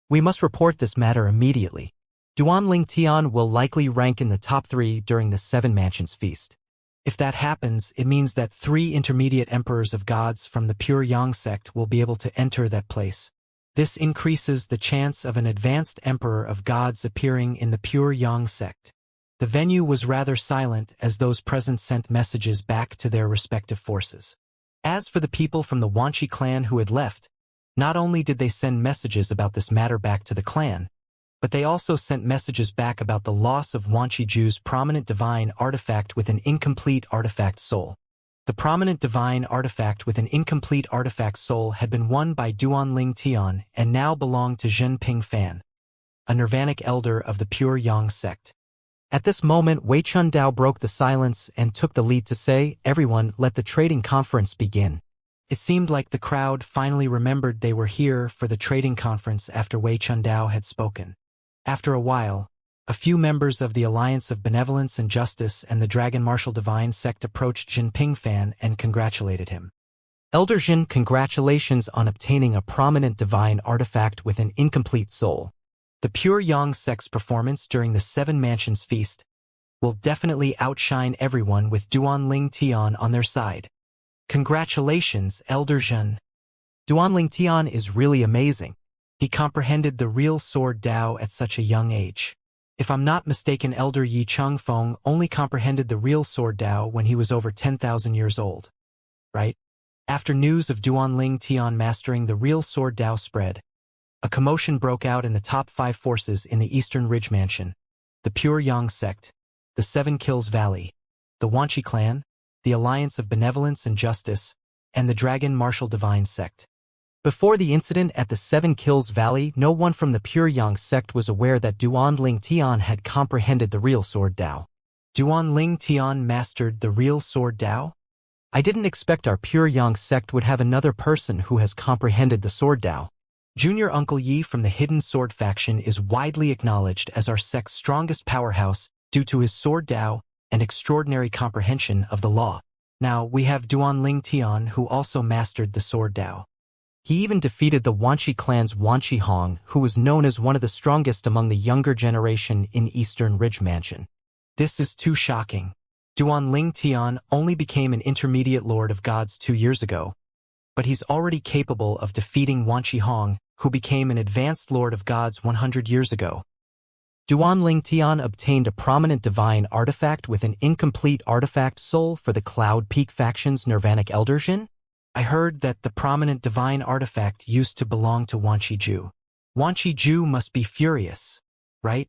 We must report this matter immediately. Duanling Tian will likely rank in the top 3 during the 7 Mansions Feast. If that happens, it means that 3 intermediate emperors of gods from the Pure Yang sect will be able to enter that place. This increases the chance of an advanced emperor of gods appearing in the Pure Yang sect. The venue was rather silent as those present sent messages back to their respective forces. As for the people from the Wanqi clan who had left, not only did they send messages about this matter back to the clan, but they also sent messages back about the loss of Wanqi Ju's prominent divine artifact with an incomplete artifact soul. The prominent divine artifact with an incomplete artifact soul had been won by Duanling Tian and now belonged to Zhenping Fan, a Nirvanic elder of the Pure Yang sect. At this moment, Wei Chun Dao broke the silence and took the lead to say, "Everyone, let the trading conference begin." It seemed like the crowd finally remembered they were here for the trading conference after Wei Chun Dao had spoken. After a while, a few members of the Alliance of Benevolence and Justice and the Dragon Martial Divine sect approached Jinping Fan and congratulated him. Elder Jin, congratulations on obtaining a prominent divine artifact with an incomplete soul. The Pure Yang sect's performance during the 7 Mansions Feast will definitely outshine everyone with Duanling Tian on their side. Congratulations, Elder Jin. Duanling Tian is really amazing. He comprehended the real sword Dao at such a young age. If I'm not mistaken, Elder Yi Chengfeng only comprehended the real sword Dao when he was over 10,000 years old. Right? After news of Duanling Tian mastering the real sword Dao spread, a commotion broke out in the top 5 forces in the Eastern Ridge Mansion: the Pure Yang sect, the 7 Kills Valley, the Wanqi clan, the Alliance of Benevolence and Justice, and the Dragon Martial Divine sect. Before the incident at the 7 Kills Valley, no one from the Pure Yang sect was aware that Duanling Tian had comprehended the real sword Dao. Duanling Tian mastered the real sword Dao? I didn't expect our Pure Yang sect would have another person who has comprehended the sword Dao. Junior Uncle Yi from the Hidden Sword faction is widely acknowledged as our sect's strongest powerhouse due to his sword Dao and extraordinary comprehension of the law. Now, we have Duanling Tian who also mastered the sword Dao. He even defeated the Wanqi clan's Wanqi Hong, who was known as one of the strongest among the younger generation in Eastern Ridge Mansion. This is too shocking. Duan Ling Tian only became an intermediate lord of gods 2 years ago, but he's already capable of defeating Wan Hong, who became an advanced lord of gods 100 years ago. Duan Ling Tian obtained a prominent divine artifact with an incomplete artifact soul for the Cloud Peak faction's Nirvanic Eldersion? I heard that the prominent divine artifact used to belong to Wan Ju. Wan Ju must be furious, right?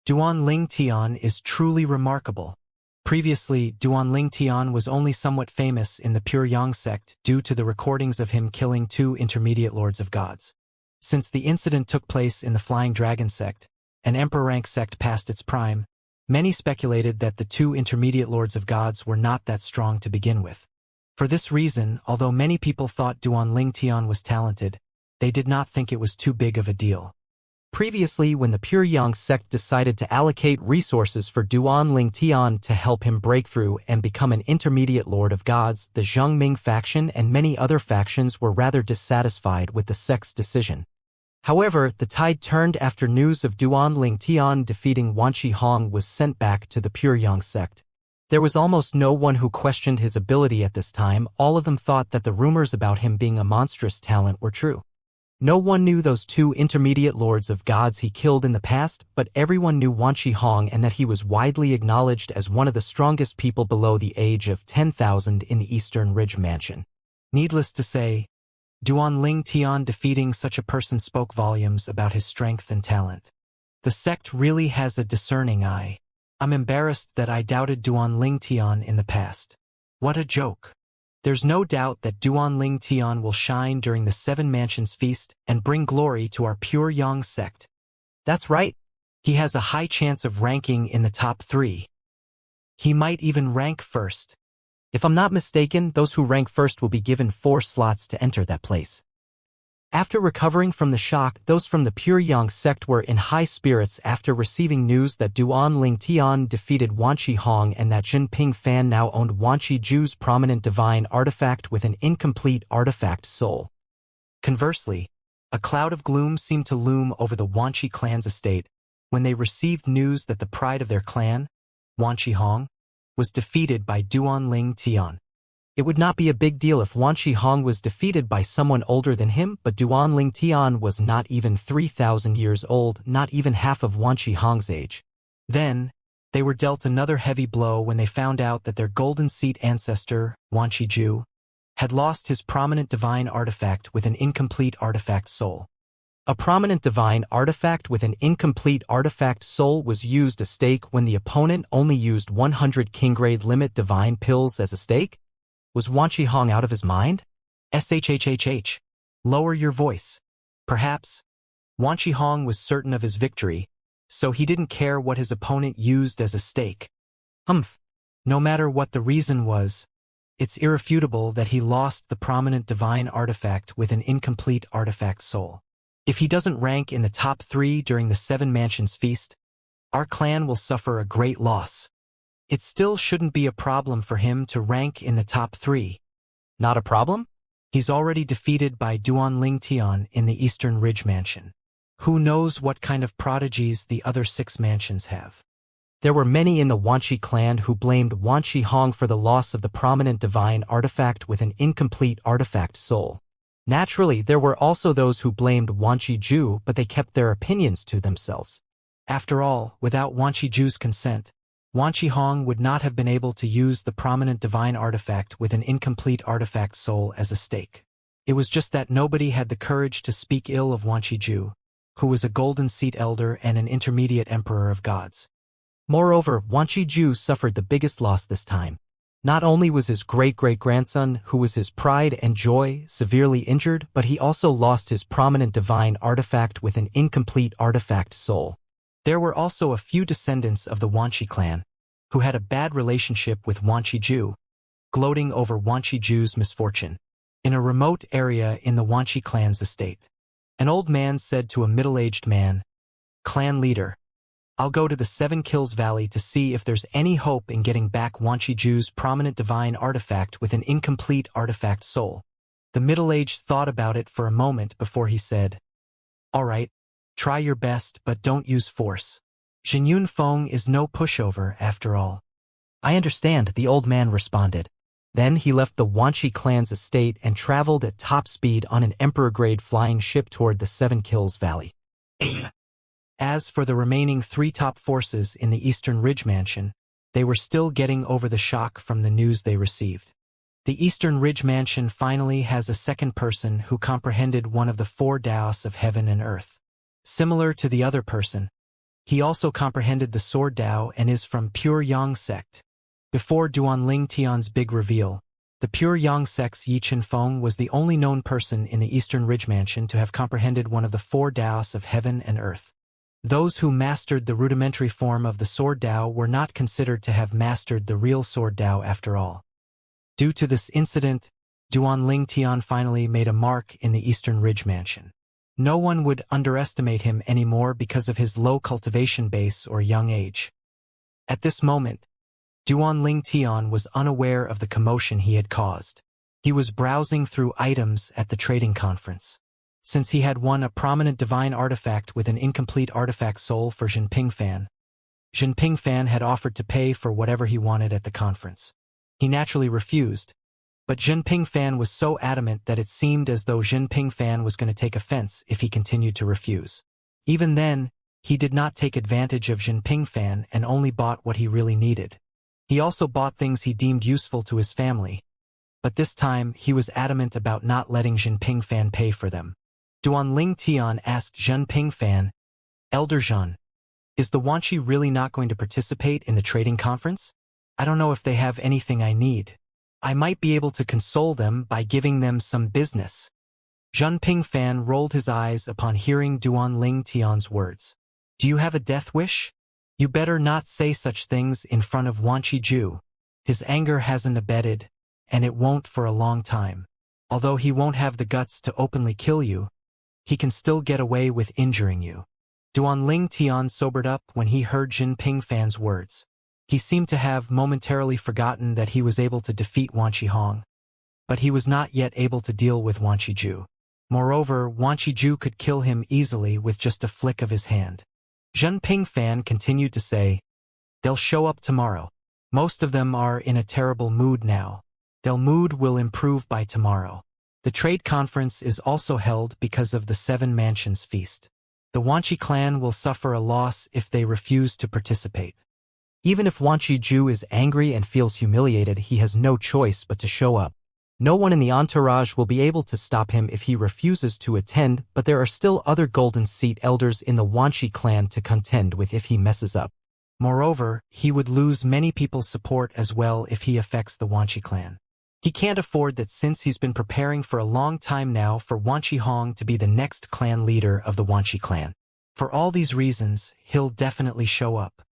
Duan Ling Tian is truly remarkable. Previously, Duan Ling Tian was only somewhat famous in the Pure Yang sect due to the recordings of him killing 2 intermediate lords of gods. Since the incident took place in the Flying Dragon sect, an emperor rank sect past its prime, many speculated that the 2 intermediate lords of gods were not that strong to begin with. For this reason, although many people thought Duan Ling Tian was talented, they did not think it was too big of a deal. Previously, when the Pure Yang sect decided to allocate resources for Duan Ling Tian to help him break through and become an intermediate lord of gods, the Zhengming faction and many other factions were rather dissatisfied with the sect's decision. However, the tide turned after news of Duan Ling Tian defeating Wan Hong was sent back to the Pure Yang sect. There was almost no one who questioned his ability at this time. All of them thought that the rumors about him being a monstrous talent were true. No one knew those 2 intermediate lords of gods he killed in the past, but everyone knew Wan Hong and that he was widely acknowledged as one of the strongest people below the age of 10,000 in the Eastern Ridge Mansion. Needless to say, Duan Ling Tian defeating such a person spoke volumes about his strength and talent. The sect really has a discerning eye. I'm embarrassed that I doubted Duan Ling Tian in the past. What a joke. There's no doubt that Duan Ling Tian will shine during the 7 Mansions Feast and bring glory to our Pure Yang sect. That's right. He has a high chance of ranking in the top 3. He might even rank first. If I'm not mistaken, those who rank first will be given 4 slots to enter that place. After recovering from the shock, those from the Pure Yang sect were in high spirits after receiving news that Duan Ling Tian defeated Wan Hong and that Jinping Fan now owned Wan Ju's prominent divine artifact with an incomplete artifact soul. Conversely, a cloud of gloom seemed to loom over the Wan clan's estate when they received news that the pride of their clan, Wan Hong, was defeated by Duan Ling Tian. It would not be a big deal if Wan Hong was defeated by someone older than him, but Duan Ling Tian was not even 3,000 years old, not even half of Wan Hong's age. Then, they were dealt another heavy blow when they found out that their Golden Seat ancestor, Wan Ju, had lost his prominent divine artifact with an incomplete artifact soul. A prominent divine artifact with an incomplete artifact soul was used as stake when the opponent only used 100 king-grade limit divine pills as a stake? Was Wan Hong out of his mind? SHHHH. Lower your voice. Perhaps. Wan Hong was certain of his victory, so he didn't care what his opponent used as a stake. No matter what the reason was, it's irrefutable that he lost the prominent divine artifact with an incomplete artifact soul. If he doesn't rank in the top 3 during the 7 Mansions Feast, our clan will suffer a great loss. It still shouldn't be a problem for him to rank in the top 3. Not a problem? He's already defeated by Duan Ling Tian in the Eastern Ridge Mansion. Who knows what kind of prodigies the other 6 mansions have. There were many in the Wan clan who blamed Wan Hong for the loss of the prominent divine artifact with an incomplete artifact soul. Naturally, there were also those who blamed Wan Ju, but they kept their opinions to themselves. After all, without Wan Ju's consent, Wan Hong would not have been able to use the prominent divine artifact with an incomplete artifact soul as a stake. It was just that nobody had the courage to speak ill of Wan Ju, who was a Golden Seat elder and an intermediate emperor of gods. Moreover, Wan Ju suffered the biggest loss this time. Not only was his great-great-grandson, who was his pride and joy, severely injured, but he also lost his prominent divine artifact with an incomplete artifact soul. There were also a few descendants of the Wan clan, who had a bad relationship with Wan Ju, gloating over Wan Ju's misfortune. In a remote area in the Wan clan's estate, an old man said to a middle-aged man, "Clan leader, I'll go to the 7 Kills Valley to see if there's any hope in getting back Wan Ju's prominent divine artifact with an incomplete artifact soul." The middle-aged thought about it for a moment before he said, "All right, try your best but don't use force. Xingyun Feng is no pushover after all." I understand, the old man responded. Then he left the Wanchi clan's estate and traveled at top speed on an Emperor-grade flying ship toward the Seven Kills Valley. As for the remaining 3 top forces in the Eastern Ridge Mansion, they were still getting over the shock from the news they received. The Eastern Ridge Mansion finally has a second person who comprehended one of the 4 Daos of heaven and earth. Similar to the other person, he also comprehended the Sword Dao and is from Pure Yang sect. Before Duanling Tian's big reveal, the Pure Yang sect's Yi Qinfeng was the only known person in the Eastern Ridge Mansion to have comprehended one of the 4 Daos of heaven and earth. Those who mastered the rudimentary form of the Sword Dao were not considered to have mastered the real Sword Dao after all. Due to this incident, Duanling Tian finally made a mark in the Eastern Ridge Mansion. No one would underestimate him anymore because of his low cultivation base or young age. At this moment, Duanling Tian was unaware of the commotion he had caused. He was browsing through items at the trading conference. Since he had won a prominent divine artifact with an incomplete artifact soul for Jinping Fan had offered to pay for whatever he wanted at the conference. He naturally refused, but Jinping Fan was so adamant that it seemed as though Jinping Fan was going to take offense if he continued to refuse. Even then, he did not take advantage of Jinping Fan and only bought what he really needed. He also bought things he deemed useful to his family, but this time he was adamant about not letting Jinping Fan pay for them. Duanling Tian asked Jinping Fan, "Elder Zhan, is the Wanchi really not going to participate in the trading conference? I don't know if they have anything I need. I might be able to console them by giving them some business." Jinping Fan rolled his eyes upon hearing Duanling Tian's words. "Do you have a death wish? You better not say such things in front of Wanchi Ju. His anger hasn't abated, and it won't for a long time. Although he won't have the guts to openly kill you, he can still get away with injuring you." Duanling Tian sobered up when he heard Jinping Fan's words. He seemed to have momentarily forgotten that he was able to defeat Wanchi Hong, but he was not yet able to deal with Wanchi Ju. Moreover, Wanchi Ju could kill him easily with just a flick of his hand. Jinping Fan continued to say, "They'll show up tomorrow. Most of them are in a terrible mood now. Their mood will improve by tomorrow. The trade conference is also held because of the 7 Mansions feast. The Wanchi clan will suffer a loss if they refuse to participate. Even if Wanchi Ju is angry and feels humiliated, he has no choice but to show up. No one in the entourage will be able to stop him if he refuses to attend, but there are still other Golden Seat elders in the Wanchi clan to contend with if he messes up. Moreover, he would lose many people's support as well if he affects the Wanchi clan. He can't afford that since he's been preparing for a long time now for Wanchi Hong to be the next clan leader of the Wanchi clan. For all these reasons, he'll definitely show up."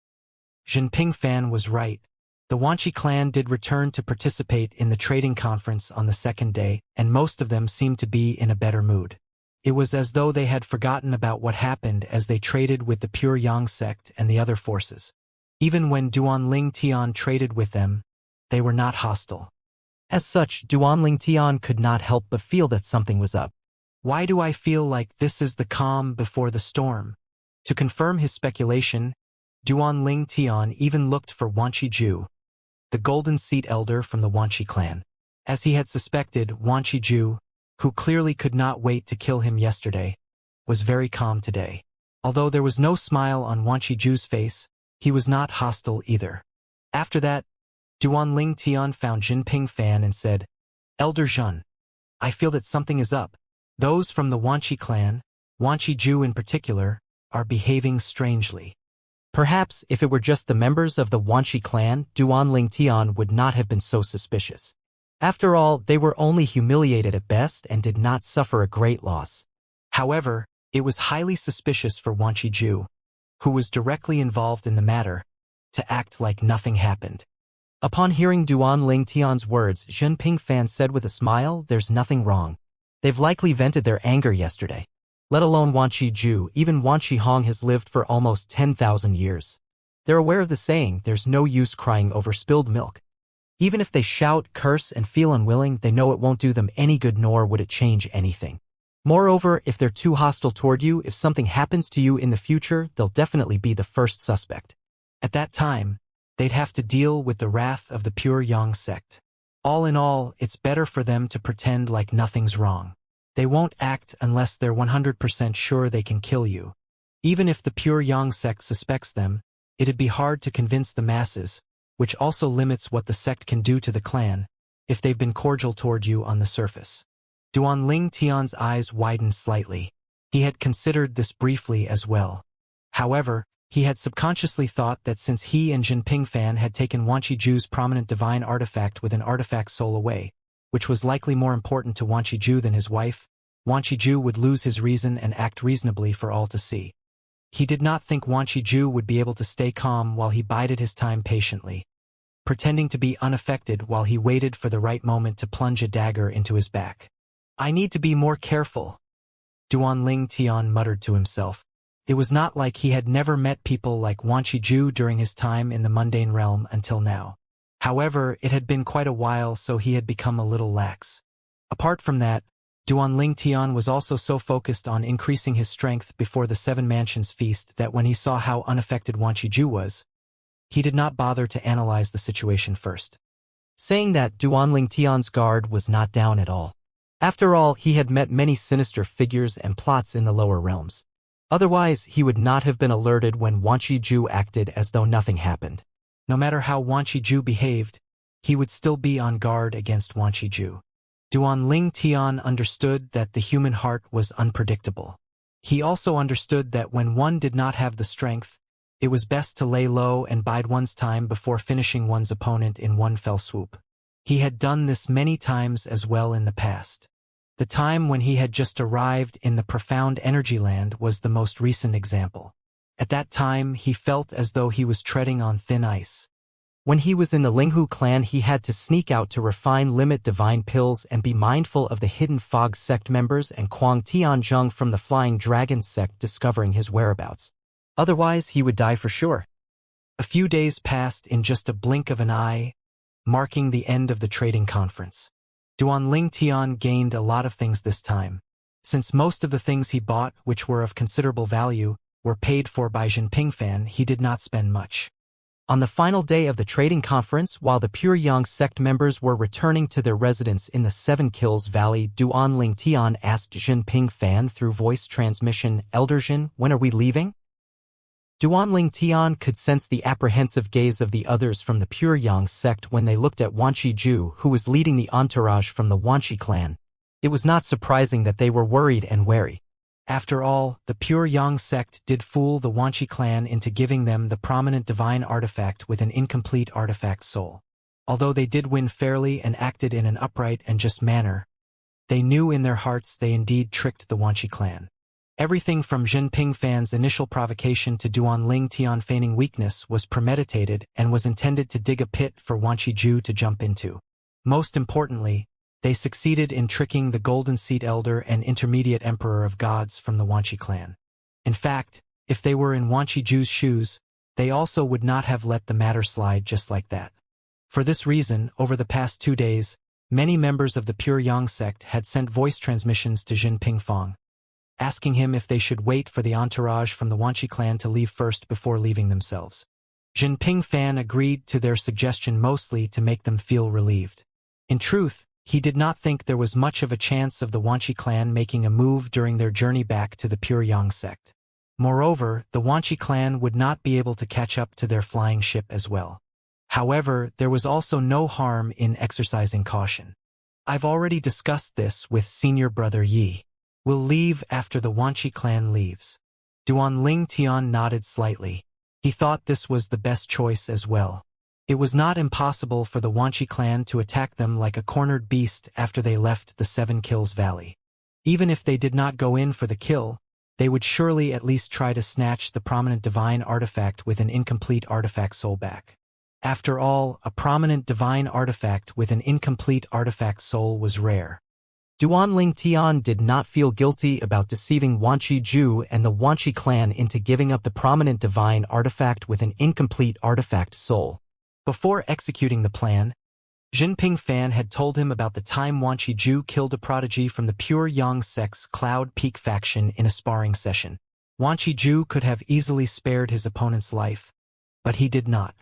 Jinping Fan was right. The Wanchi clan did return to participate in the trading conference on the second day, and most of them seemed to be in a better mood. It was as though they had forgotten about what happened as they traded with the Pure Yang sect and the other forces. Even when Duanling Tian traded with them, they were not hostile. As such, Duanling Tian could not help but feel that something was up. "Why do I feel like this is the calm before the storm?" To confirm his speculation, Duanling Tian even looked for Wanchi Ju, the Golden Seat elder from the Wanchi clan. As he had suspected, Wanchi Ju, who clearly could not wait to kill him yesterday, was very calm today. Although there was no smile on Wanchi Ju's face, he was not hostile either. After that, Duanling Tian found Jinping Fan and said, "Elder Zhan, I feel that something is up. Those from the Wanchi clan, Wanchi Ju in particular, are behaving strangely." Perhaps if it were just the members of the Wanchi clan, Duanling Tian would not have been so suspicious. After all, they were only humiliated at best and did not suffer a great loss. However, it was highly suspicious for Wanchi Ju, who was directly involved in the matter, to act like nothing happened. Upon hearing Duanling Tian's words, Jinping Fan said with a smile, "There's nothing wrong. They've likely vented their anger yesterday. Let alone Wanchi Ju, even Wanchi Hong has lived for almost 10,000 years. They're aware of the saying, there's no use crying over spilled milk. Even if they shout, curse, and feel unwilling, they know it won't do them any good nor would it change anything. Moreover, if they're too hostile toward you, if something happens to you in the future, they'll definitely be the first suspect. At that time, they'd have to deal with the wrath of the pure Yang sect. All in all, it's better for them to pretend like nothing's wrong. They won't act unless they're 100% sure they can kill you. Even if the pure Yang sect suspects them, it'd be hard to convince the masses, which also limits what the sect can do to the clan, if they've been cordial toward you on the surface. Duanling Tian's eyes widened slightly. He had considered this briefly as well. However, he had subconsciously thought that since he and Jinping Fan had taken Wanqi Ju's prominent divine artifact with an artifact soul away, which was likely more important to Wanqi Ju than his wife, Wanqi Ju would lose his reason and act reasonably for all to see. He did not think Wanqi Ju would be able to stay calm while he bided his time patiently, pretending to be unaffected while he waited for the right moment to plunge a dagger into his back. I need to be more careful, Duanling Tian muttered to himself. It was not like he had never met people like Wanqi Ju during his time in the mundane realm until now. However, it had been quite a while, so he had become a little lax. Apart from that, Duanling Tian was also so focused on increasing his strength before the Seven Mansions feast that when he saw how unaffected Wanqi Ju was, he did not bother to analyze the situation first. Saying that, Duanling Tian's guard was not down at all. After all, he had met many sinister figures and plots in the lower realms. Otherwise, he would not have been alerted when Wanqi Ju acted as though nothing happened. No matter how Wanqi Ju behaved, he would still be on guard against Wanqi Ju. Duanling Tian understood that the human heart was unpredictable. He also understood that when one did not have the strength, it was best to lay low and bide one's time before finishing one's opponent in one fell swoop. He had done this many times as well in the past. The time when he had just arrived in the profound energy land was the most recent example. At that time, he felt as though he was treading on thin ice. When he was in the Linghu clan, he had to sneak out to refine limit divine pills and be mindful of the hidden fog sect members and Kuang Tianzheng from the Flying Dragon sect discovering his whereabouts. Otherwise, he would die for sure. A few days passed in just a blink of an eye, marking the end of the trading conference. Duanling Tian gained a lot of things this time. Since most of the things he bought, which were of considerable value, were paid for by Jinping Fan, he did not spend much. On the final day of the trading conference, while the Pure Yang sect members were returning to their residence in the Seven Kills Valley, Duanling Tian asked Jinping Fan through voice transmission, "Elder Jin, when are we leaving?" Duanling Tian could sense the apprehensive gaze of the others from the Pure Yang sect when they looked at Wanqi Ju, who was leading the entourage from the Wanqi clan. It was not surprising that they were worried and wary. After all, the Pure Yang sect did fool the Wanqi clan into giving them the prominent divine artifact with an incomplete artifact soul. Although they did win fairly and acted in an upright and just manner, they knew in their hearts they indeed tricked the Wanqi clan. Everything from Jinping Fan's initial provocation to Duanling Tian feigning weakness was premeditated and was intended to dig a pit for Wanqi Ju to jump into. Most importantly, they succeeded in tricking the Golden Seat Elder and Intermediate Emperor of Gods from the Wanqi clan. In fact, if they were in Wanqi Ju's shoes, they also would not have let the matter slide just like that. For this reason, over the past 2 days, many members of the Pure Yang sect had sent voice transmissions to Jinping Fang, asking him if they should wait for the entourage from the Wanqi clan to leave first before leaving themselves. Jinping Fan agreed to their suggestion mostly to make them feel relieved. In truth, he did not think there was much of a chance of the Wanqi clan making a move during their journey back to the Pure Yang sect. Moreover, the Wanqi clan would not be able to catch up to their flying ship as well. However, there was also no harm in exercising caution. I've already discussed this with senior brother Yi. We'll leave after the Wanqi clan leaves. Duanling Tian nodded slightly. He thought this was the best choice as well. It was not impossible for the Wanqi clan to attack them like a cornered beast after they left the Seven Kills Valley. Even if they did not go in for the kill, they would surely at least try to snatch the prominent divine artifact with an incomplete artifact soul back. After all, a prominent divine artifact with an incomplete artifact soul was rare. Duanling Tian did not feel guilty about deceiving Wanqi Ju and the Wanqi clan into giving up the prominent divine artifact with an incomplete artifact soul. Before executing the plan, Jinping Fan had told him about the time Wanqi Ju killed a prodigy from the Pure Yang sect's Cloud Peak faction in a sparring session. Wanqi Ju could have easily spared his opponent's life, but he did not.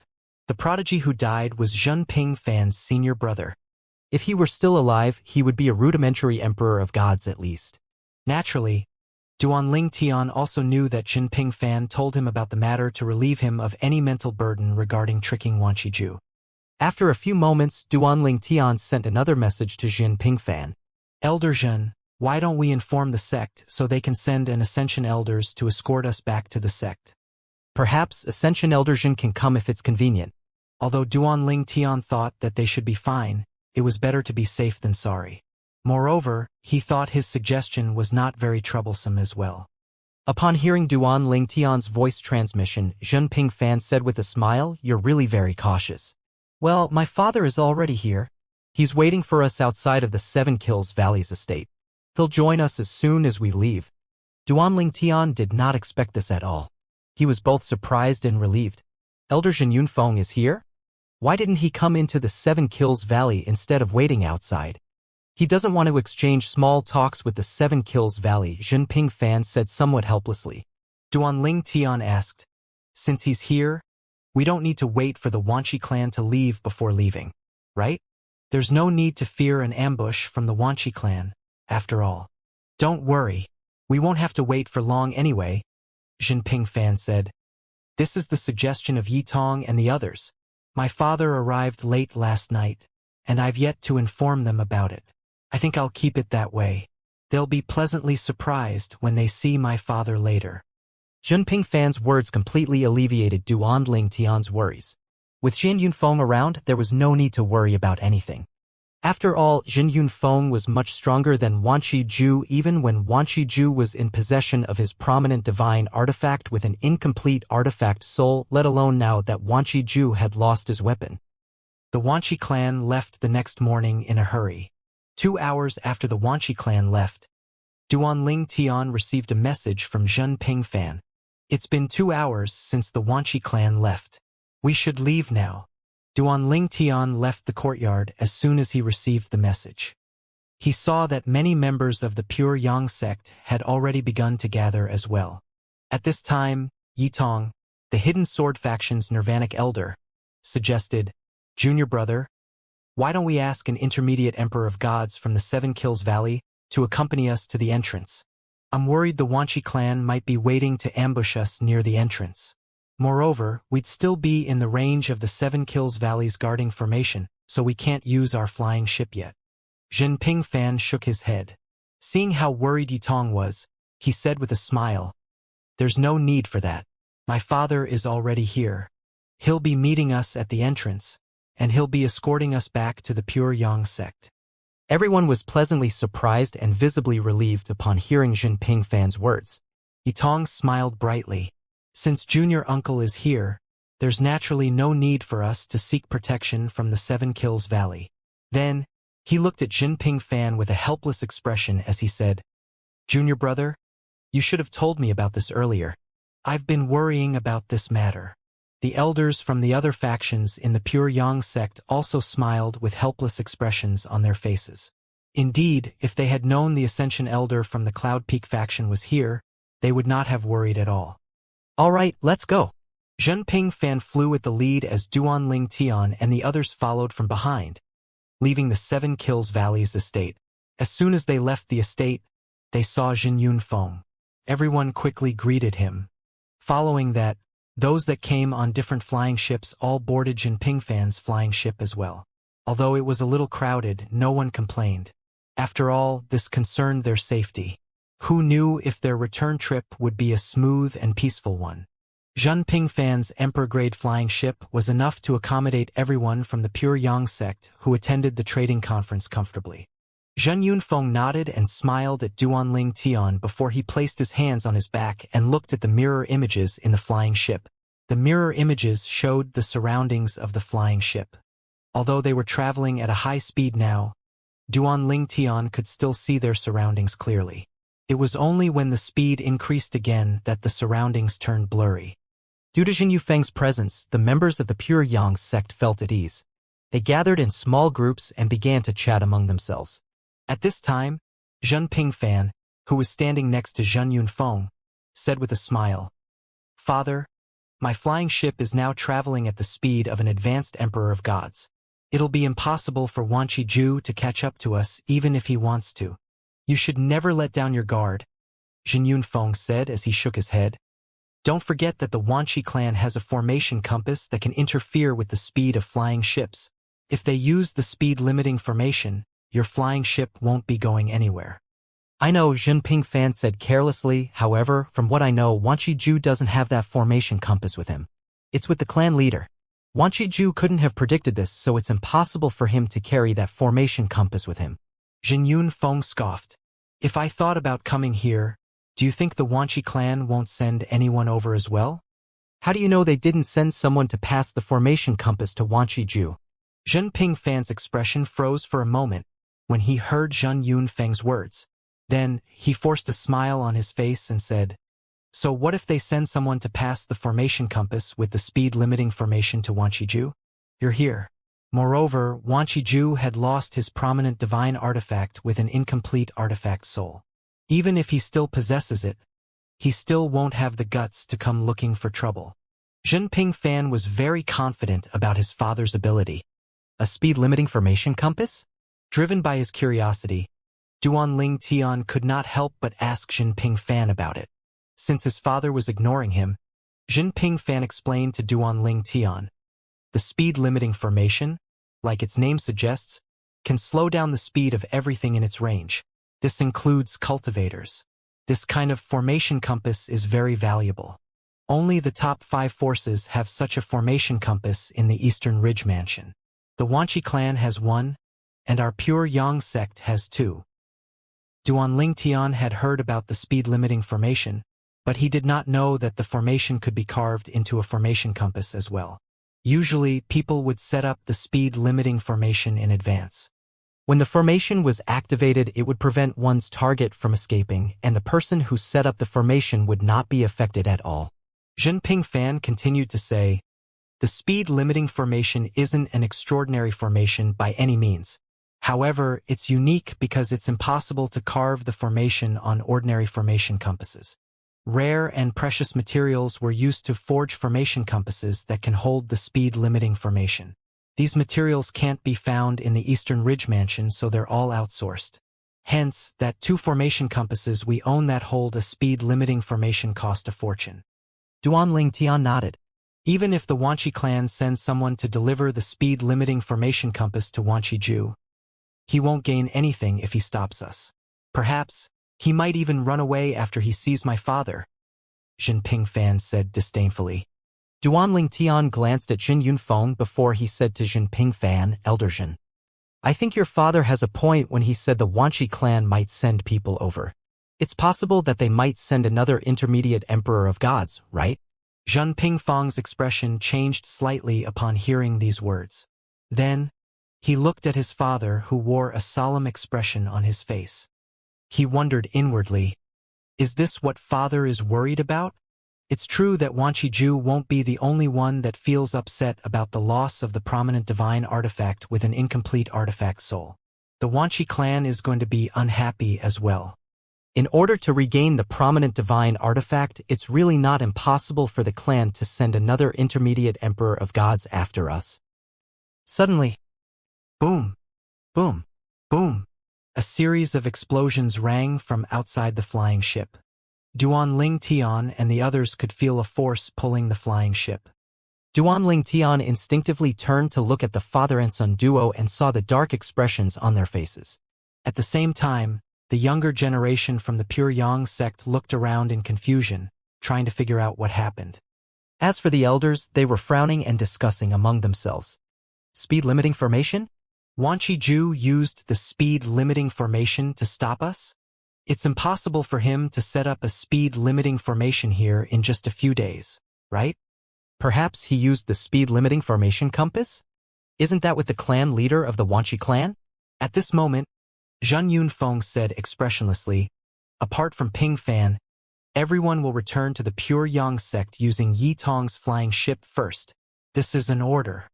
The prodigy who died was Zhenping Fan's senior brother. If he were still alive, he would be a rudimentary emperor of gods at least. Naturally, Duanling Tian also knew that Zhenping Fan told him about the matter to relieve him of any mental burden regarding tricking Wanqiju. After a few moments, Duanling Tian sent another message to Zhenping Fan. Elder Zhen, why don't we inform the sect so they can send an Ascension elders to escort us back to the sect? Perhaps Ascension Elder Zhen can come if it's convenient. Although Duanling Tian thought that they should be fine, it was better to be safe than sorry. Moreover, he thought his suggestion was not very troublesome as well. Upon hearing Duanling Tian's voice transmission, Zhenping Fan said with a smile, "You're really very cautious." "Well, my father is already here. He's waiting for us outside of the Seven Kills Valley's estate. He'll join us as soon as we leave." Duanling Tian did not expect this at all. He was both surprised and relieved. Elder Zhen Yunfeng is here? Why didn't he come into the Seven Kills Valley instead of waiting outside? He doesn't want to exchange small talks with the Seven Kills Valley, Zhenping Fan said somewhat helplessly. Duanling Tian asked, "Since he's here, we don't need to wait for the Wanqi clan to leave before leaving, right? There's no need to fear an ambush from the Wanqi clan, after all. Don't worry, we won't have to wait for long anyway," Zhenping Fan said. "This is the suggestion of Yitong and the others. My father arrived late last night, and I've yet to inform them about it. I think I'll keep it that way. They'll be pleasantly surprised when they see my father later." Zhenping Fan's words completely alleviated Duanling Tian's worries. With Zhen Yunfeng around, there was no need to worry about anything. After all, Zhen Yunfeng was much stronger than Wanqiju even when Wanqiju was in possession of his prominent divine artifact with an incomplete artifact soul, let alone now that Wanqiju had lost his weapon. The Wanqi clan left the next morning in a hurry. 2 hours after the Wanqi clan left, Duanling Tian received a message from Zhenping Fan. "It's been 2 hours since the Wanqi clan left. We should leave now." Duanling Tian left the courtyard as soon as he received the message. He saw that many members of the Pure Yang sect had already begun to gather as well. At this time, Yitong, the Hidden Sword faction's Nirvanic elder, suggested, "Junior brother, why don't we ask an intermediate emperor of gods from the Seven Kills Valley to accompany us to the entrance? I'm worried the Wanqi clan might be waiting to ambush us near the entrance. Moreover, we'd still be in the range of the Seven Kills Valley's guarding formation, so we can't use our flying ship yet." Zhenping Fan shook his head. Seeing how worried Yitong was, he said with a smile, "There's no need for that. My father is already here. He'll be meeting us at the entrance, and he'll be escorting us back to the Pure Yang sect." Everyone was pleasantly surprised and visibly relieved upon hearing Zhenping Fan's words. Yitong smiled brightly. "Since Junior Uncle is here, there's naturally no need for us to seek protection from the Seven Kills Valley." Then, he looked at Zhenping Fan with a helpless expression as he said, "Junior brother, you should have told me about this earlier. I've been worrying about this matter." The elders from the other factions in the Pure Yang sect also smiled with helpless expressions on their faces. Indeed, if they had known the Ascension elder from the Cloud Peak faction was here, they would not have worried at all. "All right, let's go." Zhenping Fan flew at the lead as Duanling Tian and the others followed from behind, leaving the Seven Kills Valley's estate. As soon as they left the estate, they saw Zhen Yunfeng. Everyone quickly greeted him. Following that, those that came on different flying ships all boarded Zhenping Fan's flying ship as well. Although it was a little crowded, no one complained. After all, this concerned their safety. Who knew if their return trip would be a smooth and peaceful one? Zhenping Fan's Emperor-grade flying ship was enough to accommodate everyone from the Pure Yang sect who attended the trading conference comfortably. Zhen Yunfeng nodded and smiled at Duanling Tian before he placed his hands on his back and looked at the mirror images in the flying ship. The mirror images showed the surroundings of the flying ship. Although they were traveling at a high speed now, Duanling Tian could still see their surroundings clearly. It was only when the speed increased again that the surroundings turned blurry. Due to Zhen Yufeng's presence, the members of the Pure Yang sect felt at ease. They gathered in small groups and began to chat among themselves. At this time, Zhenping Fan, who was standing next to Zhen Yunfeng, said with a smile, "Father, My flying ship is now traveling at the speed of an advanced emperor of gods. It'll be impossible for Wanqi Ju to catch up to us even if he wants to. You should never let down your guard, Jin Yunfeng said as he shook his head. Don't forget that the Wanqi clan has a formation compass that can interfere with the speed of flying ships. If they use the speed-limiting formation, your flying ship won't be going anywhere. I know, Jinping Fan said carelessly. However, from what I know, Wanqi Ju doesn't have that formation compass with him. It's with the clan leader. Wanqi Ju couldn't have predicted this, so it's impossible for him to carry that formation compass with him. Jin Yunfeng scoffed. If I thought about coming here, do you think the Wanqi clan won't send anyone over as well? How do you know they didn't send someone to pass the formation compass to Wanqi Ju? Jinping Fan's expression froze for a moment when he heard Jin Yunfeng's words. Then, he forced a smile on his face and said, So what if they send someone to pass the formation compass with the speed-limiting formation to Wanqi Ju? You're here. Moreover, Wanqi Ju had lost his prominent divine artifact with an incomplete artifact soul. Even if he still possesses it, he still won't have the guts to come looking for trouble. Jinping Fan was very confident about his father's ability. A speed-limiting formation compass? Driven by his curiosity, Duanling Tian could not help but ask Jinping Fan about it. Since his father was ignoring him, Jinping Fan explained to Duanling Tian. The speed-limiting formation, like its name suggests, can slow down the speed of everything in its range. This includes cultivators. This kind of formation compass is very valuable. Only the top 5 forces have such a formation compass in the Eastern Ridge Mansion. The Wanqi clan has 1, and our Pure Yang sect has 2. Duanling Tian had heard about the speed-limiting formation, but he did not know that the formation could be carved into a formation compass as well. Usually, people would set up the speed-limiting formation in advance. When the formation was activated, it would prevent one's target from escaping, and the person who set up the formation would not be affected at all. Jinping Fan continued to say, The speed-limiting formation isn't an extraordinary formation by any means. However, it's unique because it's impossible to carve the formation on ordinary formation compasses. Rare and precious materials were used to forge formation compasses that can hold the speed-limiting formation. These materials can't be found in the Eastern Ridge Mansion, so they're all outsourced. Hence, that 2 formation compasses we own that hold a speed-limiting formation cost a fortune. Duanling Tian nodded. Even if the Wanqi clan sends someone to deliver the speed-limiting formation compass to Wanqi Ju, he won't gain anything if he stops us. Perhaps, he might even run away after he sees my father, Jinping Fan said disdainfully. Duanling Tian glanced at Jin Yunfeng before he said to Jinping Fan, Elder Jin. I think your father has a point when he said the Wanqi clan might send people over. It's possible that they might send another intermediate emperor of gods, right? Jinping Fang's expression changed slightly upon hearing these words. Then, he looked at his father who wore a solemn expression on his face. He wondered inwardly, is this what father is worried about? It's true that Wanqi Ju won't be the only one that feels upset about the loss of the prominent divine artifact with an incomplete artifact soul. The Wanqi clan is going to be unhappy as well. In order to regain the prominent divine artifact, it's really not impossible for the clan to send another intermediate emperor of gods after us. Suddenly, boom, boom, boom. A series of explosions rang from outside the flying ship. Duanling Tian and the others could feel a force pulling the flying ship. Duanling Tian instinctively turned to look at the father and son duo and saw the dark expressions on their faces. At the same time, the younger generation from the Pure Yang sect looked around in confusion, trying to figure out what happened. As for the elders, they were frowning and discussing among themselves. Speed-limiting formation? Wanqi Ju used the speed-limiting formation to stop us? It's impossible for him to set up a speed-limiting formation here in just a few days, right? Perhaps he used the speed-limiting formation compass? Isn't that with the clan leader of the Wanqi clan? At this moment, Jin Yunfeng said expressionlessly, apart from Ping Fan, everyone will return to the Pure Yang sect using Yi Tong's flying ship first. This is an order.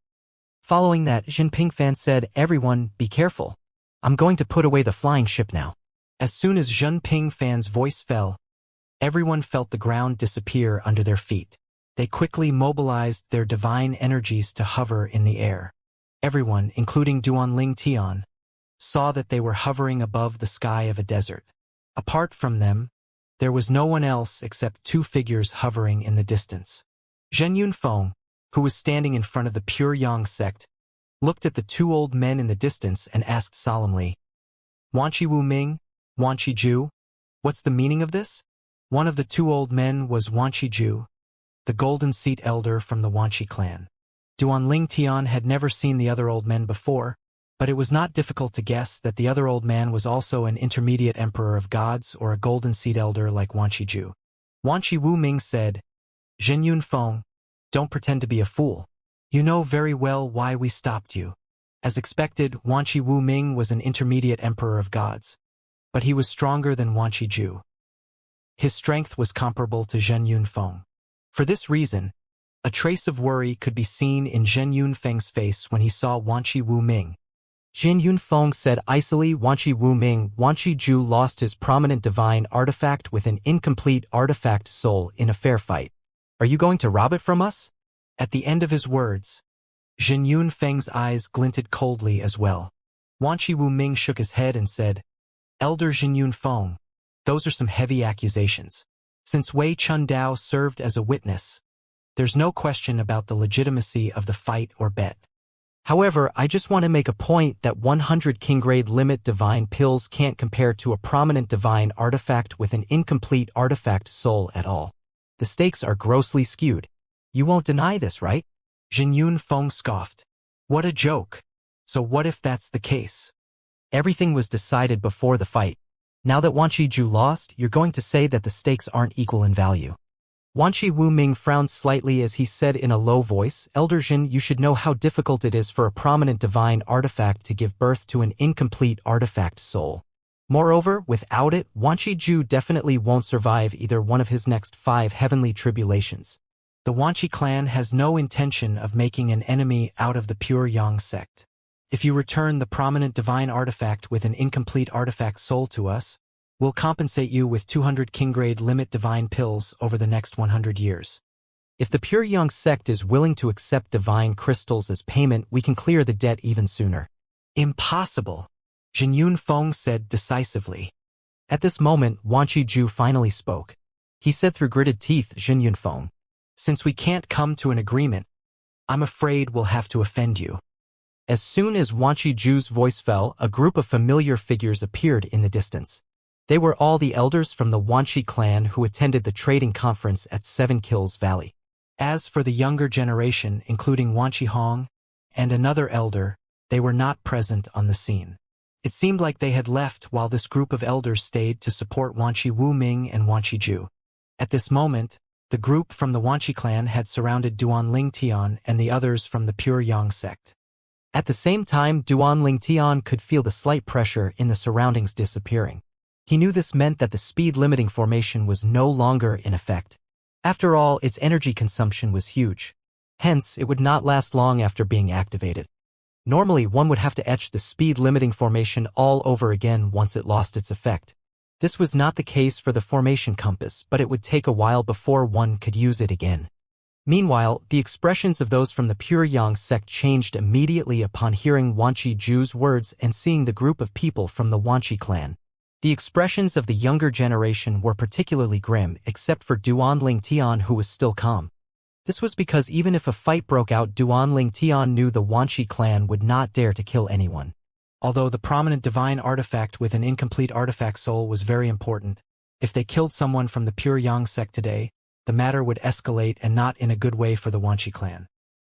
Following that, Jinping Fan said, everyone, be careful. I'm going to put away the flying ship now. As soon as Jinping Fan's voice fell, everyone felt the ground disappear under their feet. They quickly mobilized their divine energies to hover in the air. Everyone, including Duanling Tian, saw that they were hovering above the sky of a desert. Apart from them, there was no one else except two figures hovering in the distance. Zhen Yunfeng, who was standing in front of the Pure Yang sect, looked at the two old men in the distance and asked solemnly, "Wanqi Wu Ming, Wanqi Ju, what's the meaning of this?" One of the two old men was Wanqi Ju, the Golden Seat elder from the Wanqi clan. Duanling Tian had never seen the other old men before, but it was not difficult to guess that the other old man was also an intermediate emperor of gods or a Golden Seat elder like Wanqi Ju. Wanqi Wu Ming said, "Zhen Yunfeng, don't pretend to be a fool. You know very well why we stopped you." As expected, Wanqi Wu Ming was an intermediate emperor of gods, but he was stronger than Wanqi Ju. His strength was comparable to Zhen Yunfeng. For this reason, a trace of worry could be seen in Zhen Yunfeng's face when he saw Wanqi Wu Ming. Zhen Yunfeng said icily, "Wanqi Wu Ming, Wanqi Ju lost his prominent divine artifact with an incomplete artifact soul in a fair fight. Are you going to rob it from us?" At the end of his words, Zhen Yunfeng's eyes glinted coldly as well. Wanqi Wu Ming shook his head and said, "Elder Zhen Yunfeng, those are some heavy accusations. Since Wei Chundao served as a witness, there's no question about the legitimacy of the fight or bet. However, I just want to make a point that 100 king-grade limit divine pills can't compare to a prominent divine artifact with an incomplete artifact soul at all. The stakes are grossly skewed. You won't deny this, right?" Zhen Yunfeng scoffed. "What a joke. So what if that's the case? Everything was decided before the fight. Now that Wanqi Ju lost, you're going to say that the stakes aren't equal in value." Wanqi Wu Ming frowned slightly as he said in a low voice, "Elder Zhen, you should know how difficult it is for a prominent divine artifact to give birth to an incomplete artifact soul. Moreover, without it, Wanqi Ju definitely won't survive either one of his next 5 heavenly tribulations. The Wanqi clan has no intention of making an enemy out of the Pure Yang sect. If you return the prominent divine artifact with an incomplete artifact soul to us, we'll compensate you with 200 king-grade limit divine pills over the next 100 years. If the Pure Yang sect is willing to accept divine crystals as payment, we can clear the debt even sooner." "Impossible," Zhen Yunfeng said decisively. At this moment, Wanqi Ju finally spoke. He said through gritted teeth, "Zhen Yunfeng, since we can't come to an agreement, I'm afraid we'll have to offend you." As soon as Wanqi Ju's voice fell, a group of familiar figures appeared in the distance. They were all the elders from the Wanqi clan who attended the trading conference at 7 Kills Valley. As for the younger generation, including Wanqi Hong and another elder, they were not present on the scene. It seemed like they had left while this group of elders stayed to support Wanqi Wu Ming and Wanqi Ju. At this moment, the group from the Wanqi clan had surrounded Duanling Tian and the others from the Pure Yang sect. At the same time, Duanling Tian could feel the slight pressure in the surroundings disappearing. He knew this meant that the speed-limiting formation was no longer in effect. After all, its energy consumption was huge. Hence, it would not last long after being activated. Normally, one would have to etch the speed-limiting formation all over again once it lost its effect. This was not the case for the formation compass, but it would take a while before one could use it again. Meanwhile, the expressions of those from the Pure Yang sect changed immediately upon hearing Wanqi Ju's words and seeing the group of people from the Wanqi clan. The expressions of the younger generation were particularly grim, except for Duanling Tian, who was still calm. This was because even if a fight broke out, Duanling Tian knew the Wanqi clan would not dare to kill anyone. Although the prominent divine artifact with an incomplete artifact soul was very important, if they killed someone from the Pure Yang sect today, the matter would escalate and not in a good way for the Wanqi clan.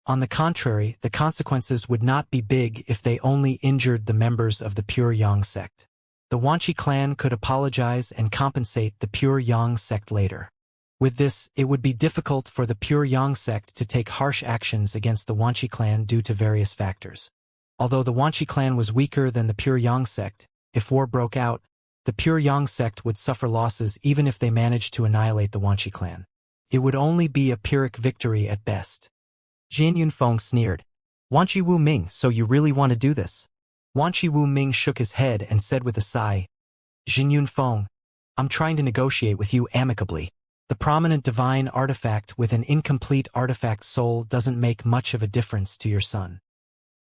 On the contrary, the consequences would not be big if they only injured the members of the Pure Yang sect. The Wanqi clan could apologize and compensate the Pure Yang sect later. With this, it would be difficult for the Pure Yang sect to take harsh actions against the Wanqi clan due to various factors. Although the Wanqi clan was weaker than the Pure Yang sect, if war broke out, the Pure Yang sect would suffer losses even if they managed to annihilate the Wanqi clan. It would only be a Pyrrhic victory at best. Zhen Yunfeng sneered. "Wanqi Wu Ming, so you really want to do this?" Wanqi Wu Ming shook his head and said with a sigh, "Zhen Yunfeng, I'm trying to negotiate with you amicably. The prominent divine artifact with an incomplete artifact soul doesn't make much of a difference to your son.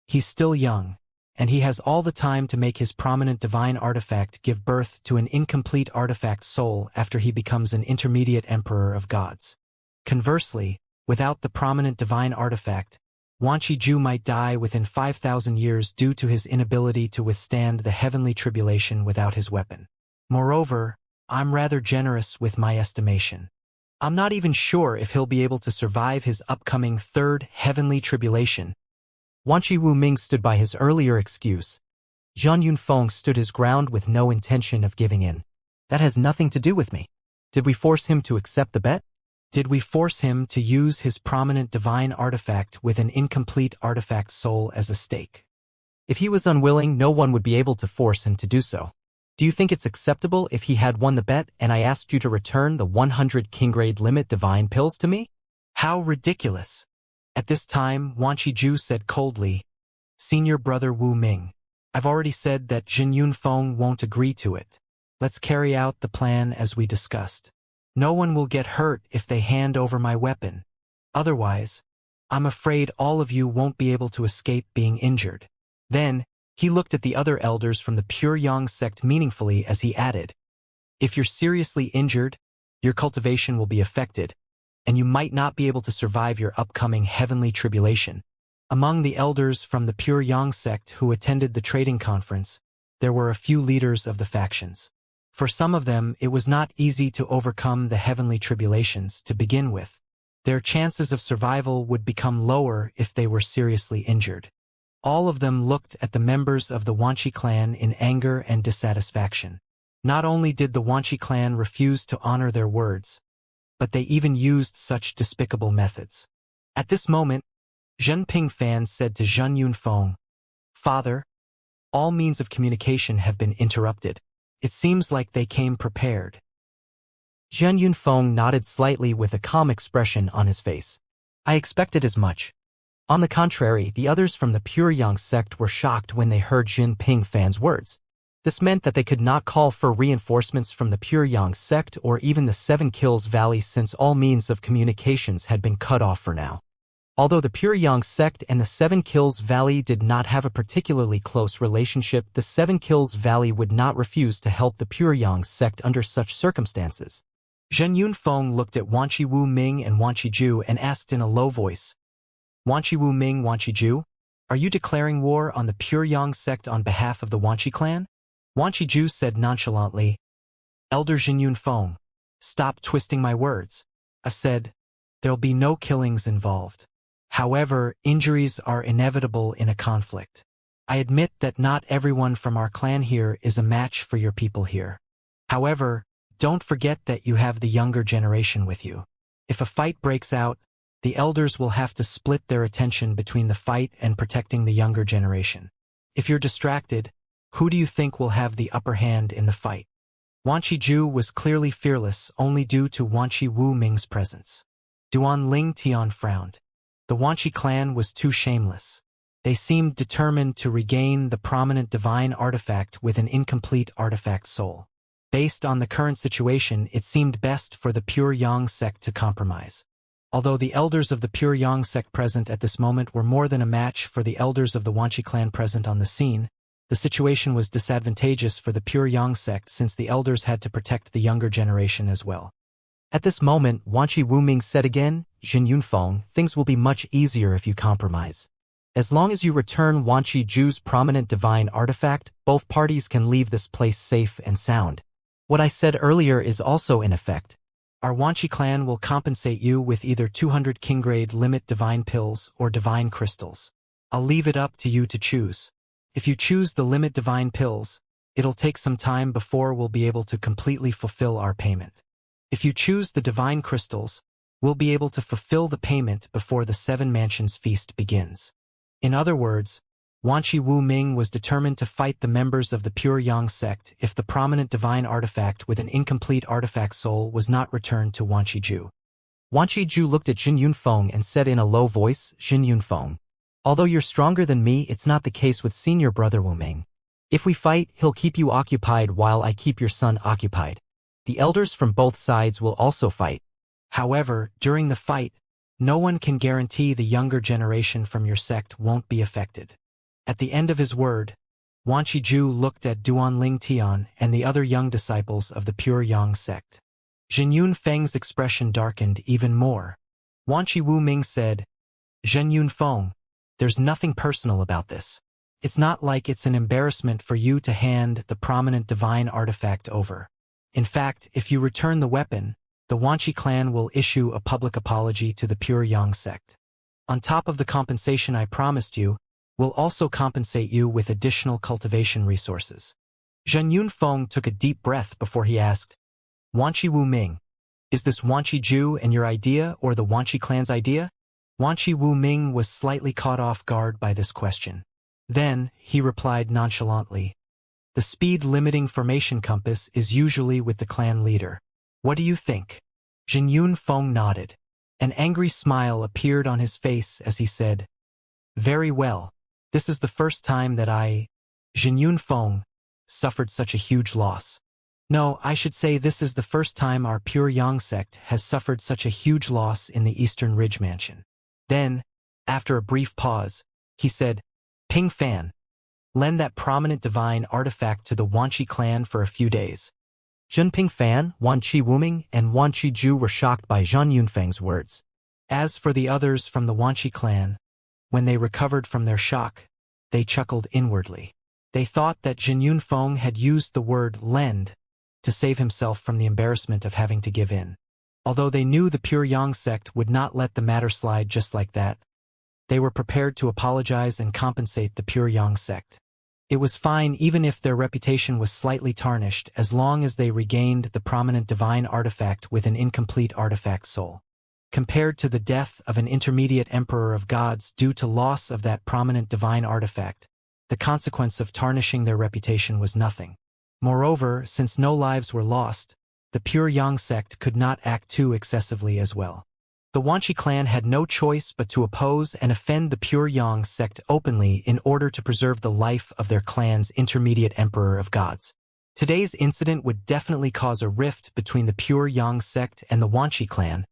He's still young, and he has all the time to make his prominent divine artifact give birth to an incomplete artifact soul after he becomes an intermediate emperor of gods. Conversely, without the prominent divine artifact, Wanqi might die within 5,000 years due to his inability to withstand the heavenly tribulation without his weapon. Moreover, I'm rather generous with my estimation. I'm not even sure if he'll be able to survive his upcoming third heavenly tribulation. Wanqi Wuming stood by his earlier excuse. Zhang Yunfeng stood his ground with no intention of giving in. That has nothing to do with me. Did we force him to accept the bet? Did we force him to use his prominent divine artifact with an incomplete artifact soul as a stake? If he was unwilling, no one would be able to force him to do so. Do you think it's acceptable if he had won the bet and I asked you to return the 100 king-grade limit divine pills to me? How ridiculous! At this time, Wanqi said coldly, Senior brother Wu Ming, I've already said that Jin Yunfeng won't agree to it. Let's carry out the plan as we discussed. No one will get hurt if they hand over my weapon. Otherwise, I'm afraid all of you won't be able to escape being injured. Then, he looked at the other elders from the Pure Yang sect meaningfully as he added, If you're seriously injured, your cultivation will be affected, and you might not be able to survive your upcoming heavenly tribulation. Among the elders from the Pure Yang sect who attended the trading conference, there were a few leaders of the factions. For some of them, it was not easy to overcome the heavenly tribulations to begin with. Their chances of survival would become lower if they were seriously injured. All of them looked at the members of the Wanqi clan in anger and dissatisfaction. Not only did the Wanqi clan refuse to honor their words, but they even used such despicable methods. At this moment, Zhen Pingfan said to Zhang Yunfeng, Father, all means of communication have been interrupted. It seems like they came prepared. Zhang Yunfeng nodded slightly with a calm expression on his face. I expected as much. On the contrary, the others from the Pure Yang sect were shocked when they heard Zhen Pingfan's words. This meant that they could not call for reinforcements from the Pure Yang sect or even the Seven Kills Valley since all means of communications had been cut off for now. Although the Pure Yang sect and the Seven Kills Valley did not have a particularly close relationship, the Seven Kills Valley would not refuse to help the Pure Yang sect under such circumstances. Zhen Yunfeng looked at Wanqi Wuming and Wanqi and asked in a low voice, Wanqi Wuming, Wanqi, are you declaring war on the Pure Yang sect on behalf of the Wanqi clan? Wanqi said nonchalantly, Elder Zhen Yunfeng, stop twisting my words. I said, there'll be no killings involved. However, injuries are inevitable in a conflict. I admit that not everyone from our clan here is a match for your people here. However, don't forget that you have the younger generation with you. If a fight breaks out, the elders will have to split their attention between the fight and protecting the younger generation. If you're distracted, who do you think will have the upper hand in the fight? Wanqi was clearly fearless only due to Wanqi Wuming's presence. Duan Ling Tian frowned. The Wanqi clan was too shameless. They seemed determined to regain the prominent divine artifact with an incomplete artifact soul. Based on the current situation, it seemed best for the Pure Yang sect to compromise. Although the elders of the Pure Yang sect present at this moment were more than a match for the elders of the Wanqi clan present on the scene, the situation was disadvantageous for the Pure Yang sect since the elders had to protect the younger generation as well. At this moment, Wanqi Wuming said again, Zhen Yunfeng, things will be much easier if you compromise. As long as you return Wanqi's prominent divine artifact, both parties can leave this place safe and sound. What I said earlier is also in effect. Our Wanqi clan will compensate you with either 200 king-grade limit divine pills or divine crystals. I'll leave it up to you to choose. If you choose the limit divine pills, it'll take some time before we'll be able to completely fulfill our payment. If you choose the divine crystals, we'll be able to fulfill the payment before the Seven Mansions feast begins. In other words, Wanqi Wuming was determined to fight the members of the Pure Yang sect if the prominent divine artifact with an incomplete artifact soul was not returned to Wanqi. Wanqi looked at Zhen Yunfeng and said in a low voice, Zhen Yunfeng, although you're stronger than me, it's not the case with senior brother Wu Ming. If we fight, he'll keep you occupied while I keep your son occupied. The elders from both sides will also fight. However, during the fight, no one can guarantee the younger generation from your sect won't be affected. At the end of his word, Wan Qiju looked at Duanling Tian and the other young disciples of the Pure Yang sect. Zhen Yunfeng's expression darkened even more. Wan Qi Wuming said, "Zhen Yunfeng, there's nothing personal about this. It's not like it's an embarrassment for you to hand the prominent divine artifact over. In fact, if you return the weapon, the Wanqi clan will issue a public apology to the Pure Yang sect. On top of the compensation I promised you, we'll also compensate you with additional cultivation resources." Zhen Yunfeng took a deep breath before he asked, "Wanqi Wuming, is this Wanqi Ju and your idea or the Wanqi clan's idea?" Wanqi Wuming was slightly caught off guard by this question. Then, he replied nonchalantly, "The speed-limiting formation compass is usually with the clan leader. What do you think?" Zhen Yunfeng nodded. An angry smile appeared on his face as he said, "Very well. This is the first time that Zhen Yunfeng, suffered such a huge loss. No, I should say this is the first time our Pure Yang sect has suffered such a huge loss in the Eastern Ridge Mansion." Then, after a brief pause, he said, "Ping Fan, lend that prominent divine artifact to the Wanqi clan for a few days." Zhen Ping Fan, Wan Qi Wuming, and Wan Qi Ju were shocked by Zhen Yunfeng's words. As for the others from the Wanqi clan, when they recovered from their shock, they chuckled inwardly. They thought that Zhen Yunfeng had used the word lend to save himself from the embarrassment of having to give in. Although they knew the Pure Yang sect would not let the matter slide just like that, they were prepared to apologize and compensate the Pure Yang sect. It was fine even if their reputation was slightly tarnished as long as they regained the prominent divine artifact with an incomplete artifact soul. Compared to the death of an intermediate emperor of gods due to loss of that prominent divine artifact, the consequence of tarnishing their reputation was nothing. Moreover, since no lives were lost, the Pure Yang sect could not act too excessively as well. The Wanqi clan had no choice but to oppose and offend the Pure Yang sect openly in order to preserve the life of their clan's intermediate emperor of gods. Today's incident would definitely cause a rift between the Pure Yang sect and the Wanqi clan,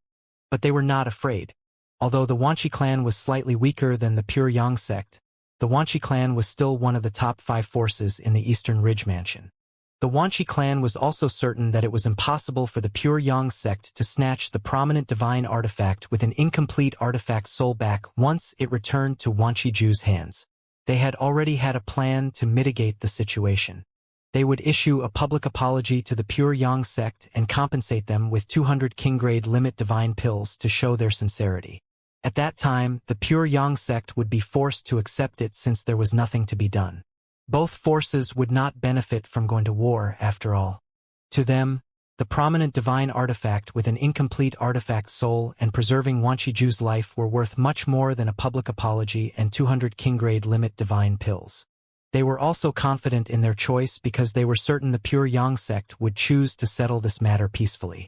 but they were not afraid. Although the Wanqi clan was slightly weaker than the Pure Yang sect, the Wanqi clan was still one of the top 5 forces in the Eastern Ridge Mansion. The Wanqi clan was also certain that it was impossible for the Pure Yang sect to snatch the prominent divine artifact with an incomplete artifact soul back once it returned to Wanqi Ju's hands. They had already had a plan to mitigate the situation. They would issue a public apology to the Pure Yang sect and compensate them with 200 king-grade limit divine pills to show their sincerity. At that time, the Pure Yang sect would be forced to accept it since there was nothing to be done. Both forces would not benefit from going to war, after all. To them, the prominent divine artifact with an incomplete artifact soul and preserving Wanqi Ju's life were worth much more than a public apology and 200 king-grade limit divine pills. They were also confident in their choice because they were certain the Pure Yang sect would choose to settle this matter peacefully.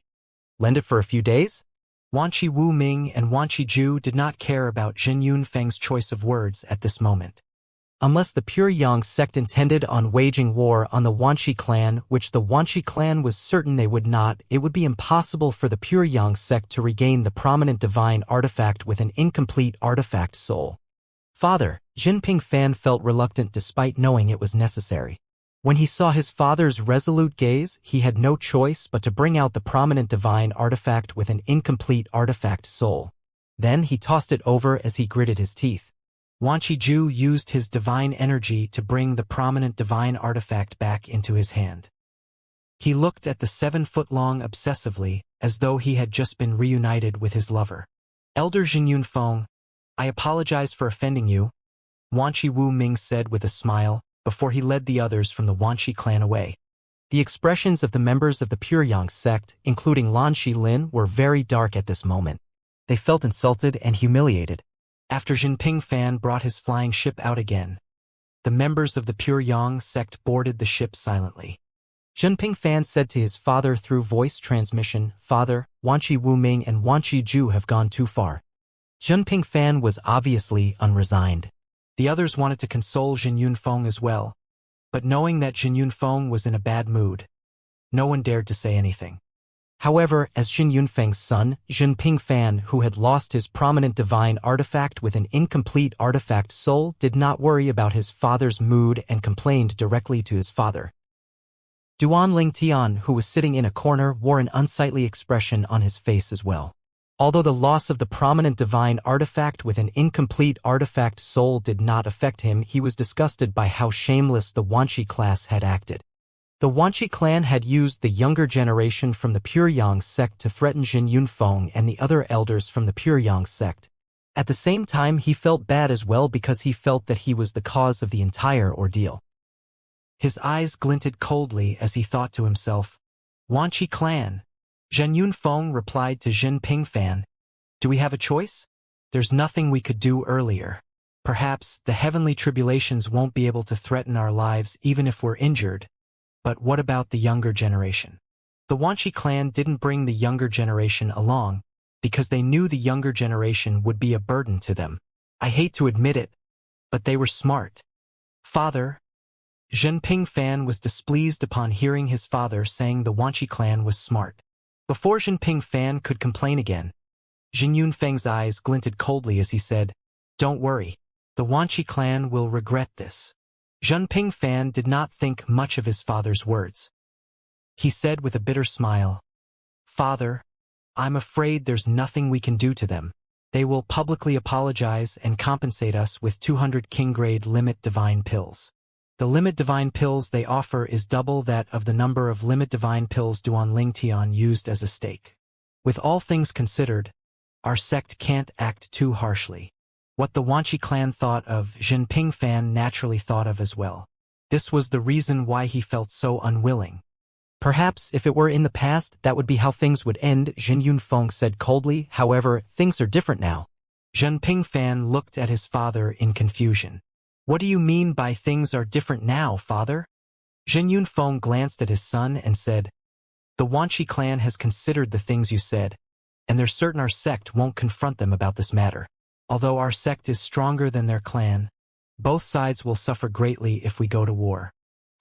Lend it for a few days? Wanqi Wuming and Wanqi Ju did not care about Zhen Yunfeng's choice of words at this moment. Unless the Pure Yang sect intended on waging war on the Wanqi clan, which the Wanqi clan was certain they would not, it would be impossible for the Pure Yang sect to regain the prominent divine artifact with an incomplete artifact soul. Father, Jinping Fan felt reluctant despite knowing it was necessary. When he saw his father's resolute gaze, he had no choice but to bring out the prominent divine artifact with an incomplete artifact soul. Then he tossed it over as he gritted his teeth. Wanqi Ju used his divine energy to bring the prominent divine artifact back into his hand. He looked at the 7-foot-long obsessively, as though he had just been reunited with his lover. Elder Zhen Yunfeng, I apologize for offending you, Wanqi Wuming said with a smile, before he led the others from the Wanqi clan away. The expressions of the members of the Pure Yang sect, including Lan Shilin, were very dark at this moment. They felt insulted and humiliated. After Jinping Fan brought his flying ship out again, the members of the Pure Yang sect boarded the ship silently. Jinping Fan said to his father through voice transmission, "Father, Wanqi Wuming and Wanqi Ju have gone too far." Jinping Fan was obviously unresigned. The others wanted to console Zhen Yunfeng as well, but knowing that Zhen Yunfeng was in a bad mood, no one dared to say anything. However, as Jin Yunfeng's son, Jin Pingfan, who had lost his prominent divine artifact with an incomplete artifact soul, did not worry about his father's mood and complained directly to his father. Duan Lingtian, who was sitting in a corner, wore an unsightly expression on his face as well. Although the loss of the prominent divine artifact with an incomplete artifact soul did not affect him, he was disgusted by how shameless the Wanqi class had acted. The Wanqi clan had used the younger generation from the Pure Yang sect to threaten Jin Yunfeng and the other elders from the Pure Yang sect. At the same time, he felt bad as well because he felt that he was the cause of the entire ordeal. His eyes glinted coldly as he thought to himself, Wanqi clan. Zhen Yunfeng replied to Jin Pingfan, do we have a choice? There's nothing we could do earlier. Perhaps the heavenly tribulations won't be able to threaten our lives even if we're injured. But what about the younger generation? The Wanqi clan didn't bring the younger generation along, because they knew the younger generation would be a burden to them. I hate to admit it, but they were smart. Father, Zhen Pingfan was displeased upon hearing his father saying the Wanqi clan was smart. Before Zhen Pingfan could complain again, Jin Yunfeng's eyes glinted coldly as he said, don't worry, the Wanqi clan will regret this. Zhen Pingfan did not think much of his father's words. He said with a bitter smile, Father, I'm afraid there's nothing we can do to them. They will publicly apologize and compensate us with 200 king-grade limit divine pills. The limit divine pills they offer is double that of the number of limit divine pills Duan Lingtian used as a stake. With all things considered, our sect can't act too harshly. What the Wanqi clan thought of, Jin Pingfan naturally thought of as well. This was the reason why he felt so unwilling. Perhaps if it were in the past, that would be how things would end, Jin Yunfeng said coldly. However, things are different now. Zhen Pingfan looked at his father in confusion. What do you mean by things are different now, father? Jin Yunfeng glanced at his son and said, the Wanqi clan has considered the things you said, and they're certain our sect won't confront them about this matter. Although our sect is stronger than their clan, both sides will suffer greatly if we go to war.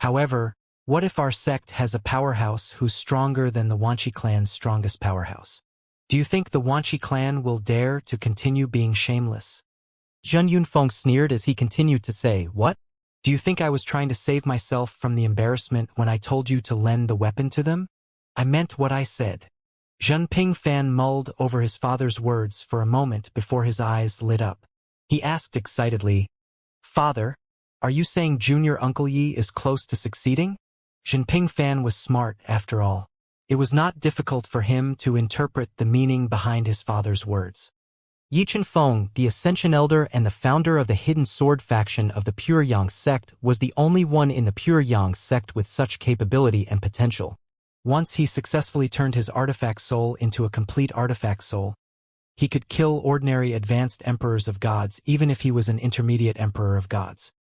However, what if our sect has a powerhouse who's stronger than the Wanqi clan's strongest powerhouse? Do you think the Wanqi clan will dare to continue being shameless? Zhen Yunfeng sneered as he continued to say, what? Do you think I was trying to save myself from the embarrassment when I told you to lend the weapon to them? I meant what I said. Zhen Pingfan mulled over his father's words for a moment before his eyes lit up. He asked excitedly, Father, are you saying Junior Uncle Yi is close to succeeding? Zhen Pingfan was smart after all. It was not difficult for him to interpret the meaning behind his father's words. Yi Chenfeng, the Ascension Elder and the founder of the Hidden Sword faction of the Pure Yang sect, was the only one in the Pure Yang sect with such capability and potential. Once he successfully turned his artifact soul into a complete artifact soul, he could kill ordinary advanced emperors of gods even if he was an intermediate emperor of gods.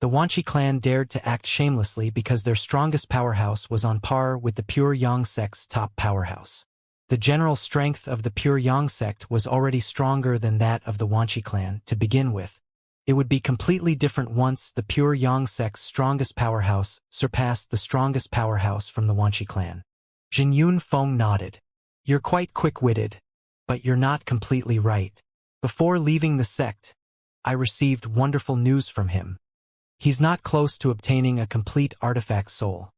The Wanqi clan dared to act shamelessly because their strongest powerhouse was on par with the Pure Yang sect's top powerhouse. The general strength of the Pure Yang sect was already stronger than that of the Wanqi clan to begin with. It would be completely different once the Pure Yang sect's strongest powerhouse surpassed the strongest powerhouse from the Wanqi clan. Jin Yunfeng nodded. You're quite quick-witted, but you're not completely right. Before leaving the sect, I received wonderful news from him. He's not close to obtaining a complete artifact soul.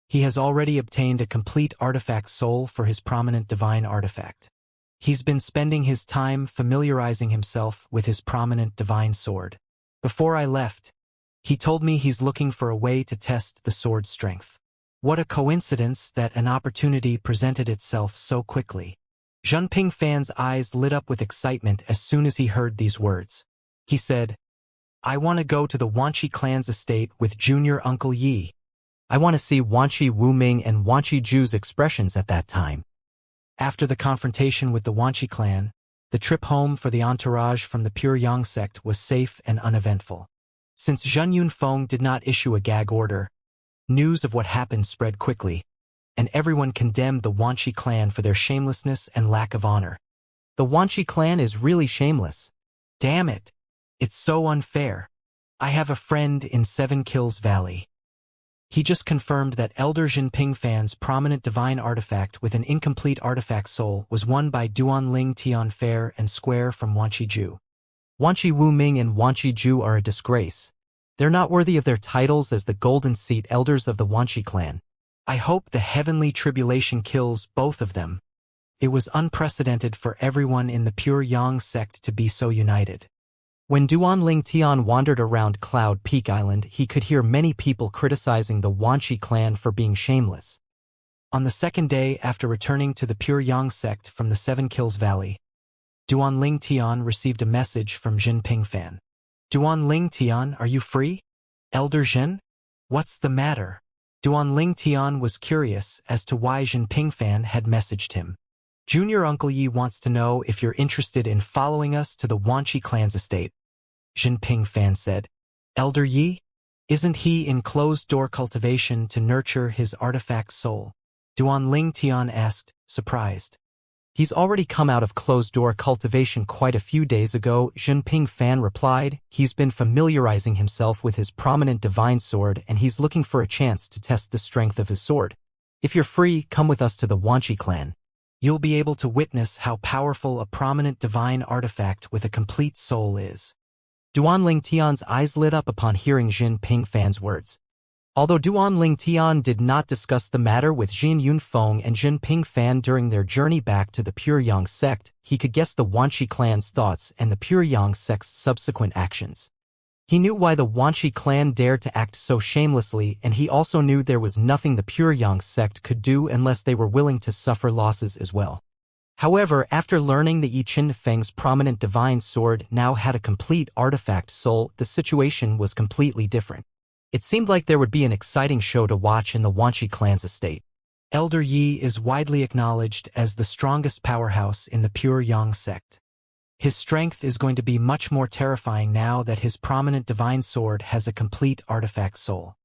He has already obtained a complete artifact soul for his prominent divine artifact. He's been spending his time familiarizing himself with his prominent divine sword. Before I left, he told me he's looking for a way to test the sword's strength. What a coincidence that an opportunity presented itself so quickly. Zhen Pingfan's eyes lit up with excitement as soon as he heard these words. He said, I want to go to the Wanqi clan's estate with Junior Uncle Yi. I want to see Wanqi Wuming and Wanqi Ju's expressions at that time. After the confrontation with the Wanqi clan, the trip home for the entourage from the Pure Yang sect was safe and uneventful. Since Zhen Yunfeng did not issue a gag order, news of what happened spread quickly, and everyone condemned the Wanqi clan for their shamelessness and lack of honor. The Wanqi clan is really shameless. Damn it. It's so unfair. I have a friend in Seven Kills Valley. He just confirmed that Elder Jinping Fan's prominent divine artifact with an incomplete artifact soul was won by Duanling Tian fair and square from Wanqi Wanqi Wu Ming and Wanqi Ju are a disgrace. They're not worthy of their titles as the Golden Seat elders of the Wanqi clan. I hope the heavenly tribulation kills both of them. It was unprecedented for everyone in the Pure Yang sect to be so united. When Duanling Tian wandered around Cloud Peak Island, he could hear many people criticizing the Wanqi clan for being shameless. On the second day after returning to the Pure Yang sect from the Seven Kills Valley, Duanling Tian received a message from Jinping Fan. Duanling Tian, are you free? Elder Jin? What's the matter? Duanling Tian was curious as to why Jinping Fan had messaged him. Junior Uncle Yi wants to know if you're interested in following us to the Wanqi clan's estate. Jinping Fan said. Elder Yi? Isn't he in closed-door cultivation to nurture his artifact soul? Duanling Tian asked, surprised. He's already come out of closed-door cultivation quite a few days ago, Jinping Fan replied. He's been familiarizing himself with his prominent divine sword and he's looking for a chance to test the strength of his sword. If you're free, come with us to the Wanqi clan. You'll be able to witness how powerful a prominent divine artifact with a complete soul is. Duanling Tian's eyes lit up upon hearing Jinping Fan's words. Although Duanling Tian did not discuss the matter with Jin Yunfeng and Jinping Fan during their journey back to the Pure Yang sect, he could guess the Wanqi clan's thoughts and the Pure Yang sect's subsequent actions. He knew why the Wanqi clan dared to act so shamelessly, and he also knew there was nothing the Pure Yang sect could do unless they were willing to suffer losses as well. However, after learning that Yi Qin Feng's prominent divine sword now had a complete artifact soul, the situation was completely different. It seemed like there would be an exciting show to watch in the Wanqi clan's estate. Elder Yi is widely acknowledged as the strongest powerhouse in the Pure Yang sect. His strength is going to be much more terrifying now that his prominent divine sword has a complete artifact soul.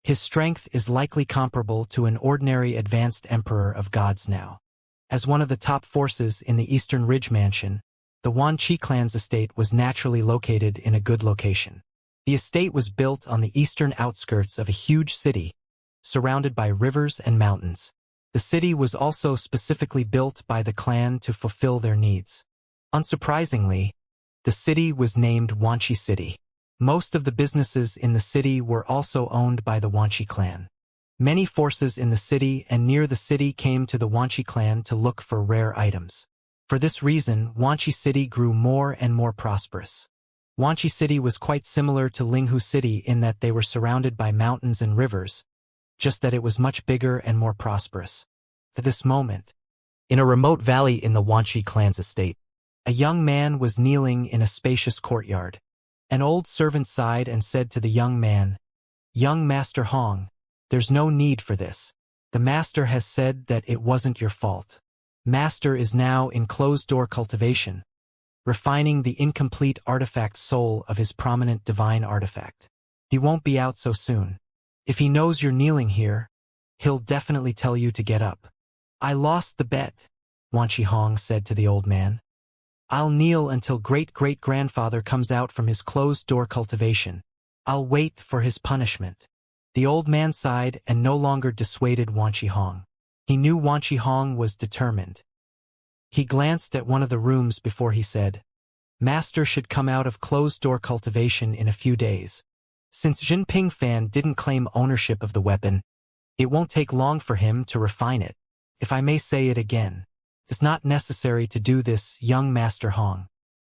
His strength is likely comparable to an ordinary advanced emperor of gods now. As one of the top forces in the Eastern Ridge Mansion, the Wanqi clan's estate was naturally located in a good location. The estate was built on the eastern outskirts of a huge city, surrounded by rivers and mountains. The city was also specifically built by the clan to fulfill their needs. Unsurprisingly, the city was named Wanqi City. Most of the businesses in the city were also owned by the Wanqi clan. Many forces in the city and near the city came to the Wanqi clan to look for rare items. For this reason, Wanqi City grew more and more prosperous. Wanqi City was quite similar to Linghu City in that they were surrounded by mountains and rivers, just that it was much bigger and more prosperous. At this moment, in a remote valley in the Wanqi clan's estate, a young man was kneeling in a spacious courtyard. An old servant sighed and said to the young man, "Young Master Hong, there's no need for this. The master has said that it wasn't your fault. Master is now in closed-door cultivation, refining the incomplete artifact soul of his prominent divine artifact. He won't be out so soon. If he knows you're kneeling here, he'll definitely tell you to get up." "I lost the bet," Wanqi Hong said to the old man. "I'll kneel until great-great-grandfather comes out from his closed-door cultivation. I'll wait for his punishment." The old man sighed and no longer dissuaded Wanqi Hong. He knew Wanqi Hong was determined. He glanced at one of the rooms before he said, "Master should come out of closed-door cultivation in a few days. Since Jinping Fan didn't claim ownership of the weapon, it won't take long for him to refine it. If I may say it again, it's not necessary to do this, young Master Hong.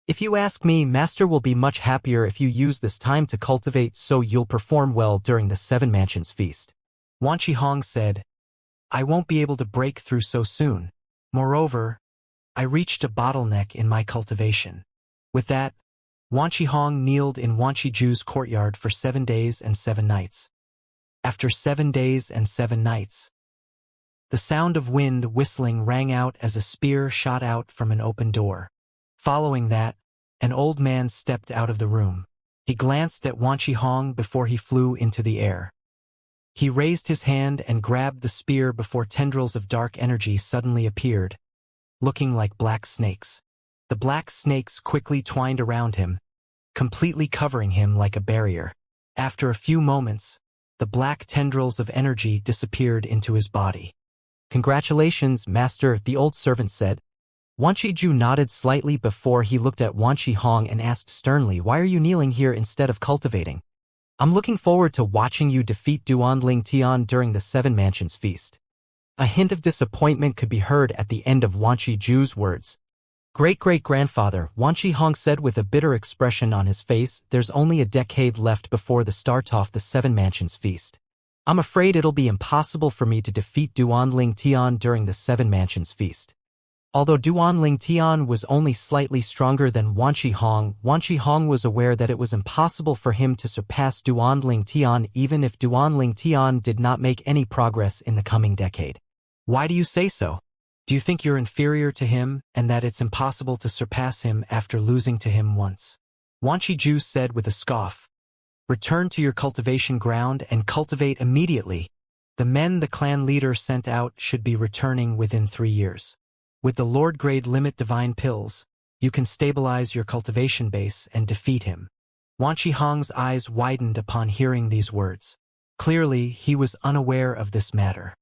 If you ask me, Master will be much happier if you use this time to cultivate so you'll perform well during the Seven Mansions feast." Wanqi Hong said, "I won't be able to break through so soon. Moreover, I reached a bottleneck in my cultivation." With that, Wanqi Hong kneeled in Wanqi Ju's courtyard for 7 days and 7 nights. After 7 days and 7 nights, the sound of wind whistling rang out as a spear shot out from an open door. Following that, an old man stepped out of the room. He glanced at Wanqi Hong before he flew into the air. He raised his hand and grabbed the spear before tendrils of dark energy suddenly appeared, looking like black snakes. The black snakes quickly twined around him, completely covering him like a barrier. After a few moments, The black tendrils of energy disappeared into his body. "Congratulations, master," the old servant said. Wan Qiju nodded slightly before he looked at Wan Qihong and asked sternly, "Why are you kneeling here instead of cultivating?" "I'm looking forward to watching you defeat Duanling Tian during the Seven Mansions feast." A hint of disappointment could be heard at the end of Wan Qiju's words. "Great-great-grandfather," Wan Qihong said with a bitter expression on his face, "there's only a decade left before the start of the Seven Mansions feast. I'm afraid it'll be impossible for me to defeat Duanling Tian during the Seven Mansions feast." Although Duanling Tian was only slightly stronger than Wan Qihong was aware that it was impossible for him to surpass Duanling Tian even if Duanling Tian did not make any progress in the coming decade. "Why do you say so? Do you think you're inferior to him and that it's impossible to surpass him after losing to him once?" Wan Qiju said with a scoff. "Return to your cultivation ground and cultivate immediately. The men the clan leader sent out should be returning within 3 years. With the Lord Grade Limit Divine Pills, you can stabilize your cultivation base and defeat him." Wan Qihong's eyes widened upon hearing these words. Clearly, he was unaware of this matter.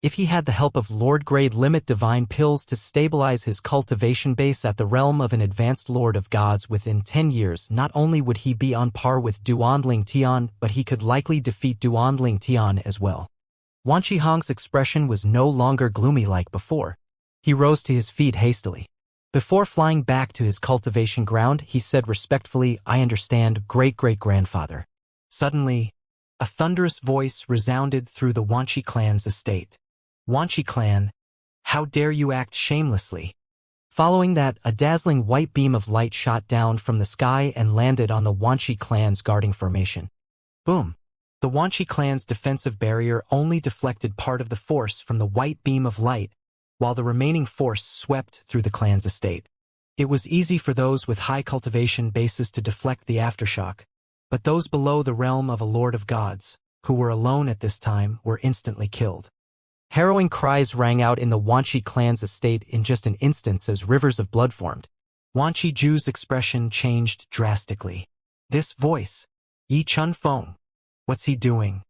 If he had the help of Lord Grade Limit Divine Pills to stabilize his cultivation base at the realm of an advanced Lord of Gods within 10 years, not only would he be on par with Duanling Tian, but he could likely defeat Duanling Tian as well. Wan Qihong's expression was no longer gloomy like before. He rose to his feet hastily. Before flying back to his cultivation ground, he said respectfully, "I understand, great-great-grandfather." Suddenly, a thunderous voice resounded through the Wanqi clan's estate. "Wanqi clan, how dare you act shamelessly?" Following that, a dazzling white beam of light shot down from the sky and landed on the Wanqi clan's guarding formation. Boom! The Wanqi clan's defensive barrier only deflected part of the force from the white beam of light, while the remaining force swept through the clan's estate. It was easy for those with high cultivation bases to deflect the aftershock, but those below the realm of a Lord of Gods, who were alone at this time, were instantly killed. Harrowing cries rang out in the Wanqi clan's estate in just an instant as rivers of blood formed. Wan Qiju's expression changed drastically. This voice, Yi Chun Feng. What's he doing?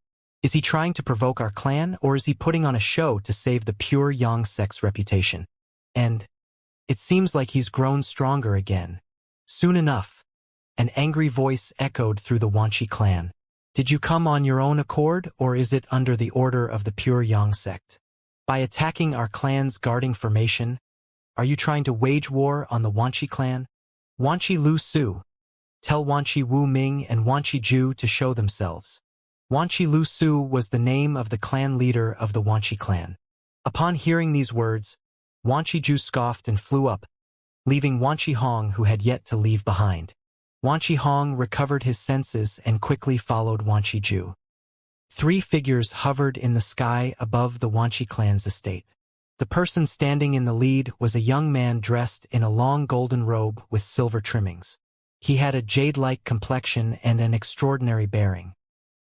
Is he trying to provoke our clan, or is he putting on a show to save the pure Yang sect's reputation? And it seems like he's grown stronger again. Soon enough, an angry voice echoed through the Wanqi clan. "Did you come on your own accord, or is it under the order of the pure Yang sect? By attacking our clan's guarding formation, are you trying to wage war on the Wanqi clan? Wanqi Lu Su, tell Wanqi Wu Ming and Wanqi Ju to show themselves." Wanqi Lu Su was the name of the clan leader of the Wanqi clan. Upon hearing these words, Wanqi Ju scoffed and flew up, leaving Wan Qihong, who had yet to leave behind. Wan Qihong recovered his senses and quickly followed Wan Qiju. 3 figures hovered in the sky above the Wanqi clan's estate. The person standing in the lead was a young man dressed in a long golden robe with silver trimmings. He had a jade-like complexion and an extraordinary bearing.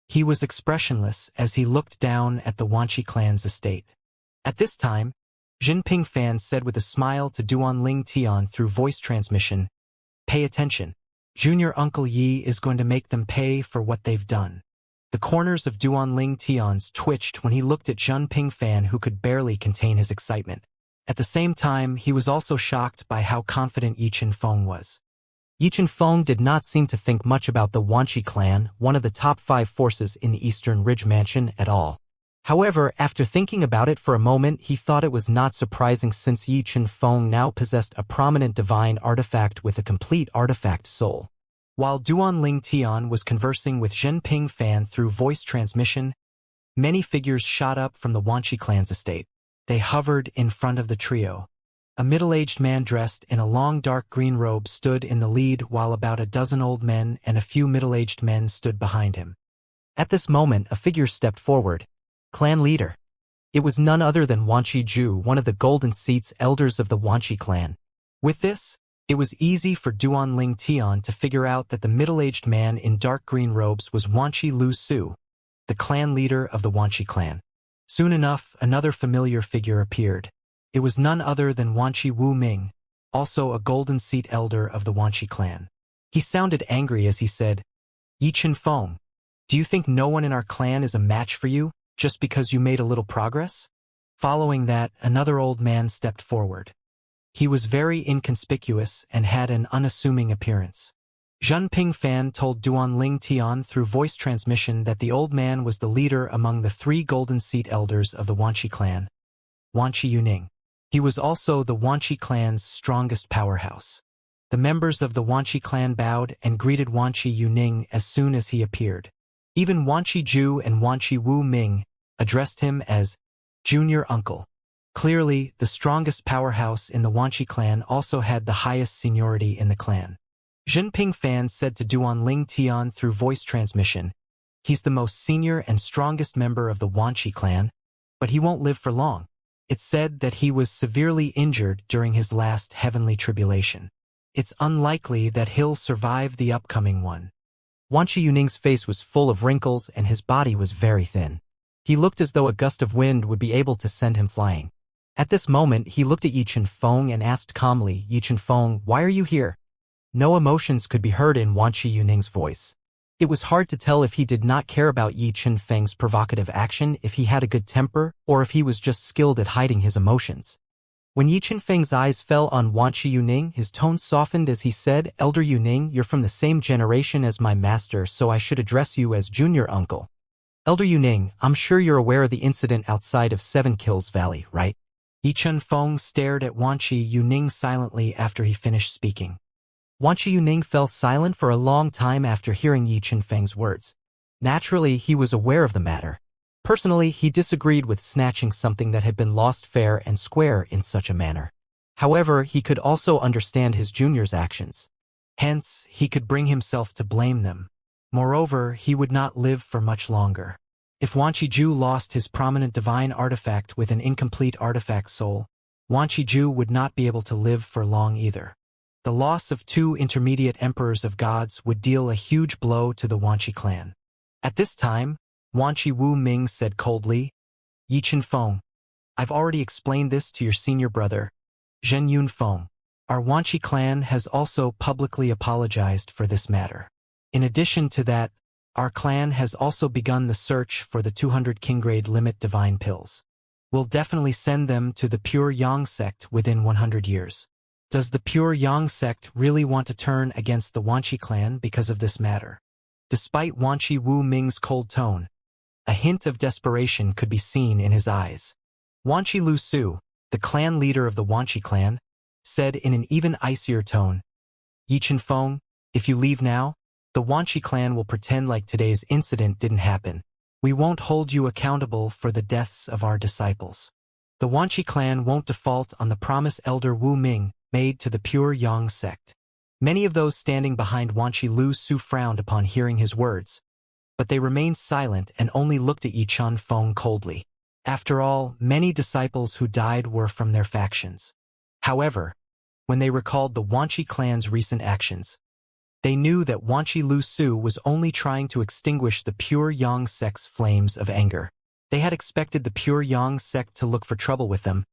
He was expressionless as he looked down at the Wanqi clan's estate. At this time, Jinping Fan said with a smile to Duanling Tian through voice transmission, "Pay attention. Junior Uncle Yi is going to make them pay for what they've done." The corners of Duanling Tian's twitched when he looked at Jinping Fan, who could barely contain his excitement. At the same time, he was also shocked by how confident Yi Chen Feng was. Yi Chen Feng did not seem to think much about the Wanqi clan, one of the top 5 forces in the Eastern Ridge Mansion, at all. However, after thinking about it for a moment, he thought it was not surprising since Yi Chen Feng now possessed a prominent divine artifact with a complete artifact soul. While Duanling Tian was conversing with Jinping Fan through voice transmission, many figures shot up from the Wanqi clan's estate. They hovered in front of the trio. A middle-aged man dressed in a long dark green robe stood in the lead, while about a dozen old men and a few middle-aged men stood behind him. At this moment, a figure stepped forward. Clan leader. It was none other than Wan Qiju, one of the Golden Seat's elders of the Wanqi clan. With this, it was easy for Duanling Tian to figure out that the middle-aged man in dark green robes was Wanqi Lu Su, the clan leader of the Wanqi clan. Soon enough, another familiar figure appeared. It was none other than Wanqi Wu Ming, also a Golden Seat elder of the Wanqi clan. He sounded angry as he said, "Yi Chen Feng, Do you think no one in our clan is a match for you, just because you made a little progress? Following that, another old man stepped forward. He was very inconspicuous and had an unassuming appearance. Zhenping Fan told Duanling Tian through voice transmission that the old man was the leader among the 3 Golden Seat elders of the Wanqi clan. Wanqi Yuning. He was also the Wanqi clan's strongest powerhouse. The members of the Wanqi clan bowed and greeted Wanqi Yuning as soon as he appeared. Even Wanqi Ju and Wanqi Wu Ming addressed him as junior uncle. Clearly, the strongest powerhouse in the Wanqi clan also had the highest seniority in the clan. Zhenping Fan said to Duanling Tian through voice transmission, "He's the most senior and strongest member of the Wanqi clan, but he won't live for long." It's said that he was severely injured during his last heavenly tribulation. It's unlikely that he'll survive the upcoming one. Wanqi Yuning's face was full of wrinkles and his body was very thin. He looked as though a gust of wind would be able to send him flying. At this moment, he looked at Yi Chen-feng and asked calmly, "Yi Chen-feng, why are you here?" No emotions could be heard in Wanqi Yuning's voice. It was hard to tell if he did not care about Yi Chen-feng's provocative action, if he had a good temper, or if he was just skilled at hiding his emotions. When Yi Chen-feng's eyes fell on Wanqi Yuning, his tone softened as he said, "Elder Yuning, you're from the same generation as my master, so I should address you as junior uncle. Elder Yuning, I'm sure you're aware of the incident outside of 7 Kills Valley, right?" Yi Chen-feng stared at Wanqi Yuning silently after he finished speaking. Wanqi Yuning fell silent for a long time after hearing Yi Chen-feng's words. Naturally, he was aware of the matter. Personally, he disagreed with snatching something that had been lost fair and square in such a manner. However, he could also understand his junior's actions. Hence, he could bring himself to blame them. Moreover, he would not live for much longer. If Wanqi Ju lost his prominent divine artifact with an incomplete artifact soul, Wanqi Ju would not be able to live for long either. The loss of 2 intermediate emperors of gods would deal a huge blow to the Wanqi clan. At this time, Wanqi Wu Ming said coldly, "Yi Chen-feng, I've already explained this to your senior brother, Zhen Yunfeng. Our Wanqi clan has also publicly apologized for this matter. In addition to that, our clan has also begun the search for the 200 King-grade limit divine pills. We'll definitely send them to the Pure Yang sect within 100 years. Does the Pure Yang sect really want to turn against the Wanqi clan because of this matter?" Despite Wanqi Wu Ming's cold tone, a hint of desperation could be seen in his eyes. Wanqi Lu Su, the clan leader of the Wanqi clan, said in an even icier tone, "Yi Chen-feng, if you leave now, the Wanqi clan will pretend like today's incident didn't happen. We won't hold you accountable for the deaths of our disciples. The Wanqi clan won't default on the promise Elder Wu Ming made to the Pure Yang sect." Many of those standing behind Wanqi Lu Su frowned upon hearing his words, but they remained silent and only looked at Yi Chen-feng coldly. After all, many disciples who died were from their factions. However, when they recalled the Wanqi clan's recent actions, they knew that Wanqi Lu Su was only trying to extinguish the Pure Yang sect's flames of anger. They had expected the Pure Yang sect to look for trouble with them,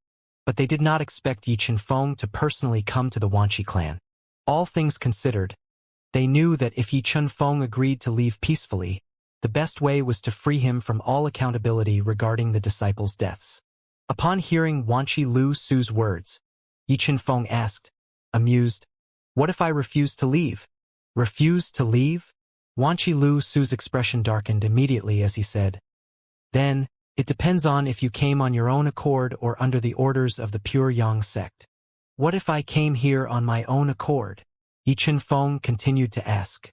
but they did not expect Yi Chen-feng to personally come to the Wanqi clan. All things considered, they knew that if Yi Chen-feng agreed to leave peacefully, the best way was to free him from all accountability regarding the disciples' deaths. Upon hearing Wanqi Lu Su's words, Yi Chen-feng asked, amused, "What if I refuse to leave?" "Refuse to leave?" Wanqi Lu Su's expression darkened immediately as he said, "Then, it depends on if you came on your own accord or under the orders of the Pure Yang sect." "What if I came here on my own accord?" Yi Chen-feng continued to ask.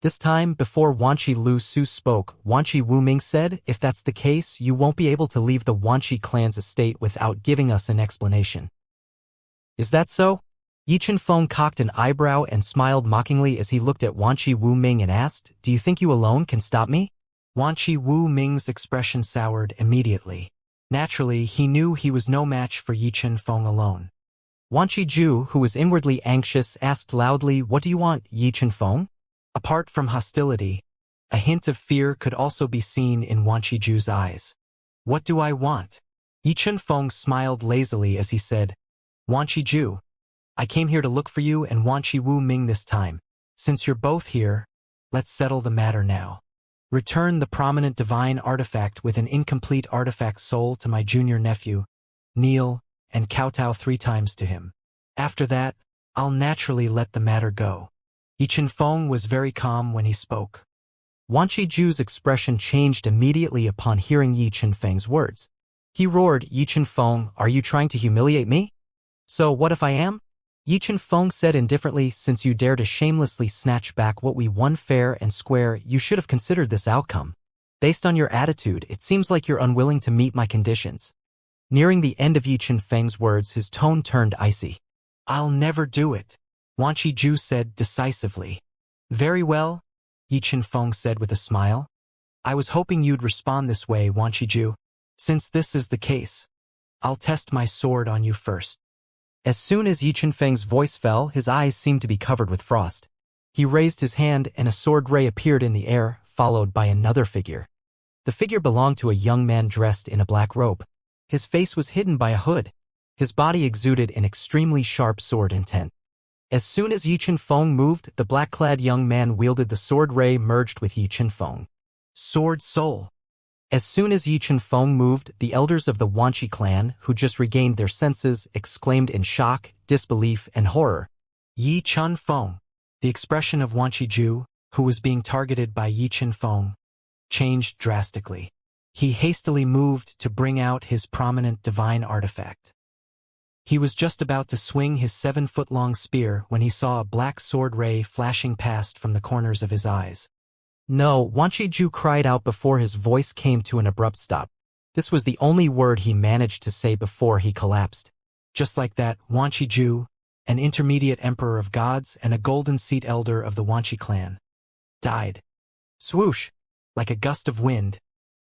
This time, before Wanqi Lu Su spoke, Wanqi Wu Ming said, "If that's the case, you won't be able to leave the Wanqi clan's estate without giving us an explanation." "Is that so?" Yi Chen-feng cocked an eyebrow and smiled mockingly as he looked at Wanqi Wu Ming and asked, "Do you think you alone can stop me?" Wanqi Wu Ming's expression soured immediately. Naturally, he knew he was no match for Yi Chen-feng alone. Wanqi Ju, who was inwardly anxious, asked loudly, "What do you want, Yi Chen-feng?" Apart from hostility, a hint of fear could also be seen in Wanqi Ju's eyes. "What do I want?" Yi Chen-feng smiled lazily as he said, "Wanqi Ju, I came here to look for you and Wanqi Wu Ming this time. Since you're both here, let's settle the matter now." Return the prominent divine artifact with an incomplete artifact soul to my junior nephew, kneel, and kowtow 3 times to him. After that, I'll naturally let the matter go. Yi Chen-feng was very calm when he spoke. Wan Qiju's expression changed immediately upon hearing Yi Chen-feng's words. He roared, Yi Chen-feng, are you trying to humiliate me? So what if I am? Yi Chen-feng said indifferently, since you dare to shamelessly snatch back what we won fair and square, you should have considered this outcome. Based on your attitude, it seems like you're unwilling to meet my conditions. Nearing the end of Yi Chen-feng's words, his tone turned icy. I'll never do it, Wan Qiju said decisively. Very well, Yi Chen-feng said with a smile. I was hoping you'd respond this way, Wan Qiju. Since this is the case, I'll test my sword on you first. As soon as Yi Chen-feng's voice fell, his eyes seemed to be covered with frost. He raised his hand and a sword ray appeared in the air, followed by another figure. The figure belonged to a young man dressed in a black robe. His face was hidden by a hood. His body exuded an extremely sharp sword intent. As soon as Yi Chen-feng moved, the black-clad young man wielded the sword ray merged with Yi Chen-feng. Sword soul. As soon as Yi Chen-feng moved, the elders of the Wanqi clan, who just regained their senses, exclaimed in shock, disbelief, and horror. Yi Chen-feng. The expression of Wan Qiju, who was being targeted by Yi Chen-feng, changed drastically. He hastily moved to bring out his prominent divine artifact. He was just about to swing his 7-foot-long spear when he saw a black sword ray flashing past from the corners of his eyes. No, Wan Qiju cried out before his voice came to an abrupt stop. This was the only word he managed to say before he collapsed. Just like that, Wan Qiju, an intermediate emperor of gods and a golden seat elder of the Wanqi clan, died. Swoosh! Like a gust of wind,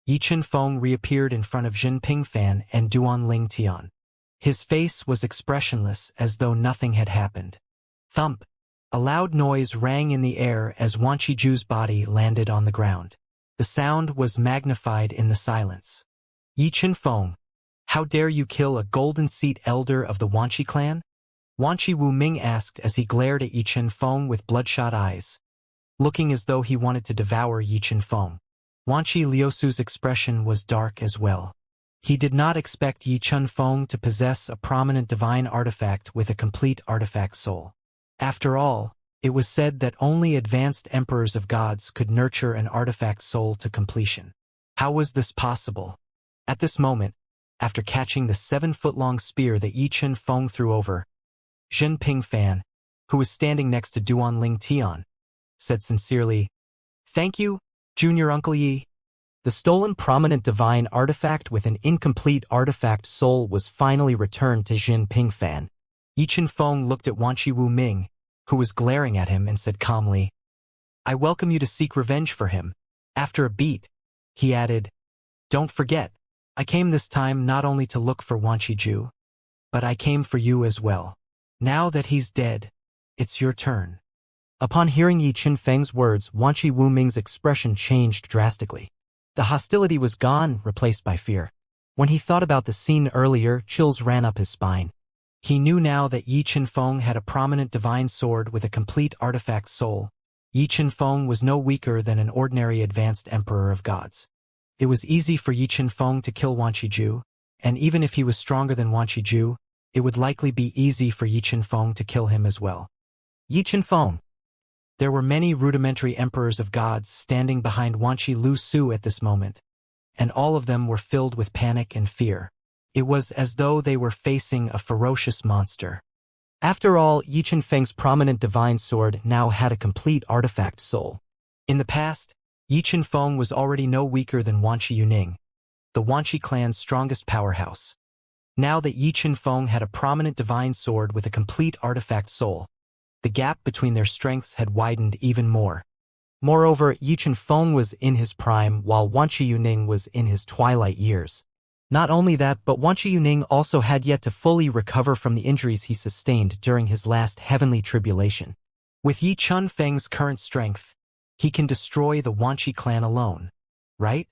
Yi Chen-feng reappeared in front of Jin Pingfan and Duan Ling Tian. His face was expressionless as though nothing had happened. Thump! A loud noise rang in the air as Wan Qiju's body landed on the ground. The sound was magnified in the silence. Yi Chen-feng, how dare you kill a golden seat elder of the Wanqi clan? Wan Qi Wuming asked as he glared at Yi Chen-feng with bloodshot eyes, looking as though he wanted to devour Yi Chen-feng. Wan Qi Liusu's expression was dark as well. He did not expect Yi Chen-feng to possess a prominent divine artifact with a complete artifact soul. After all, it was said that only advanced emperors of gods could nurture an artifact soul to completion. How was this possible? At this moment, after catching the 7-foot-long spear that Yi Chen-feng threw over, Jin Pingfan, who was standing next to Duan Ling Tian, said sincerely, "Thank you, Junior Uncle Yi." The stolen prominent divine artifact with an incomplete artifact soul was finally returned to Jin Pingfan. Yi Chen-feng looked at Wan Qi Wuming, who was glaring at him, and said calmly, "I welcome you to seek revenge for him." After a beat, he added, "Don't forget, I came this time not only to look for Wan Qiju, but I came for you as well. Now that he's dead, it's your turn." Upon hearing Yi Chen-feng's words, Wan Qi Wuming's expression changed drastically. The hostility was gone, replaced by fear. When he thought about the scene earlier, chills ran up his spine. He knew now that Yi Chen-feng had a prominent divine sword with a complete artifact soul. Yi Chen-feng was no weaker than an ordinary advanced emperor of gods. It was easy for Yi Chen-feng to kill Wan Qiju, and even if he was stronger than Wan Qiju, it would likely be easy for Yi Chen-feng to kill him as well. Yi Chen-feng. There were many rudimentary emperors of gods standing behind Wan Qi Lu-su at this moment, and all of them were filled with panic and fear. It was as though they were facing a ferocious monster. After all, Yi Chen-feng's prominent divine sword now had a complete artifact soul. In the past, Yi Chen-feng was already no weaker than Wan Qi Yuning, the Wanqi clan's strongest powerhouse. Now that Yi Chen-feng had a prominent divine sword with a complete artifact soul, the gap between their strengths had widened even more. Moreover, Yi Chen-feng was in his prime while Wan Qi Yuning was in his twilight years. Not only that, but Wan Qi Yuning also had yet to fully recover from the injuries he sustained during his last heavenly tribulation. With Yi Chen-feng's current strength, he can destroy the Wanqi clan alone, right?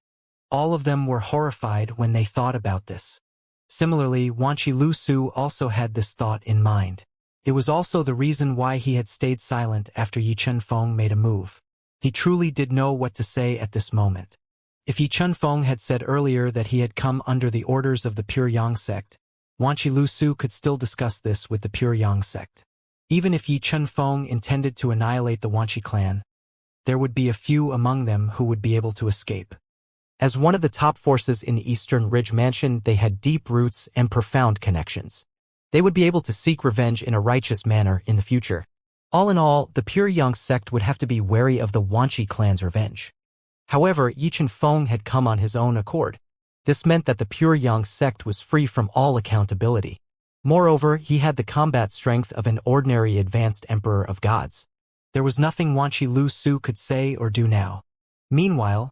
All of them were horrified when they thought about this. Similarly, Wan Qi Lu-su also had this thought in mind. It was also the reason why he had stayed silent after Yi Chen-feng made a move. He truly did know what to say at this moment. If Yi Chunfeng had said earlier that he had come under the orders of the Pure Yang sect, Wanqi Lusu could still discuss this with the Pure Yang sect. Even if Yi Chunfeng intended to annihilate the Wanqi clan, there would be a few among them who would be able to escape. As one of the top forces in the Eastern Ridge Mansion, they had deep roots and profound connections. They would be able to seek revenge in a righteous manner in the future. All in all, the Pure Yang sect would have to be wary of the Wanqi clan's revenge. However, Yi Chunfeng had come on his own accord. This meant that the Pure Yang sect was free from all accountability. Moreover, he had the combat strength of an ordinary advanced emperor of gods. There was nothing Wanqi Lusu could say or do now. Meanwhile,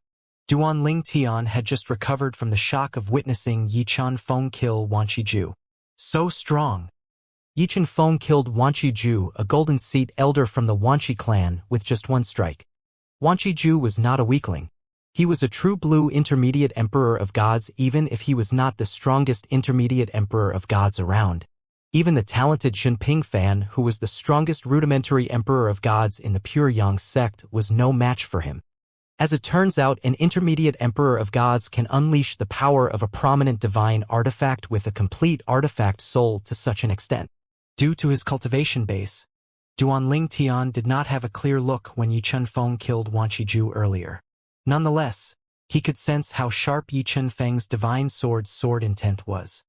Duan Ling Tian had just recovered from the shock of witnessing Yi Chunfeng kill Wanqi Ju. So strong. Yi Chunfeng killed Wanqi Ju, a golden seat elder from the Wanqi clan, with just one strike. Wanqi Ju was not a weakling. He was a true blue intermediate emperor of gods, even if he was not the strongest intermediate emperor of gods around. Even the talented Xinping Fan, who was the strongest rudimentary emperor of gods in the Pure Yang sect, was no match for him. As it turns out, an intermediate emperor of gods can unleash the power of a prominent divine artifact with a complete artifact soul to such an extent. Due to his cultivation base, Duan Ling Tian did not have a clear look when Yi Chunfeng killed Wanqi Ju earlier. Nonetheless, he could sense how sharp Yi Chunfeng's divine sword intent was.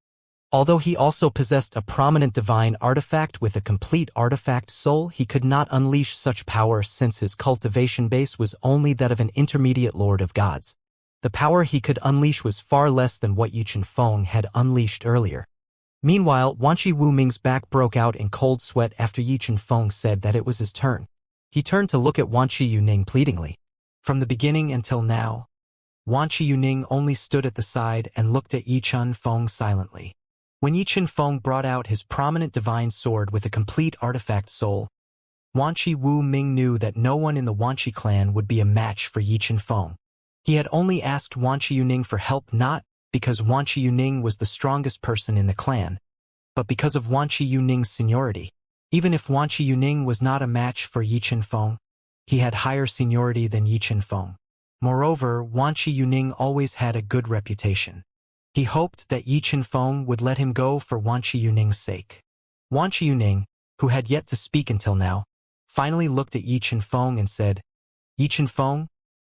Although he also possessed a prominent divine artifact with a complete artifact soul, he could not unleash such power since his cultivation base was only that of an intermediate lord of gods. The power he could unleash was far less than what Yi Chunfeng had unleashed earlier. Meanwhile, Wanqi Wuming's back broke out in cold sweat after Yi Chunfeng said that it was his turn. He turned to look at Wanqi Yuning pleadingly. From the beginning until now, Wanqi Yuning only stood at the side and looked at Yi Chunfeng silently. When Yi Chunfeng brought out his prominent divine sword with a complete artifact soul, Wanqi Wuming knew that no one in the Wanqi clan would be a match for Yi Chunfeng. He had only asked Wanqi Yuning for help not because Wanqi Yuning was the strongest person in the clan, but because of Wanqi Yuning's seniority. Even if Wanqi Yuning was not a match for Yi Chunfeng, he had higher seniority than Yi Chunfeng. Moreover, Wanqi Yuning always had a good reputation. He hoped that Yi Chunfeng would let him go for Wanqi Yuning's sake. Wanqi Yuning, who had yet to speak until now, finally looked at Yi Chunfeng and said, "Yi Chunfeng,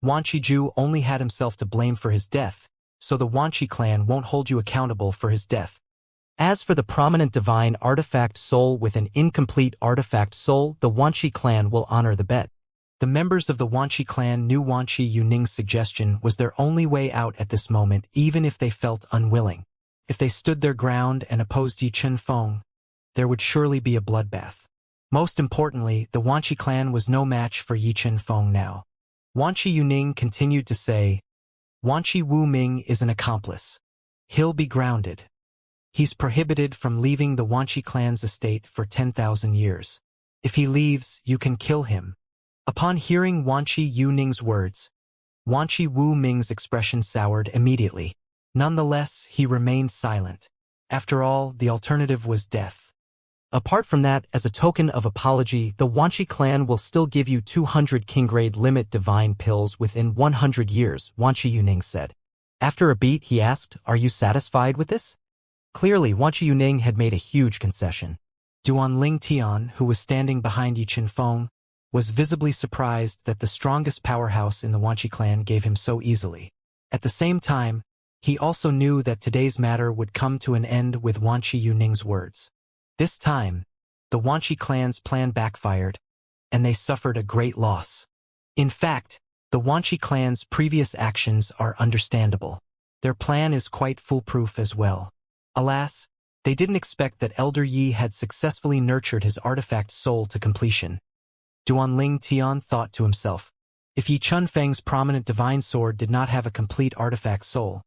Wanqi Ju only had himself to blame for his death, so the Wanqi clan won't hold you accountable for his death. As for the prominent divine artifact soul with an incomplete artifact soul, the Wanqi clan will honor the bet." The members of the Wanqi clan knew Wanqi Yuning's suggestion was their only way out at this moment, even if they felt unwilling. If they stood their ground and opposed Yi Chunfeng, there would surely be a bloodbath. Most importantly, the Wanqi clan was no match for Yi Chunfeng now. Wanqi Yuning continued to say, "Wanqi Wuming is an accomplice. He'll be grounded. He's prohibited from leaving the Wanqi clan's estate for 10,000 years. If he leaves, you can kill him." Upon hearing Wanqi Yuning's words, Wanqi Wuming's expression soured immediately. Nonetheless, he remained silent. After all, the alternative was death. Apart from that, as a token of apology, the Wanqi clan will still give you 200 king-grade limit divine pills within 100 years, Wanqi Yuning said. After a beat, he asked, "Are you satisfied with this?" Clearly, Wanqi Yuning had made a huge concession. Duan Ling Tian, who was standing behind Yi Chunfeng, was visibly surprised that the strongest powerhouse in the Wanqi clan gave him so easily. At the same time, he also knew that today's matter would come to an end with Wanqi Yuning's words. This time, the Wanqi clan's plan backfired, and they suffered a great loss. In fact, the Wanqi clan's previous actions are understandable. Their plan is quite foolproof as well. Alas, they didn't expect that Elder Yi had successfully nurtured his artifact soul to completion. Duan Ling Tian thought to himself, if Yi Chunfeng's prominent divine sword did not have a complete artifact soul,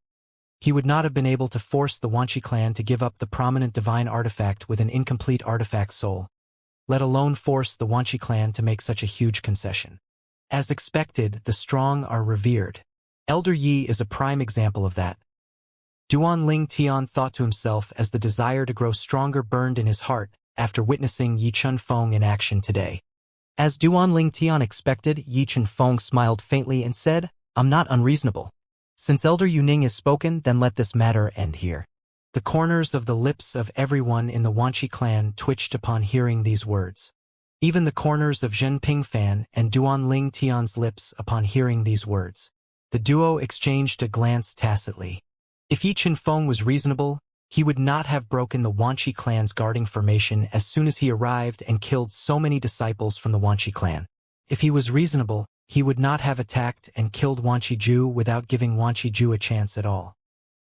he would not have been able to force the Wanqi clan to give up the prominent divine artifact with an incomplete artifact soul, let alone force the Wanqi clan to make such a huge concession. As expected, the strong are revered. Elder Yi is a prime example of that. Duan Ling Tian thought to himself as the desire to grow stronger burned in his heart after witnessing Yi Chunfeng in action today. As Duanling Tian expected, Yi Chen-feng smiled faintly and said, I'm not unreasonable. Since Elder Yuning has spoken, then let this matter end here. The corners of the lips of everyone in the Wanqi clan twitched upon hearing these words. Even the corners of Zhen Pingfan and Duanling Tian's lips upon hearing these words. The duo exchanged a glance tacitly. If Yi Chen-feng was reasonable, he would not have broken the Wanqi clan's guarding formation as soon as he arrived and killed so many disciples from the Wanqi clan. If he was reasonable, he would not have attacked and killed Wanqi Ju without giving Wanqi Ju a chance at all.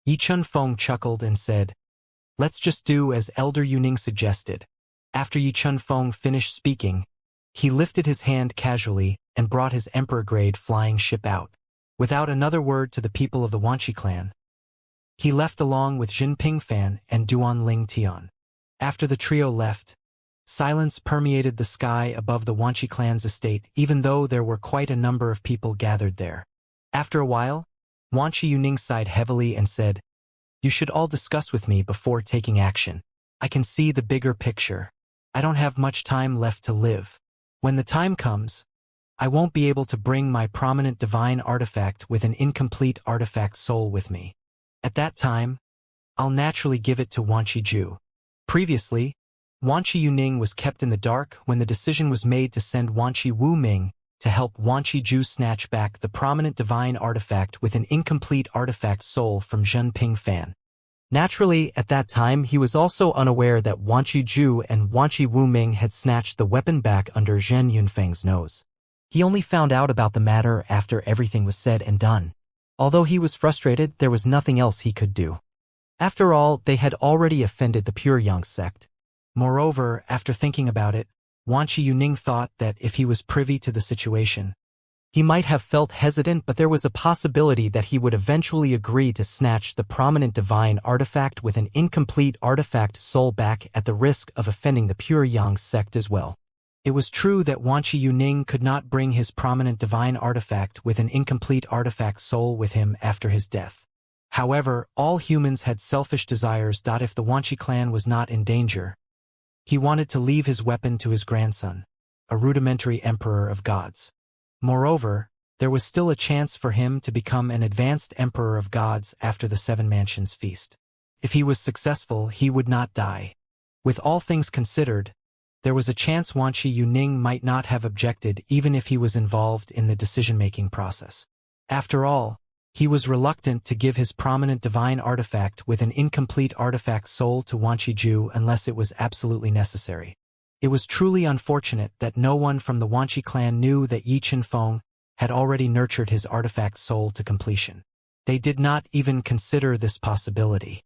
Yi Chen-feng chuckled and said, Let's just do as Elder Yuning suggested. After Yi Chen-feng finished speaking, he lifted his hand casually and brought his emperor-grade flying ship out. Without another word to the people of the Wanqi clan, he left along with Jin Pingfan and Duanling Tian. After the trio left, silence permeated the sky above the Wanqi clan's estate, even though there were quite a number of people gathered there. After a while, Wanqi Yuning sighed heavily and said, You should all discuss with me before taking action. I can see the bigger picture. I don't have much time left to live. When the time comes, I won't be able to bring my prominent divine artifact with an incomplete artifact soul with me. At that time, I'll naturally give it to Wanqi Ju. Previously, Wanqi Yuning was kept in the dark when the decision was made to send Wanqi Wuming to help Wanqi Ju snatch back the prominent divine artifact with an incomplete artifact soul from Zhen Pingfan. Naturally, at that time he was also unaware that Wanqi Ju and Wanqi Wuming had snatched the weapon back under Zhen Yunfeng's nose. He only found out about the matter after everything was said and done. Although he was frustrated, there was nothing else he could do. After all, they had already offended the Pure Yang sect. Moreover, after thinking about it, Wanqi Yuning thought that if he was privy to the situation, he might have felt hesitant, but there was a possibility that he would eventually agree to snatch the prominent divine artifact with an incomplete artifact soul back at the risk of offending the Pure Yang sect as well. It was true that Wanqi Yuning could not bring his prominent divine artifact with an incomplete artifact soul with him after his death. However, all humans had selfish desires. If the Wanqi clan was not in danger, he wanted to leave his weapon to his grandson, a rudimentary emperor of gods. Moreover, there was still a chance for him to become an advanced emperor of gods after the Seven Mansions feast. If he was successful, he would not die. With all things considered, there was a chance Wanqi Yuning might not have objected even if he was involved in the decision-making process. After all, he was reluctant to give his prominent divine artifact with an incomplete artifact soul to Wanqi Ju unless it was absolutely necessary. It was truly unfortunate that no one from the Wanqi clan knew that Yi Chen-feng had already nurtured his artifact soul to completion. They did not even consider this possibility.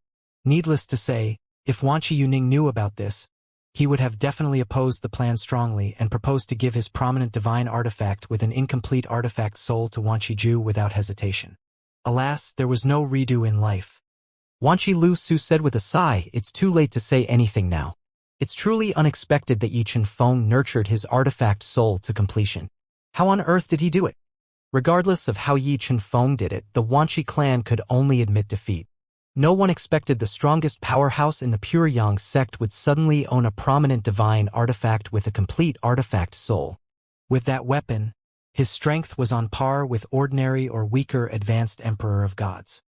Needless to say, if Wanqi Yuning knew about this, he would have definitely opposed the plan strongly and proposed to give his prominent divine artifact with an incomplete artifact soul to Wanqi Ju without hesitation. Alas, there was no redo in life. Wanqi Lu Su said with a sigh, It's too late to say anything now. It's truly unexpected that Yi Chen-feng nurtured his artifact soul to completion. How on earth did he do it? Regardless of how Yi Chen-feng did it, the Wanqi clan could only admit defeat. No one expected the strongest powerhouse in the Pure Yang sect would suddenly own a prominent divine artifact with a complete artifact soul. With that weapon, his strength was on par with ordinary or weaker advanced emperor of gods.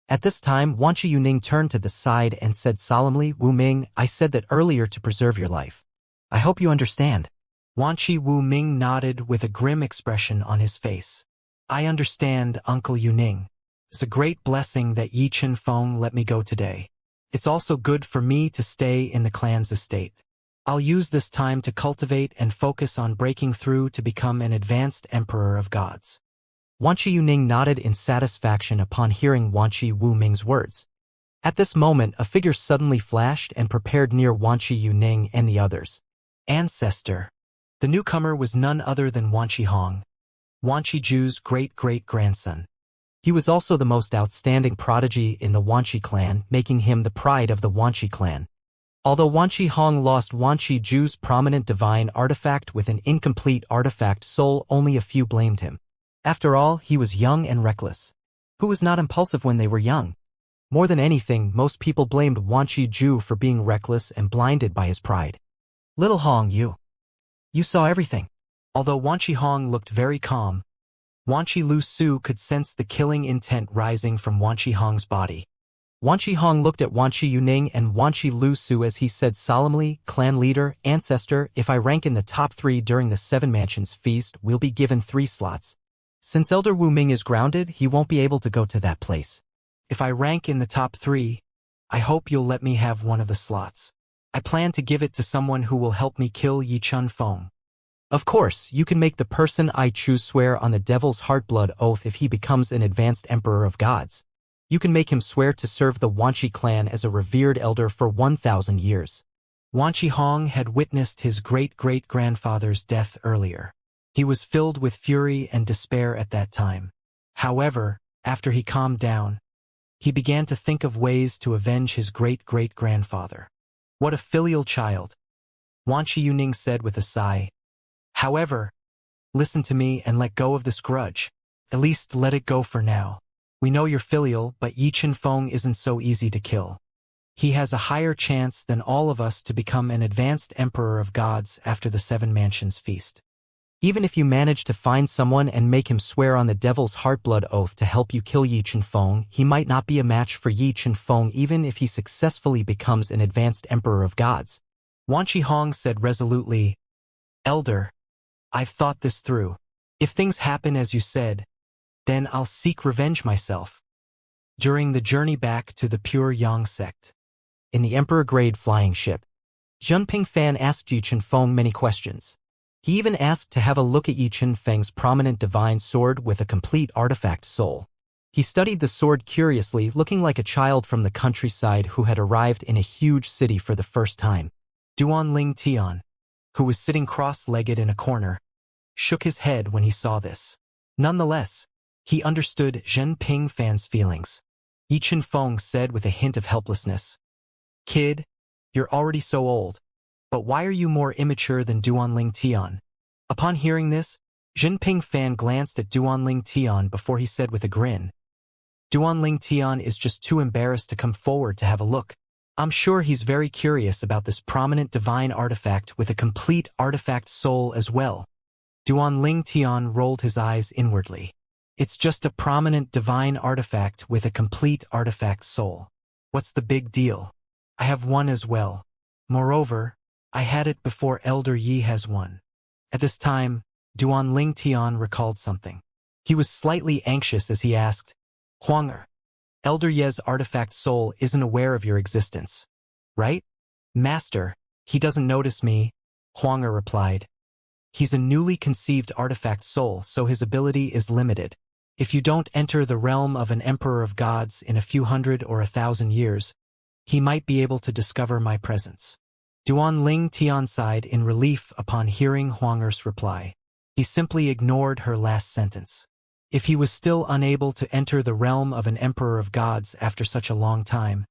At this time, Wanqi Yuning turned to the side and said solemnly, Wuming, I said that earlier to preserve your life. I hope you understand. Wanqi Wuming nodded with a grim expression on his face. I understand, Uncle Yuning. It's a great blessing that Yi Chen-feng let me go today. It's also good for me to stay in the clan's estate. I'll use this time to cultivate and focus on breaking through to become an advanced emperor of gods. Wanqi Yuning nodded in satisfaction upon hearing Wanqi Wuming's words. At this moment, a figure suddenly flashed and prepared near Wanqi Yuning and the others. Ancestor. The newcomer was none other than Wanqi Hong, Wanqi Ju's great-great-grandson. He was also the most outstanding prodigy in the Wanqi clan, making him the pride of the Wanqi clan. Although Wanqi Hong lost Wanqi Ju's prominent divine artifact with an incomplete artifact soul, only a few blamed him. After all, he was young and reckless. Who was not impulsive when they were young? More than anything, most people blamed Wanqi Ju for being reckless and blinded by his pride. Little Hong, you saw everything. Although Wan Hong looked very calm, Wan Lu Su could sense the killing intent rising from Wan Hong's body. Wan Hong looked at Wan Yuning and Wan Lu Su as he said solemnly, "Clan leader, ancestor, if I rank in the top 3 during the 7 Mansions feast, we'll be given 3 slots. Since Elder Wu Ming is grounded, he won't be able to go to that place. If I rank in the top 3, I hope you'll let me have one of the slots. I plan to give it to someone who will help me kill Yi Chun Feng. Of course, you can make the person I choose swear on the Devil's Heartblood Oath if he becomes an advanced Emperor of Gods. You can make him swear to serve the Wanchi clan as a revered elder for 1,000 years. Wan Hong had witnessed his great-great-grandfather's death earlier. He was filled with fury and despair at that time. However, after he calmed down, he began to think of ways to avenge his great-great-grandfather. What a filial child, Wan Yuning said with a sigh. However, listen to me and let go of this grudge. At least let it go for now. We know you're filial, but Yi Chun Feng isn't so easy to kill. He has a higher chance than all of us to become an advanced Emperor of Gods after the 7 Mansions feast. Even if you manage to find someone and make him swear on the Devil's Heartblood Oath to help you kill Yi Chun Feng, he might not be a match for Yi Chun Feng even if he successfully becomes an advanced Emperor of Gods. Wan Hong said resolutely, "Elder, I've thought this through. If things happen as you said, then I'll seek revenge myself." During the journey back to the Pure Yang sect, in the Emperor-grade flying ship, Junping Fan asked Yi Chun Feng many questions. He even asked to have a look at Yi Chun Feng's prominent divine sword with a complete artifact soul. He studied the sword curiously, looking like a child from the countryside who had arrived in a huge city for the first time. Duan Ling Tian, who was sitting cross-legged in a corner, shook his head when he saw this. Nonetheless, he understood Junping Fan's feelings. Yi Chun Feng said with a hint of helplessness, "Kid, you're already so old. But why are you more immature than Duan Ling Tian?" Upon hearing this, Junping Fan glanced at Duan Ling Tian before he said with a grin, "Duan Ling Tian is just too embarrassed to come forward to have a look. I'm sure he's very curious about this prominent divine artifact with a complete artifact soul as well." Duan Ling Tian rolled his eyes inwardly. "It's just a prominent divine artifact with a complete artifact soul. What's the big deal? I have one as well. Moreover, I had it before Elder Yi has one." At this time, Duan Ling Tian recalled something. He was slightly anxious as he asked, "Huanger, Elder Ye's artifact soul isn't aware of your existence, right?" "Master, he doesn't notice me," Huanger replied. "He's a newly conceived artifact soul, so his ability is limited. If you don't enter the realm of an Emperor of Gods in a few hundred or 1,000 years, he might be able to discover my presence." Duan Ling Tian sighed in relief upon hearing Huanger's reply. He simply ignored her last sentence. If he was still unable to enter the realm of an Emperor of Gods after such a long time,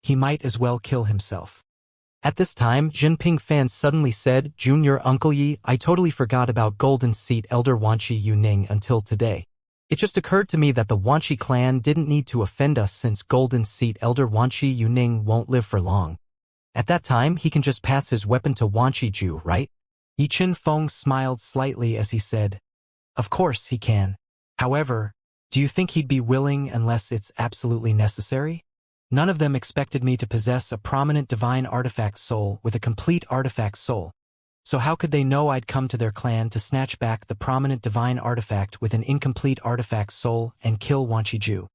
he might as well kill himself. At this time, Junping Fan suddenly said, "Junior Uncle Yi, I totally forgot about Golden Seat Elder Wanchi Yuning until today. It just occurred to me that the Wanchi clan didn't need to offend us since Golden Seat Elder Wanchi Yuning won't live for long. At that time, he can just pass his weapon to Wanchi Ju, right?" Yi Chun Feng smiled slightly as he said, "Of course he can. However, do you think he'd be willing unless it's absolutely necessary? None of them expected me to possess a prominent divine artifact soul with a complete artifact soul. So how could they know I'd come to their clan to snatch back the prominent divine artifact with an incomplete artifact soul and kill Wanchi Ju?"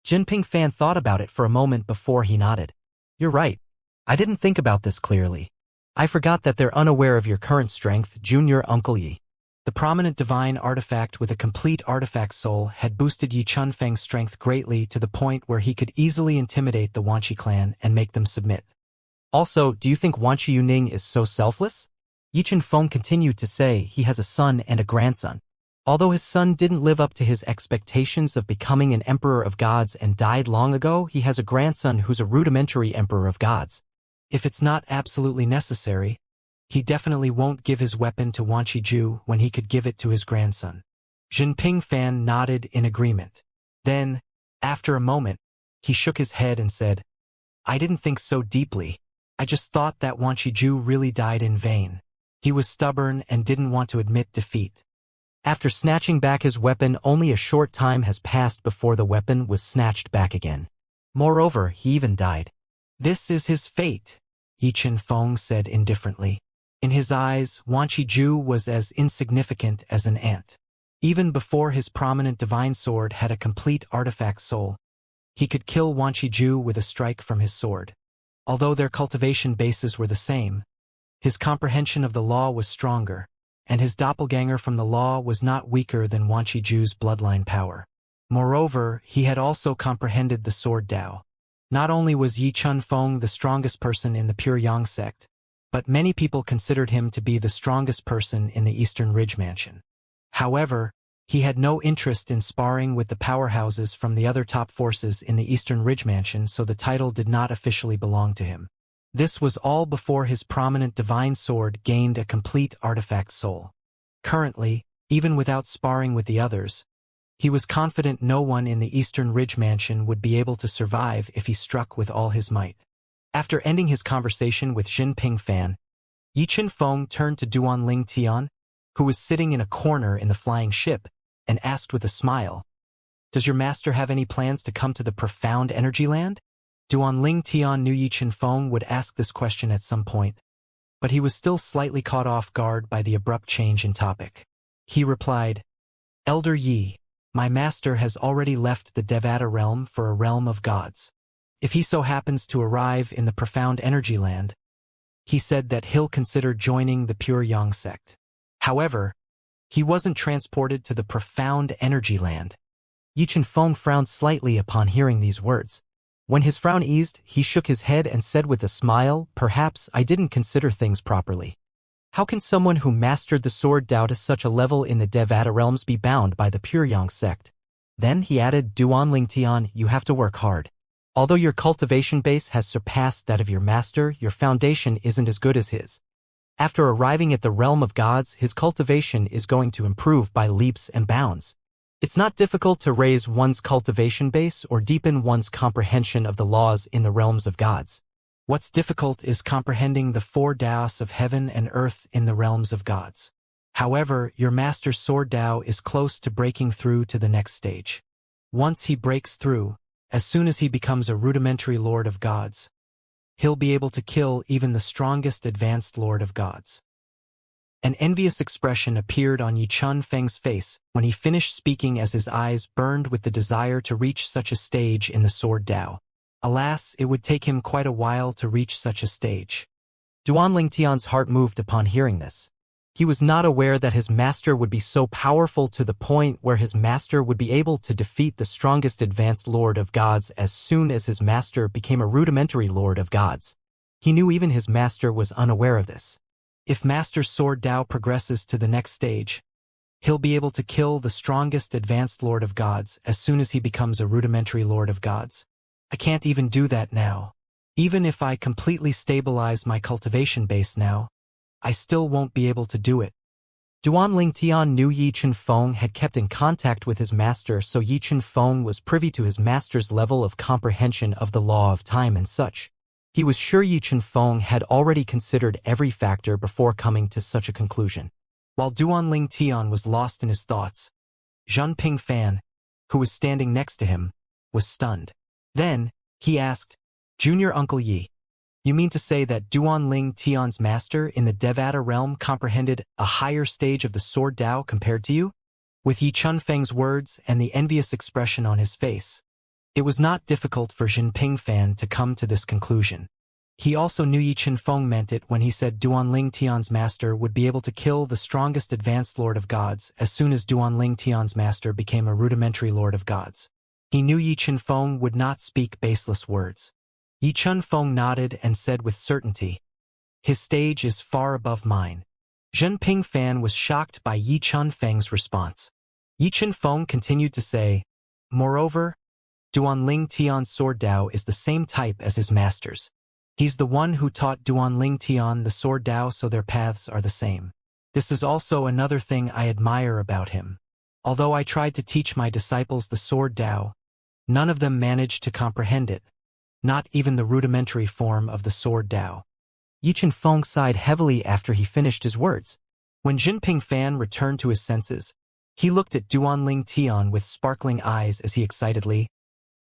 Junping Fan thought about it for a moment before he nodded. "You're right. I didn't think about this clearly. I forgot that they're unaware of your current strength, Junior Uncle Yi." The prominent divine artifact with a complete artifact soul had boosted Yi Chun Feng's strength greatly to the point where he could easily intimidate the Wanchi clan and make them submit. "Also, do you think Wanchi Yuning is so selfless?" Yi Chun Feng continued to say he has a son and a grandson. Although his son didn't live up to his expectations of becoming an Emperor of Gods and died long ago, he has a grandson who's a rudimentary Emperor of Gods. If it's not absolutely necessary, he definitely won't give his weapon to Wanchi Ju when he could give it to his grandson. Junping Fan nodded in agreement. Then, after a moment, he shook his head and said, "I didn't think so deeply. I just thought that Wanchi Ju really died in vain. He was stubborn and didn't want to admit defeat. After snatching back his weapon, only a short time has passed before the weapon was snatched back again. Moreover, he even died. This is his fate, Yi Chen-feng said indifferently. In his eyes, Wan Qiju was as insignificant as an ant. Even before his prominent divine sword had a complete artifact soul, he could kill Wan Qiju with a strike from his sword. Although their cultivation bases were the same, his comprehension of the law was stronger, and his doppelganger from the law was not weaker than Wan Qiju's bloodline power. Moreover, he had also comprehended the sword Dao. Not only was Yi Chen-feng the strongest person in the Pure Yang sect, but many people considered him to be the strongest person in the Eastern Ridge Mansion. However, he had no interest in sparring with the powerhouses from the other top forces in the Eastern Ridge Mansion, so the title did not officially belong to him. This was all before his prominent divine sword gained a complete artifact soul. Currently, even without sparring with the others, he was confident no one in the Eastern Ridge Mansion would be able to survive if he struck with all his might. After ending his conversation with Jinping Fan, Yi Chen-feng turned to Duanling Tian, who was sitting in a corner in the flying ship, and asked with a smile, "Does your master have any plans to come to the profound energy land?" Duanling Tian knew Yi Chen-feng would ask this question at some point, but he was still slightly caught off guard by the abrupt change in topic. He replied, "Elder Yi, my master has already left the Devata realm for a realm of gods. If he so happens to arrive in the profound energy land, he said that he'll consider joining the Pure Yang sect. However, he wasn't transported to the profound energy land." Yi Chen-feng frowned slightly upon hearing these words. When his frown eased, he shook his head and said with a smile, "Perhaps I didn't consider things properly. How can someone who mastered the sword Dao to such a level in the Devata realms be bound by the Pure Yang sect?" Then he added, "Duanling Tian, you have to work hard. Although your cultivation base has surpassed that of your master, your foundation isn't as good as his. After arriving at the realm of gods, his cultivation is going to improve by leaps and bounds. It's not difficult to raise one's cultivation base or deepen one's comprehension of the laws in the realms of gods. What's difficult is comprehending the four Daos of heaven and earth in the realms of gods. However, your master's sword Dao is close to breaking through to the next stage. Once he breaks through, as soon as he becomes a rudimentary lord of gods, he'll be able to kill even the strongest advanced lord of gods." An envious expression appeared on Yi Chen-feng's face when he finished speaking, as his eyes burned with the desire to reach such a stage in the sword Dao. Alas, it would take him quite a while to reach such a stage. Duanling Tian's heart moved upon hearing this. He was not aware that his master would be so powerful to the point where his master would be able to defeat the strongest advanced lord of gods as soon as his master became a rudimentary lord of gods. He knew even his master was unaware of this. If Master's sword Dao progresses to the next stage, he'll be able to kill the strongest advanced lord of gods as soon as he becomes a rudimentary lord of gods. I can't even do that now. Even if I completely stabilize my cultivation base now, I still won't be able to do it. Duanling Tian knew Yi Chen-feng had kept in contact with his master, so Yi Chen-feng was privy to his master's level of comprehension of the law of time and such. He was sure Yi Chen-feng had already considered every factor before coming to such a conclusion. While Duanling Tian was lost in his thoughts, Jinping Fan, who was standing next to him, was stunned. Then, he asked, "Junior Uncle Yi, you mean to say that Duanling Tian's master in the Devata realm comprehended a higher stage of the sword Dao compared to you?" With Yi Chen-feng's words and the envious expression on his face, it was not difficult for Jinping Fan to come to this conclusion. He also knew Yi Chen-feng meant it when he said Duanling Tian's master would be able to kill the strongest advanced lord of gods as soon as Duanling Tian's master became a rudimentary lord of gods. He knew Yi Chen-feng would not speak baseless words. Yi Chen-feng nodded and said with certainty, "His stage is far above mine." Jinping Fan was shocked by Yi Chen-feng's response. Yi Chen-feng continued to say, "Moreover, Duanling Tian's sword Dao is the same type as his master's. He's the one who taught Duanling Tian the sword Dao, so their paths are the same. This is also another thing I admire about him. Although I tried to teach my disciples the sword Dao, none of them managed to comprehend it, not even the rudimentary form of the sword Dao. Yi Feng sighed heavily after he finished his words. When Jinping Fan returned to his senses, he looked at Duanling Tian with sparkling eyes as he excitedly,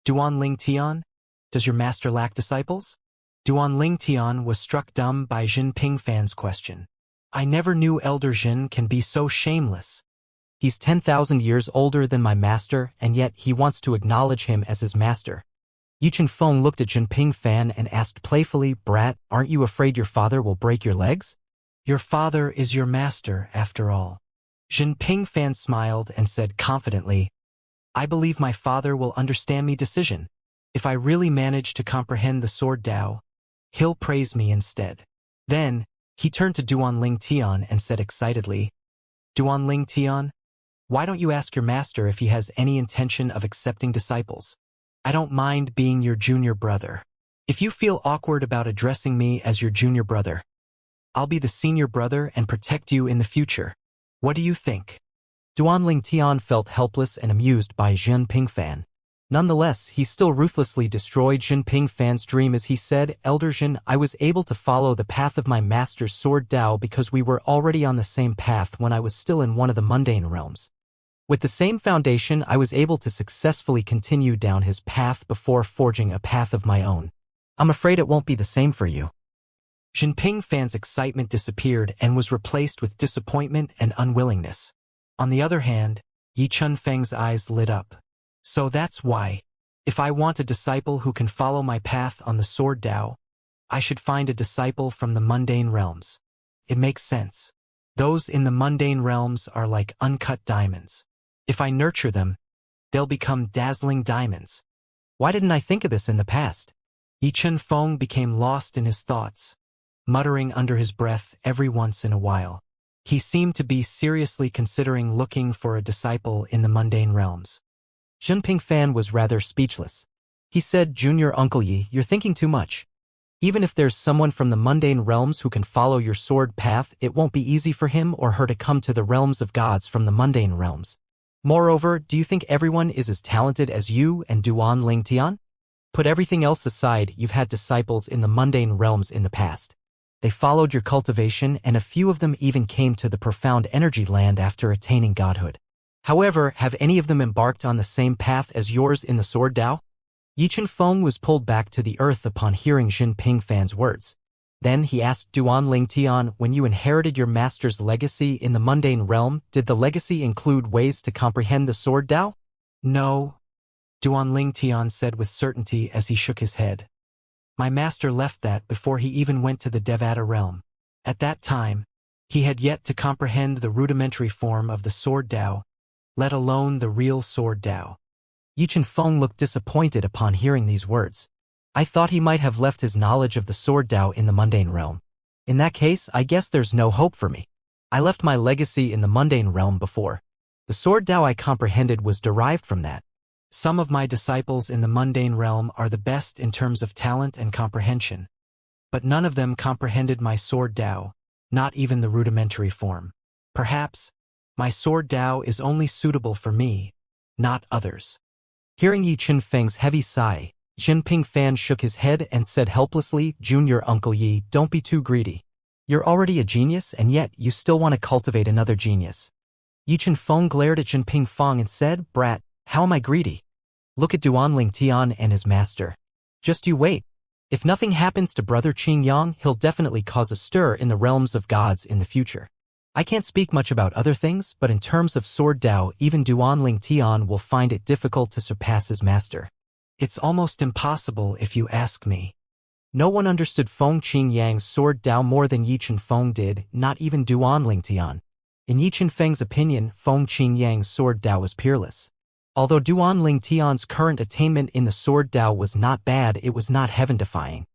Duanling Tian, does your master lack disciples? Duanling Tian was struck dumb by Jinping Fan's question. I never knew Elder Jin can be so shameless. He's 10,000 years older than my master, and yet he wants to acknowledge him as his master. Yi Feng looked at Jinping Fan and asked playfully, Brat, aren't you afraid your father will break your legs? Your father is your master, after all. Jinping Fan smiled and said confidently, I believe my father will understand me decision. If I really manage to comprehend the sword Dao, he'll praise me instead. Then, he turned to Duanling Tian and said excitedly, Duanling Tian, why don't you ask your master if he has any intention of accepting disciples? I don't mind being your junior brother. If you feel awkward about addressing me as your junior brother, I'll be the senior brother and protect you in the future. What do you think? Duanling Tian felt helpless and amused by Jinping Fan. Nonetheless, he still ruthlessly destroyed Jinping Fan's dream as he said, Elder Jin, I was able to follow the path of my master's sword Dao because we were already on the same path when I was still in one of the mundane realms. With the same foundation, I was able to successfully continue down his path before forging a path of my own. I'm afraid it won't be the same for you. Jinping Fan's excitement disappeared and was replaced with disappointment and unwillingness. On the other hand, Yi Chunfeng's eyes lit up. So that's why, if I want a disciple who can follow my path on the sword Dao, I should find a disciple from the mundane realms. It makes sense. Those in the mundane realms are like uncut diamonds. If I nurture them, they'll become dazzling diamonds. Why didn't I think of this in the past? Yi Chunfeng became lost in his thoughts, muttering under his breath every once in a while. He seemed to be seriously considering looking for a disciple in the mundane realms. Jinping Fan was rather speechless. He said, Junior Uncle Yi, you're thinking too much. Even if there's someone from the mundane realms who can follow your sword path, it won't be easy for him or her to come to the realms of gods from the mundane realms. Moreover, do you think everyone is as talented as you and Duanling Tian? Put everything else aside, you've had disciples in the mundane realms in the past. They followed your cultivation, and a few of them even came to the profound energy land after attaining godhood. However, have any of them embarked on the same path as yours in the sword Dao? Yi Chunfeng was pulled back to the earth upon hearing Jinping Fan's words. Then he asked Duanling Tian, when you inherited your master's legacy in the mundane realm, did the legacy include ways to comprehend the sword Dao? No, Duanling Tian said with certainty as he shook his head. My master left that before he even went to the Devata realm. At that time, he had yet to comprehend the rudimentary form of the sword Dao, let alone the real sword Dao. Yi Chunfeng looked disappointed upon hearing these words. I thought he might have left his knowledge of the sword Dao in the mundane realm. In that case, I guess there's no hope for me. I left my legacy in the mundane realm before. The sword Dao I comprehended was derived from that. Some of my disciples in the mundane realm are the best in terms of talent and comprehension, but none of them comprehended my sword Dao, not even the rudimentary form. Perhaps, my sword Dao is only suitable for me, not others. Hearing Yi Chunfeng's heavy sigh, Jinping Fan shook his head and said helplessly, Junior Uncle Yi, don't be too greedy. You're already a genius, and yet you still want to cultivate another genius. Yi Chunfeng glared at Jinping Fan and said, Brat, how am I greedy? Look at Duanling Tian and his master. Just you wait. If nothing happens to Brother Qingyang, he'll definitely cause a stir in the realms of gods in the future. I can't speak much about other things, but in terms of sword Dao, even Duanling Tian will find it difficult to surpass his master. It's almost impossible if you ask me. No one understood Feng Qingyang's sword Dao more than Yi Chunfeng did, not even Duanling Tian. In Yi Chunfeng's opinion, Feng Qingyang's sword Dao was peerless. Although Duanling Tian's current attainment in the sword Dao was not bad, it was not heaven-defying.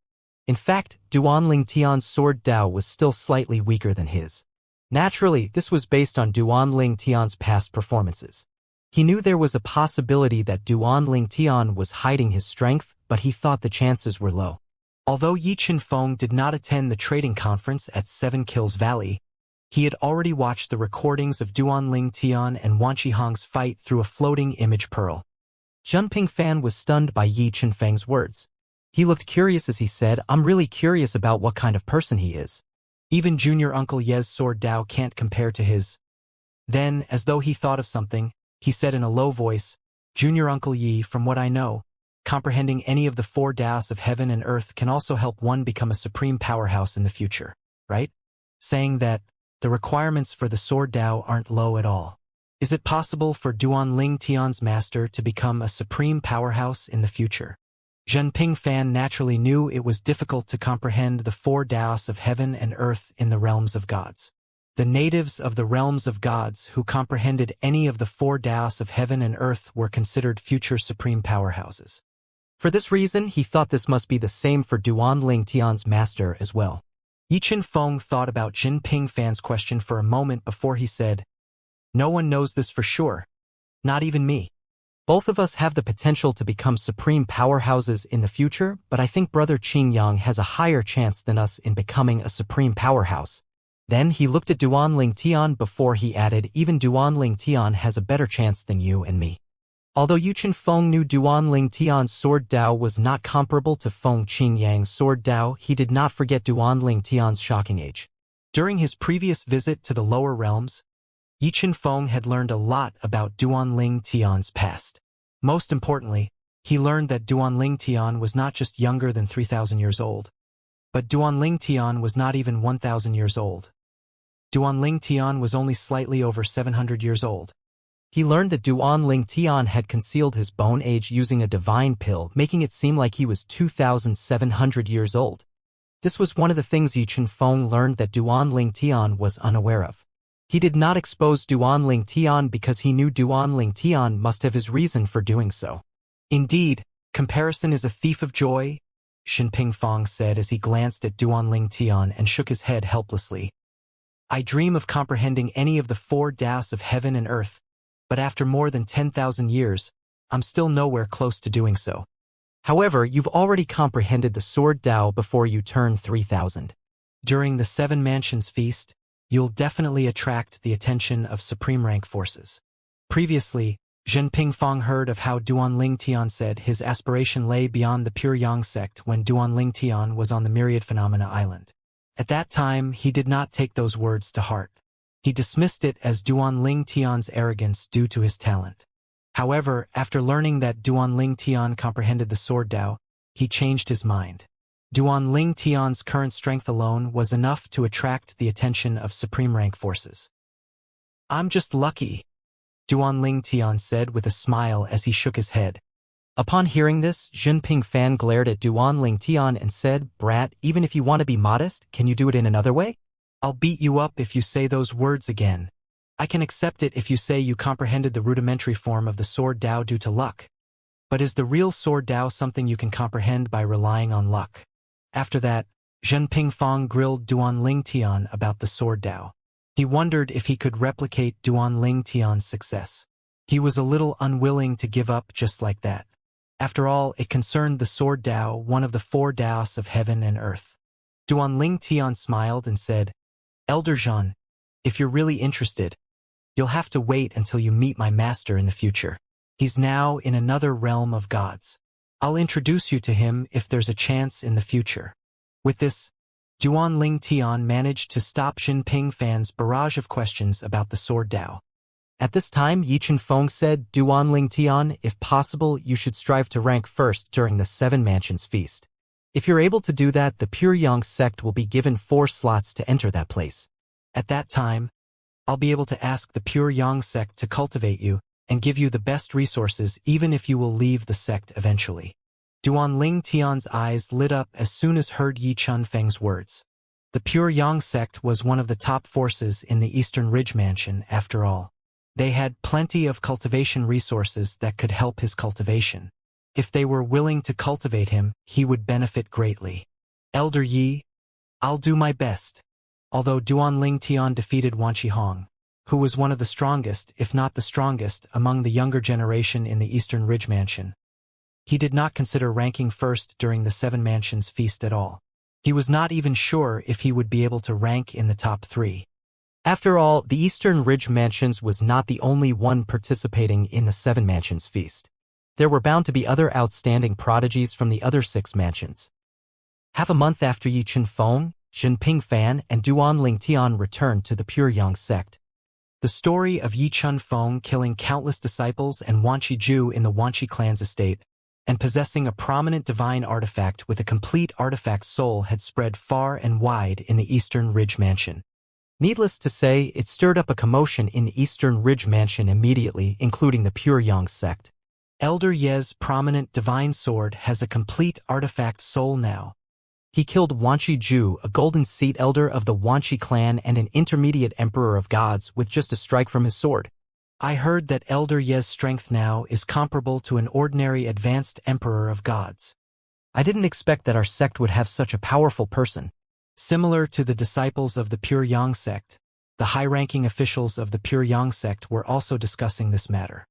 In fact, Duanling Tian's sword Dao was still slightly weaker than his. Naturally, this was based on Duanling Tian's past performances. He knew there was a possibility that Duanling Tian was hiding his strength, but he thought the chances were low. Although Yi Chunfeng did not attend the trading conference at Seven Kills Valley, he had already watched the recordings of Duanling Tian and Wan Qihong's fight through a floating image pearl. Jinping Fan was stunned by Yi Chunfeng's words. He looked curious as he said, "I'm really curious about what kind of person he is. Even Junior Uncle Ye's sword Dao can't compare to his." Then, as though he thought of something, he said in a low voice, "Junior Uncle Yi, from what I know, comprehending any of the 4 Daos of heaven and earth can also help one become a supreme powerhouse in the future, right? Saying that the requirements for the sword Dao aren't low at all. Is it possible for Duan Ling Tian's master to become a supreme powerhouse in the future?" Zhenping Fan naturally knew it was difficult to comprehend the 4 Daos of heaven and earth in the realms of gods. The natives of the realms of gods who comprehended any of the 4 Daos of heaven and earth were considered future supreme powerhouses. For this reason, he thought this must be the same for Duan Ling Tian's master as well. Yichen Feng thought about Zhenping Fan's question for a moment before he said, "No one knows this for sure. Not even me. Both of us have the potential to become supreme powerhouses in the future, but I think Brother Qing Yang has a higher chance than us in becoming a supreme powerhouse." Then he looked at Duan Ling Tian before he added, "Even Duan Ling Tian has a better chance than you and me." Although Yichen Feng knew Duan Ling Tian's sword Dao was not comparable to Feng Qing Yang's sword Dao, he did not forget Duan Ling Tian's shocking age. During his previous visit to the lower realms, Yichen Feng had learned a lot about Duan Ling Tian's past. Most importantly, he learned that Duan Ling Tian was not just younger than 3,000 years old, but Duan Ling Tian was not even 1,000 years old. Duan Ling Tian was only slightly over 700 years old. He learned that Duan Ling Tian had concealed his bone age using a divine pill, making it seem like he was 2,700 years old. This was one of the things Yichen Feng learned that Duan Ling Tian was unaware of. He did not expose Duan Ling Tian because he knew Duan Ling Tian must have his reason for doing so. "Indeed, comparison is a thief of joy," Zhenping Feng said as he glanced at Duan Ling Tian and shook his head helplessly. "I dream of comprehending any of the 4 Daos of heaven and earth, but after more than 10,000 years, I'm still nowhere close to doing so. However, you've already comprehended the sword Dao before you turn 3,000. During the 7 Mansions Feast, you'll definitely attract the attention of supreme rank forces." Previously, Zhenping Feng heard of how Duan Ling Tian said his aspiration lay beyond the pure Yang sect when Duan Ling Tian was on the Myriad Phenomena Island. At that time, he did not take those words to heart. He dismissed it as Duan Ling Tian's arrogance due to his talent. However, after learning that Duan Ling Tian comprehended the sword Dao, he changed his mind. Duan Ling Tian's current strength alone was enough to attract the attention of supreme rank forces. "I'm just lucky," Duan Ling Tian said with a smile as he shook his head. Upon hearing this, Zhenping Fan glared at Duan Ling Tian and said, "Brat, even if you want to be modest, can you do it in another way? I'll beat you up if you say those words again. I can accept it if you say you comprehended the rudimentary form of the sword Dao due to luck. But is the real sword Dao something you can comprehend by relying on luck?" After that, Zhenping Feng grilled Duan Ling Tian about the sword Dao. He wondered if he could replicate Duan Ling Tian's success. He was a little unwilling to give up just like that. After all, it concerned the sword Dao, one of the 4 Daos of heaven and earth. Duan Ling Tian smiled and said, "Elder Zhan, if you're really interested, you'll have to wait until you meet my master in the future. He's now in another realm of gods. I'll introduce you to him if there's a chance in the future." With this, Duan Ling Tian managed to stop Zhenping Fan's barrage of questions about the sword Dao. At this time, Yichen Feng said, "Duan Ling Tian, if possible, you should strive to rank first during the 7 Mansions Feast. If you're able to do that, the Pure Yang sect will be given 4 slots to enter that place. At that time, I'll be able to ask the Pure Yang sect to cultivate you and give you the best resources even if you will leave the sect eventually." Duan Ling Tian's eyes lit up as soon as heard Yichen Feng's words. The Pure Yang sect was one of the top forces in the Eastern Ridge Mansion, after all. They had plenty of cultivation resources that could help his cultivation. If they were willing to cultivate him, he would benefit greatly. "Elder Yi, I'll do my best." Although Duan Ling Tian defeated Wan Qihong, who was one of the strongest, if not the strongest, among the younger generation in the Eastern Ridge Mansion, he did not consider ranking first during the 7 Mansions Feast at all. He was not even sure if he would be able to rank in the top 3. After all, the Eastern Ridge Mansions was not the only one participating in the 7 Mansions Feast. there were bound to be other outstanding prodigies from the other 6 mansions. Half a month after Yi Chunfeng, Jinping Fan, and Duan Lingtian returned to the Pure Yang sect. The story of Yi Chunfeng killing countless disciples and Wan Qiju in the Wanqi clan's estate, and possessing a prominent divine artifact with a complete artifact soul had spread far and wide in the Eastern Ridge Mansion. Needless to say, it stirred up a commotion in the Eastern Ridge Mansion immediately, including the Pure Yang sect. Elder Ye's prominent divine sword has a complete artifact soul now. He killed Wan Qiju, a golden seat elder of the Wanqi clan and an intermediate emperor of gods, with just a strike from his sword. I heard that Elder Ye's strength now is comparable to an ordinary advanced emperor of gods. I didn't expect that our sect would have such a powerful person. Similar to the disciples of the Pure Yang sect, the high-ranking officials of the Pure Yang sect were also discussing this matter.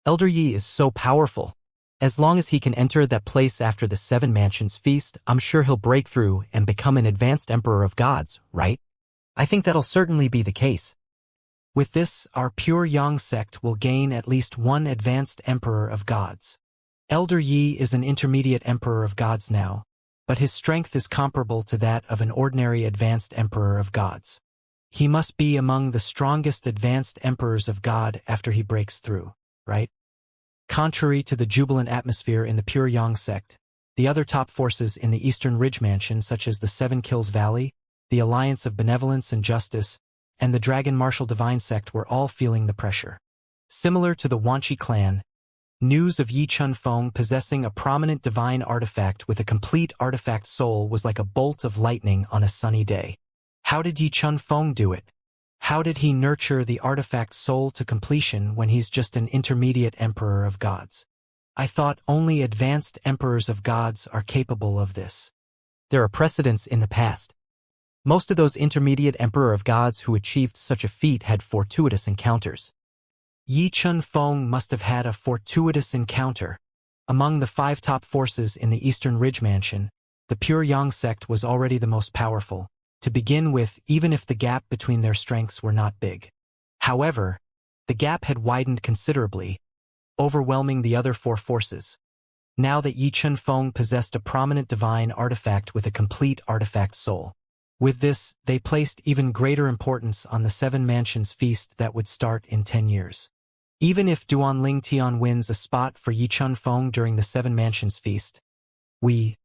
Elder Yi is so powerful. As long as he can enter that place after the 7 Mansions feast, I'm sure he'll break through and become an advanced emperor of gods, right? I think that'll certainly be the case. With this, our Pure Yang sect will gain at least one advanced emperor of gods. Elder Yi is an intermediate emperor of gods now, but his strength is comparable to that of an ordinary advanced emperor of gods. He must be among the strongest advanced emperors of God after he breaks through, right? Contrary to the jubilant atmosphere in the Pure Yang sect, the other top forces in the Eastern Ridge Mansion, such as the 7 Kills Valley, the Alliance of Benevolence and Justice, and the Dragon Martial Divine sect were all feeling the pressure. Similar to the Wanqi clan, news of Yi Chunfeng possessing a prominent divine artifact with a complete artifact soul was like a bolt of lightning on a sunny day. How did Yi Chunfeng do it? How did he nurture the artifact soul to completion when he's just an intermediate emperor of gods? I thought only advanced emperors of gods are capable of this. There are precedents in the past. Most of those intermediate emperor of gods who achieved such a feat had fortuitous encounters. Yi Chunfeng must have had a fortuitous encounter. Among the 5 top forces in the Eastern Ridge Mansion, the Pure Yang sect was already the most powerful, to begin with, even if the gap between their strengths were not big. However, the gap had widened considerably, overwhelming the other 4 forces. Now that Yi Chunfeng possessed a prominent divine artifact with a complete artifact soul. With this, they placed even greater importance on the 7 Mansions feast that would start in 10 years. Even if Duan Lingtian wins a spot for Yi Chunfeng during the 7 Mansions feast, we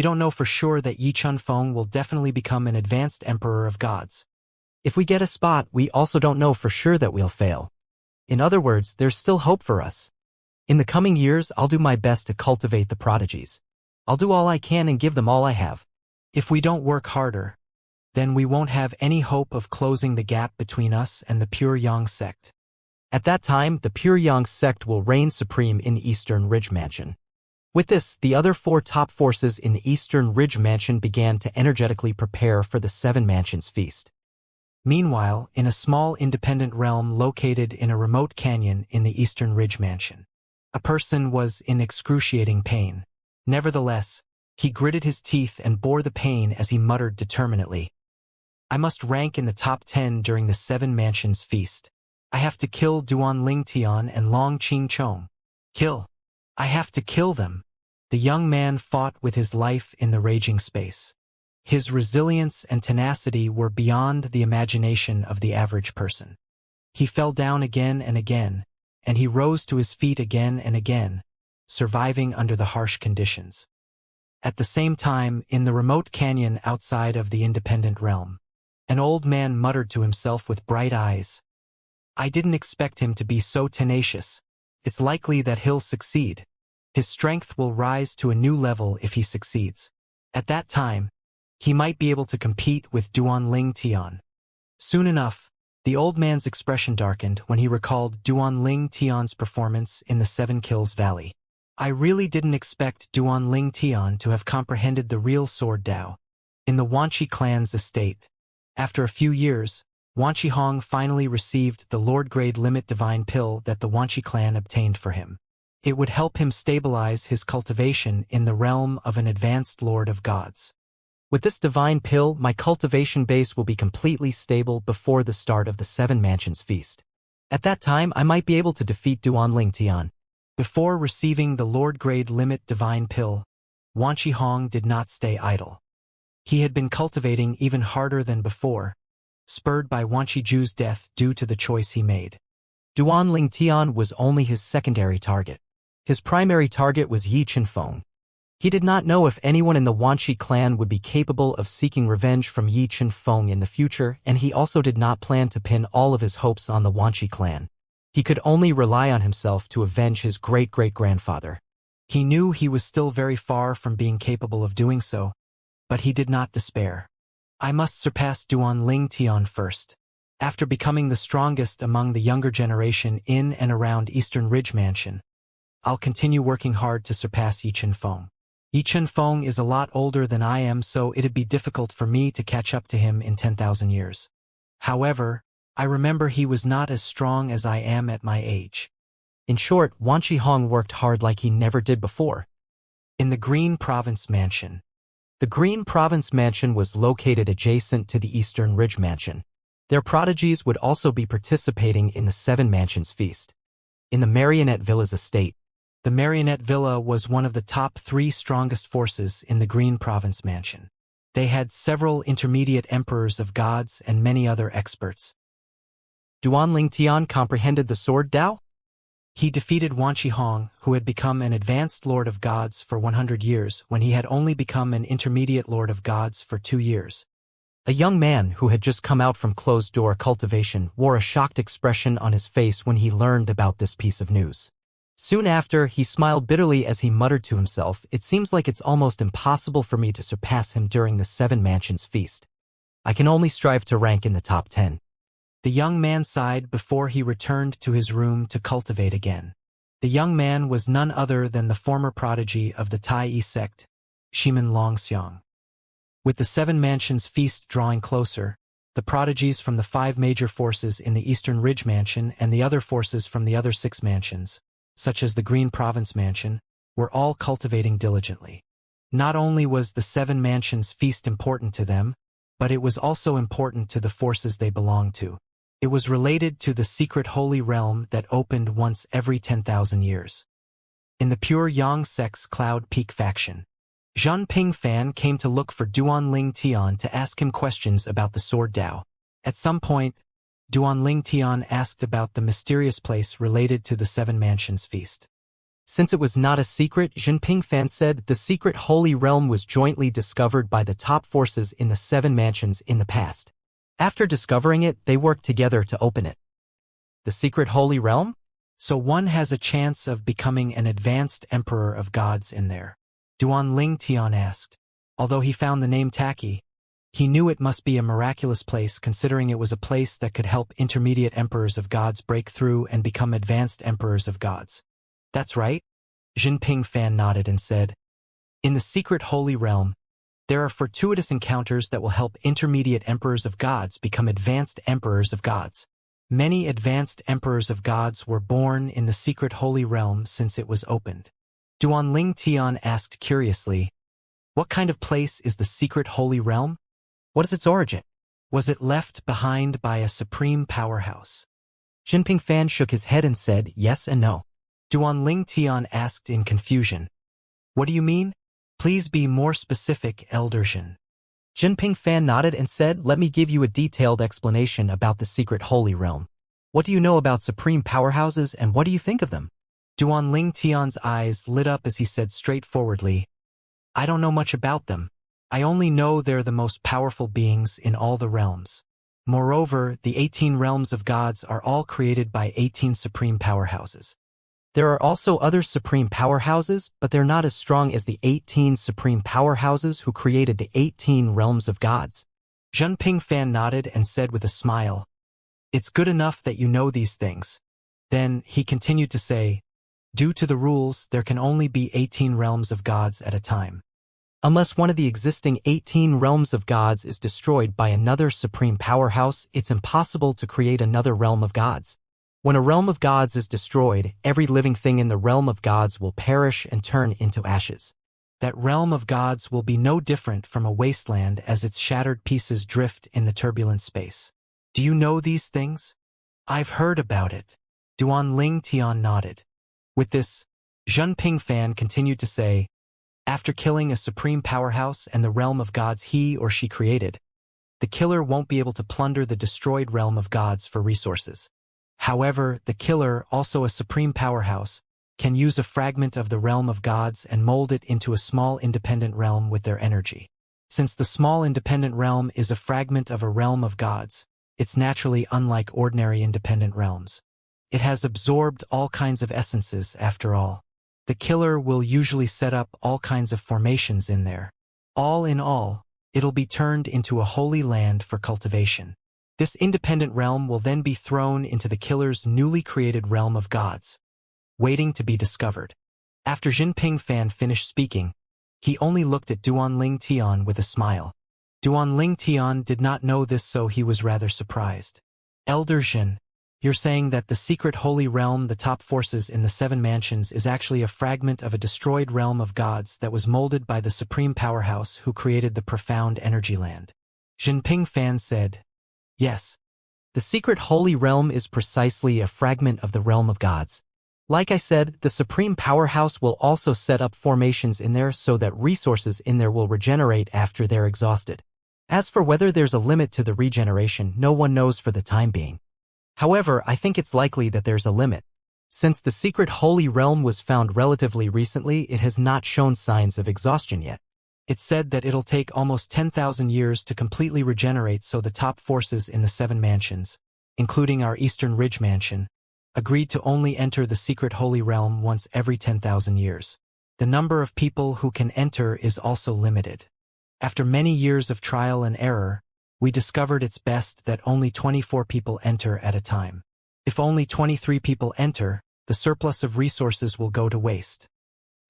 don't know for sure that Yi Chunfeng will definitely become an advanced emperor of gods. If we get a spot, we also don't know for sure that we'll fail. In other words, there's still hope for us. In the coming years, I'll do my best to cultivate the prodigies. I'll do all I can and give them all I have. If we don't work harder, then we won't have any hope of closing the gap between us and the Pure Yang sect. At that time, the Pure Yang sect will reign supreme in the Eastern Ridge Mansion. With this, the other 4 top forces in the Eastern Ridge Mansion began to energetically prepare for the 7 Mansions feast. Meanwhile, in a small independent realm located in a remote canyon in the Eastern Ridge Mansion, a person was in excruciating pain. Nevertheless, he gritted his teeth and bore the pain as he muttered determinedly, I must rank in the top 10 during the 7 Mansions feast. I have to kill Duan Lingtian and Long Qingchong. Kill. I have to kill them. The young man fought with his life in the raging space. His resilience and tenacity were beyond the imagination of the average person. He fell down again and again, and he rose to his feet again and again, surviving under the harsh conditions. At the same time, in the remote canyon outside of the independent realm, an old man muttered to himself with bright eyes, I didn't expect him to be so tenacious. It's likely that he'll succeed. His strength will rise to a new level if he succeeds. At that time, he might be able to compete with Duan Lingtian. Soon enough, the old man's expression darkened when he recalled Duan Lingtian's performance in the 7 Kills Valley. I really didn't expect Duan Lingtian to have comprehended the real sword Dao. In the Wanqi clan's estate, after a few years, Wanqi Hong finally received the Lord-grade limit divine pill that the Wanqi clan obtained for him. It would help him stabilize his cultivation in the realm of an advanced Lord of Gods. With this divine pill, my cultivation base will be completely stable before the start of the 7 Mansions feast. At that time, I might be able to defeat Duan Lingtian. Before receiving the Lord Grade Limit Divine Pill, Wan Qihong did not stay idle. He had been cultivating even harder than before, spurred by Wan Qiju's death due to the choice he made. Duan Lingtian was only his secondary target. His primary target was Yi Chenfeng. He did not know if anyone in the Wanqi clan would be capable of seeking revenge from Yi Chenfeng in the future, and he also did not plan to pin all of his hopes on the Wanqi clan. He could only rely on himself to avenge his great-great-grandfather. He knew he was still very far from being capable of doing so, but he did not despair. I must surpass Duan Lingtian first. After becoming the strongest among the younger generation in and around Eastern Ridge Mansion, I'll continue working hard to surpass Yi Chenfeng. Yi Chenfeng is a lot older than I am, so it'd be difficult for me to catch up to him in 10,000 years. However, I remember he was not as strong as I am at my age. In short, Wan Qihong worked hard like he never did before. In the Green Province Mansion. The Green Province Mansion was located adjacent to the Eastern Ridge Mansion. Their prodigies would also be participating in the Seven Mansions Feast. In the Marionette Villa's estate, the Marionette Villa was one of the top 3 strongest forces in the Green Province Mansion. They had several intermediate emperors of gods and many other experts. Duan Lingtian comprehended the sword Dao? He defeated Wan Qihong, who had become an advanced Lord of Gods for 100 years when he had only become an intermediate Lord of Gods for 2 years. A young man who had just come out from closed-door cultivation wore a shocked expression on his face when he learned about this piece of news. Soon after, he smiled bitterly as he muttered to himself, "It seems like it's almost impossible for me to surpass him during the Seven Mansions Feast. I can only strive to rank in the top 10. The young man sighed before he returned to his room to cultivate again. The young man was none other than the former prodigy of the Tai Yi sect, Shimen Longxiang. With the Seven Mansions Feast drawing closer, the prodigies from the 5 major forces in the Eastern Ridge Mansion and the other forces from the other 6 mansions, such as the Green Province Mansion, were all cultivating diligently. Not only was the Seven Mansions Feast important to them, but it was also important to the forces they belonged to. It was related to the secret holy realm that opened once every 10,000 years. In the Pure Yang sect's Cloud Peak faction, Zhan Pingfan came to look for Duan Lingtian to ask him questions about the Sword Dao. At some point, Duan Lingtian asked about the mysterious place related to the Seven Mansions Feast. Since it was not a secret, Zhan Pingfan said the secret holy realm was jointly discovered by the top forces in the Seven Mansions in the past. After discovering it, they worked together to open it. The secret holy realm? So one has a chance of becoming an advanced emperor of gods in there? Duan Lingtian asked. Although he found the name tacky, he knew it must be a miraculous place considering it was a place that could help intermediate emperors of gods break through and become advanced emperors of gods. That's right. Zhan Pingfan nodded and said, in the secret holy realm, there are fortuitous encounters that will help intermediate emperors of gods become advanced emperors of gods. Many advanced emperors of gods were born in the secret holy realm since it was opened. Duan Lingtian asked curiously, what kind of place is the secret holy realm? What is its origin? Was it left behind by a supreme powerhouse? Zhan Pingfan shook his head and said yes and no. Duan Lingtian asked in confusion, what do you mean? Please be more specific, Elder Zhan. Zhan Pingfan nodded and said, let me give you a detailed explanation about the secret holy realm. What do you know about supreme powerhouses and what do you think of them? Duan Lingtian's eyes lit up as he said straightforwardly, I don't know much about them. I only know they're the most powerful beings in all the realms. Moreover, the 18 realms of gods are all created by 18 supreme powerhouses. There are also other supreme powerhouses, but they're not as strong as the 18 supreme powerhouses who created the 18 realms of gods. Zhan Pingfan nodded and said with a smile, it's good enough that you know these things. Then he continued to say, due to the rules, there can only be 18 realms of gods at a time. Unless one of the existing 18 realms of gods is destroyed by another supreme powerhouse, it's impossible to create another realm of gods. When a realm of gods is destroyed, every living thing in the realm of gods will perish and turn into ashes. That realm of gods will be no different from a wasteland as its shattered pieces drift in the turbulent space. Do you know these things? I've heard about it. Duan Lingtian nodded. With this, Zhenping Fan continued to say, after killing a supreme powerhouse and the realm of gods he or she created, the killer won't be able to plunder the destroyed realm of gods for resources. However, the killer, also a supreme powerhouse, can use a fragment of the realm of gods and mold it into a small independent realm with their energy. Since the small independent realm is a fragment of a realm of gods, it's naturally unlike ordinary independent realms. It has absorbed all kinds of essences after all. The killer will usually set up all kinds of formations in there. All in all, it'll be turned into a holy land for cultivation. This independent realm will then be thrown into the killer's newly created realm of gods, waiting to be discovered. After Zhenping Fan finished speaking, he only looked at Duanling Tian with a smile. Duanling Tian did not know this, so he was rather surprised. Elder Zhen, you're saying that the secret holy realm, the top forces in the seven mansions, is actually a fragment of a destroyed realm of gods that was molded by the supreme powerhouse who created the profound energy land. Zhenping Fan said, yes. The secret holy realm is precisely a fragment of the realm of gods. Like I said, the supreme powerhouse will also set up formations in there so that resources in there will regenerate after they're exhausted. As for whether there's a limit to the regeneration, no one knows for the time being. However, I think it's likely that there's a limit. Since the secret holy realm was found relatively recently, it has not shown signs of exhaustion yet. It's said that it'll take almost 10,000 years to completely regenerate, so the top forces in the seven mansions, including our Eastern Ridge Mansion, agreed to only enter the secret holy realm once every 10,000 years. The number of people who can enter is also limited. After many years of trial and error, we discovered it's best that only 24 people enter at a time. If only 23 people enter, the surplus of resources will go to waste.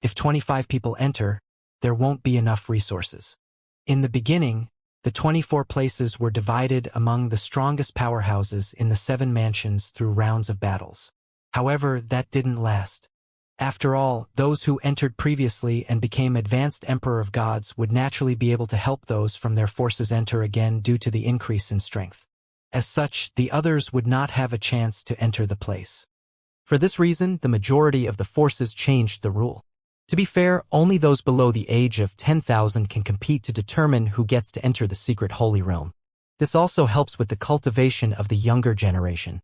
If 25 people enter, there won't be enough resources. In the beginning, the 24 places were divided among the strongest powerhouses in the seven mansions through rounds of battles. However, that didn't last. After all, those who entered previously and became advanced Emperor of Gods would naturally be able to help those from their forces enter again due to the increase in strength. As such, the others would not have a chance to enter the place. For this reason, the majority of the forces changed the rule. To be fair, only those below the age of 10,000 can compete to determine who gets to enter the secret holy realm. This also helps with the cultivation of the younger generation.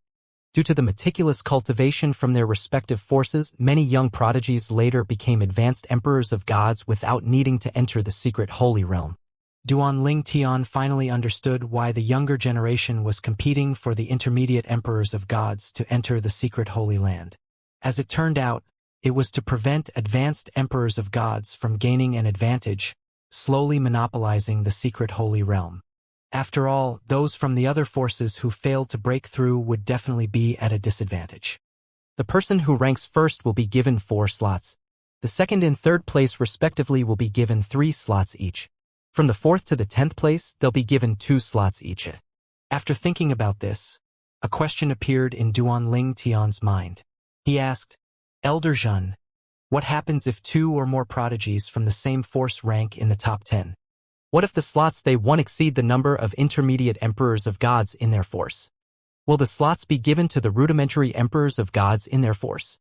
Due to the meticulous cultivation from their respective forces, many young prodigies later became advanced emperors of gods without needing to enter the secret holy realm. Duanling Tian finally understood why the younger generation was competing for the intermediate emperors of gods to enter the secret holy land. As it turned out, it was to prevent advanced emperors of gods from gaining an advantage, slowly monopolizing the secret holy realm. After all, those from the other forces who failed to break through would definitely be at a disadvantage. The person who ranks first will be given 4 slots. The second and third place respectively will be given 3 slots each. From the 4th to the 10th place, they'll be given 2 slots each. After thinking about this, a question appeared in Duanling Tian's mind. He asked, Elder Zhen, what happens if 2 or more prodigies from the same force rank in the top 10? What if the slots they won exceed the number of intermediate emperors of gods in their force? Will the slots be given to the rudimentary emperors of gods in their force?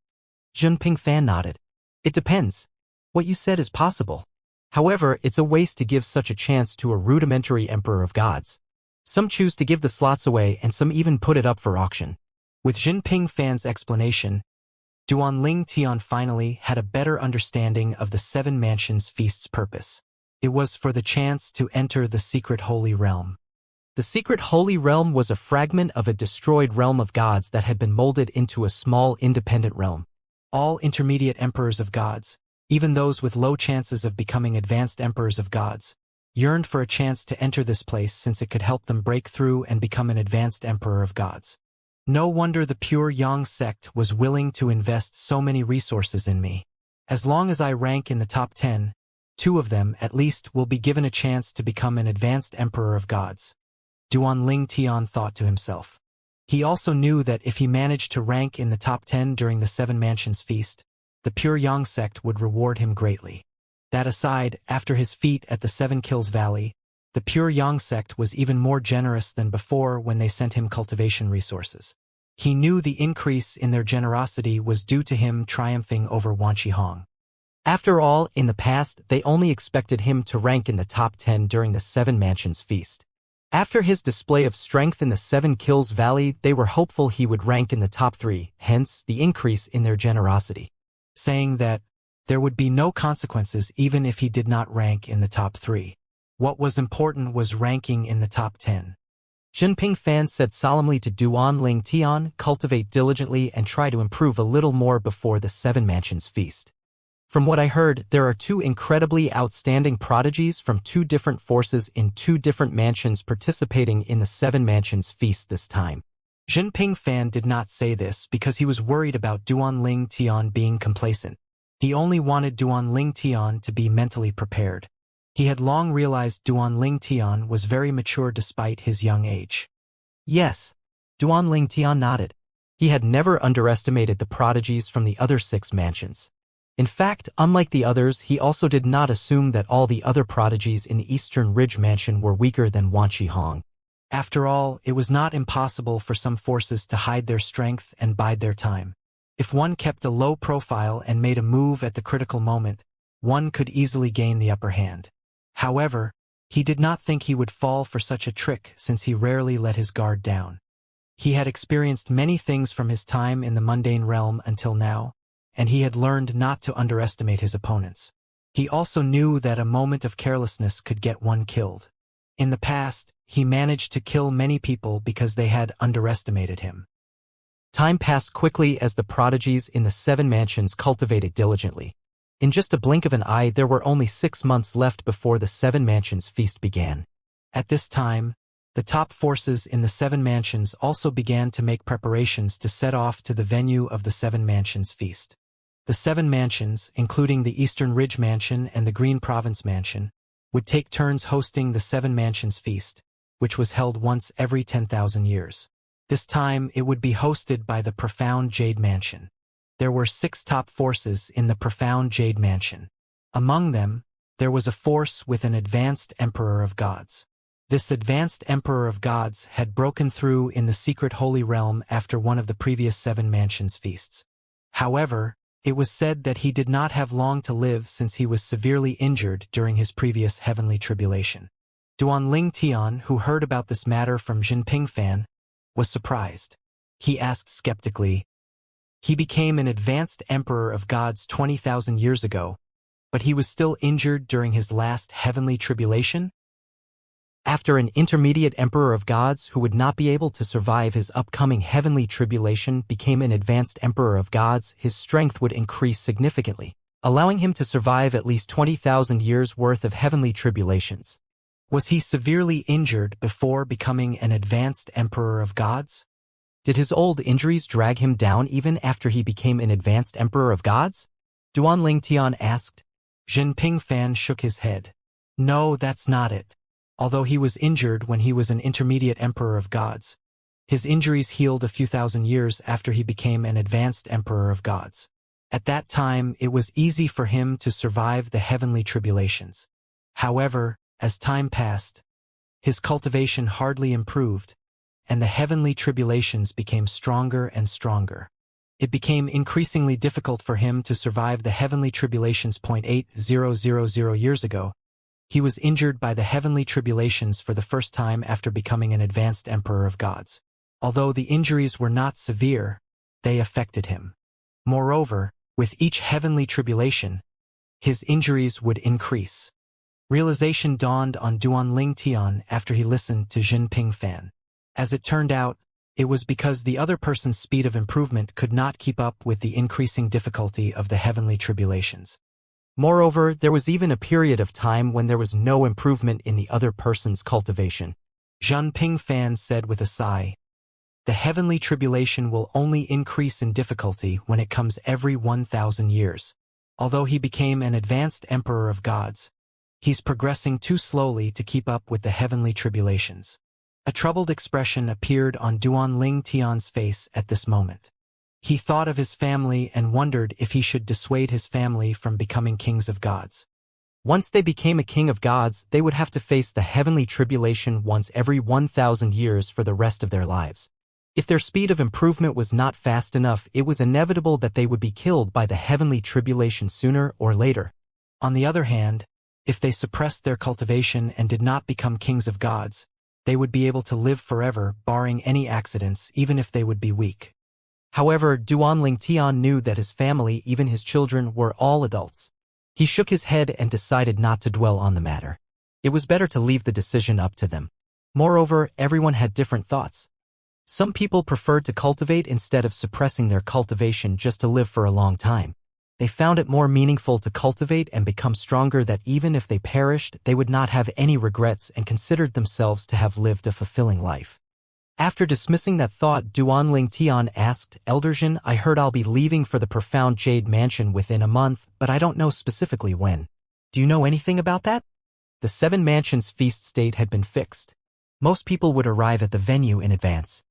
Zhenping Fan nodded. It depends. What you said is possible. However, it's a waste to give such a chance to a rudimentary emperor of gods. Some choose to give the slots away and some even put it up for auction. With Zhenping Fan's explanation, Duanling Tian finally had a better understanding of the Seven Mansions Feast's purpose. It was for the chance to enter the secret holy realm. The secret holy realm was a fragment of a destroyed realm of gods that had been molded into a small independent realm. All intermediate emperors of gods, even those with low chances of becoming advanced emperors of gods, yearned for a chance to enter this place since it could help them break through and become an advanced emperor of gods. No wonder the pure Yang sect was willing to invest so many resources in me. As long as I rank in the top 10, 2 of them, at least, will be given a chance to become an advanced emperor of gods. Duanling Tian thought to himself. He also knew that if he managed to rank in the top 10 during the Seven Mansions Feast, the pure Yang sect would reward him greatly. That aside, after his feat at the Seven Kills Valley, the pure Yang sect was even more generous than before when they sent him cultivation resources. He knew the increase in their generosity was due to him triumphing over Wan Qihong. After all, in the past, they only expected him to rank in the top 10 during the Seven Mansions feast. After his display of strength in the Seven Kills Valley, they were hopeful he would rank in the top 3, hence the increase in their generosity, saying that there would be no consequences even if he did not rank in the top 3. What was important was ranking in the top 10. Jinping Fan said solemnly to Duan Ling Tian, cultivate diligently and try to improve a little more before the Seven Mansions feast. From what I heard, there are 2 incredibly outstanding prodigies from 2 different forces in 2 different mansions participating in the Seven Mansions feast this time. Jinping Fan did not say this because he was worried about Duan Ling Tian being complacent. He only wanted Duan Ling Tian to be mentally prepared. He had long realized Duan Ling Tian was very mature despite his young age. Yes, Duan Ling Tian nodded. He had never underestimated the prodigies from the other 6 mansions. In fact, unlike the others, he also did not assume that all the other prodigies in the Eastern Ridge Mansion were weaker than Wan Qihong. After all, it was not impossible for some forces to hide their strength and bide their time. If one kept a low profile and made a move at the critical moment, one could easily gain the upper hand. However, he did not think he would fall for such a trick since he rarely let his guard down. He had experienced many things from his time in the mundane realm until now, and he had learned not to underestimate his opponents. He also knew that a moment of carelessness could get one killed. In the past, he managed to kill many people because they had underestimated him. Time passed quickly as the prodigies in the 7 mansions cultivated diligently. In just a blink of an eye, there were only 6 months left before the 7 mansions feast began. At this time, the top forces in the 7 mansions also began to make preparations to set off to the venue of the 7 mansions feast. The 7 mansions, including the Eastern Ridge Mansion and the Green Province Mansion, would take turns hosting the 7 mansions feast, which was held once every 10,000 years. This time, it would be hosted by the Profound Jade Mansion. There were 6 top forces in the Profound Jade Mansion. Among them, there was a force with an advanced Emperor of Gods. This advanced Emperor of Gods had broken through in the secret Holy Realm after one of the previous 7 mansions feasts. However, it was said that he did not have long to live since he was severely injured during his previous heavenly tribulation. Duan Ling Tian, who heard about this matter from Jinping Fan, was surprised. He asked skeptically, he became an advanced Emperor of Gods 20,000 years ago, but he was still injured during his last heavenly tribulation? After an intermediate Emperor of Gods who would not be able to survive his upcoming heavenly tribulation became an advanced Emperor of Gods, his strength would increase significantly, allowing him to survive at least 20,000 years' worth of heavenly tribulations. Was he severely injured before becoming an advanced Emperor of Gods? Did his old injuries drag him down even after he became an advanced Emperor of Gods? Duan Ling Tian asked. Jinping Fan shook his head. No, that's not it. Although he was injured when he was an intermediate Emperor of Gods, his injuries healed a few thousand years after he became an advanced Emperor of Gods. At that time, it was easy for him to survive the heavenly tribulations. However, as time passed, his cultivation hardly improved, and the heavenly tribulations became stronger and stronger. It became increasingly difficult for him to survive the heavenly tribulations. 8000 years ago, he was injured by the heavenly tribulations for the first time after becoming an advanced Emperor of Gods. Although the injuries were not severe, they affected him. Moreover, with each heavenly tribulation, his injuries would increase. Realization dawned on Duan Ling Tian after he listened to Jinping Fan. As it turned out, it was because the other person's speed of improvement could not keep up with the increasing difficulty of the heavenly tribulations. Moreover, there was even a period of time when there was no improvement in the other person's cultivation. Jinping Fan said with a sigh, the heavenly tribulation will only increase in difficulty when it comes every 1,000 years. Although he became an advanced Emperor of Gods, he's progressing too slowly to keep up with the heavenly tribulations. A troubled expression appeared on Duan Ling Tian's face at this moment. He thought of his family and wondered if he should dissuade his family from becoming kings of gods. Once they became a king of gods, they would have to face the heavenly tribulation once every 1,000 years for the rest of their lives. If their speed of improvement was not fast enough, it was inevitable that they would be killed by the heavenly tribulation sooner or later. On the other hand, if they suppressed their cultivation and did not become kings of gods, they would be able to live forever, barring any accidents, even if they would be weak. However, Duanling Tian knew that his family, even his children, were all adults. He shook his head and decided not to dwell on the matter. It was better to leave the decision up to them. Moreover, everyone had different thoughts. Some people preferred to cultivate instead of suppressing their cultivation just to live for a long time. They found it more meaningful to cultivate and become stronger, that even if they perished, they would not have any regrets and considered themselves to have lived a fulfilling life. After dismissing that thought, Duanling Tian asked, Elder Jin, I heard I'll be leaving for the profound Jade Mansion within a month, but I don't know specifically when. Do you know anything about that? The 7 Mansions feast date had been fixed. Most people would arrive at the venue in advance.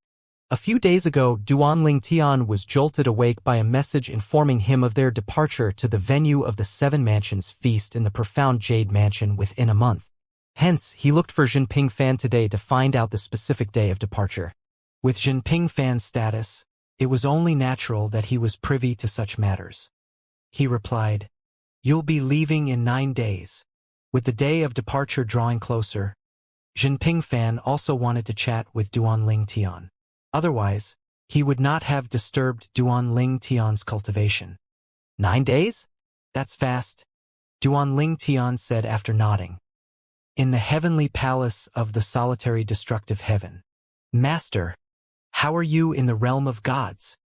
A few days ago, Duanling Tian was jolted awake by a message informing him of their departure to the venue of the 7 Mansions feast in the profound Jade Mansion within a month. Hence, he looked for Jinping Fan today to find out the specific day of departure. With Jinping Fan's status, it was only natural that he was privy to such matters. He replied, You'll be leaving in 9 days. With the day of departure drawing closer, Jinping Fan also wanted to chat with Duanling Tian. Otherwise, he would not have disturbed Duanling Tian's cultivation. 9 days? That's fast, Duanling Tian said after nodding. In the heavenly palace of the solitary destructive heaven. Master, how are you in the realm of gods?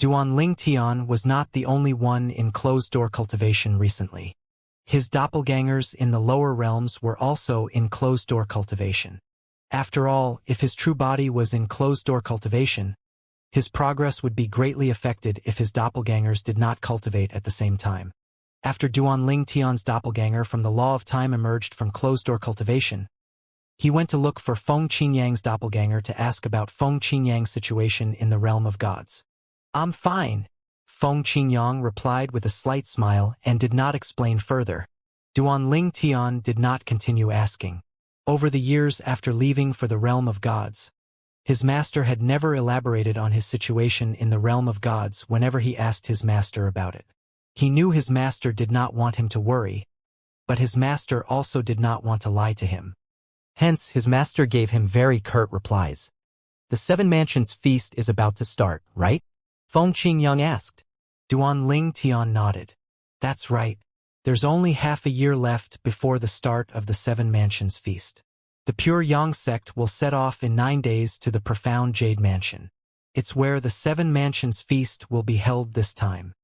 Duanling Tian was not the only one in closed-door cultivation recently. His doppelgangers in the lower realms were also in closed-door cultivation. After all, if his true body was in closed-door cultivation, his progress would be greatly affected if his doppelgangers did not cultivate at the same time. After Duanling Tian's doppelganger from the Law of Time emerged from closed-door cultivation, he went to look for Feng Qingyang's doppelganger to ask about Feng Qingyang's situation in the realm of gods. I'm fine, Feng Qingyang replied with a slight smile and did not explain further. Duanling Tian did not continue asking. Over the years after leaving for the realm of gods, his master had never elaborated on his situation in the realm of gods whenever he asked his master about it. He knew his master did not want him to worry, but his master also did not want to lie to him. Hence, his master gave him very curt replies. The 7 Mansions feast is about to start, right? Feng Qingyang asked. Duanling Tian nodded. That's right. There's only half a year left before the start of the 7 Mansions feast. The Pure Yang sect will set off in 9 days to the profound Jade Mansion. It's where the 7 Mansions feast will be held this time.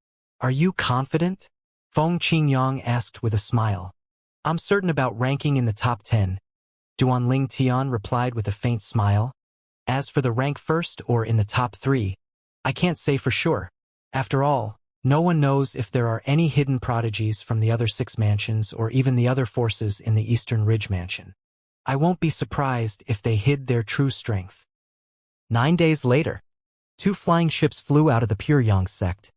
Are you confident? Feng Qingyang asked with a smile. I'm certain about ranking in the top 10. Duanling Tian replied with a faint smile. As for the rank first or in the top 3, I can't say for sure. After all, no one knows if there are any hidden prodigies from the other 6 mansions or even the other forces in the Eastern Ridge Mansion. I won't be surprised if they hid their true strength. 9 days later, 2 flying ships flew out of the Pure Yang sect.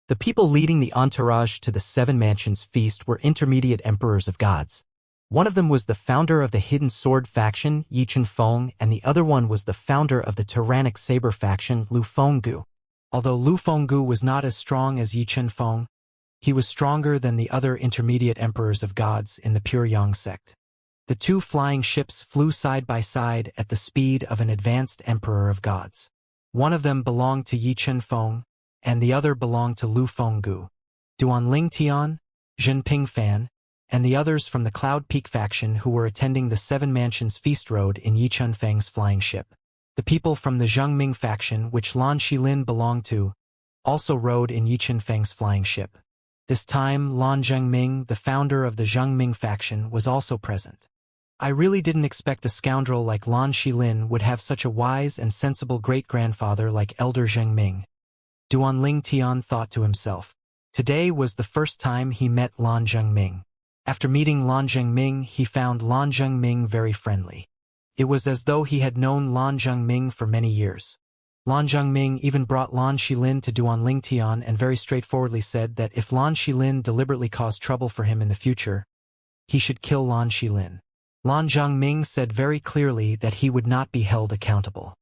The people leading the entourage to the 7 Mansions feast were intermediate emperors of gods. One of them was the founder of the Hidden Sword faction, Yi Feng, and the other one was the founder of the Tyrannic Saber faction, Lu Fenggu. Although Lu Fenggu was not as strong as Yi Feng, he was stronger than the other intermediate emperors of gods in the Pure Yang sect. The 2 flying ships flew side by side at the speed of an advanced emperor of gods. One of them belonged to Yi Feng, and the other belonged to Lu Fenggu. Duanling Tian, Jinping Fan, and the others from the Cloud Peak faction who were attending the 7 Mansions feast rode in Yi Feng's flying ship. The people from the Zhengming faction, which Lan Xilin belonged to, also rode in Yi Feng's flying ship. This time, Lan Zhengming, the founder of the Zhengming faction, was also present. I really didn't expect a scoundrel like Lan Xilin would have such a wise and sensible great-grandfather like Elder Zhengming. Duanling Tian thought to himself. Today was the first time he met Lan Zhengming. After meeting Lan Zhengming, he found Lan Zhengming very friendly. It was as though he had known Lan Zhengming for many years. Lan Zhengming even brought Lan Xilin to Duanling Tian and very straightforwardly said that if Lan Xilin deliberately caused trouble for him in the future, he should kill Lan Xilin. Lan Zhengming said very clearly that he would not be held accountable.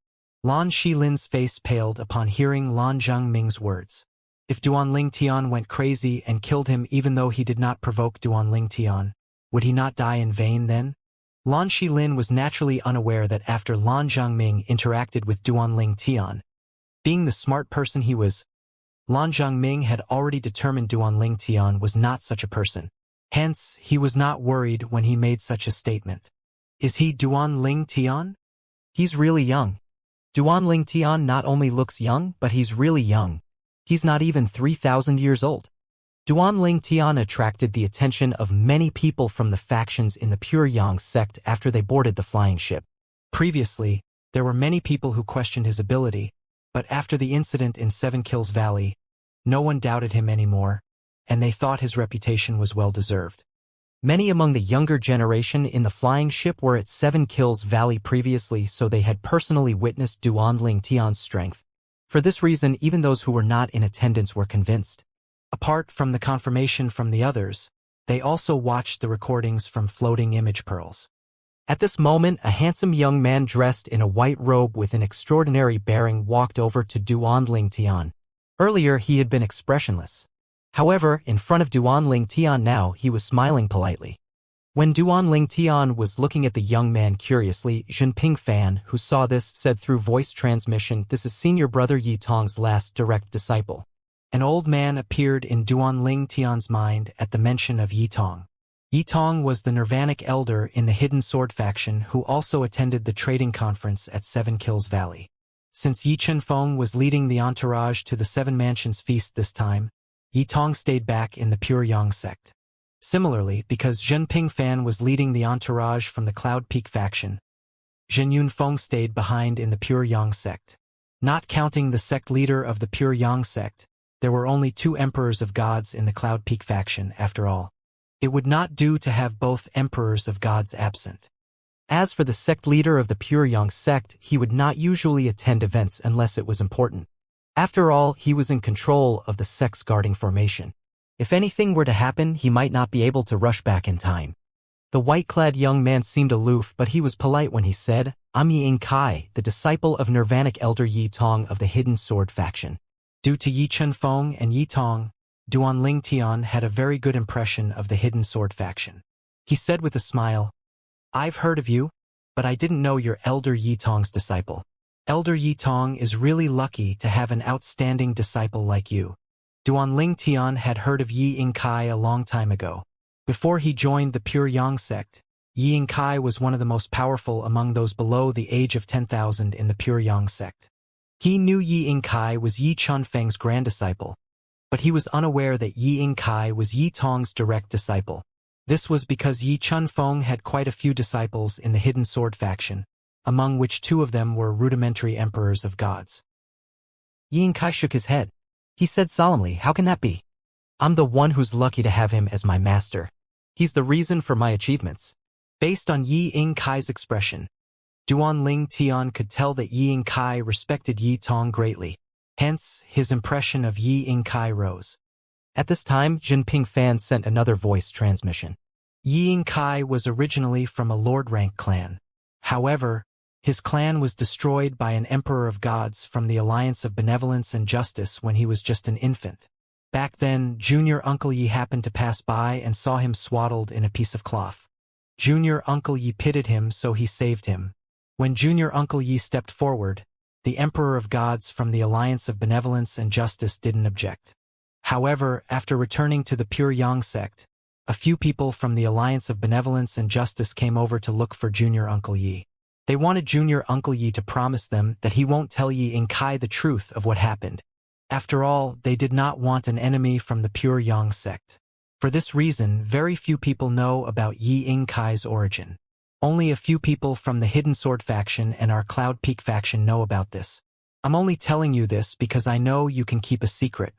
Lan Shilin's face paled upon hearing Lan Zhengming's words. If Duanling Tian went crazy and killed him even though he did not provoke Duanling Tian, would he not die in vain then? Lan Shilin was naturally unaware that after Lan Zhengming interacted with Duanling Tian, being the smart person he was, Lan Zhengming had already determined Duanling Tian was not such a person. Hence, he was not worried when he made such a statement. Is he Duanling Tian? He's really young. Duanling Tian not only looks young, but he's really young. He's not even 3,000 years old. Duanling Tian attracted the attention of many people from the factions in the Pure Yang sect after they boarded the flying ship. Previously, there were many people who questioned his ability, but after the incident in Seven Kills Valley, no one doubted him anymore, and they thought his reputation was well-deserved. Many among the younger generation in the flying ship were at Seven Kills Valley previously, so they had personally witnessed Duanling Tian's strength. For this reason, even those who were not in attendance were convinced. Apart from the confirmation from the others, they also watched the recordings from floating image pearls. At this moment, a handsome young man dressed in a white robe with an extraordinary bearing walked over to Duanling Tian. Earlier, he had been expressionless. However, in front of Duanling Tian now, he was smiling politely. When Duanling Tian was looking at the young man curiously, Jinping Fan, who saw this, said through voice transmission, "This is senior brother Yi Tong's last direct disciple." An old man appeared in Duanling Tian's mind at the mention of Yi Tong. Yi Tong was the Nirvanic elder in the Hidden Sword faction who also attended the trading conference at Seven Kills Valley. Since Yi Chenfeng was leading the entourage to the Seven Mansions feast this time, Yi Tong stayed back in the Pure Yang sect. Similarly, because Jinping Fan was leading the entourage from the Cloud Peak faction, Zhen Yunfeng stayed behind in the Pure Yang sect. Not counting the sect leader of the Pure Yang sect, there were only 2 emperors of gods in the Cloud Peak faction after all. It would not do to have both emperors of gods absent. As for the sect leader of the Pure Yang sect, he would not usually attend events unless it was important. After all, he was in control of the sect's guarding formation. If anything were to happen, he might not be able to rush back in time. The white-clad young man seemed aloof, but he was polite when he said, "I'm Yi Yingkai, the disciple of Nirvanic elder Yi Tong of the Hidden Sword faction." Due to Yi Chenfeng and Yi Tong, Duanling Tian had a very good impression of the Hidden Sword faction. He said with a smile, "I've heard of you, but I didn't know you're Elder Yi Tong's disciple. Elder Yi Tong is really lucky to have an outstanding disciple like you." Duanling Tian had heard of Yi Yingkai a long time ago. Before he joined the Pure Yang sect, Yi Yingkai was one of the most powerful among those below the age of 10,000 in the Pure Yang sect. He knew Yi Yingkai was Yi Chunfeng's grand disciple, but he was unaware that Yi Yingkai was Yi Tong's direct disciple. This was because Yi Chunfeng had quite a few disciples in the Hidden Sword faction, among which 2 of them were rudimentary emperors of gods. Yi Yingkai shook his head. He said solemnly, "How can that be? I'm the one who's lucky to have him as my master. He's the reason for my achievements." Based on Yi Yingkai's expression, Duanling Tian could tell that Yi Yingkai respected Yi Tong greatly. Hence, his impression of Yi Yingkai rose. At this time, Jinping Fan sent another voice transmission. Yi Yingkai was originally from a Lord rank clan. However, his clan was destroyed by an emperor of gods from the Alliance of Benevolence and Justice when he was just an infant. Back then, Junior Uncle Yi happened to pass by and saw him swaddled in a piece of cloth. Junior Uncle Yi pitied him, so he saved him. When Junior Uncle Yi stepped forward, the Emperor of Gods from the Alliance of Benevolence and Justice didn't object. However, after returning to the Pure Yang sect, a few people from the Alliance of Benevolence and Justice came over to look for Junior Uncle Yi. They wanted Junior Uncle Yi to promise them that he won't tell Yi Yingkai the truth of what happened. After all, they did not want an enemy from the Pure Yang sect. For this reason, very few people know about Yi Yingkai's origin. Only a few people from the Hidden Sword faction and our Cloud Peak faction know about this. I'm only telling you this because I know you can keep a secret.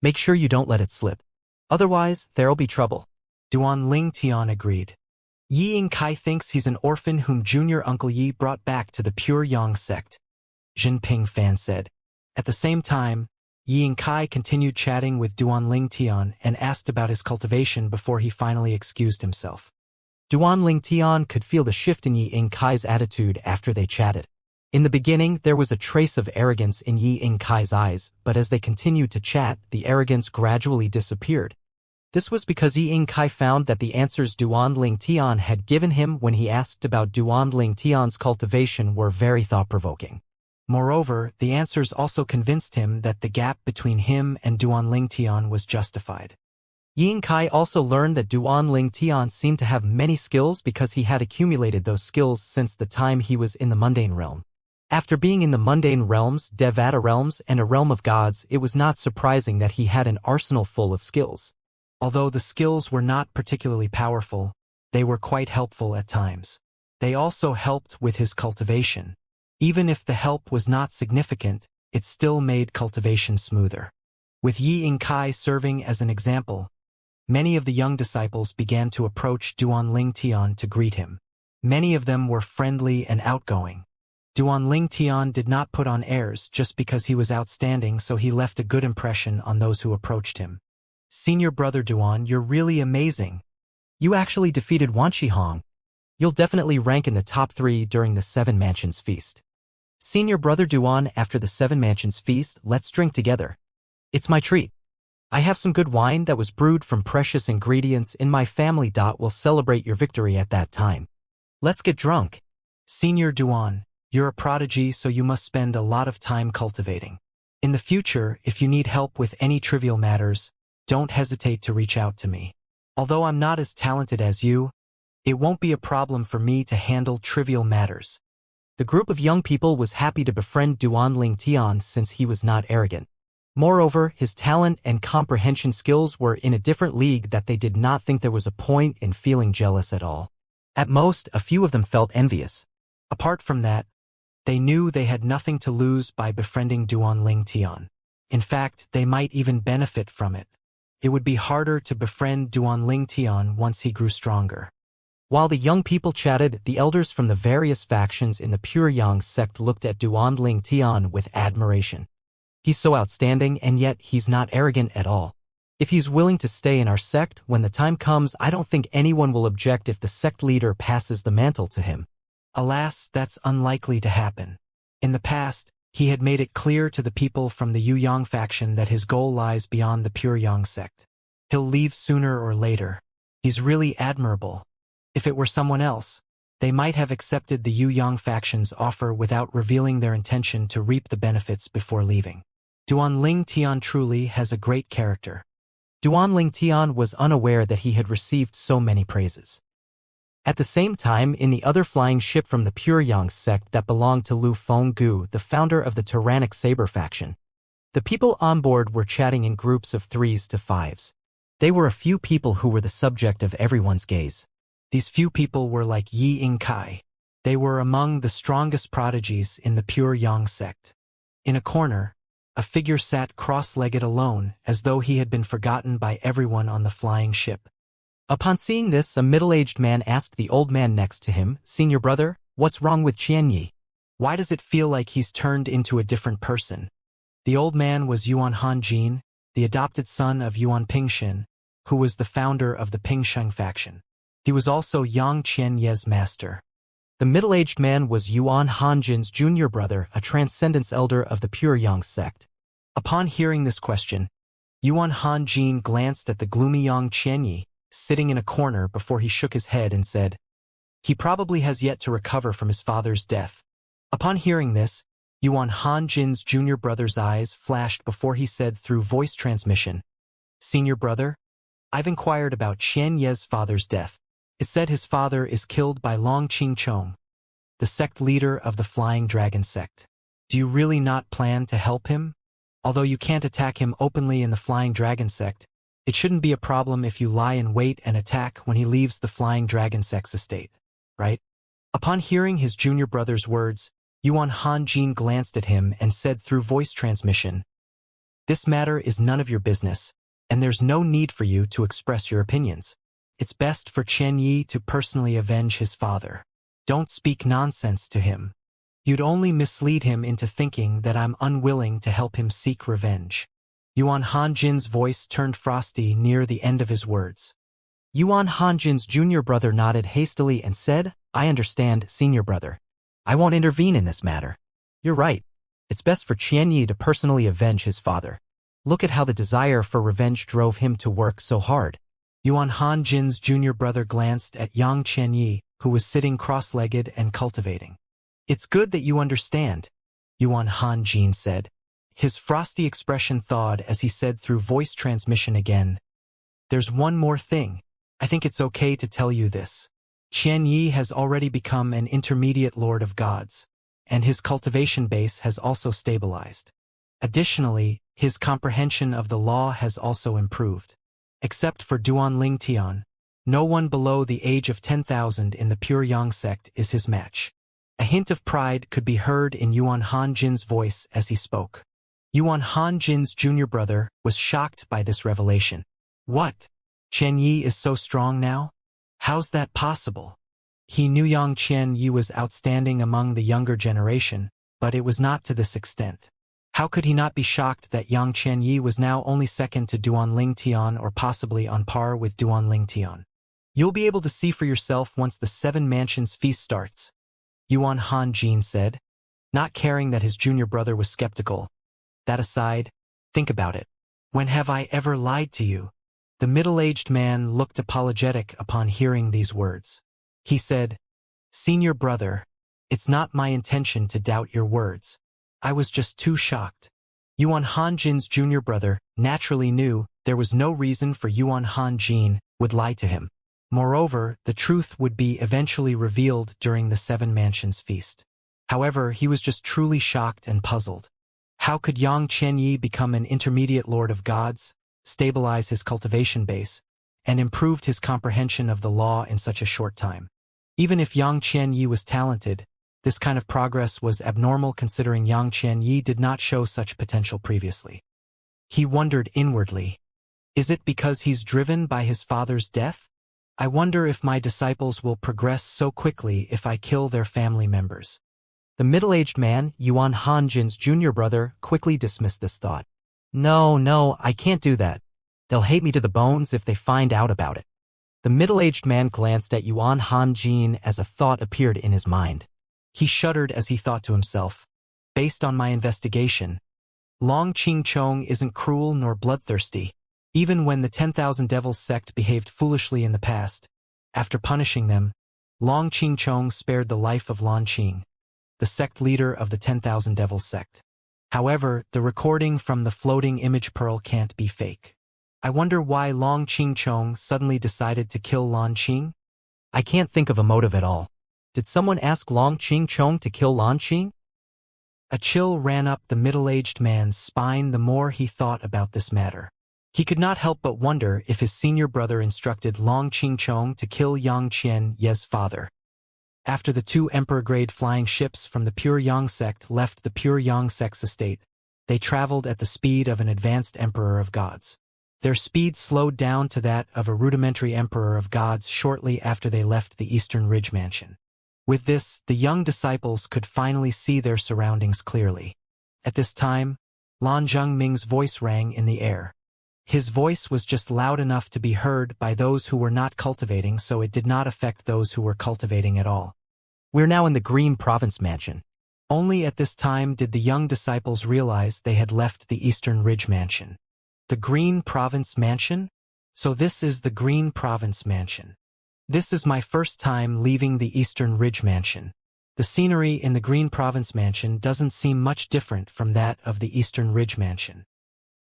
Make sure you don't let it slip. Otherwise, there'll be trouble. Duanling Tian agreed. Yi Yingkai thinks he's an orphan whom Junior Uncle Yi brought back to the Pure Yang sect, Jinping Fan said. At the same time, Yi Yingkai continued chatting with Duanling Tian and asked about his cultivation before he finally excused himself. Duanling Tian could feel the shift in Yi Yingkai's attitude after they chatted. In the beginning, there was a trace of arrogance in Yi Yingkai's eyes, but as they continued to chat, the arrogance gradually disappeared. This was because Yi Yingkai found that the answers Duan Lingtian had given him when he asked about Duan Lingtian's cultivation were very thought-provoking. Moreover, the answers also convinced him that the gap between him and Duan Lingtian was justified. Yi Yingkai also learned that Duan Lingtian seemed to have many skills because he had accumulated those skills since the time he was in the mundane realm. After being in the mundane realms, Devata realms, and a realm of gods, it was not surprising that he had an arsenal full of skills. Although the skills were not particularly powerful, they were quite helpful at times. They also helped with his cultivation. Even if the help was not significant, it still made cultivation smoother. With Yi Yingkai serving as an example, many of the young disciples began to approach Duan Lingtian to greet him. Many of them were friendly and outgoing. Duan Lingtian did not put on airs just because he was outstanding, so he left a good impression on those who approached him. "Senior brother Duan, you're really amazing. You actually defeated Wan Shihong. You'll definitely rank in the top 3 during the 7 Mansions Feast. Senior brother Duan, after the 7 Mansions Feast, let's drink together. It's my treat. I have some good wine that was brewed from precious ingredients in my family. We'll celebrate your victory at that time. Let's get drunk. Senior Duan, you're a prodigy, so you must spend a lot of time cultivating. In the future, if you need help with any trivial matters, don't hesitate to reach out to me. Although I'm not as talented as you, it won't be a problem for me to handle trivial matters." The group of young people was happy to befriend Duan Lingtian since he was not arrogant. Moreover, his talent and comprehension skills were in a different league that they did not think there was a point in feeling jealous at all. At most, a few of them felt envious. Apart from that, they knew they had nothing to lose by befriending Duan Lingtian. In fact, they might even benefit from it. It would be harder to befriend Duan Lingtian once he grew stronger. While the young people chatted, the elders from the various factions in the Pure Yang sect looked at Duan Lingtian with admiration. He's so outstanding, and yet he's not arrogant at all. If he's willing to stay in our sect, when the time comes, I don't think anyone will object if the sect leader passes the mantle to him. Alas, that's unlikely to happen. In the past, he had made it clear to the people from the Yu Yang faction that his goal lies beyond the Pure Yang sect. He'll leave sooner or later. He's really admirable. If it were someone else, they might have accepted the Yu Yang faction's offer without revealing their intention to reap the benefits before leaving. Duan Lingtian truly has a great character. Duan Lingtian was unaware that he had received so many praises. At the same time, in the other flying ship from the Pure Yang sect that belonged to Lu Fenggu, the founder of the Tyrannic Saber faction, the people on board were chatting in groups of 3s to 5s. They were a few people who were the subject of everyone's gaze. These few people were like Yi Yingkai. They were among the strongest prodigies in the Pure Yang sect. In a corner, a figure sat cross-legged alone, as though he had been forgotten by everyone on the flying ship. Upon seeing this, a middle-aged man asked the old man next to him, "Senior brother, what's wrong with Qianyi? Why does it feel like he's turned into a different person?" The old man was Yuan Hanjin, the adopted son of Yuan Pingshin, who was the founder of the Pingsheng faction. He was also Yang Qianye's master. The middle-aged man was Yuan Hanjin's junior brother, a transcendence elder of the Pure Yang sect. Upon hearing this question, Yuan Hanjin glanced at the gloomy Yang Qianyi, sitting in a corner before he shook his head and said, "He probably has yet to recover from his father's death." Upon hearing this, Yuan Hanjin's junior brother's eyes flashed before he said through voice transmission, "Senior brother, I've inquired about Qianye's father's death. It said his father is killed by Long Qingchong, the sect leader of the Flying Dragon sect. Do you really not plan to help him? Although you can't attack him openly in the Flying Dragon sect, it shouldn't be a problem if you lie in wait and attack when he leaves the Flying Dragon sect's estate, right?" Upon hearing his junior brother's words, Yuan Hanjin glanced at him and said through voice transmission, "This matter is none of your business, and there's no need for you to express your opinions. It's best for Qianyi to personally avenge his father. Don't speak nonsense to him. You'd only mislead him into thinking that I'm unwilling to help him seek revenge." Yuan Hanjin's voice turned frosty near the end of his words. Yuan Hanjin's junior brother nodded hastily and said, "I understand, senior brother. I won't intervene in this matter." You're right. It's best for Qianyi to personally avenge his father. Look at how the desire for revenge drove him to work so hard. Yuan Hanjin's junior brother glanced at Yang Qianyi, who was sitting cross-legged and cultivating. It's good that you understand, Yuan Hanjin said. His frosty expression thawed as he said through voice transmission again. There's one more thing. I think it's okay to tell you this. Qianyi has already become an intermediate lord of gods, and his cultivation base has also stabilized. Additionally, his comprehension of the law has also improved. Except for Duanling Tian, no one below the age of 10,000 in the Pure Yang sect is his match. A hint of pride could be heard in Yuan Hanjin's voice as he spoke. Yuan Hanjin's junior brother was shocked by this revelation. What? Qianyi is so strong now? How's that possible? He knew Yang Qianyi was outstanding among the younger generation, but it was not to this extent. How could he not be shocked that Yang Qianyi was now only second to Duanling Tian or possibly on par with Duanling Tian? You'll be able to see for yourself once the 7 Mansions feast starts, Yuan Hanjin said, not caring that his junior brother was skeptical. That aside, think about it. When have I ever lied to you? The middle-aged man looked apologetic upon hearing these words. He said, Senior brother, it's not my intention to doubt your words. I was just too shocked. Yuan Hanjin's junior brother naturally knew there was no reason for Yuan Hanjin would lie to him. Moreover, the truth would be eventually revealed during the 7 Mansions feast. However, he was just truly shocked and puzzled. How could Yang Qianyi become an intermediate lord of gods, stabilize his cultivation base, and improved his comprehension of the law in such a short time? Even if Yang Qianyi was talented, this kind of progress was abnormal considering Yang Qianyi did not show such potential previously. He wondered inwardly, is it because he's driven by his father's death? I wonder if my disciples will progress so quickly if I kill their family members. The middle-aged man, Yuan Hanjin's junior brother, quickly dismissed this thought. No, I can't do that. They'll hate me to the bones if they find out about it. The middle-aged man glanced at Yuan Hanjin as a thought appeared in his mind. He shuddered as he thought to himself, based on my investigation, Long Qingchong isn't cruel nor bloodthirsty. Even when the 10,000 Devils sect behaved foolishly in the past, after punishing them, Long Qingchong spared the life of Lan Qing, the sect leader of the 10,000 Devils sect. However, the recording from the floating image pearl can't be fake. I wonder why Long Qingchong suddenly decided to kill Lan Qing? I can't think of a motive at all. Did someone ask Long Qingchong to kill Lan Qing? A chill ran up the middle-aged man's spine the more he thought about this matter. He could not help but wonder if his senior brother instructed Long Qingchong to kill Yang Qianyi's father. After the 2 emperor-grade flying ships from the Pure Yang sect left the Pure Yang sect's estate, they traveled at the speed of an advanced emperor of gods. Their speed slowed down to that of a rudimentary emperor of gods shortly after they left the Eastern Ridge Mansion. With this, the young disciples could finally see their surroundings clearly. At this time, Lan Zhengming's voice rang in the air. His voice was just loud enough to be heard by those who were not cultivating, so it did not affect those who were cultivating at all. We're now in the Green Province Mansion. Only at this time did the young disciples realize they had left the Eastern Ridge Mansion. The Green Province Mansion? So this is the Green Province Mansion. This is my first time leaving the Eastern Ridge Mansion. The scenery in the Green Province Mansion doesn't seem much different from that of the Eastern Ridge Mansion.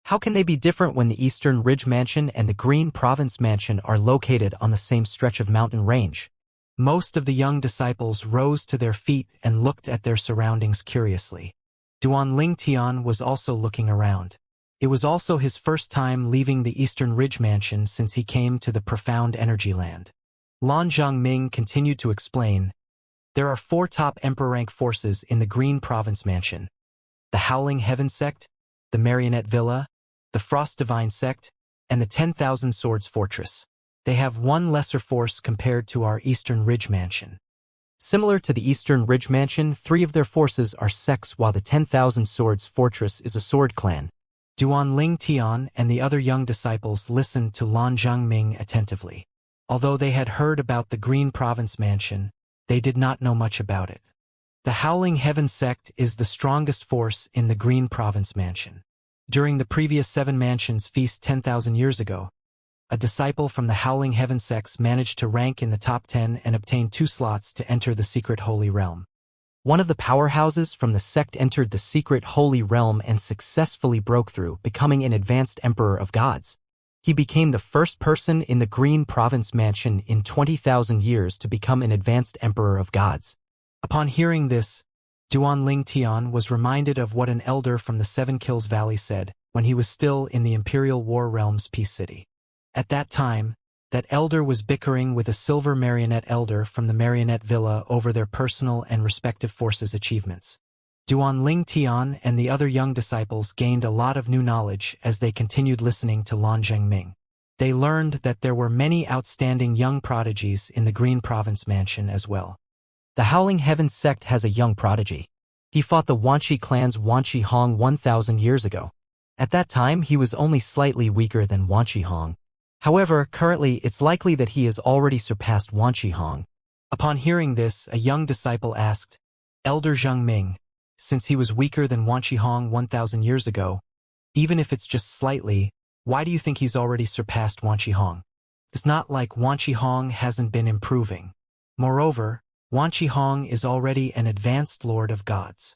How can they be different when the Eastern Ridge Mansion and the Green Province Mansion are located on the same stretch of mountain range? Most of the young disciples rose to their feet and looked at their surroundings curiously. Duanling Tian was also looking around. It was also his first time leaving the Eastern Ridge Mansion since he came to the Profound Energy Land. Lan Zhengming continued to explain, there are 4 top Emperor rank forces in the Green Province Mansion. The Howling Heaven Sect, the Marionette Villa, the Frost Divine Sect, and the 10,000 Swords Fortress. They have 1 lesser force compared to our Eastern Ridge Mansion. Similar to the Eastern Ridge Mansion, 3 of their forces are sects while the 10,000 Swords Fortress is a sword clan. Duanling Tian and the other young disciples listened to Lan Zhengming attentively. Although they had heard about the Green Province Mansion, they did not know much about it. The Howling Heaven sect is the strongest force in the Green Province Mansion. During the previous 7 mansions feast 10,000 years ago, a disciple from the Howling Heaven sects managed to rank in the top 10 and obtain 2 slots to enter the secret Holy Realm. One of the powerhouses from the sect entered the secret Holy Realm and successfully broke through, becoming an advanced Emperor of Gods. He became the first person in the Green Province Mansion in 20,000 years to become an advanced Emperor of Gods. Upon hearing this, Duanling Tian was reminded of what an elder from the 7 Kills Valley said when he was still in the Imperial War Realm's Peace City. At that time, that elder was bickering with a silver marionette elder from the Marionette Villa over their personal and respective forces' achievements. Duanling Tian and the other young disciples gained a lot of new knowledge as they continued listening to Lan Zhengming. They learned that there were many outstanding young prodigies in the Green Province Mansion as well. The Howling Heaven sect has a young prodigy. He fought the Wanqi clan's Wanqi Hong 1,000 years ago. At that time, he was only slightly weaker than Wanqi Hong. However, currently it's likely that he has already surpassed Wanqi Hong. Upon hearing this, a young disciple asked, Elder Zhengming, since he was weaker than Wanqi Hong 1,000 years ago, even if it's just slightly, why do you think he's already surpassed Wanqi Hong? It's not like Wanqi Hong hasn't been improving. Moreover, Wanqi Hong is already an advanced Lord of Gods.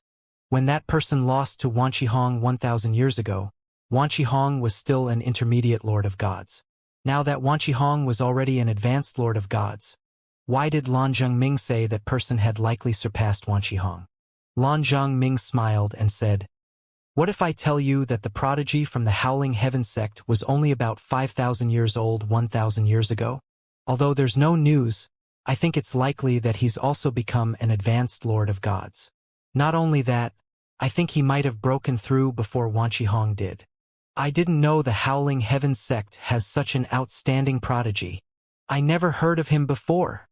When that person lost to Wanqi Hong 1,000 years ago, Wanqi Hong was still an intermediate Lord of Gods. Now that Wanqi Hong was already an advanced Lord of Gods, why did Lan Zhengming say that person had likely surpassed Wanqi Hong? Lan Zhengming smiled and said, What if I tell you that the prodigy from the Howling Heaven sect was only about 5,000 years old 1,000 years ago? Although there's no news, I think it's likely that he's also become an advanced Lord of Gods. Not only that, I think he might have broken through before Wanqi Hong did. I didn't know the Howling Heaven sect has such an outstanding prodigy. I never heard of him before.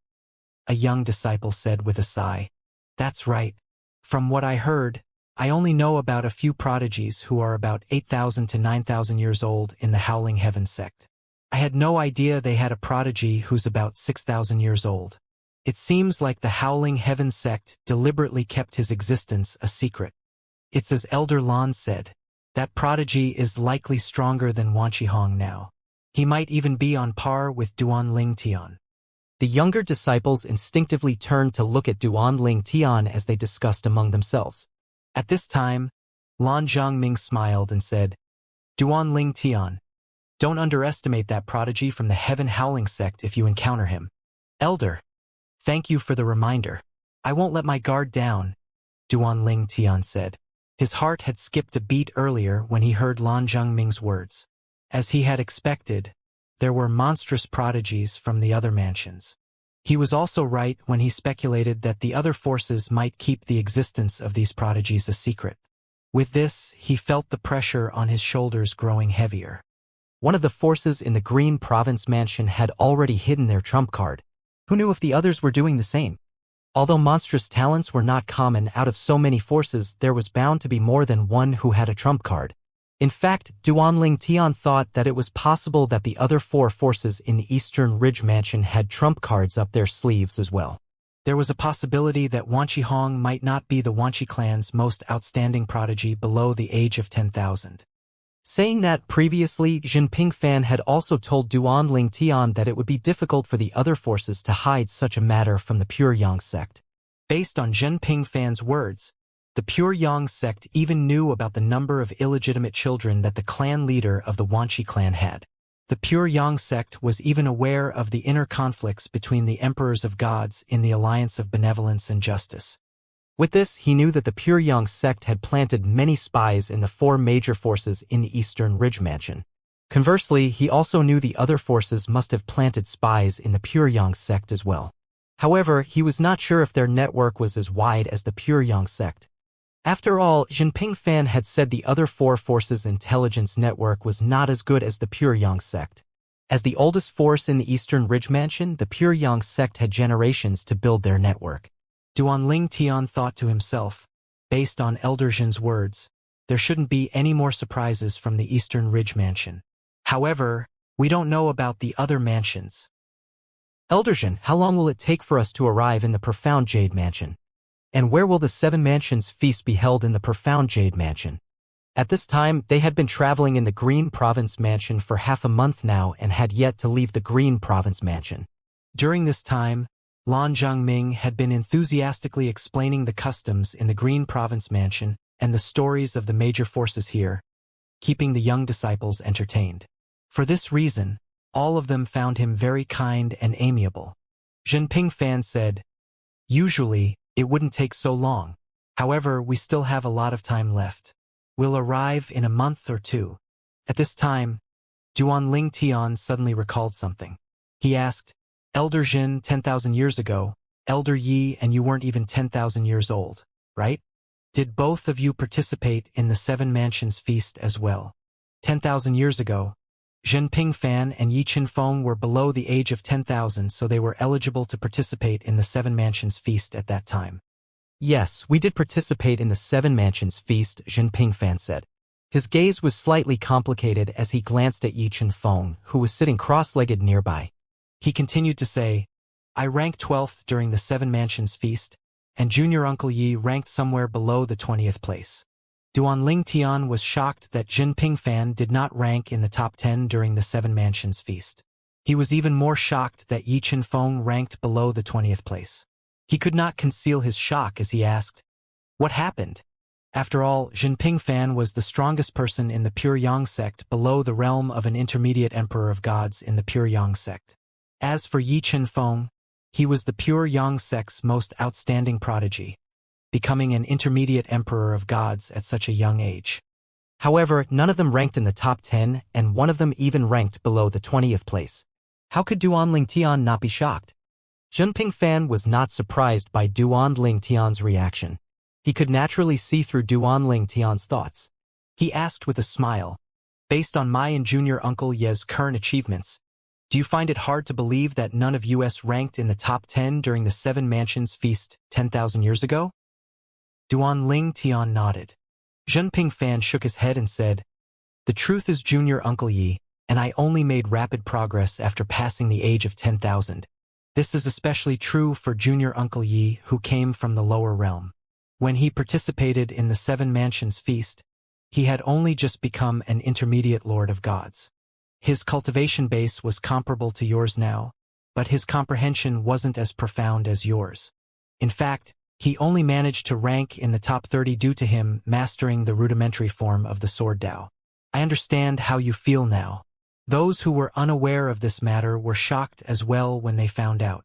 A young disciple said with a sigh. That's right. From what I heard, I only know about a few prodigies who are about 8,000 to 9,000 years old in the Howling Heaven sect. I had no idea they had a prodigy who's about 6,000 years old. It seems like the Howling Heaven sect deliberately kept his existence a secret. It's as Elder Lan said, that prodigy is likely stronger than Wanqi Hong now. He might even be on par with Duanling Tian. The younger disciples instinctively turned to look at Duanling Tian as they discussed among themselves. At this time, Lan Zhengming smiled and said, Duanling Tian, don't underestimate that prodigy from the Heaven Howling sect if you encounter him. Elder, thank you for the reminder. I won't let my guard down, Duanling Tian said. His heart had skipped a beat earlier when he heard Lan Zhengming's words. As he had expected, there were monstrous prodigies from the other mansions. He was also right when he speculated that the other forces might keep the existence of these prodigies a secret. With this, he felt the pressure on his shoulders growing heavier. One of the forces in the Green Province Mansion had already hidden their trump card. Who knew if the others were doing the same? Although monstrous talents were not common, out of so many forces there was bound to be more than one who had a trump card. In fact, Duanling Tian thought that it was possible that the other 4 forces in the Eastern Ridge Mansion had trump cards up their sleeves as well. There was a possibility that Wanqi Hong might not be the Wanqi clan's most outstanding prodigy below the age of 10,000. Saying that previously, Jinping Fan had also told Duanling Tian that it would be difficult for the other forces to hide such a matter from the Pure Yang sect. Based on Jinping Fan's words, the Pure Yang sect even knew about the number of illegitimate children that the clan leader of the Wanqi clan had. The Pure Yang sect was even aware of the inner conflicts between the emperors of gods in the alliance of benevolence and justice. With this, he knew that the Pure Yang sect had planted many spies in the 4 major forces in the Eastern Ridge Mansion. Conversely, he also knew the other forces must have planted spies in the Pure Yang sect as well. However, he was not sure if their network was as wide as the Pure Yang sect. After all, Jinping Fan had said the other 4 forces' intelligence network was not as good as the Pure Yang sect. As the oldest force in the Eastern Ridge Mansion, the Pure Yang sect had generations to build their network. Duanling Tian thought to himself, based on Elder Zhen's words, there shouldn't be any more surprises from the Eastern Ridge Mansion. However, we don't know about the other mansions. Elder Zhen, how long will it take for us to arrive in the Profound Jade Mansion? And where will the 7 mansions feast be held? In the profound Jade Mansion. At this time, they had been traveling in the Green Province Mansion for half a month now and had yet to leave the Green Province Mansion. During this time, Lan Zhengming had been enthusiastically explaining the customs in the Green Province Mansion and the stories of the major forces here, keeping the young disciples entertained. For this reason, all of them found him very kind and amiable. Jinping Fan said, "Usually, it wouldn't take so long. However, we still have a lot of time left. We'll arrive in a month or two." At this time, Duan Ling Tian suddenly recalled something. He asked, "Elder Jin, 10,000 years ago, Elder Yi and you weren't even 10,000 years old, right? Did both of you participate in the 7 Mansions feast as well?" 10,000 years ago, Zhenping Fan and Yi Qinfeng were below the age of 10,000, so they were eligible to participate in the 7 Mansions feast at that time. "Yes, we did participate in the 7 Mansions feast," Zhenping Fan said. His gaze was slightly complicated as he glanced at Yi Qinfeng, who was sitting cross-legged nearby. He continued to say, "I ranked 12th during the 7 Mansions feast, and Junior Uncle Yi ranked somewhere below the 20th place." Duan Ling Tian was shocked that Jinping Fan did not rank in the top 10 during the 7 Mansions feast. He was even more shocked that Yi Qinfeng ranked below the 20th place. He could not conceal his shock as he asked, "What happened?" After all, Jinping Fan was the strongest person in the Pure Yang sect below the realm of an intermediate emperor of gods in the Pure Yang sect. As for Yi Qinfeng, he was the Pure Yang sect's most outstanding prodigy, becoming an intermediate emperor of gods at such a young age. However, none of them ranked in the top 10, and one of them even ranked below the 20th place. How could Duan Ling Tian not be shocked? Jinping Fan was not surprised by Duan Ling Tian's reaction. He could naturally see through Duan Ling Tian's thoughts. He asked with a smile, "Based on my and Junior Uncle Ye's current achievements, do you find it hard to believe that none of us ranked in the top 10 during the 7 Mansions feast 10,000 years ago?" Duan Ling Tian nodded. Jinping Fan shook his head and said, "The truth is, Junior Uncle Yi and I only made rapid progress after passing the age of 10,000. This is especially true for Junior Uncle Yi, who came from the lower realm. When he participated in the 7 Mansions feast, he had only just become an intermediate lord of gods. His cultivation base was comparable to yours now, but his comprehension wasn't as profound as yours. In fact, he only managed to rank in the top 30 due to him mastering the rudimentary form of the sword Dao. I understand how you feel now. Those who were unaware of this matter were shocked as well when they found out."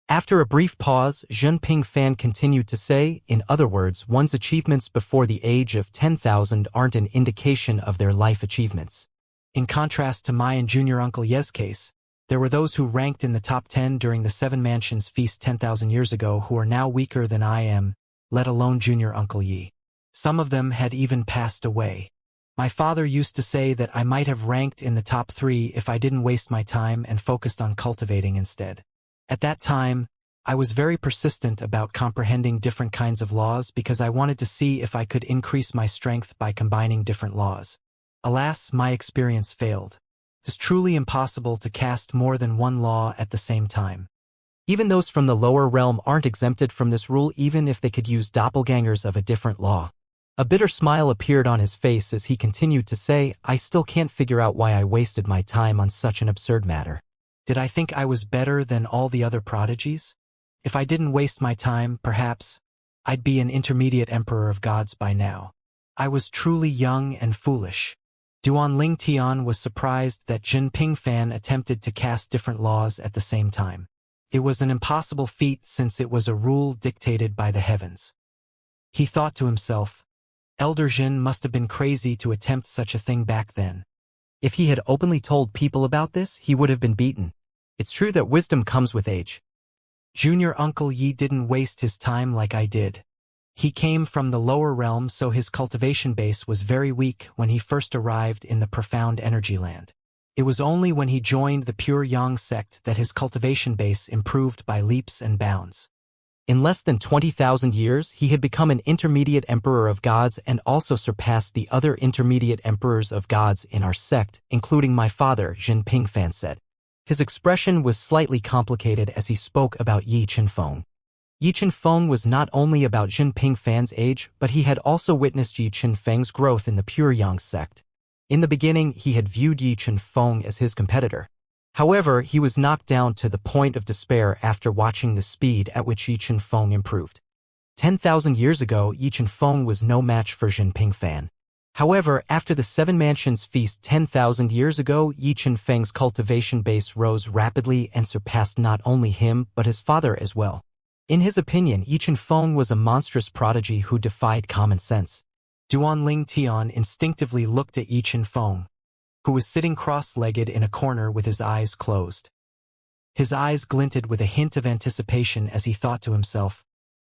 After a brief pause, Jinping Fan continued to say, "In other words, one's achievements before the age of 10,000 aren't an indication of their life achievements. In contrast to my and Junior Uncle Ye's case, there were those who ranked in the top 10 during the 7 Mansions feast 10,000 years ago who are now weaker than I am, let alone Junior Uncle Yi. Some of them had even passed away. My father used to say that I might have ranked in the top 3 if I didn't waste my time and focused on cultivating instead. At that time, I was very persistent about comprehending different kinds of laws because I wanted to see if I could increase my strength by combining different laws. Alas, my experience failed. It is truly impossible to cast more than one law at the same time. Even those from the lower realm aren't exempted from this rule even if they could use doppelgangers of a different law." A bitter smile appeared on his face as he continued to say, "I still can't figure out why I wasted my time on such an absurd matter. Did I think I was better than all the other prodigies? If I didn't waste my time, perhaps, I'd be an intermediate emperor of gods by now. I was truly young and foolish." Duan Ling Tian was surprised that Jinping Fan attempted to cast different laws at the same time. It was an impossible feat since it was a rule dictated by the heavens. He thought to himself, Elder Jin must have been crazy to attempt such a thing back then. If he had openly told people about this, he would have been beaten. It's true that wisdom comes with age. Junior Uncle Yi didn't waste his time like I did. He came from the lower realm, so his cultivation base was very weak when he first arrived in the profound energy land. It was only when he joined the Pure Yang sect that his cultivation base improved by leaps and bounds. In less than 20,000 years, he had become an intermediate emperor of gods and also surpassed the other intermediate emperors of gods in our sect, including my father, Jinping Fan said. His expression was slightly complicated as he spoke about Yi Qinfeng. Yi Chen-feng was not only about Jin Pingfan's age, but he had also witnessed Yi Chen-feng's growth in the Pure Yang sect. In the beginning, he had viewed Yi Chen-feng as his competitor. However, he was knocked down to the point of despair after watching the speed at which Yi Chen-feng improved. 10,000 years ago, Yi Chen-feng was no match for Jin Pingfan. However, after the Seven Mansions feast 10,000 years ago, Yi Chen-feng's cultivation base rose rapidly and surpassed not only him but his father as well. In his opinion, Yi Chen-feng was a monstrous prodigy who defied common sense. Duan Tian instinctively looked at Yi Chen-feng, who was sitting cross-legged in a corner with his eyes closed. His eyes glinted with a hint of anticipation as he thought to himself,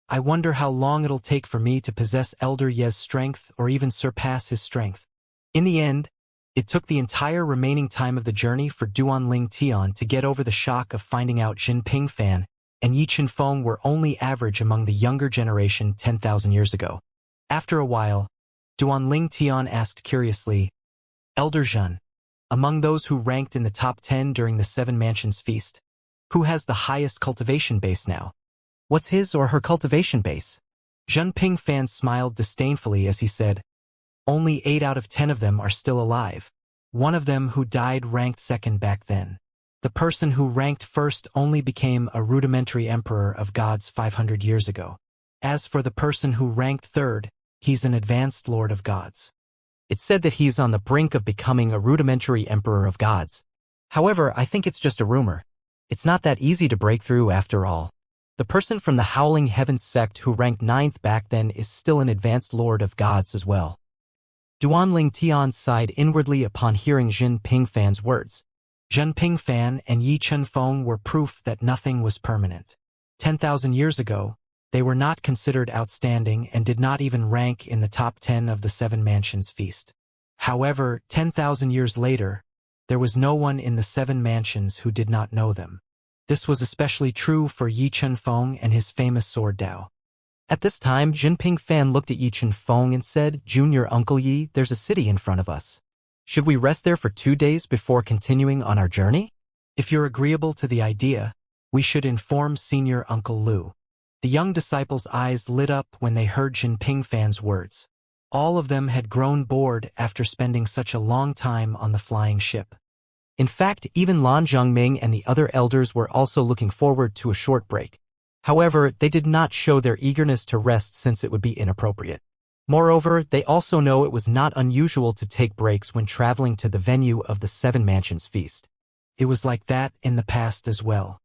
I wonder how long it'll take for me to possess Elder Ye's strength or even surpass his strength. In the end, it took the entire remaining time of the journey for Duan Tian to get over the shock of finding out Jin Pingfan and Yi Chen-feng were only average among the younger generation 10,000 years ago. After a while, Duan Tian asked curiously, Elder Zhen, among those who ranked in the top 10 during the Seven Mansions feast, who has the highest cultivation base now? What's his or her cultivation base? Zhen Pingfan smiled disdainfully as he said, Only 8 out of 10 of them are still alive. One of them who died ranked second back then. The person who ranked first only became a rudimentary emperor of gods 500 years ago. As for the person who ranked third, he's an advanced lord of gods. It's said that he's on the brink of becoming a rudimentary emperor of gods. However, I think it's just a rumor. It's not that easy to break through after all. The person from the Howling Heavens sect who ranked 9th back then is still an advanced lord of gods as well. Duan Tian sighed inwardly upon hearing Jin Pingfan's words. Jin Pingfan and Yi Chen-feng were proof that nothing was permanent. 10,000 years ago, they were not considered outstanding and did not even rank in the top 10 of the Seven Mansions feast. However, 10,000 years later, there was no one in the Seven Mansions who did not know them. This was especially true for Yi Chen-feng and his famous sword Dao. At this time, Jin Pingfan looked at Yi Chen-feng and said, Junior Uncle Yi, there's a city in front of us. Should we rest there for 2 days before continuing on our journey? If you're agreeable to the idea, we should inform Senior Uncle Lu. The young disciples' eyes lit up when they heard Jin Pingfan's words. All of them had grown bored after spending such a long time on the flying ship. In fact, even Lan Zhongming and the other elders were also looking forward to a short break. However, they did not show their eagerness to rest since it would be inappropriate. Moreover, they also know it was not unusual to take breaks when traveling to the venue of the Seven Mansions feast. It was like that in the past as well.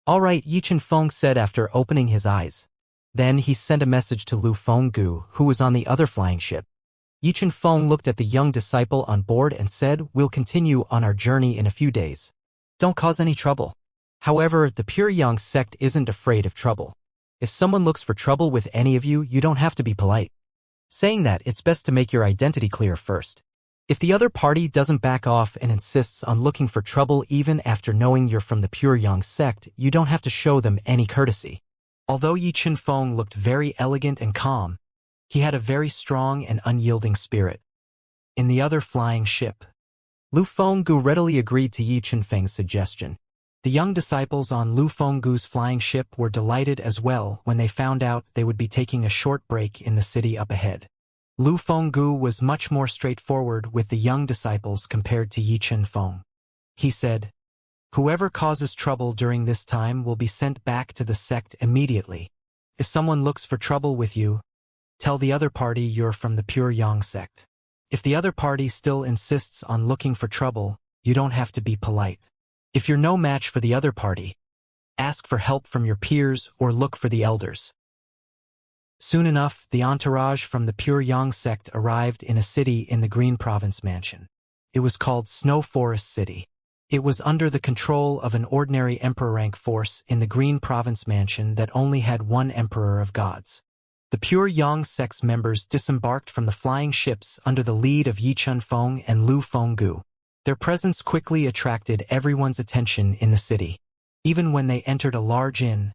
All right, Yi Chen-feng said after opening his eyes. Then he sent a message to Lu Fenggu, who was on the other flying ship. Yi Chen-feng looked at the young disciple on board and said, We'll continue on our journey in a few days. Don't cause any trouble. However, the Pure Yang sect isn't afraid of trouble. If someone looks for trouble with any of you, you don't have to be polite. Saying that, it's best to make your identity clear first. If the other party doesn't back off and insists on looking for trouble even after knowing you're from the Pure Yang sect, you don't have to show them any courtesy. Although Yi Chen-feng looked very elegant and calm, he had a very strong and unyielding spirit. In the other flying ship, Lu Fenggu readily agreed to Yi Chen-feng's suggestion. The young disciples on Lu Fenggu's flying ship were delighted as well when they found out they would be taking a short break in the city up ahead. Lu Fenggu was much more straightforward with the young disciples compared to Yi Chen-feng. He said, Whoever causes trouble during this time will be sent back to the sect immediately. If someone looks for trouble with you, tell the other party you're from the Pure Yang sect. If the other party still insists on looking for trouble, you don't have to be polite. If you're no match for the other party, ask for help from your peers or look for the elders. Soon enough, the entourage from the Pure Yang sect arrived in a city in the Green Province Mansion. It was called Snow Forest City. It was under the control of an ordinary emperor rank force in the Green Province Mansion that only had one emperor of gods. The Pure Yang sect's members disembarked from the flying ships under the lead of Yi Chen-feng and Lu Fenggu. Their presence quickly attracted everyone's attention in the city. Even when they entered a large inn,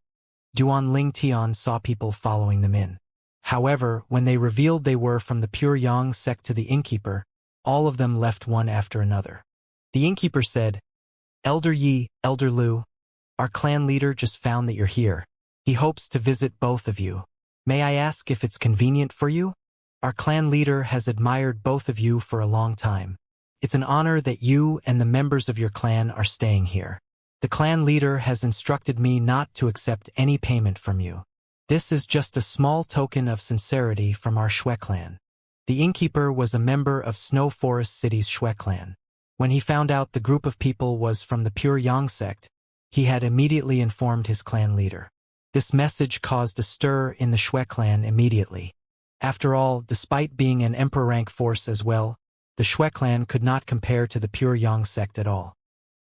Duan Tian saw people following them in. However, when they revealed they were from the Pure Yang sect to the innkeeper, all of them left one after another. The innkeeper said, Elder Yi, Elder Lu, our clan leader just found that you're here. He hopes to visit both of you. May I ask if it's convenient for you? Our clan leader has admired both of you for a long time. It's an honor that you and the members of your clan are staying here. The clan leader has instructed me not to accept any payment from you. This is just a small token of sincerity from our Xue clan. The innkeeper was a member of Snow Forest City's Xue clan. When he found out the group of people was from the Pure Yang sect, he had immediately informed his clan leader. This message caused a stir in the Xue clan immediately. After all, despite being an emperor rank force as well, the Xue clan could not compare to the Pure Yang sect at all.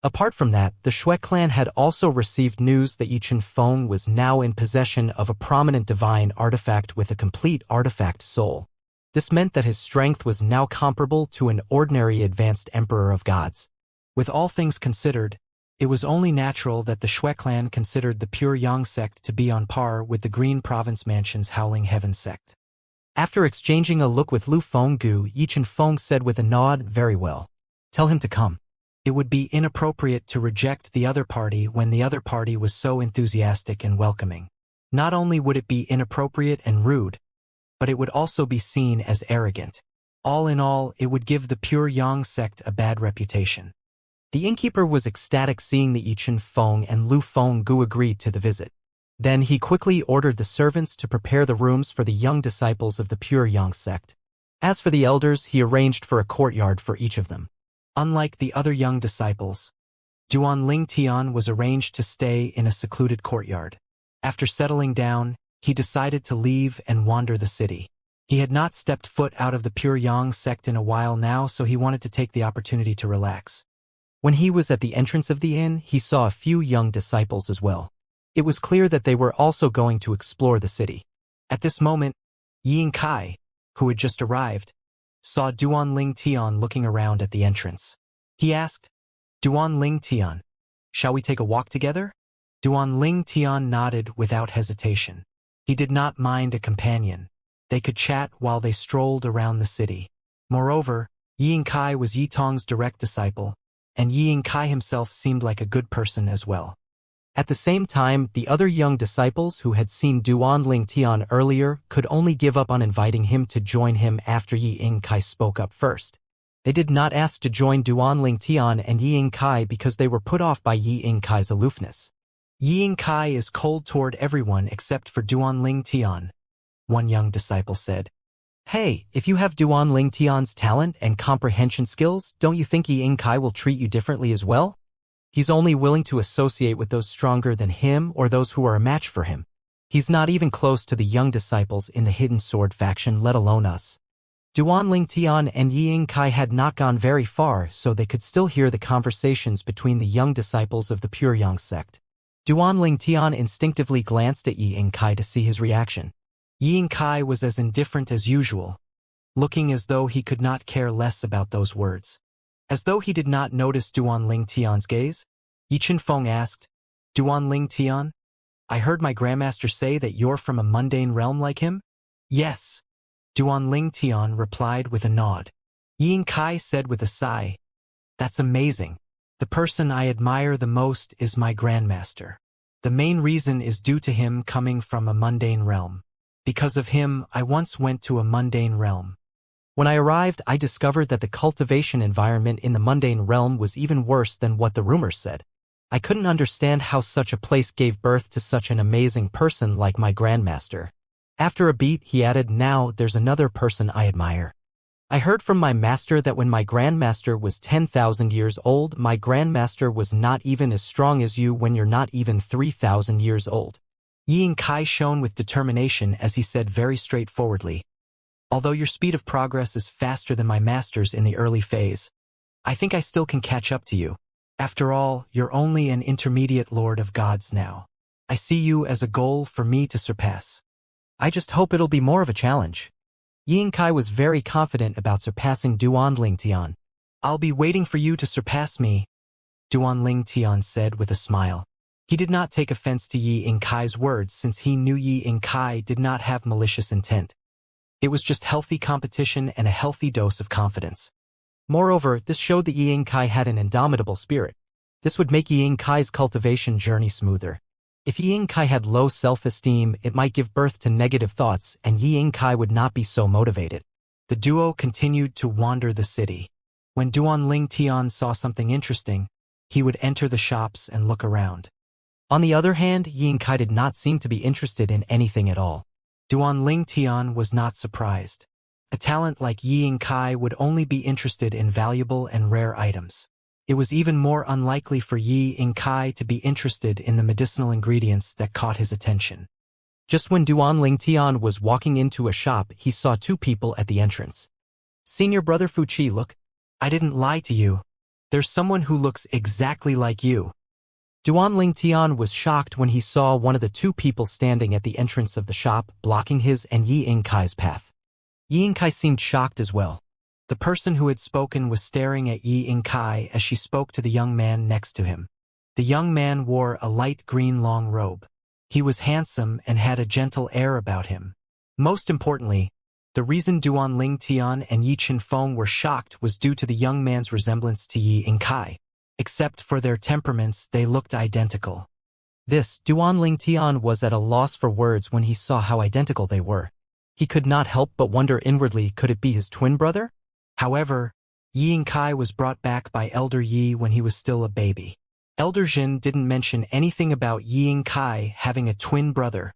Apart from that, the Xue clan had also received news that Yichen Feng was now in possession of a prominent divine artifact with a complete artifact soul. This meant that his strength was now comparable to an ordinary advanced emperor of gods. With all things considered, it was only natural that the Xue clan considered the Pure Yang sect to be on par with the Green Province Mansion's Howling Heaven sect. After exchanging a look with Lu Fenggu, Yichen Feng said with a nod, "Very well. Tell him to come." It would be inappropriate to reject the other party when the other party was so enthusiastic and welcoming. Not only would it be inappropriate and rude, but it would also be seen as arrogant. All in all, it would give the Pure Yang sect a bad reputation. The innkeeper was ecstatic seeing that Yichen Feng and Lu Fenggu agreed to the visit. Then he quickly ordered the servants to prepare the rooms for the young disciples of the Pure Yang sect. As for the elders, he arranged for a courtyard for each of them. Unlike the other young disciples, Duan Ling Tian was arranged to stay in a secluded courtyard. After settling down, he decided to leave and wander the city. He had not stepped foot out of the Pure Yang sect in a while now, so he wanted to take the opportunity to relax. When he was at the entrance of the inn, he saw a few young disciples as well. It was clear that they were also going to explore the city. At this moment, Yingkai, who had just arrived, saw Duan Ling Tian looking around at the entrance. He asked, "Duan Ling Tian, shall we take a walk together?" Duan Ling Tian nodded without hesitation. He did not mind a companion. They could chat while they strolled around the city. Moreover, Yingkai was Yitong's direct disciple, and Yingkai himself seemed like a good person as well. At the same time, the other young disciples who had seen Duan Ling Tian earlier could only give up on inviting him to join him after Yingkai spoke up first. They did not ask to join Duan Ling Tian and Yingkai because they were put off by Yingkai's aloofness. "Yingkai is cold toward everyone except for Duan Ling Tian," one young disciple said. "Hey, if you have Duan Ling Tian's talent and comprehension skills, don't you think Yingkai will treat you differently as well? He's only willing to associate with those stronger than him or those who are a match for him. He's not even close to the young disciples in the Hidden Sword faction, let alone us." Duan Ling Tian and Yingkai had not gone very far, so they could still hear the conversations between the young disciples of the Pure Yang sect. Duan Ling Tian instinctively glanced at Yingkai to see his reaction. Yingkai was as indifferent as usual, looking as though he could not care less about those words. As though he did not notice Duan Ling Tian's gaze, Yichen Feng asked, "Duan Ling Tian, I heard my grandmaster say that you're from a mundane realm like him?" "Yes," Duan Ling Tian replied with a nod. Yingkai said with a sigh, "That's amazing. The person I admire the most is my grandmaster. The main reason is due to him coming from a mundane realm. Because of him, I once went to a mundane realm. When I arrived, I discovered that the cultivation environment in the mundane realm was even worse than what the rumors said. I couldn't understand how such a place gave birth to such an amazing person like my grandmaster." After a beat, he added, "Now, there's another person I admire. I heard from my master that when my grandmaster was 10,000 years old, my grandmaster was not even as strong as you when you're not even 3,000 years old." Yingkai shone with determination as he said very straightforwardly, "Although your speed of progress is faster than my master's in the early phase, I think I still can catch up to you. After all, you're only an intermediate lord of gods now. I see you as a goal for me to surpass. I just hope it'll be more of a challenge." Yingkai was very confident about surpassing Duan Ling Tian. "I'll be waiting for you to surpass me," Duan Ling Tian said with a smile. He did not take offense to Yingkai's words since he knew Yingkai did not have malicious intent. It was just healthy competition and a healthy dose of confidence. Moreover, this showed that Yingkai had an indomitable spirit. This would make Yingkai's cultivation journey smoother. If Yi Yingkai had low self-esteem, it might give birth to negative thoughts, and Yi Yingkai would not be so motivated. The duo continued to wander the city. When Duanling Tian saw something interesting, he would enter the shops and look around. On the other hand, Yi Yingkai did not seem to be interested in anything at all. Duanling Tian was not surprised. A talent like Yi Yingkai would only be interested in valuable and rare items. It was even more unlikely for Yi Yingkai to be interested in the medicinal ingredients that caught his attention. Just when Duanling Tian was walking into a shop, he saw two people at the entrance. "Senior brother Fuqi, look. I didn't lie to you. There's someone who looks exactly like you." Duanling Tian was shocked when he saw one of the two people standing at the entrance of the shop, blocking his and Yi Yingkai's path. Yi Yingkai seemed shocked as well. The person who had spoken was staring at Yi Yingkai as she spoke to the young man next to him. The young man wore a light green long robe. He was handsome and had a gentle air about him. Most importantly, the reason Duanling Tian and Yi Qinfeng were shocked was due to the young man's resemblance to Yi Yingkai. Except for their temperaments, they looked identical. Duanling Tian was at a loss for words when he saw how identical they were. He could not help but wonder inwardly, could it be his twin brother? However, Yi Yingkai was brought back by Elder Yi when he was still a baby. Elder Jin didn't mention anything about Yi Yingkai having a twin brother,